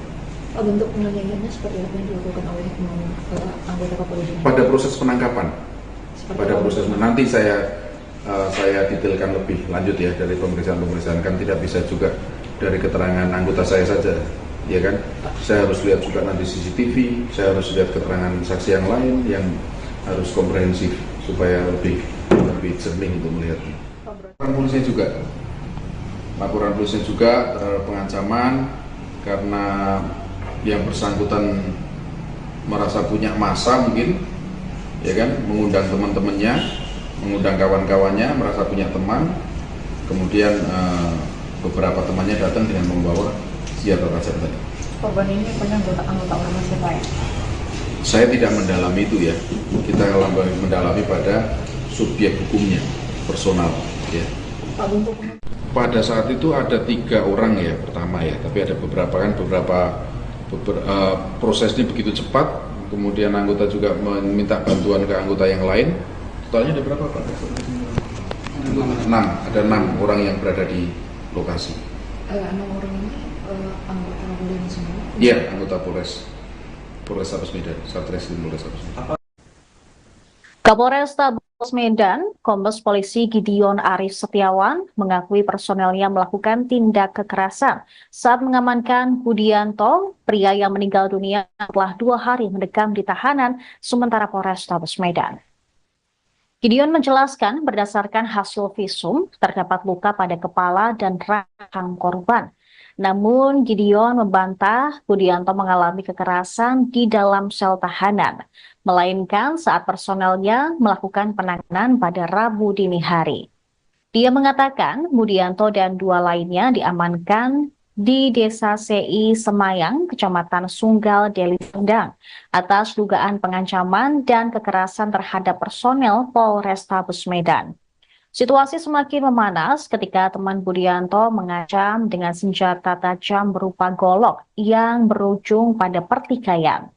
Bentuk penganiayaannya seperti apa yang dilakukan oleh anggota kepolisian? Pada proses penangkapan, nanti saya detailkan lebih lanjut ya dari pemeriksaan kan tidak bisa juga dari keterangan anggota saya saja. Ya kan, saya harus lihat juga nanti CCTV, saya harus lihat keterangan saksi yang lain yang harus komprehensif supaya lebih jernih untuk melihatnya. Laporan polisi juga terhadap pengancaman karena yang bersangkutan merasa punya massa mungkin, ya kan, mengundang teman-temannya, mengundang kawan-kawannya, merasa punya teman, kemudian beberapa temannya datang dengan membawa senjata tajam tadi. Korban ini punya anggota ormas siapa ya? Saya tidak mendalami itu ya. Kita mendalami pada subjek hukumnya, personal. Ya. Pada saat itu ada 3 orang ya pertama ya, tapi ada beberapa prosesnya begitu cepat. Kemudian anggota juga meminta bantuan ke anggota yang lain. Totalnya ada berapa Pak? 6. Ada 6 orang yang berada di lokasi. 6 orang ini anggota kepolisian semua? Iya, anggota Polrestabes Medan, Satreskrim Polrestabes Medan. Kapolrestabes Medan, Kombes Polisi Gideon Arif Setiawan mengakui personelnya melakukan tindak kekerasan saat mengamankan Budianto, pria yang meninggal dunia setelah 2 hari mendekam di tahanan sementara Polrestabes Medan. Gideon menjelaskan berdasarkan hasil visum terdapat luka pada kepala dan rahang korban. Namun Gideon membantah Budianto mengalami kekerasan di dalam sel tahanan, melainkan saat personelnya melakukan penanganan pada Rabu dini hari. Dia mengatakan Budianto dan 2 lainnya diamankan di Desa Sei Semayang, Kecamatan Sunggal, Deli Serdang, atas dugaan pengancaman dan kekerasan terhadap personel Polrestabes Medan. Situasi semakin memanas ketika teman Budianto mengancam dengan senjata tajam berupa golok yang berujung pada pertikaian.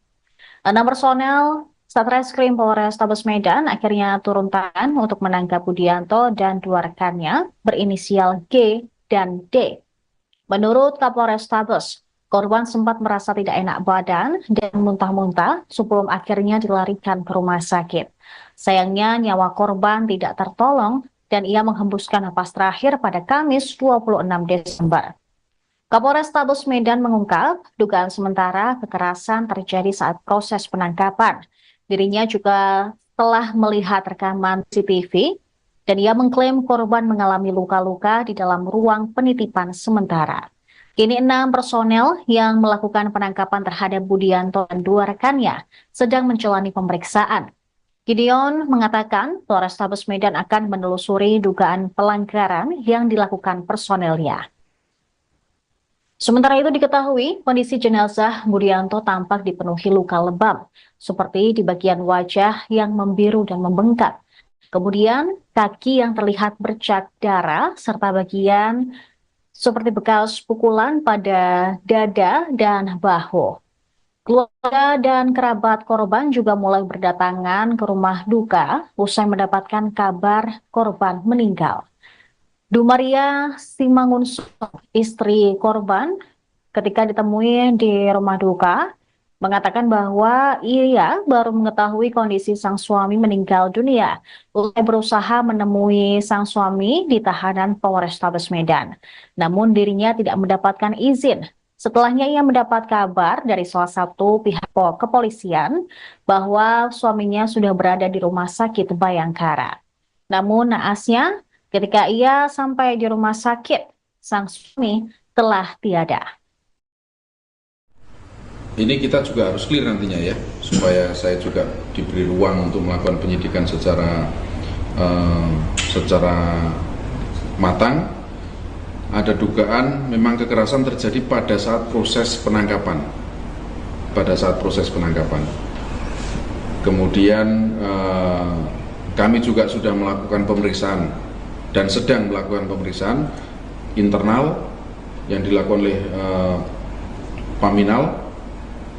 6 personel Satreskrim Polrestabes Medan akhirnya turun tangan untuk menangkap Budianto dan 2 rekannya berinisial G dan D. Menurut Kapolrestabes, korban sempat merasa tidak enak badan dan muntah-muntah sebelum akhirnya dilarikan ke rumah sakit. Sayangnya nyawa korban tidak tertolong dan ia menghembuskan napas terakhir pada Kamis 26 Desember. Kapolrestabes Medan mengungkap dugaan sementara kekerasan terjadi saat proses penangkapan. Dirinya juga telah melihat rekaman CCTV dan ia mengklaim korban mengalami luka-luka di dalam ruang penitipan sementara. Kini 6 personel yang melakukan penangkapan terhadap Budianto dan 2 rekannya sedang menjalani pemeriksaan. Gideon mengatakan Polrestabes Medan akan menelusuri dugaan pelanggaran yang dilakukan personelnya. Sementara itu diketahui kondisi jenazah Budianto tampak dipenuhi luka lebam, seperti di bagian wajah yang membiru dan membengkak. Kemudian kaki yang terlihat bercak darah serta bagian seperti bekas pukulan pada dada dan bahu. Keluarga dan kerabat korban juga mulai berdatangan ke rumah duka usai mendapatkan kabar korban meninggal. Dumaria Simangunso, istri korban, ketika ditemui di rumah duka, mengatakan bahwa ia baru mengetahui kondisi sang suami meninggal dunia. Usai berusaha menemui sang suami di tahanan Polrestabes Medan. Namun dirinya tidak mendapatkan izin. Setelahnya ia mendapat kabar dari salah satu pihak kepolisian bahwa suaminya sudah berada di rumah sakit Bayangkara. Namun naasnya ketika ia sampai di rumah sakit, sang suami telah tiada. Ini kita juga harus clear nantinya ya, supaya saya juga diberi ruang untuk melakukan penyidikan secara matang. Ada dugaan memang kekerasan terjadi pada saat proses penangkapan. Kemudian kami juga sudah melakukan pemeriksaan dan sedang melakukan pemeriksaan internal yang dilakukan oleh Paminal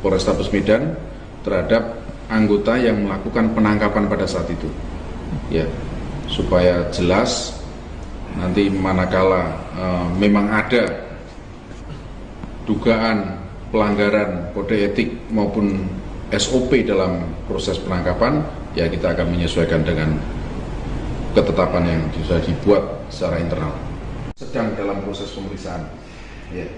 Polrestabes Medan terhadap anggota yang melakukan penangkapan pada saat itu, ya, supaya jelas nanti manakala memang ada dugaan pelanggaran kode etik maupun SOP dalam proses penangkapan, ya kita akan menyesuaikan dengan ketetapan yang sudah dibuat secara internal. Sedang dalam proses pemeriksaan, ya.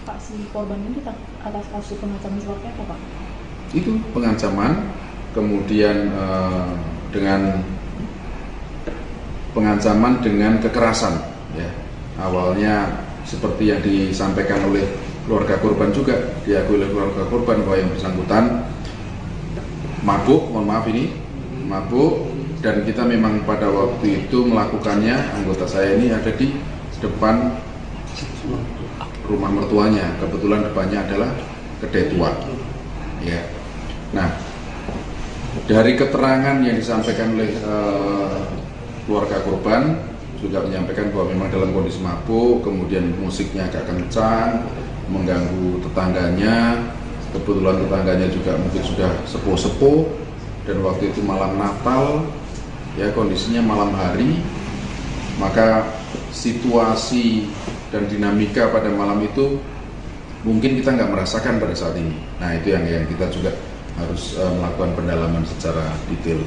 Pak, si korban ini atas kasus pengancaman seperti apa, Pak? Itu pengancaman, kemudian dengan pengancaman dengan kekerasan, ya. Awalnya seperti yang disampaikan oleh keluarga korban juga, diakui oleh keluarga korban bahwa yang bersangkutan mabuk, mabuk, dan kita memang pada waktu itu melakukannya, anggota saya ini ada di depan rumah mertuanya, kebetulan depannya adalah kedai tua, ya. Nah, dari keterangan yang disampaikan oleh keluarga korban juga menyampaikan bahwa memang dalam kondisi mabuk, kemudian musiknya agak kencang, mengganggu tetangganya. Kebetulan tetangganya juga mungkin sudah sepuh-sepuh, dan waktu itu malam Natal, ya, kondisinya malam hari, maka situasi dan dinamika pada malam itu mungkin kita nggak merasakan pada saat ini. Nah, itu yang kita juga harus melakukan pendalaman secara detail.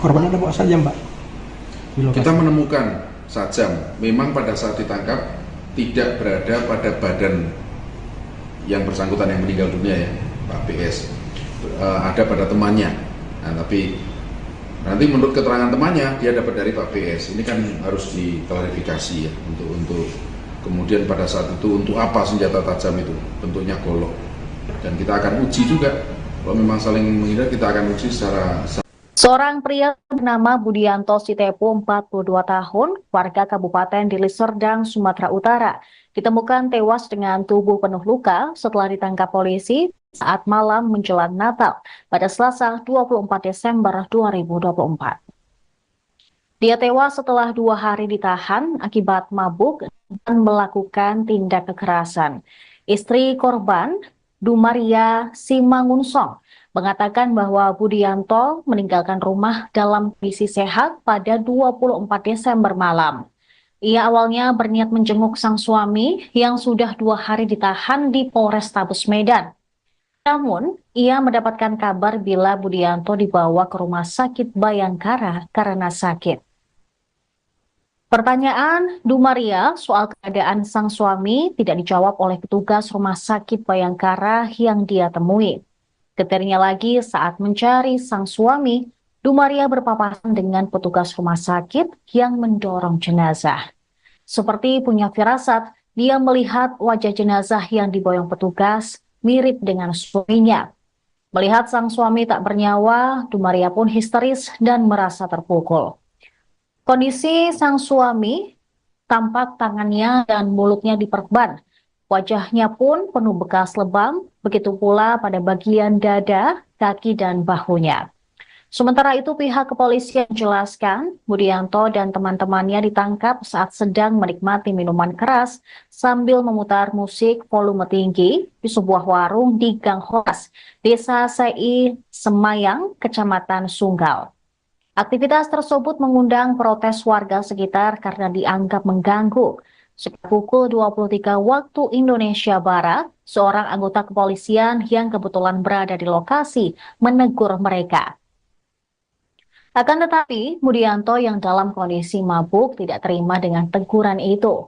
Korbannya ada bawa sajam, Pak? Kita menemukan sajam, memang pada saat ditangkap tidak berada pada badan yang bersangkutan yang meninggal dunia, ya, Pak PS. Ada pada temannya. Nah, tapi nanti menurut keterangan temannya dia dapat dari Pak PS. Ini kan harus diklarifikasi, ya, untuk kemudian pada saat itu untuk apa senjata tajam itu, bentuknya golok, dan kita akan uji juga kalau memang saling menghindar, kita akan uji secara. Seorang pria bernama Budianto Sitepu, 42 tahun, warga Kabupaten Deli Serdang, Sumatera Utara, ditemukan tewas dengan tubuh penuh luka setelah ditangkap polisi saat malam menjelang Natal pada Selasa 24 Desember 2024. Dia tewas setelah 2 hari ditahan akibat mabuk dan melakukan tindak kekerasan. Istri korban, Dumaria Simangunsong, mengatakan bahwa Budianto meninggalkan rumah dalam kondisi sehat pada 24 Desember malam. Ia awalnya berniat menjenguk sang suami yang sudah 2 hari ditahan di Polrestabes Medan. Namun, ia mendapatkan kabar bila Budianto dibawa ke rumah sakit Bayangkara karena sakit. Pertanyaan Dumaria soal keadaan sang suami tidak dijawab oleh petugas Rumah Sakit Bayangkara yang dia temui. Getirnya lagi saat mencari sang suami, Dumaria berpapasan dengan petugas rumah sakit yang mendorong jenazah. Seperti punya firasat, dia melihat wajah jenazah yang diboyong petugas mirip dengan suaminya. Melihat sang suami tak bernyawa, Dumaria pun histeris dan merasa terpukul. Kondisi sang suami tampak tangannya dan mulutnya diperban. Wajahnya pun penuh bekas lebam, begitu pula pada bagian dada, kaki, dan bahunya. Sementara itu pihak kepolisian menjelaskan Budianto dan teman-temannya ditangkap saat sedang menikmati minuman keras sambil memutar musik volume tinggi di sebuah warung di Gang Horas, Desa Sei Semayang, Kecamatan Sunggal. Aktivitas tersebut mengundang protes warga sekitar karena dianggap mengganggu. Sekitar pukul 23 waktu Indonesia Barat, seorang anggota kepolisian yang kebetulan berada di lokasi menegur mereka. Akan tetapi, Budianto yang dalam kondisi mabuk tidak terima dengan teguran itu.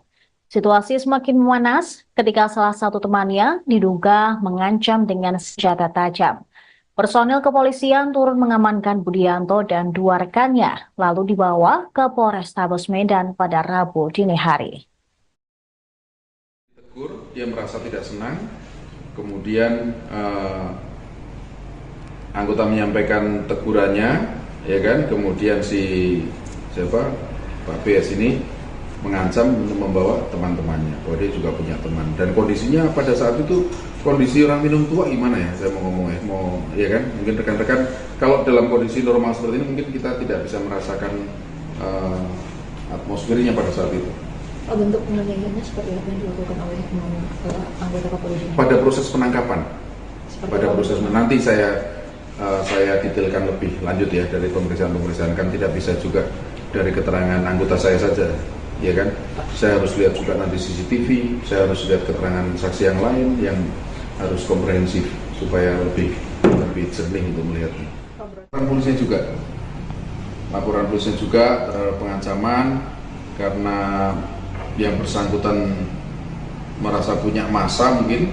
Situasi semakin memanas ketika salah satu temannya diduga mengancam dengan senjata tajam. Personil kepolisian turun mengamankan Budianto dan dua rekannya, lalu dibawa ke Polrestabes Medan pada Rabu dini hari. Tegur, dia merasa tidak senang, kemudian anggota menyampaikan tegurannya, ya kan, kemudian Pak BS ini mengancam untuk membawa teman-temannya, bahwa dia juga punya teman, dan kondisinya pada saat itu kondisi orang minum tua gimana ya, saya mau ngomong ya kan, mungkin rekan-rekan kalau dalam kondisi normal seperti ini mungkin kita tidak bisa merasakan atmosfernya pada saat itu. Bentuk penganiayaannya seperti apa yang dilakukan oleh anggota kepolisian? Pada proses penangkapan, nanti saya detailkan lebih lanjut ya dari pemeriksaan kan tidak bisa juga dari keterangan anggota saya saja, ya kan? Saya harus lihat juga nanti CCTV, saya harus lihat keterangan saksi yang lain yang harus komprehensif supaya lebih jernih untuk melihatnya. Laporan polisi juga terhadap pengancaman karena yang bersangkutan merasa punya massa mungkin,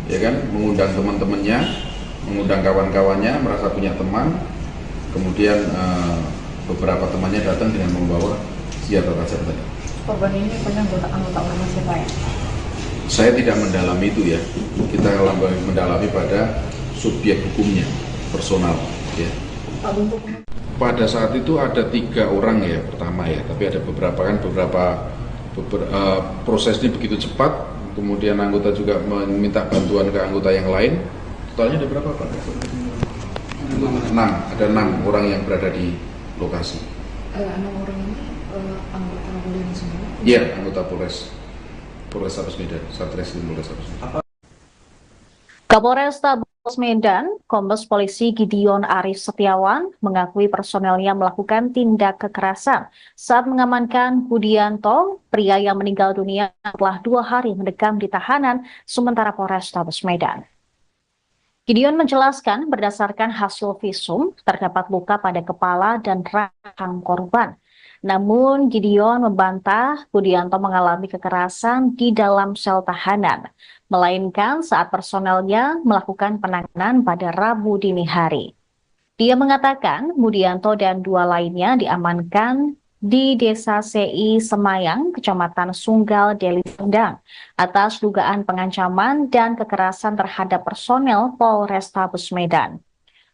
ya kan, mengundang teman-temannya, mengundang kawan-kawannya, merasa punya teman, kemudian beberapa temannya datang dengan membawa senjata tajam tadi. Korban ini pernah anggota ormas siapa ya? Saya tidak mendalami itu ya. Kita mendalami pada subjek hukumnya, personal. Ya. Pada saat itu ada 3 orang ya pertama ya, tapi ada beberapa proses ini begitu cepat. Kemudian anggota juga meminta bantuan ke anggota yang lain. Totalnya ada berapa Pak? 6. Ada 6 orang yang berada di lokasi. 6 orang ini anggota polisi semua? Iya, anggota Polrestabes Medan, Satreskrim Polrestabes Medan. Kapolrestabes Medan, Kombes Polisi Gideon Arif Setiawan mengakui personelnya melakukan tindak kekerasan saat mengamankan Budianto, pria yang meninggal dunia setelah 2 hari mendekam di tahanan sementara Polrestabes Medan. Gideon menjelaskan berdasarkan hasil visum terdapat luka pada kepala dan rahang korban. Namun Gideon membantah Budianto mengalami kekerasan di dalam sel tahanan, melainkan saat personelnya melakukan penanganan pada Rabu dini hari. Dia mengatakan Budianto dan 2 lainnya diamankan di Desa Sei Semayang, Kecamatan Sunggal, Deli Serdang, atas dugaan pengancaman dan kekerasan terhadap personel Polrestabes Medan.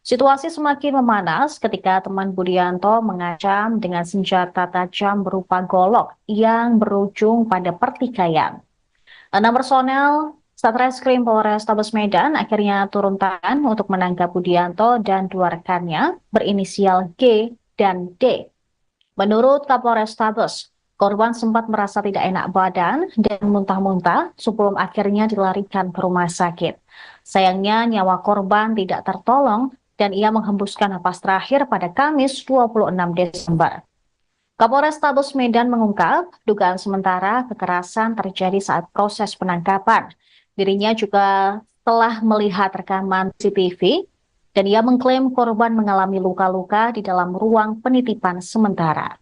Situasi semakin memanas ketika teman Budianto mengancam dengan senjata tajam berupa golok yang berujung pada pertikaian. 6 personel Satreskrim Polrestabes Medan akhirnya turun tangan untuk menangkap Budianto dan 2 rekannya berinisial G dan D. Menurut Kapolrestabes, korban sempat merasa tidak enak badan dan muntah-muntah sebelum akhirnya dilarikan ke rumah sakit. Sayangnya nyawa korban tidak tertolong dan ia menghembuskan napas terakhir pada Kamis 26 Desember. Kapolrestabes Medan mengungkap dugaan sementara kekerasan terjadi saat proses penangkapan. Dirinya juga telah melihat rekaman CCTV dan ia mengklaim korban mengalami luka-luka di dalam ruang penitipan sementara.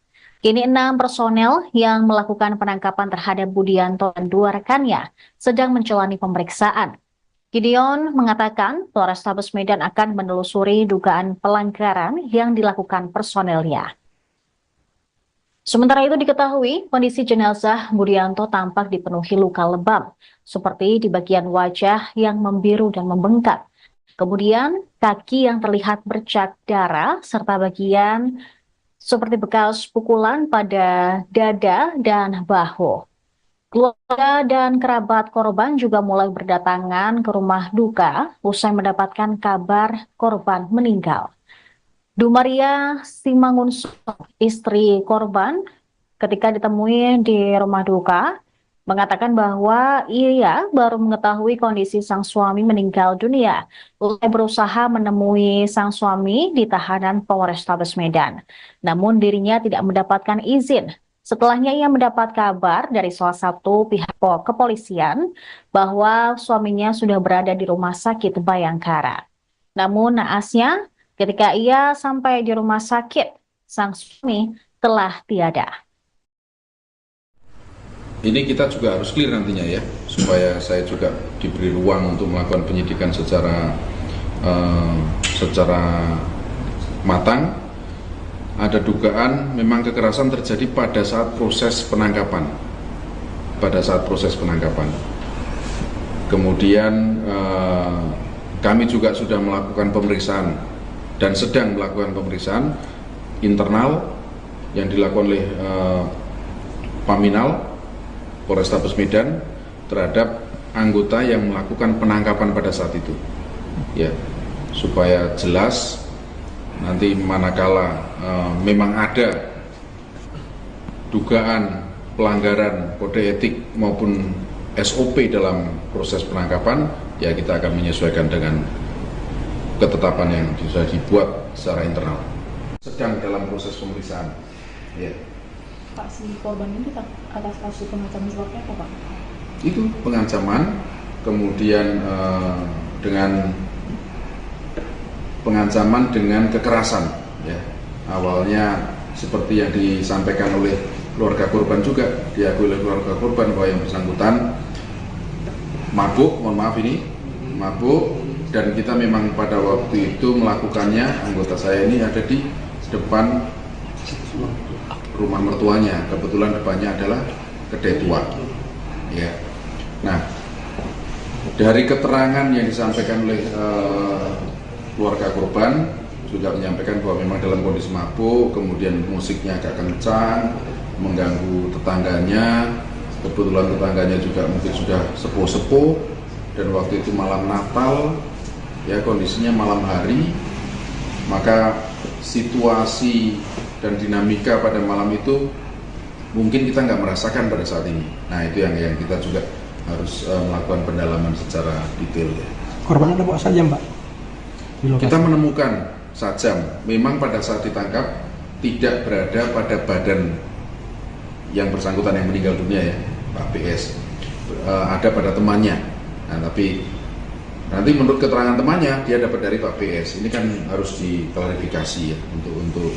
Kini 6 personel yang melakukan penangkapan terhadap Budianto dan 2 rekannya sedang menjalani pemeriksaan. Gideon mengatakan Polrestabes Medan akan menelusuri dugaan pelanggaran yang dilakukan personelnya. Sementara itu diketahui kondisi jenazah Budianto tampak dipenuhi luka lebam, seperti di bagian wajah yang membiru dan membengkak. Kemudian kaki yang terlihat bercak darah serta bagian seperti bekas pukulan pada dada dan bahu. Keluarga dan kerabat korban juga mulai berdatangan ke rumah duka usai mendapatkan kabar korban meninggal. Dumaria Simangunso, istri korban, ketika ditemui di rumah duka, mengatakan bahwa ia baru mengetahui kondisi sang suami meninggal dunia. Usai berusaha menemui sang suami di tahanan Polrestabes Medan. Namun dirinya tidak mendapatkan izin. Setelahnya ia mendapat kabar dari salah satu pihak kepolisian bahwa suaminya sudah berada di rumah sakit Bayangkara. Namun naasnya, ketika ia sampai di rumah sakit, sang suami telah tiada. Ini kita juga harus clear nantinya ya, supaya saya juga diberi ruang untuk melakukan penyidikan secara matang. Ada dugaan memang kekerasan terjadi pada saat proses penangkapan. Kemudian kami juga sudah melakukan pemeriksaan dan sedang melakukan pemeriksaan internal yang dilakukan oleh Paminal Polrestabes Medan terhadap anggota yang melakukan penangkapan pada saat itu, ya, supaya jelas nanti manakala memang ada dugaan pelanggaran kode etik maupun SOP dalam proses penangkapan, ya kita akan menyesuaikan dengan ketetapan yang sudah dibuat secara internal. Sedang dalam proses pemeriksaan. Ya. Pak, si korban ini atas kasus pengancaman seperti apa, Pak? Itu pengancaman, kemudian dengan pengancaman dengan kekerasan. Ya. Awalnya seperti yang disampaikan oleh keluarga korban juga, diakui oleh keluarga korban bahwa yang bersangkutan mabuk, mabuk, dan kita memang pada waktu itu melakukannya, anggota saya ini ada di depan rumah mertuanya, kebetulan depannya adalah kedai tua. Ya. Nah, dari keterangan yang disampaikan oleh keluarga korban juga menyampaikan bahwa memang dalam kondisi mabuk, kemudian musiknya agak kencang, mengganggu tetangganya. Kebetulan tetangganya juga mungkin sudah sepuh-sepuh, dan waktu itu malam Natal, ya kondisinya malam hari, maka situasi dan dinamika pada malam itu mungkin kita nggak merasakan pada saat ini. Nah itu yang kita juga harus melakukan pendalaman secara detail. Ya. Korban ada bawa sajam, Pak? Kita menemukan sajam, memang pada saat ditangkap tidak berada pada badan yang bersangkutan yang meninggal dunia ya, Pak PS, ada pada temannya. Nah tapi nanti menurut keterangan temannya dia dapat dari Pak PS. Ini kan harus diklarifikasi ya, untuk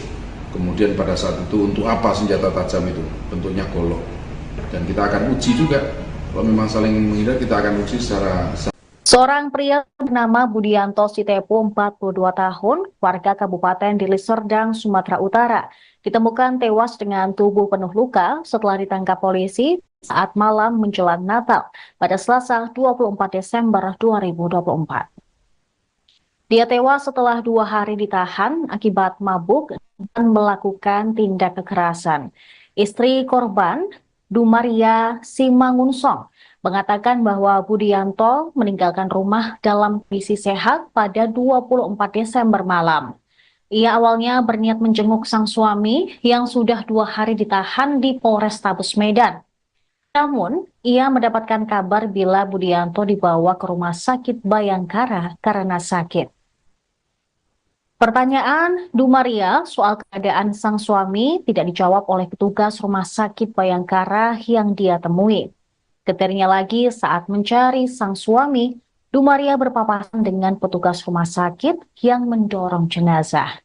kemudian pada saat itu untuk apa senjata tajam itu, bentuknya golok, dan kita akan uji juga kalau memang saling menghindar, kita akan uji secara. Seorang pria bernama Budianto Sitepu, 42 tahun, warga Kabupaten Deli Serdang, Sumatera Utara, ditemukan tewas dengan tubuh penuh luka setelah ditangkap polisi saat malam menjelang Natal pada Selasa 24 Desember 2024. Dia tewas setelah 2 hari ditahan akibat mabuk dan melakukan tindak kekerasan. Istri korban, Dumaria Simangunsong, mengatakan bahwa Budianto meninggalkan rumah dalam kondisi sehat pada 24 Desember malam. Ia awalnya berniat menjenguk sang suami yang sudah 2 hari ditahan di Polrestabes Medan. Namun, ia mendapatkan kabar bila Budianto dibawa ke rumah sakit Bayangkara karena sakit. Pertanyaan Dumaria soal keadaan sang suami tidak dijawab oleh petugas rumah sakit Bayangkara yang dia temui. Getirnya lagi saat mencari sang suami, Dumaria berpapasan dengan petugas rumah sakit yang mendorong jenazah.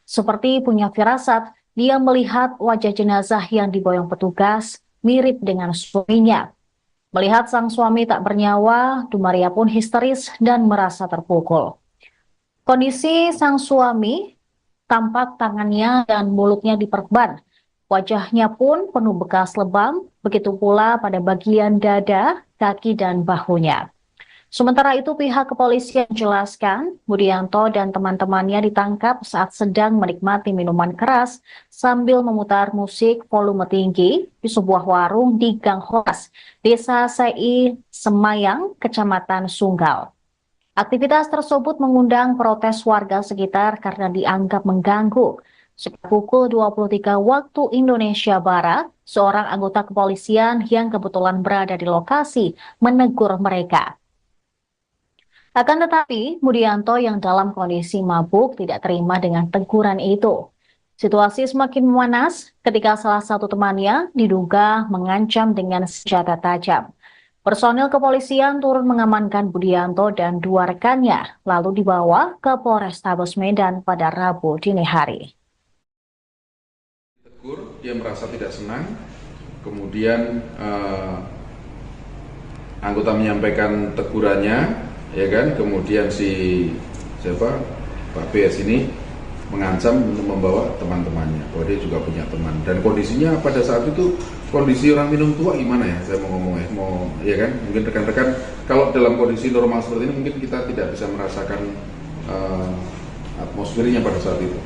Seperti punya firasat, dia melihat wajah jenazah yang diboyong petugas mirip dengan suaminya. Melihat sang suami tak bernyawa, Dumaria pun histeris dan merasa terpukul. Kondisi sang suami tampak tangannya dan mulutnya diperban. Wajahnya pun penuh bekas lebam, begitu pula pada bagian dada, kaki, dan bahunya. Sementara itu pihak kepolisian menjelaskan Budianto dan teman-temannya ditangkap saat sedang menikmati minuman keras sambil memutar musik volume tinggi di sebuah warung di Gang Horas, Desa Sei Semayang, Kecamatan Sunggal. Aktivitas tersebut mengundang protes warga sekitar karena dianggap mengganggu. Sekitar pukul 23 waktu Indonesia Barat, seorang anggota kepolisian yang kebetulan berada di lokasi menegur mereka. Akan tetapi, Budianto yang dalam kondisi mabuk tidak terima dengan teguran itu. Situasi semakin memanas ketika salah satu temannya diduga mengancam dengan senjata tajam. Personil kepolisian turun mengamankan Budianto dan dua rekannya, lalu dibawa ke Polrestabes Medan pada Rabu dini hari. Tegur, dia merasa tidak senang, kemudian anggota menyampaikan tegurannya, ya kan, kemudian Pak BS ini mengancam untuk membawa teman-temannya, bahwa dia juga punya teman, dan kondisinya pada saat itu kondisi orang minum tua gimana ya, saya mau ngomong ya kan, mungkin rekan-rekan kalau dalam kondisi normal seperti ini mungkin kita tidak bisa merasakan atmosfernya pada saat itu.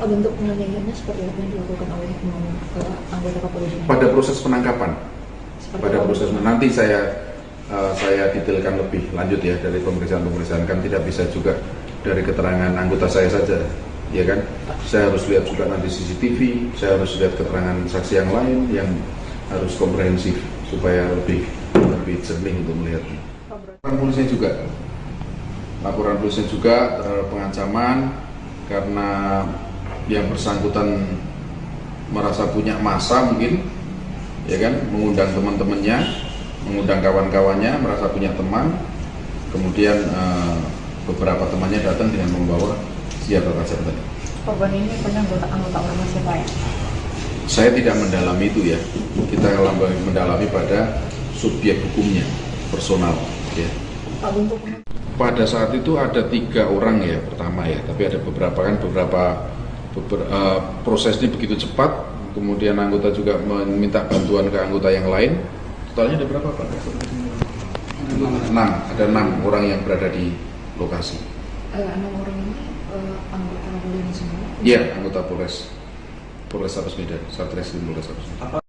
Bentuk penganiayaannya seperti apa yang dilakukan oleh anggota kepolisian? Pada proses penangkapan, nanti saya detailkan lebih lanjut ya dari pemeriksaan kan tidak bisa juga dari keterangan anggota saya saja, ya kan. Saya harus lihat juga nanti CCTV, saya harus lihat keterangan saksi yang lain yang harus komprehensif supaya lebih jernih untuk melihatnya. Laporan polisi juga terhadap pengancaman karena yang bersangkutan merasa punya massa mungkin, ya kan, mengundang teman-temannya, mengundang kawan-kawannya, merasa punya teman, kemudian beberapa temannya datang dengan membawa senjata tajam tadi. Korban ini pernah anggota ormas siapa ya? Saya tidak mendalami itu ya, kita mendalami pada subjek hukumnya, personal ya. Pada saat itu ada 3 orang ya pertama ya, tapi ada beberapa proses ini begitu cepat, kemudian anggota juga meminta bantuan ke anggota yang lain. Totalnya ada berapa Pak? 6, ada 6 orang yang berada di lokasi. 6 orang ini anggota kepolisian semua? Iya, anggota Polrestabes Medan, Satreskrim Polrestabes Medan.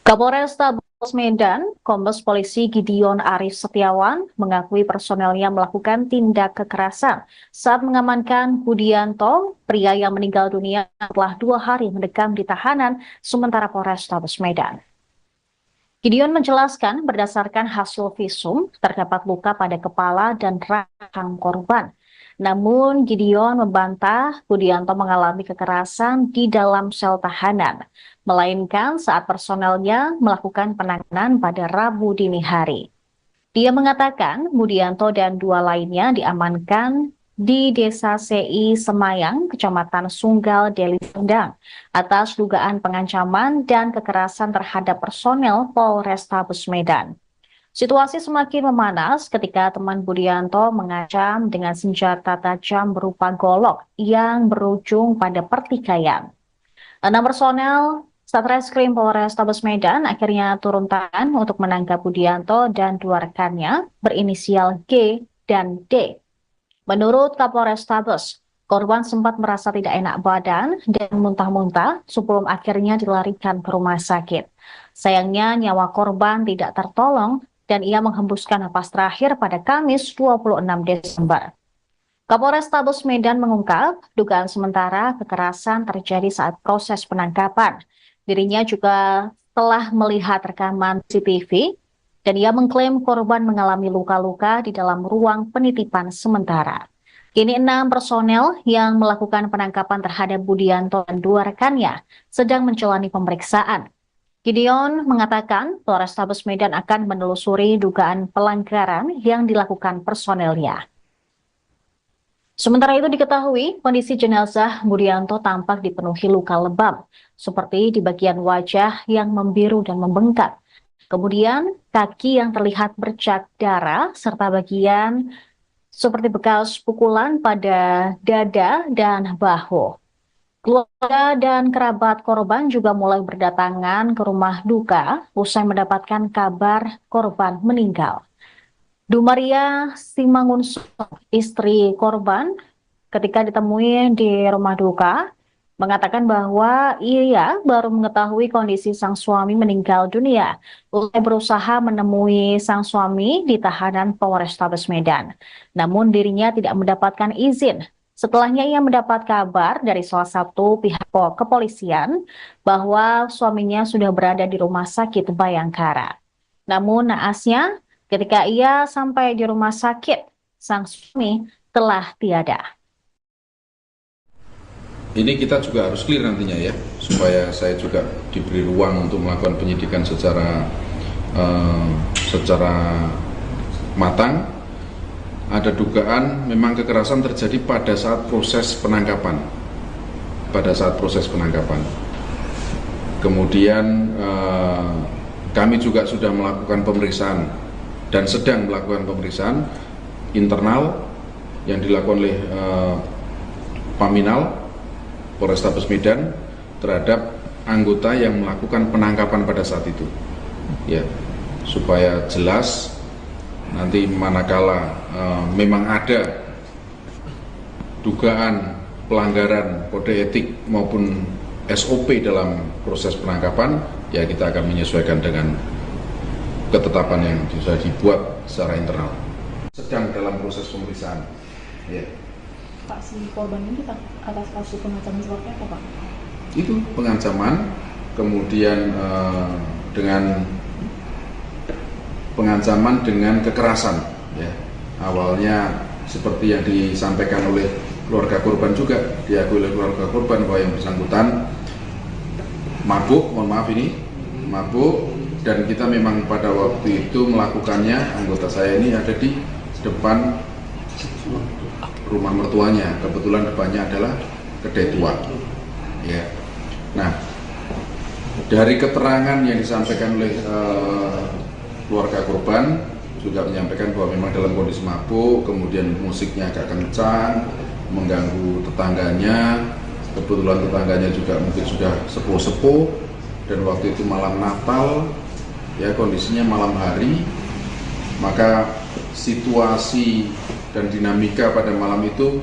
Kapolrestabes Medan, Kombes Polisi Gideon Arif Setiawan mengakui personelnya melakukan tindak kekerasan saat mengamankan Budianto, pria yang meninggal dunia setelah 2 hari mendekam di tahanan sementara Polrestabes Medan. Gideon menjelaskan berdasarkan hasil visum terdapat luka pada kepala dan rahang korban. Namun Gideon membantah Budianto mengalami kekerasan di dalam sel tahanan, melainkan saat personelnya melakukan penanganan pada Rabu dini hari. Dia mengatakan Budianto dan 2 lainnya diamankan di Desa Sei Semayang, Kecamatan Sunggal, Deli Serdang, atas dugaan pengancaman dan kekerasan terhadap personel Polrestabes Medan. Situasi semakin memanas ketika teman Budianto mengancam dengan senjata tajam berupa golok yang berujung pada pertikaian. 6 personel Satreskrim Polrestabes Medan akhirnya turun tangan untuk menangkap Budianto dan 2 rekannya berinisial G dan D. Menurut Kapolrestabes, korban sempat merasa tidak enak badan dan muntah-muntah sebelum akhirnya dilarikan ke rumah sakit. Sayangnya nyawa korban tidak tertolong dan ia menghembuskan napas terakhir pada Kamis 26 Desember. Kapolrestabes Medan mengungkap dugaan sementara kekerasan terjadi saat proses penangkapan. Dirinya juga telah melihat rekaman CCTV dan ia mengklaim korban mengalami luka-luka di dalam ruang penitipan sementara. Kini 6 personel yang melakukan penangkapan terhadap Budianto dan 2 rekannya sedang menjalani pemeriksaan. Gideon mengatakan Polrestabes Medan akan menelusuri dugaan pelanggaran yang dilakukan personelnya. Sementara itu diketahui kondisi jenazah Budianto tampak dipenuhi luka lebam, seperti di bagian wajah yang membiru dan membengkak. Kemudian kaki yang terlihat bercak darah serta bagian seperti bekas pukulan pada dada dan bahu. Keluarga dan kerabat korban juga mulai berdatangan ke rumah duka usai mendapatkan kabar korban meninggal. Dumaria Simangunso, istri korban, ketika ditemui di rumah duka, mengatakan bahwa ia baru mengetahui kondisi sang suami meninggal dunia usai berusaha menemui sang suami di tahanan Polrestabes Medan. Namun dirinya tidak mendapatkan izin. Setelahnya ia mendapat kabar dari salah satu pihak kepolisian bahwa suaminya sudah berada di rumah sakit Bayangkara. Namun naasnya ketika ia sampai di rumah sakit, sang suami telah tiada. Ini kita juga harus clear nantinya ya, supaya saya juga diberi ruang untuk melakukan penyidikan secara matang. Ada dugaan memang kekerasan terjadi pada saat proses penangkapan. Kemudian kami juga sudah melakukan pemeriksaan dan sedang melakukan pemeriksaan internal yang dilakukan oleh Paminal Polrestabes Medan terhadap anggota yang melakukan penangkapan pada saat itu, ya, supaya jelas nanti manakala memang ada dugaan pelanggaran kode etik maupun SOP dalam proses penangkapan, ya kita akan menyesuaikan dengan ketetapan yang sudah dibuat secara internal. Sedang dalam proses pemeriksaan, ya. Pak, si korban ini atas kasus pengancaman seperti apa, Pak? Itu pengancaman, kemudian dengan pengancaman dengan kekerasan, ya. Awalnya seperti yang disampaikan oleh keluarga korban juga, diakui oleh keluarga korban bahwa yang bersangkutan mabuk, mabuk, dan kita memang pada waktu itu melakukannya, anggota saya ini ada di depan rumah mertuanya, kebetulan depannya adalah kedai tua, ya. Nah, dari keterangan yang disampaikan oleh keluarga korban juga menyampaikan bahwa memang dalam kondisi mabuk, kemudian musiknya agak kencang, mengganggu tetangganya. Kebetulan tetangganya juga mungkin sudah sepuh-sepuh, dan waktu itu malam Natal, ya, kondisinya malam hari, maka situasi dan dinamika pada malam itu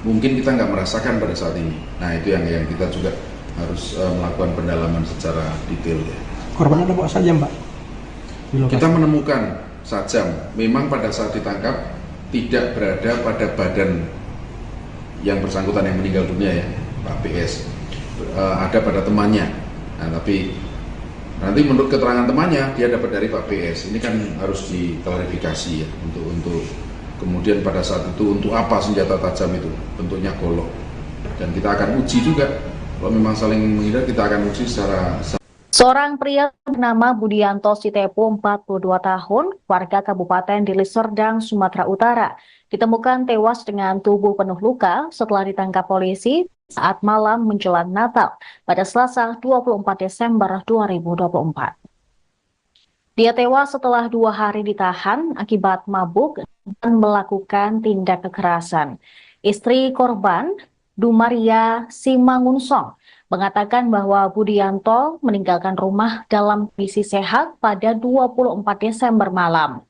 mungkin kita nggak merasakan pada saat ini. Nah, itu yang kita juga harus melakukan pendalaman secara detail, ya. Korban ada bawa sajam, Pak? Kita menemukan sajam, memang pada saat ditangkap tidak berada pada badan yang bersangkutan yang meninggal dunia, ya, Pak PS, ada pada temannya. Nah, tapi nanti menurut keterangan temannya dia dapat dari Pak PS. Ini kan harus diklarifikasi, ya, untuk kemudian pada saat itu untuk apa senjata tajam itu, bentuknya golok, dan kita akan uji juga kalau memang saling menghindar, kita akan uji secara. Seorang pria bernama Budianto Sitepu, 42 tahun, warga Kabupaten Deli Serdang, Sumatera Utara, ditemukan tewas dengan tubuh penuh luka setelah ditangkap polisi saat malam menjelang Natal pada Selasa 24 Desember 2024. Dia tewas setelah 2 hari ditahan akibat mabuk dan melakukan tindak kekerasan. Istri korban, Dumaria Simangunsong, mengatakan bahwa Budianto meninggalkan rumah dalam kondisi sehat pada 24 Desember malam.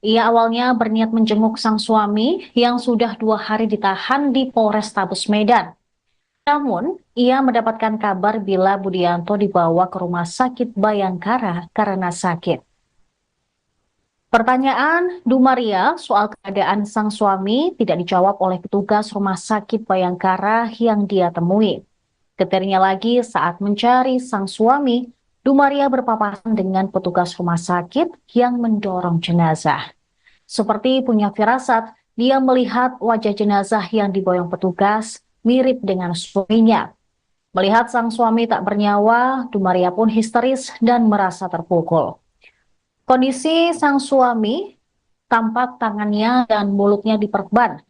Ia awalnya berniat menjenguk sang suami yang sudah 2 hari ditahan di Polrestabes Medan. Namun, ia mendapatkan kabar bila Budianto dibawa ke rumah sakit Bayangkara karena sakit. Pertanyaan Dumaria soal keadaan sang suami tidak dijawab oleh petugas rumah sakit Bayangkara yang dia temui. Getirnya lagi saat mencari sang suami, Dumaria berpapasan dengan petugas rumah sakit yang mendorong jenazah. Seperti punya firasat, dia melihat wajah jenazah yang diboyong petugas mirip dengan suaminya. Melihat sang suami tak bernyawa, Dumaria pun histeris dan merasa terpukul. Kondisi sang suami tampak tangannya dan mulutnya diperban.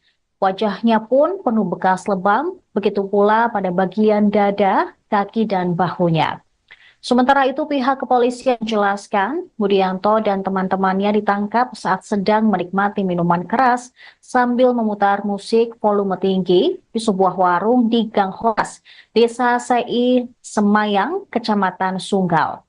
Wajahnya pun penuh bekas lebam, begitu pula pada bagian dada, kaki, dan bahunya. Sementara itu pihak kepolisian menjelaskan Budianto dan teman-temannya ditangkap saat sedang menikmati minuman keras sambil memutar musik volume tinggi di sebuah warung di Gang Horas, Desa Sei Semayang, Kecamatan Sunggal.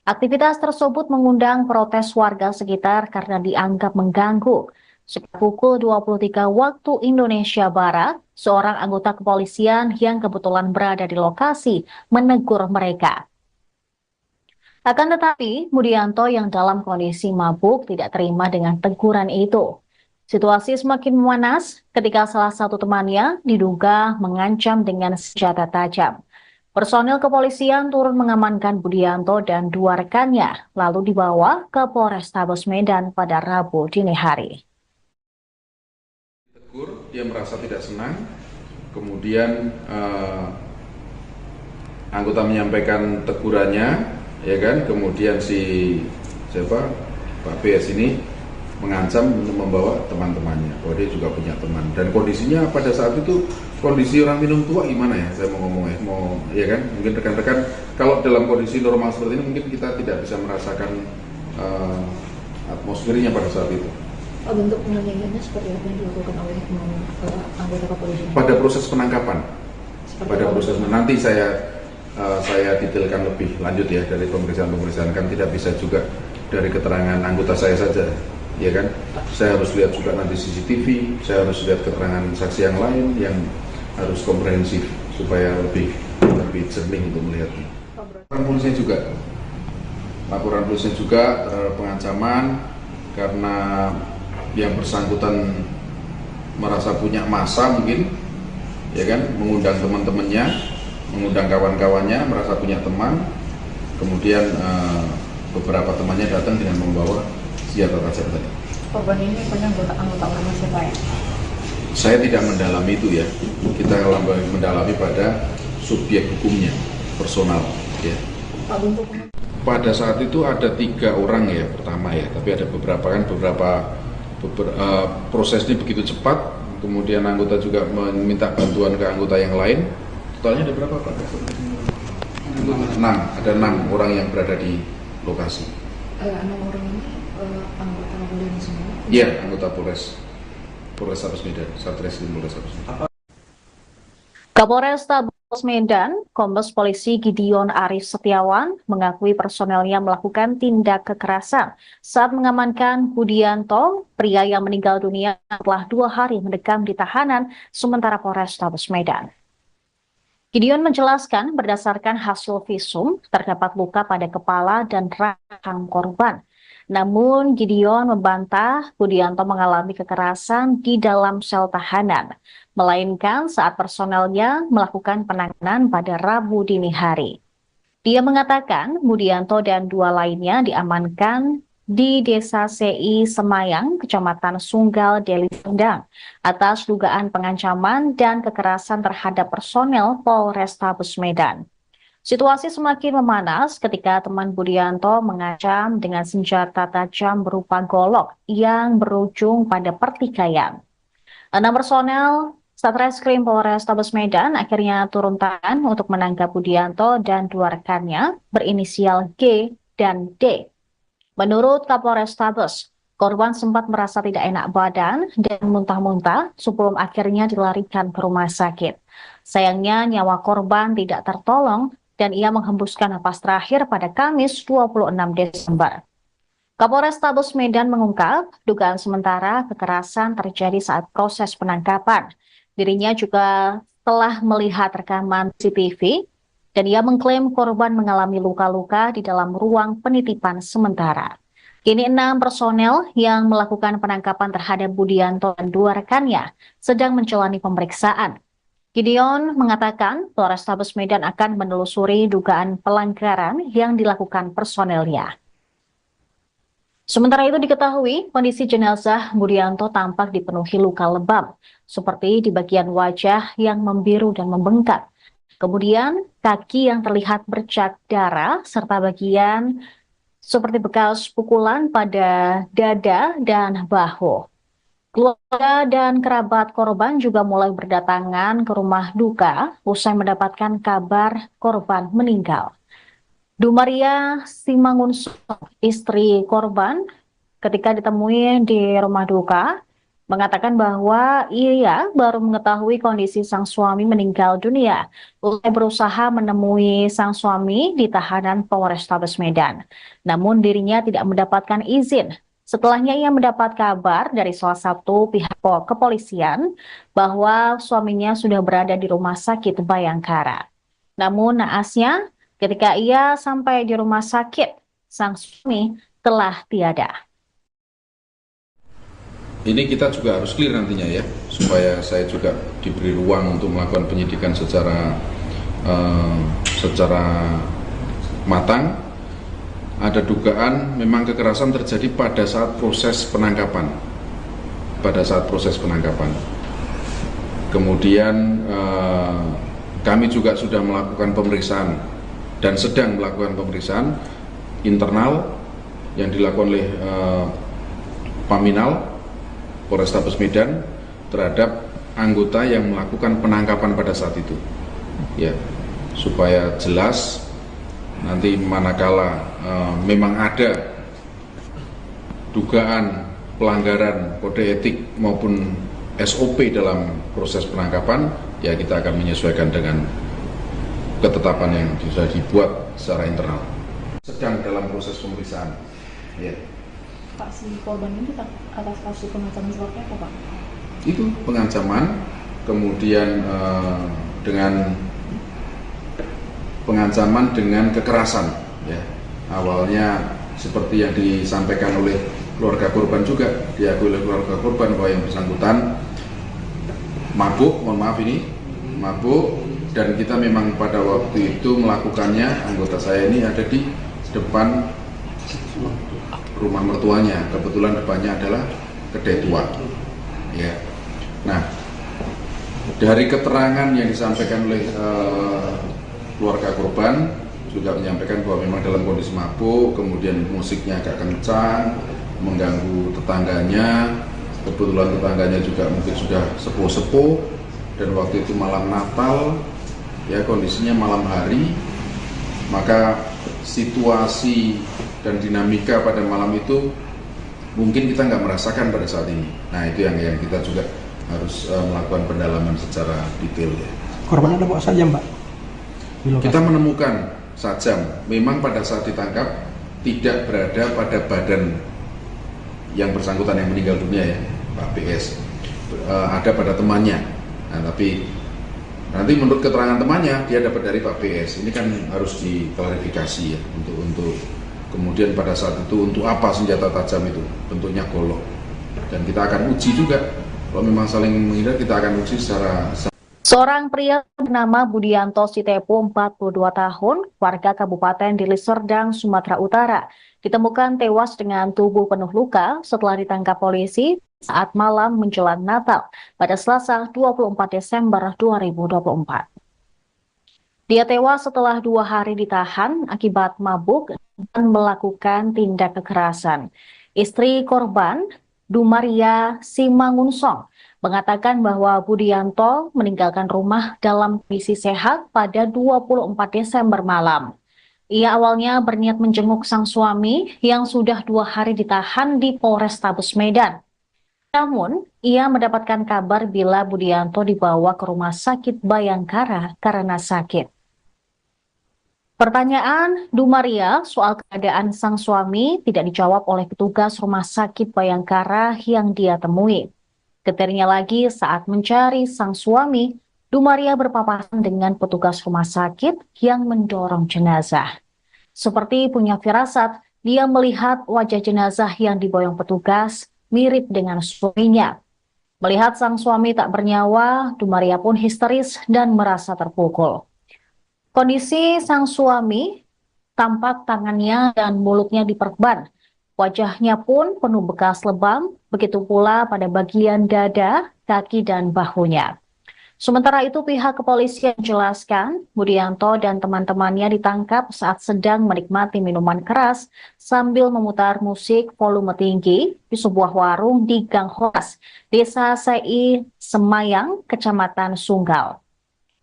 Aktivitas tersebut mengundang protes warga sekitar karena dianggap mengganggu. Sekitar pukul 23 waktu Indonesia Barat, seorang anggota kepolisian yang kebetulan berada di lokasi menegur mereka. Akan tetapi, Budianto yang dalam kondisi mabuk tidak terima dengan teguran itu. Situasi semakin memanas ketika salah satu temannya diduga mengancam dengan senjata tajam. Personil kepolisian turun mengamankan Budianto dan dua rekannya, lalu dibawa ke Polrestabes Medan pada Rabu dini hari. Tegur, dia merasa tidak senang, kemudian anggota menyampaikan tegurannya, ya kan, kemudian Pak BS ini mengancam untuk membawa teman-temannya, bahwa dia juga punya teman, dan kondisinya pada saat itu kondisi orang minum tua gimana ya, saya mau ngomong ya kan, mungkin rekan-rekan kalau dalam kondisi normal seperti ini mungkin kita tidak bisa merasakan atmosfernya pada saat itu. Bentuk penganiayaannya seperti apa yang dilakukan oleh anggota kepolisian? Pada proses penangkapan, nanti saya detailkan lebih lanjut ya dari pemeriksaan kan tidak bisa juga dari keterangan anggota saya saja, ya kan. Saya harus lihat juga nanti CCTV, saya harus lihat keterangan saksi yang lain yang harus komprehensif supaya lebih jernih untuk melihatnya. Laporan polisi juga terhadap pengancaman karena yang bersangkutan merasa punya massa mungkin, ya kan, mengundang teman-temannya, mengundang kawan-kawannya, merasa punya teman, kemudian beberapa temannya datang dengan membawa senjata tajam tadi. Korban ini punya anggota ormas siapa ya? Saya tidak mendalami itu ya, kita mendalami pada subjek hukumnya, personal ya. Pada saat itu ada 3 orang ya pertama ya, tapi ada beberapa prosesnya begitu cepat, kemudian anggota juga meminta bantuan ke anggota yang lain. Totalnya ada berapa Pak? 6, ada 6 orang yang berada di lokasi. 6 orang ini anggota kepolisian semua? Iya, anggota Polrestabes Medan, Satreskrim Polrestabes Medan. Kapolrestabes Medan, Kombes Polisi Gideon Arif Setiawan mengakui personelnya melakukan tindak kekerasan saat mengamankan Budianto, pria yang meninggal dunia setelah 2 hari mendekam di tahanan sementara Polrestabes Medan. Gideon menjelaskan berdasarkan hasil visum terdapat luka pada kepala dan rahang korban. Namun Gideon membantah Budianto mengalami kekerasan di dalam sel tahanan, melainkan saat personelnya melakukan penanganan pada Rabu dini hari. Dia mengatakan Budianto dan 2 lainnya diamankan di Desa Sei Semayang, Kecamatan Sunggal, Deli Serdang, atas dugaan pengancaman dan kekerasan terhadap personel Polrestabes Medan. Situasi semakin memanas ketika teman Budianto mengancam dengan senjata tajam berupa golok yang berujung pada pertikaian. 6 personel Satreskrim Polrestabes Medan akhirnya turun tangan untuk menangkap Budianto dan 2 rekannya berinisial G dan D. Menurut Kapolrestabes, korban sempat merasa tidak enak badan dan muntah-muntah sebelum akhirnya dilarikan ke rumah sakit. Sayangnya nyawa korban tidak tertolong dan ia menghembuskan napas terakhir pada Kamis 26 Desember. Kapolrestabes Medan mengungkap dugaan sementara kekerasan terjadi saat proses penangkapan. Dirinya juga telah melihat rekaman CCTV dan ia mengklaim korban mengalami luka-luka di dalam ruang penitipan sementara. Kini 6 personel yang melakukan penangkapan terhadap Budianto dan 2 rekannya sedang menjalani pemeriksaan. Gideon mengatakan Polrestabes Medan akan menelusuri dugaan pelanggaran yang dilakukan personelnya. Sementara itu diketahui kondisi jenazah Budianto tampak dipenuhi luka lebam, seperti di bagian wajah yang membiru dan membengkak. Kemudian kaki yang terlihat bercak darah serta bagian seperti bekas pukulan pada dada dan bahu. Keluarga dan kerabat korban juga mulai berdatangan ke rumah duka usai mendapatkan kabar korban meninggal. Dumaria Simangunso, istri korban, ketika ditemui di rumah duka, mengatakan bahwa ia baru mengetahui kondisi sang suami meninggal dunia usai berusaha menemui sang suami di tahanan Polrestabes Medan. Namun dirinya tidak mendapatkan izin. Setelahnya ia mendapat kabar dari salah satu pihak kepolisian bahwa suaminya sudah berada di rumah sakit Bayangkara. Namun naasnya, ketika ia sampai di rumah sakit, sang suami telah tiada. Ini kita juga harus clear nantinya ya, supaya saya juga diberi ruang untuk melakukan penyidikan secara matang. Ada dugaan memang kekerasan terjadi pada saat proses penangkapan. Kemudian kami juga sudah melakukan pemeriksaan dan sedang melakukan pemeriksaan internal yang dilakukan oleh Paminal Polrestabes Medan terhadap anggota yang melakukan penangkapan pada saat itu, ya, supaya jelas nanti manakala memang ada dugaan pelanggaran kode etik maupun SOP dalam proses penangkapan, ya kita akan menyesuaikan dengan ketetapan yang sudah dibuat secara internal. Sedang dalam proses pemeriksaan. Ya. Pak, si korban ini atas kasus pengancaman seperti apa, Pak? Itu pengancaman, kemudian dengan pengancaman dengan kekerasan, ya. Awalnya seperti yang disampaikan oleh keluarga korban juga, diakui oleh keluarga korban bahwa yang bersangkutan mabuk, dan kita memang pada waktu itu melakukannya, anggota saya ini ada di depan rumah mertuanya, kebetulan depannya adalah kedai tua, ya. Nah, dari keterangan yang disampaikan oleh keluarga korban juga menyampaikan bahwa memang dalam kondisi mabuk, kemudian musiknya agak kencang, mengganggu tetangganya. Kebetulan tetangganya juga mungkin sudah sepuh-sepuh, dan waktu itu malam Natal, ya, kondisinya malam hari, maka situasi dan dinamika pada malam itu mungkin kita nggak merasakan pada saat ini. Nah, itu yang kita juga harus melakukan pendalaman secara detail, ya. Korban ada bawa saja, Mbak? Kita menemukan sajam, memang pada saat ditangkap tidak berada pada badan yang bersangkutan yang meninggal dunia, ya, Pak PS, ada pada temannya. Nah, tapi nanti menurut keterangan temannya dia dapat dari Pak PS. Ini kan harus diklarifikasi, ya, untuk kemudian pada saat itu untuk apa senjata tajam itu, bentuknya golok, dan kita akan uji juga. Kalau memang saling menghindar, kita akan uji secara. Seorang pria bernama Budianto Sitepu, 42 tahun, warga Kabupaten Deli Serdang, Sumatera Utara, ditemukan tewas dengan tubuh penuh luka setelah ditangkap polisi saat malam menjelang Natal pada Selasa 24 Desember 2024. Dia tewas setelah 2 hari ditahan akibat mabuk dan melakukan tindak kekerasan. Istri korban, Dumaria Simangunsong, mengatakan bahwa Budianto meninggalkan rumah dalam kondisi sehat pada 24 Desember malam. Ia awalnya berniat menjenguk sang suami yang sudah 2 hari ditahan di Polrestabes Medan. Namun, ia mendapatkan kabar bila Budianto dibawa ke rumah sakit Bayangkara karena sakit. Pertanyaan Dumaria soal keadaan sang suami tidak dijawab oleh petugas rumah sakit Bayangkara yang dia temui. Ketirnya lagi saat mencari sang suami, Dumaria berpapasan dengan petugas rumah sakit yang mendorong jenazah. Seperti punya firasat, dia melihat wajah jenazah yang diboyong petugas mirip dengan suaminya. Melihat sang suami tak bernyawa, Dumaria pun histeris dan merasa terpukul. Kondisi sang suami, tampak tangannya dan mulutnya diperban. Wajahnya pun penuh bekas lebam, begitu pula pada bagian dada, kaki, dan bahunya. Sementara itu, pihak kepolisian menjelaskan Budianto dan teman-temannya ditangkap saat sedang menikmati minuman keras sambil memutar musik volume tinggi di sebuah warung di Gang Horas, Desa Sei Semayang, Kecamatan Sunggal.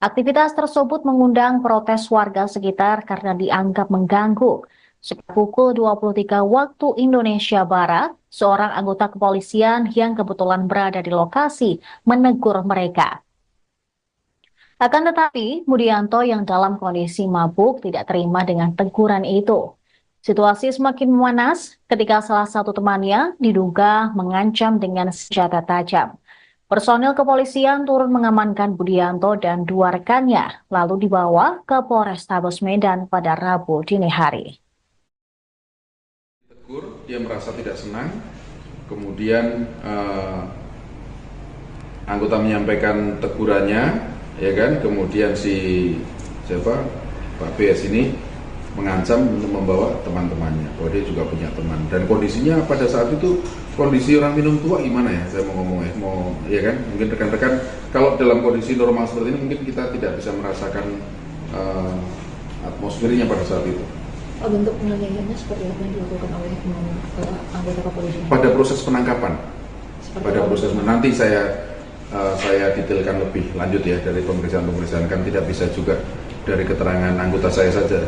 Aktivitas tersebut mengundang protes warga sekitar karena dianggap mengganggu. Sekitar pukul 23 waktu Indonesia Barat, seorang anggota kepolisian yang kebetulan berada di lokasi menegur mereka. Akan tetapi, Budianto yang dalam kondisi mabuk tidak terima dengan teguran itu. Situasi semakin memanas ketika salah satu temannya diduga mengancam dengan senjata tajam. Personil kepolisian turun mengamankan Budianto dan dua rekannya, lalu dibawa ke Polrestabes Medan pada Rabu dini hari. Tegur, dia merasa tidak senang, kemudian anggota menyampaikan tegurannya, ya kan, kemudian Pak BS ini mengancam untuk membawa teman-temannya, bahwa dia juga punya teman, dan kondisinya pada saat itu kondisi orang minum tua gimana ya, saya mau ngomong ya kan, mungkin rekan-rekan kalau dalam kondisi normal seperti ini mungkin kita tidak bisa merasakan atmosfernya pada saat itu. Bentuk penganiayaannya seperti apa yang dilakukan oleh anggota kepolisian? Pada proses penangkapan, nanti saya detailkan lebih lanjut ya dari pemeriksaan kan tidak bisa juga dari keterangan anggota saya saja.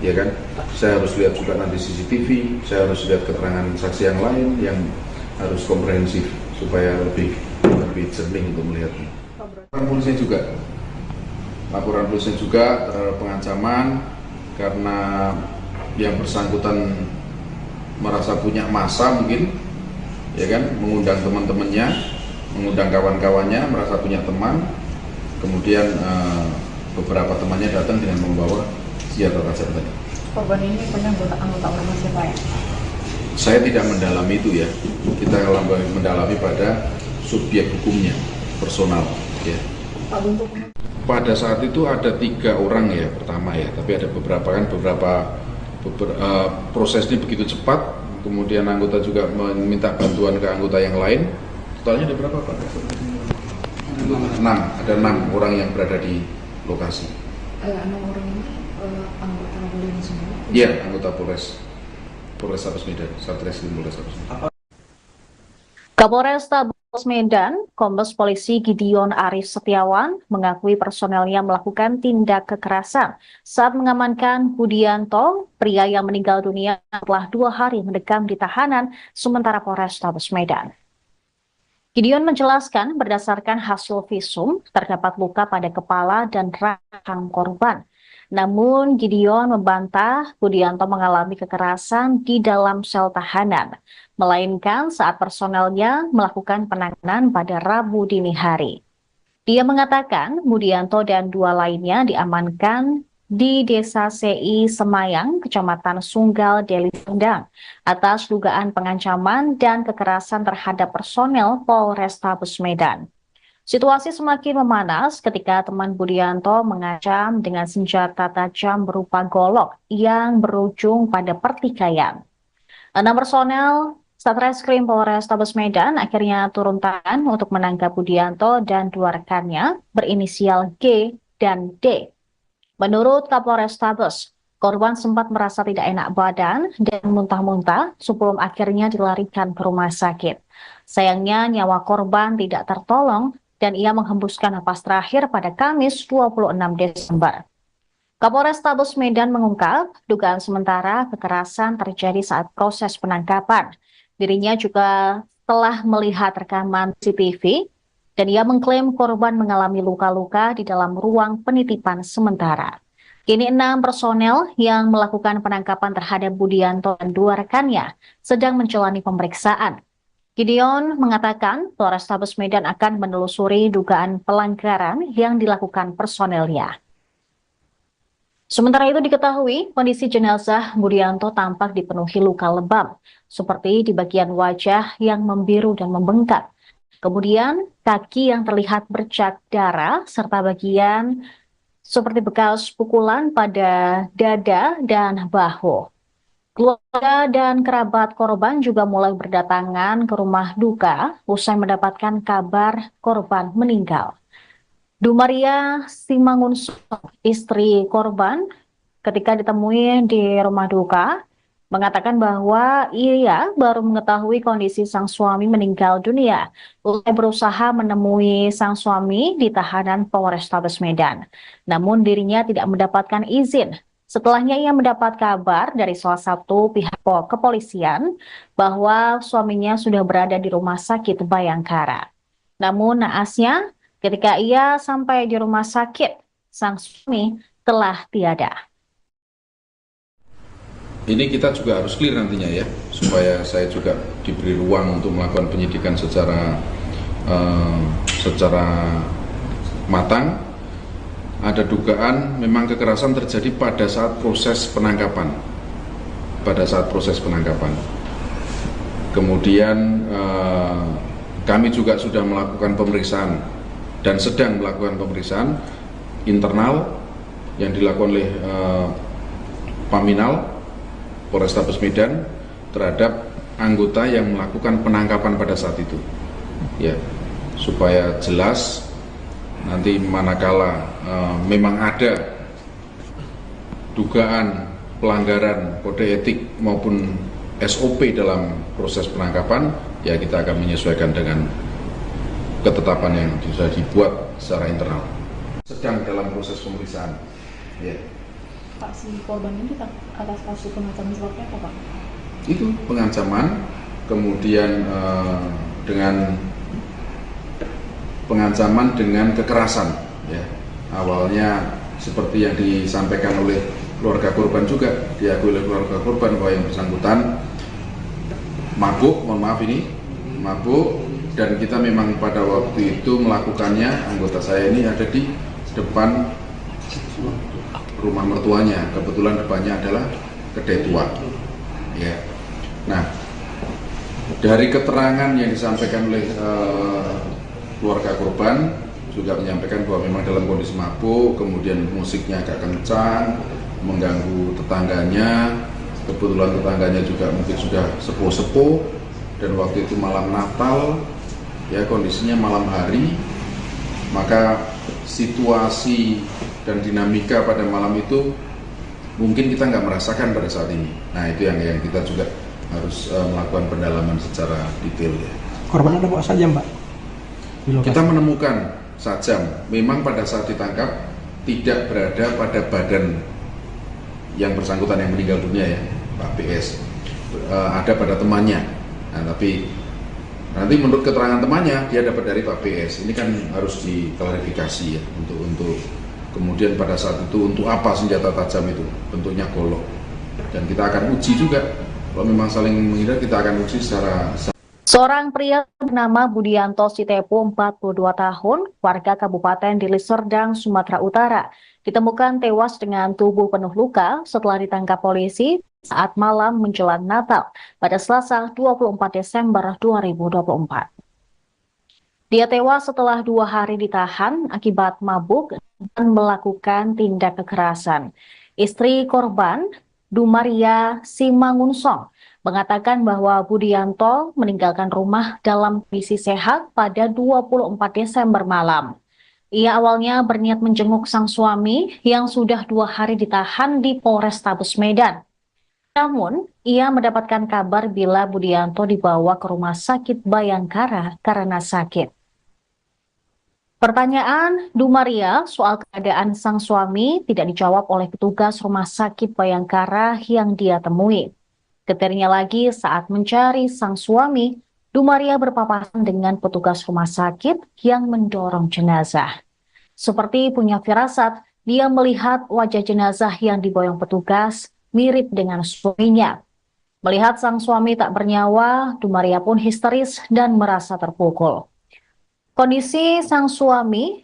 Ya kan, saya harus lihat juga nanti CCTV, saya harus lihat keterangan saksi yang lain yang harus komprehensif supaya lebih jernih untuk melihatnya. Laporan polisi juga terhadap pengancaman karena yang bersangkutan merasa punya massa mungkin, ya kan, mengundang teman-temannya, mengundang kawan-kawannya, merasa punya teman, kemudian beberapa temannya datang dengan membawa senjata tajam tadi. Korban ini punya anggota ormas siapa ya? Saya tidak mendalami itu ya. Kita mendalami pada subjek hukumnya, personal. Ya. Pada saat itu ada 3 orang ya pertama ya, tapi ada beberapa proses ini begitu cepat. Kemudian anggota juga meminta bantuan ke anggota yang lain. Totalnya ada berapa Pak? 6. Ada 6 orang yang berada di lokasi. 6 orang ini anggota kepolisian semua? Iya, anggota Polrestabes Medan, Satreskrim Polrestabes Medan. Kapolrestabes Medan, Kombes Polisi Gideon Arif Setiawan mengakui personelnya melakukan tindak kekerasan saat mengamankan Budianto, pria yang meninggal dunia setelah 2 hari mendekam di tahanan sementara Polrestabes Medan. Gideon menjelaskan berdasarkan hasil visum terdapat luka pada kepala dan rahang korban. Namun Gideon membantah Budianto mengalami kekerasan di dalam sel tahanan, melainkan saat personelnya melakukan penanganan pada Rabu dini hari. Dia mengatakan Budianto dan 2 lainnya diamankan di Desa Sei Semayang, Kecamatan Sunggal, Deli Serdang, atas dugaan pengancaman dan kekerasan terhadap personel Polrestabes Medan. Situasi semakin memanas ketika teman Budianto mengancam dengan senjata tajam berupa golok yang berujung pada pertikaian. 6 personel Satreskrim Polrestabes Medan akhirnya turun tangan untuk menangkap Budianto dan 2 rekannya berinisial G dan D. Menurut Kapolrestabes, korban sempat merasa tidak enak badan dan muntah-muntah sebelum akhirnya dilarikan ke rumah sakit. Sayangnya nyawa korban tidak tertolong dan ia menghembuskan napas terakhir pada Kamis 26 Desember. Kapolrestabes Medan mengungkap dugaan sementara kekerasan terjadi saat proses penangkapan. Dirinya juga telah melihat rekaman CCTV dan ia mengklaim korban mengalami luka-luka di dalam ruang penitipan sementara. Kini 6 personel yang melakukan penangkapan terhadap Budianto dan 2 rekannya sedang menjalani pemeriksaan. Gideon mengatakan Polrestabes Medan akan menelusuri dugaan pelanggaran yang dilakukan personelnya. Sementara itu diketahui kondisi jenazah Budianto tampak dipenuhi luka lebam, seperti di bagian wajah yang membiru dan membengkak. Kemudian kaki yang terlihat bercak darah serta bagian seperti bekas pukulan pada dada dan bahu. Keluarga dan kerabat korban juga mulai berdatangan ke rumah duka usai mendapatkan kabar korban meninggal. Dumaria Simangunso, istri korban, ketika ditemui di rumah duka, mengatakan bahwa ia baru mengetahui kondisi sang suami meninggal dunia. Usai berusaha menemui sang suami di tahanan Polrestabes Medan. Namun dirinya tidak mendapatkan izin. Setelahnya ia mendapat kabar dari salah satu pihak kepolisian bahwa suaminya sudah berada di rumah sakit Bayangkara. Namun naasnya, ketika ia sampai di rumah sakit, sang suami telah tiada. Ini kita juga harus clear nantinya ya, supaya saya juga diberi ruang untuk melakukan penyidikan secara matang. Ada dugaan memang kekerasan terjadi pada saat proses penangkapan. Kemudian kami juga sudah melakukan pemeriksaan dan sedang melakukan pemeriksaan internal yang dilakukan oleh Paminal Polrestabes Medan terhadap anggota yang melakukan penangkapan pada saat itu, ya, supaya jelas nanti manakala memang ada dugaan pelanggaran kode etik maupun SOP dalam proses penangkapan, ya kita akan menyesuaikan dengan ketetapan yang sudah dibuat secara internal. Sedang dalam proses pemeriksaan. Ya. Pak, si korban ini atas kasus pengancaman seperti apa, Pak? Itu pengancaman, kemudian dengan pengancaman dengan kekerasan, ya. Awalnya seperti yang disampaikan oleh keluarga korban juga, diakui oleh keluarga korban bahwa yang bersangkutan mabuk, dan kita memang pada waktu itu melakukannya, anggota saya ini ada di depan rumah mertuanya, kebetulan depannya adalah kedai tua, ya. Nah, dari keterangan yang disampaikan oleh keluarga korban juga menyampaikan bahwa memang dalam kondisi mabuk, kemudian musiknya agak kencang, mengganggu tetangganya. Kebetulan tetangganya juga mungkin sudah sepuh-sepuh, dan waktu itu malam Natal, ya, kondisinya malam hari, maka situasi dan dinamika pada malam itu mungkin kita nggak merasakan pada saat ini. Nah, itu yang kita juga harus melakukan pendalaman secara detail, ya. Korban ada bawa sajam, Pak? Kita menemukan sajam, memang pada saat ditangkap tidak berada pada badan yang bersangkutan yang meninggal dunia, ya, Pak PS, ada pada temannya. Nah, tapi nanti menurut keterangan temannya dia dapat dari Pak PS. Ini kan harus diklarifikasi, ya, untuk kemudian pada saat itu untuk apa senjata tajam itu, bentuknya golok, dan kita akan uji juga. Kalau memang saling menghindar, kita akan uji secara. Seorang pria bernama Budianto Sitepu, 42 tahun, warga Kabupaten Deli Serdang, Sumatera Utara, ditemukan tewas dengan tubuh penuh luka setelah ditangkap polisi saat malam menjelang Natal pada Selasa 24 Desember 2024. Dia tewas setelah 2 hari ditahan akibat mabuk dan melakukan tindak kekerasan. Istri korban, Dumaria Simangunsong, mengatakan bahwa Budianto meninggalkan rumah dalam kondisi sehat pada 24 Desember malam. Ia awalnya berniat menjenguk sang suami yang sudah 2 hari ditahan di Polrestabes Medan. Namun, ia mendapatkan kabar bila Budianto dibawa ke rumah sakit Bayangkara karena sakit. Pertanyaan Dumaria soal keadaan sang suami tidak dijawab oleh petugas rumah sakit Bayangkara yang dia temui. Getirnya lagi saat mencari sang suami, Dumaria berpapasan dengan petugas rumah sakit yang mendorong jenazah. Seperti punya firasat, dia melihat wajah jenazah yang diboyong petugas mirip dengan suaminya. Melihat sang suami tak bernyawa, Dumaria pun histeris dan merasa terpukul. Kondisi sang suami,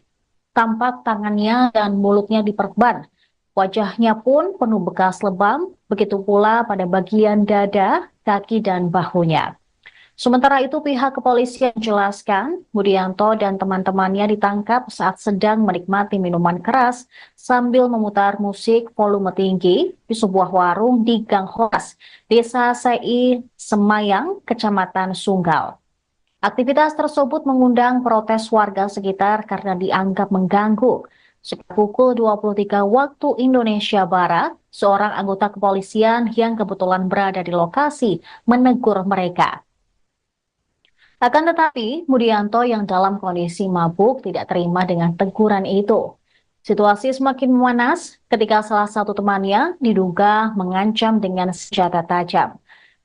tampak tangannya dan mulutnya diperban. Wajahnya pun penuh bekas lebam, begitu pula pada bagian dada, kaki, dan bahunya. Sementara itu pihak kepolisian menjelaskan Budianto dan teman-temannya ditangkap saat sedang menikmati minuman keras sambil memutar musik volume tinggi di sebuah warung di Gang Horas, Desa Sei Semayang, Kecamatan Sunggal. Aktivitas tersebut mengundang protes warga sekitar karena dianggap mengganggu. Sekitar pukul 23 waktu Indonesia Barat, seorang anggota kepolisian yang kebetulan berada di lokasi menegur mereka. Akan tetapi, Budianto yang dalam kondisi mabuk tidak terima dengan teguran itu. Situasi semakin memanas ketika salah satu temannya diduga mengancam dengan senjata tajam.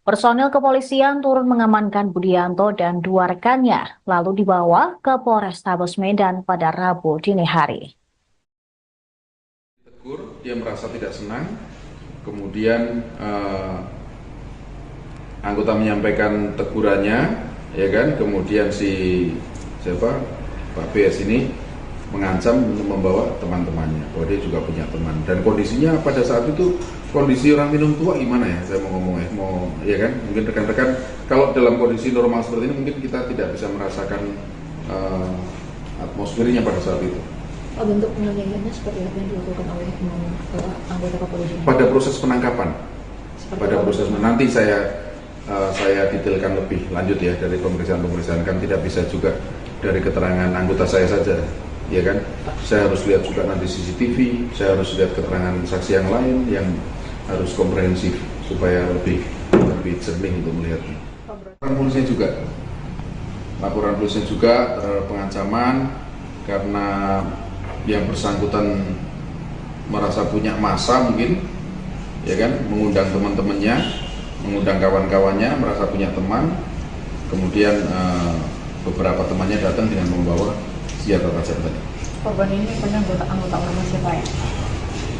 Personil kepolisian turun mengamankan Budianto dan dua rekannya, lalu dibawa ke Polrestabes Medan pada Rabu dini hari. Dia merasa tidak senang, kemudian anggota menyampaikan tegurannya, ya kan, kemudian Pak BS ini mengancam untuk membawa teman-temannya, bahwa dia juga punya teman, dan kondisinya pada saat itu kondisi orang minum tua gimana ya, saya mau ngomong ya kan, mungkin rekan-rekan kalau dalam kondisi normal seperti ini mungkin kita tidak bisa merasakan atmosfernya pada saat itu. Bentuk penganiayaannya seperti apa yang dilakukan oleh anggota kepolisian? Pada proses penangkapan, nanti saya detailkan lebih lanjut ya dari pemeriksaan kan tidak bisa juga dari keterangan anggota saya saja, ya kan? Saya harus lihat juga nanti CCTV, saya harus lihat keterangan saksi yang lain yang harus komprehensif supaya lebih jernih untuk melihatnya. Laporan polisi juga terhadap pengancaman karena yang bersangkutan merasa punya massa mungkin, ya kan, mengundang teman-temannya, mengundang kawan-kawannya, merasa punya teman, kemudian beberapa temannya datang dengan membawa senjata tajam tadi. Korban ini punya anggota ormas siapa ya?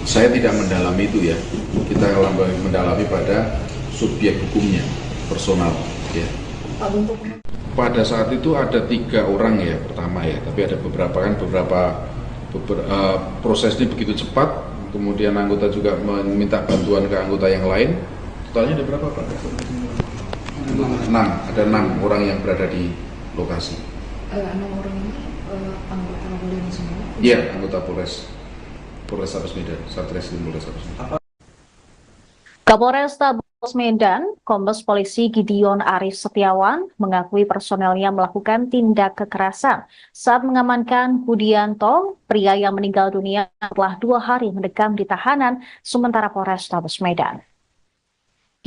Saya tidak mendalami itu ya, kita mendalami pada subjek hukumnya, personal. Ya. Pada saat itu ada 3 orang ya pertama ya, tapi ada beberapa proses ini begitu cepat, kemudian anggota juga meminta bantuan ke anggota yang lain. Totalnya ada berapa Pak? 6, ada 6 orang yang berada di lokasi. 6 orang ini anggota kepolisian semua? Iya, anggota Polrestabes Medan, Satreskrim Polrestabes Medan. Kapolrestabes Medan, Kombes Polisi Gideon Arif Setiawan mengakui personelnya melakukan tindak kekerasan saat mengamankan Budianto, pria yang meninggal dunia setelah 2 hari mendekam di tahanan sementara Polrestabes Medan.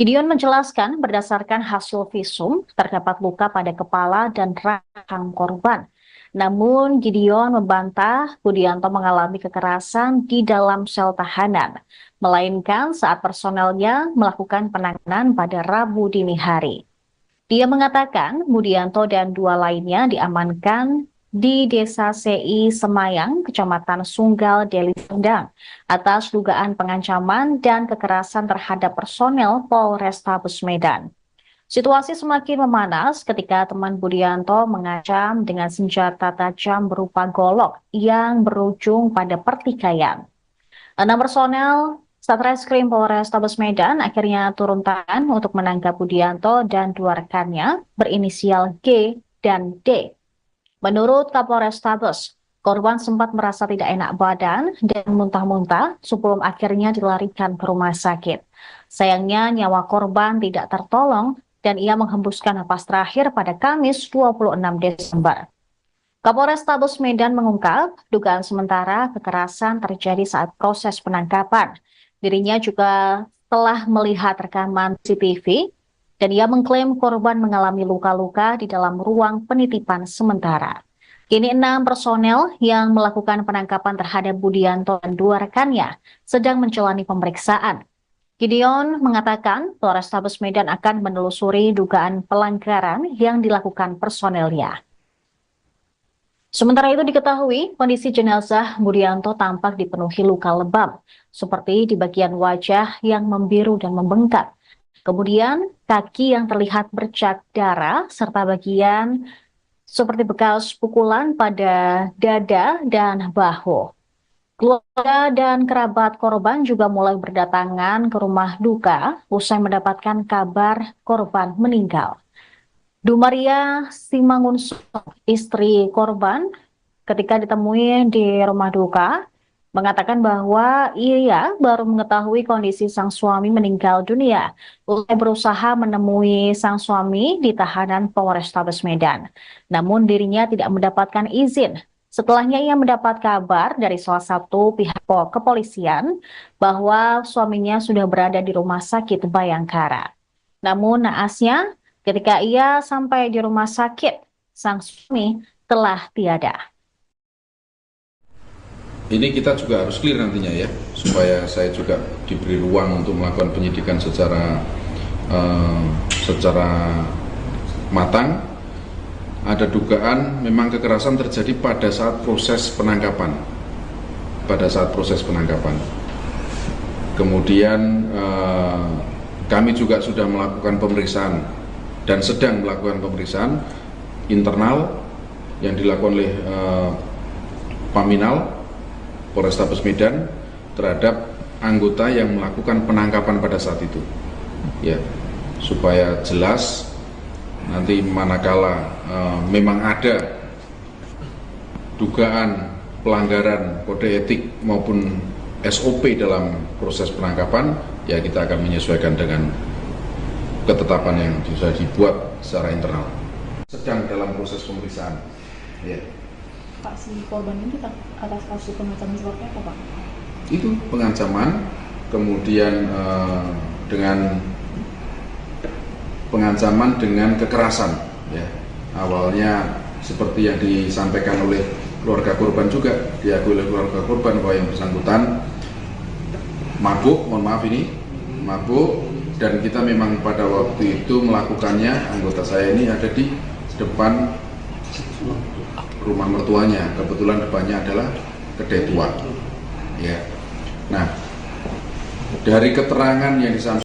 Gideon menjelaskan berdasarkan hasil visum terdapat luka pada kepala dan rahang korban. Namun Gideon membantah Budianto mengalami kekerasan di dalam sel tahanan, melainkan saat personelnya melakukan penanganan pada Rabu dini hari. Dia mengatakan Budianto dan 2 lainnya diamankan di Desa CI Semayang, Kecamatan Sunggal, Deli Serdang, atas dugaan pengancaman dan kekerasan terhadap personel Polrestabes Medan. Situasi semakin memanas ketika teman Budianto mengancam dengan senjata tajam berupa golok yang berujung pada pertikaian. 6 personel Satreskrim Polrestabes Medan akhirnya turun tangan untuk menangkap Budianto dan 2 rekannya berinisial G dan D. Menurut Kapolrestabes, korban sempat merasa tidak enak badan dan muntah-muntah sebelum akhirnya dilarikan ke rumah sakit. Sayangnya nyawa korban tidak tertolong dan ia menghembuskan napas terakhir pada Kamis 26 Desember. Kapolrestabes Medan mengungkap dugaan sementara kekerasan terjadi saat proses penangkapan. Dirinya juga telah melihat rekaman CCTV dan ia mengklaim korban mengalami luka-luka di dalam ruang penitipan sementara. Kini 6 personel yang melakukan penangkapan terhadap Budianto dan 2 rekannya sedang menjalani pemeriksaan. Gideon mengatakan Polrestabes Medan akan menelusuri dugaan pelanggaran yang dilakukan personelnya. Sementara itu diketahui kondisi jenazah Budianto tampak dipenuhi luka lebam, seperti di bagian wajah yang membiru dan membengkak. Kemudian kaki yang terlihat bercak darah serta bagian seperti bekas pukulan pada dada dan bahu. Keluarga dan kerabat korban juga mulai berdatangan ke rumah duka usai mendapatkan kabar korban meninggal. Dumaria Simangunso, istri korban, ketika ditemui di rumah duka, mengatakan bahwa ia baru mengetahui kondisi sang suami meninggal dunia usai berusaha menemui sang suami di tahanan Polrestabes Medan. Namun dirinya tidak mendapatkan izin. Setelahnya ia mendapat kabar dari salah satu pihak kepolisian bahwa suaminya sudah berada di Rumah Sakit Bayangkara. Namun naasnya ketika ia sampai di rumah sakit, sang suami telah tiada. Ini kita juga harus clear nantinya ya, supaya saya juga diberi ruang untuk melakukan penyidikan secara matang. Ada dugaan memang kekerasan terjadi pada saat proses penangkapan. Kemudian kami juga sudah melakukan pemeriksaan dan sedang melakukan pemeriksaan internal yang dilakukan oleh Paminal Polrestabes Medan terhadap anggota yang melakukan penangkapan pada saat itu, ya, supaya jelas nanti manakala memang ada dugaan pelanggaran kode etik maupun SOP dalam proses penangkapan, ya kita akan menyesuaikan dengan ketetapan yang sudah dibuat secara internal. Sedang dalam proses pemeriksaan, ya. Pak, si korban ini atas kasus pengancaman seperti apa, Pak? Itu pengancaman, kemudian dengan pengancaman dengan kekerasan, ya. Awalnya seperti yang disampaikan oleh keluarga korban juga, diakui oleh keluarga korban bahwa yang bersangkutan mabuk, mabuk, dan kita memang pada waktu itu melakukannya, anggota saya ini ada di depan rumah mertuanya, kebetulan depannya adalah kedai tua, ya. Nah, dari keterangan yang disampaikan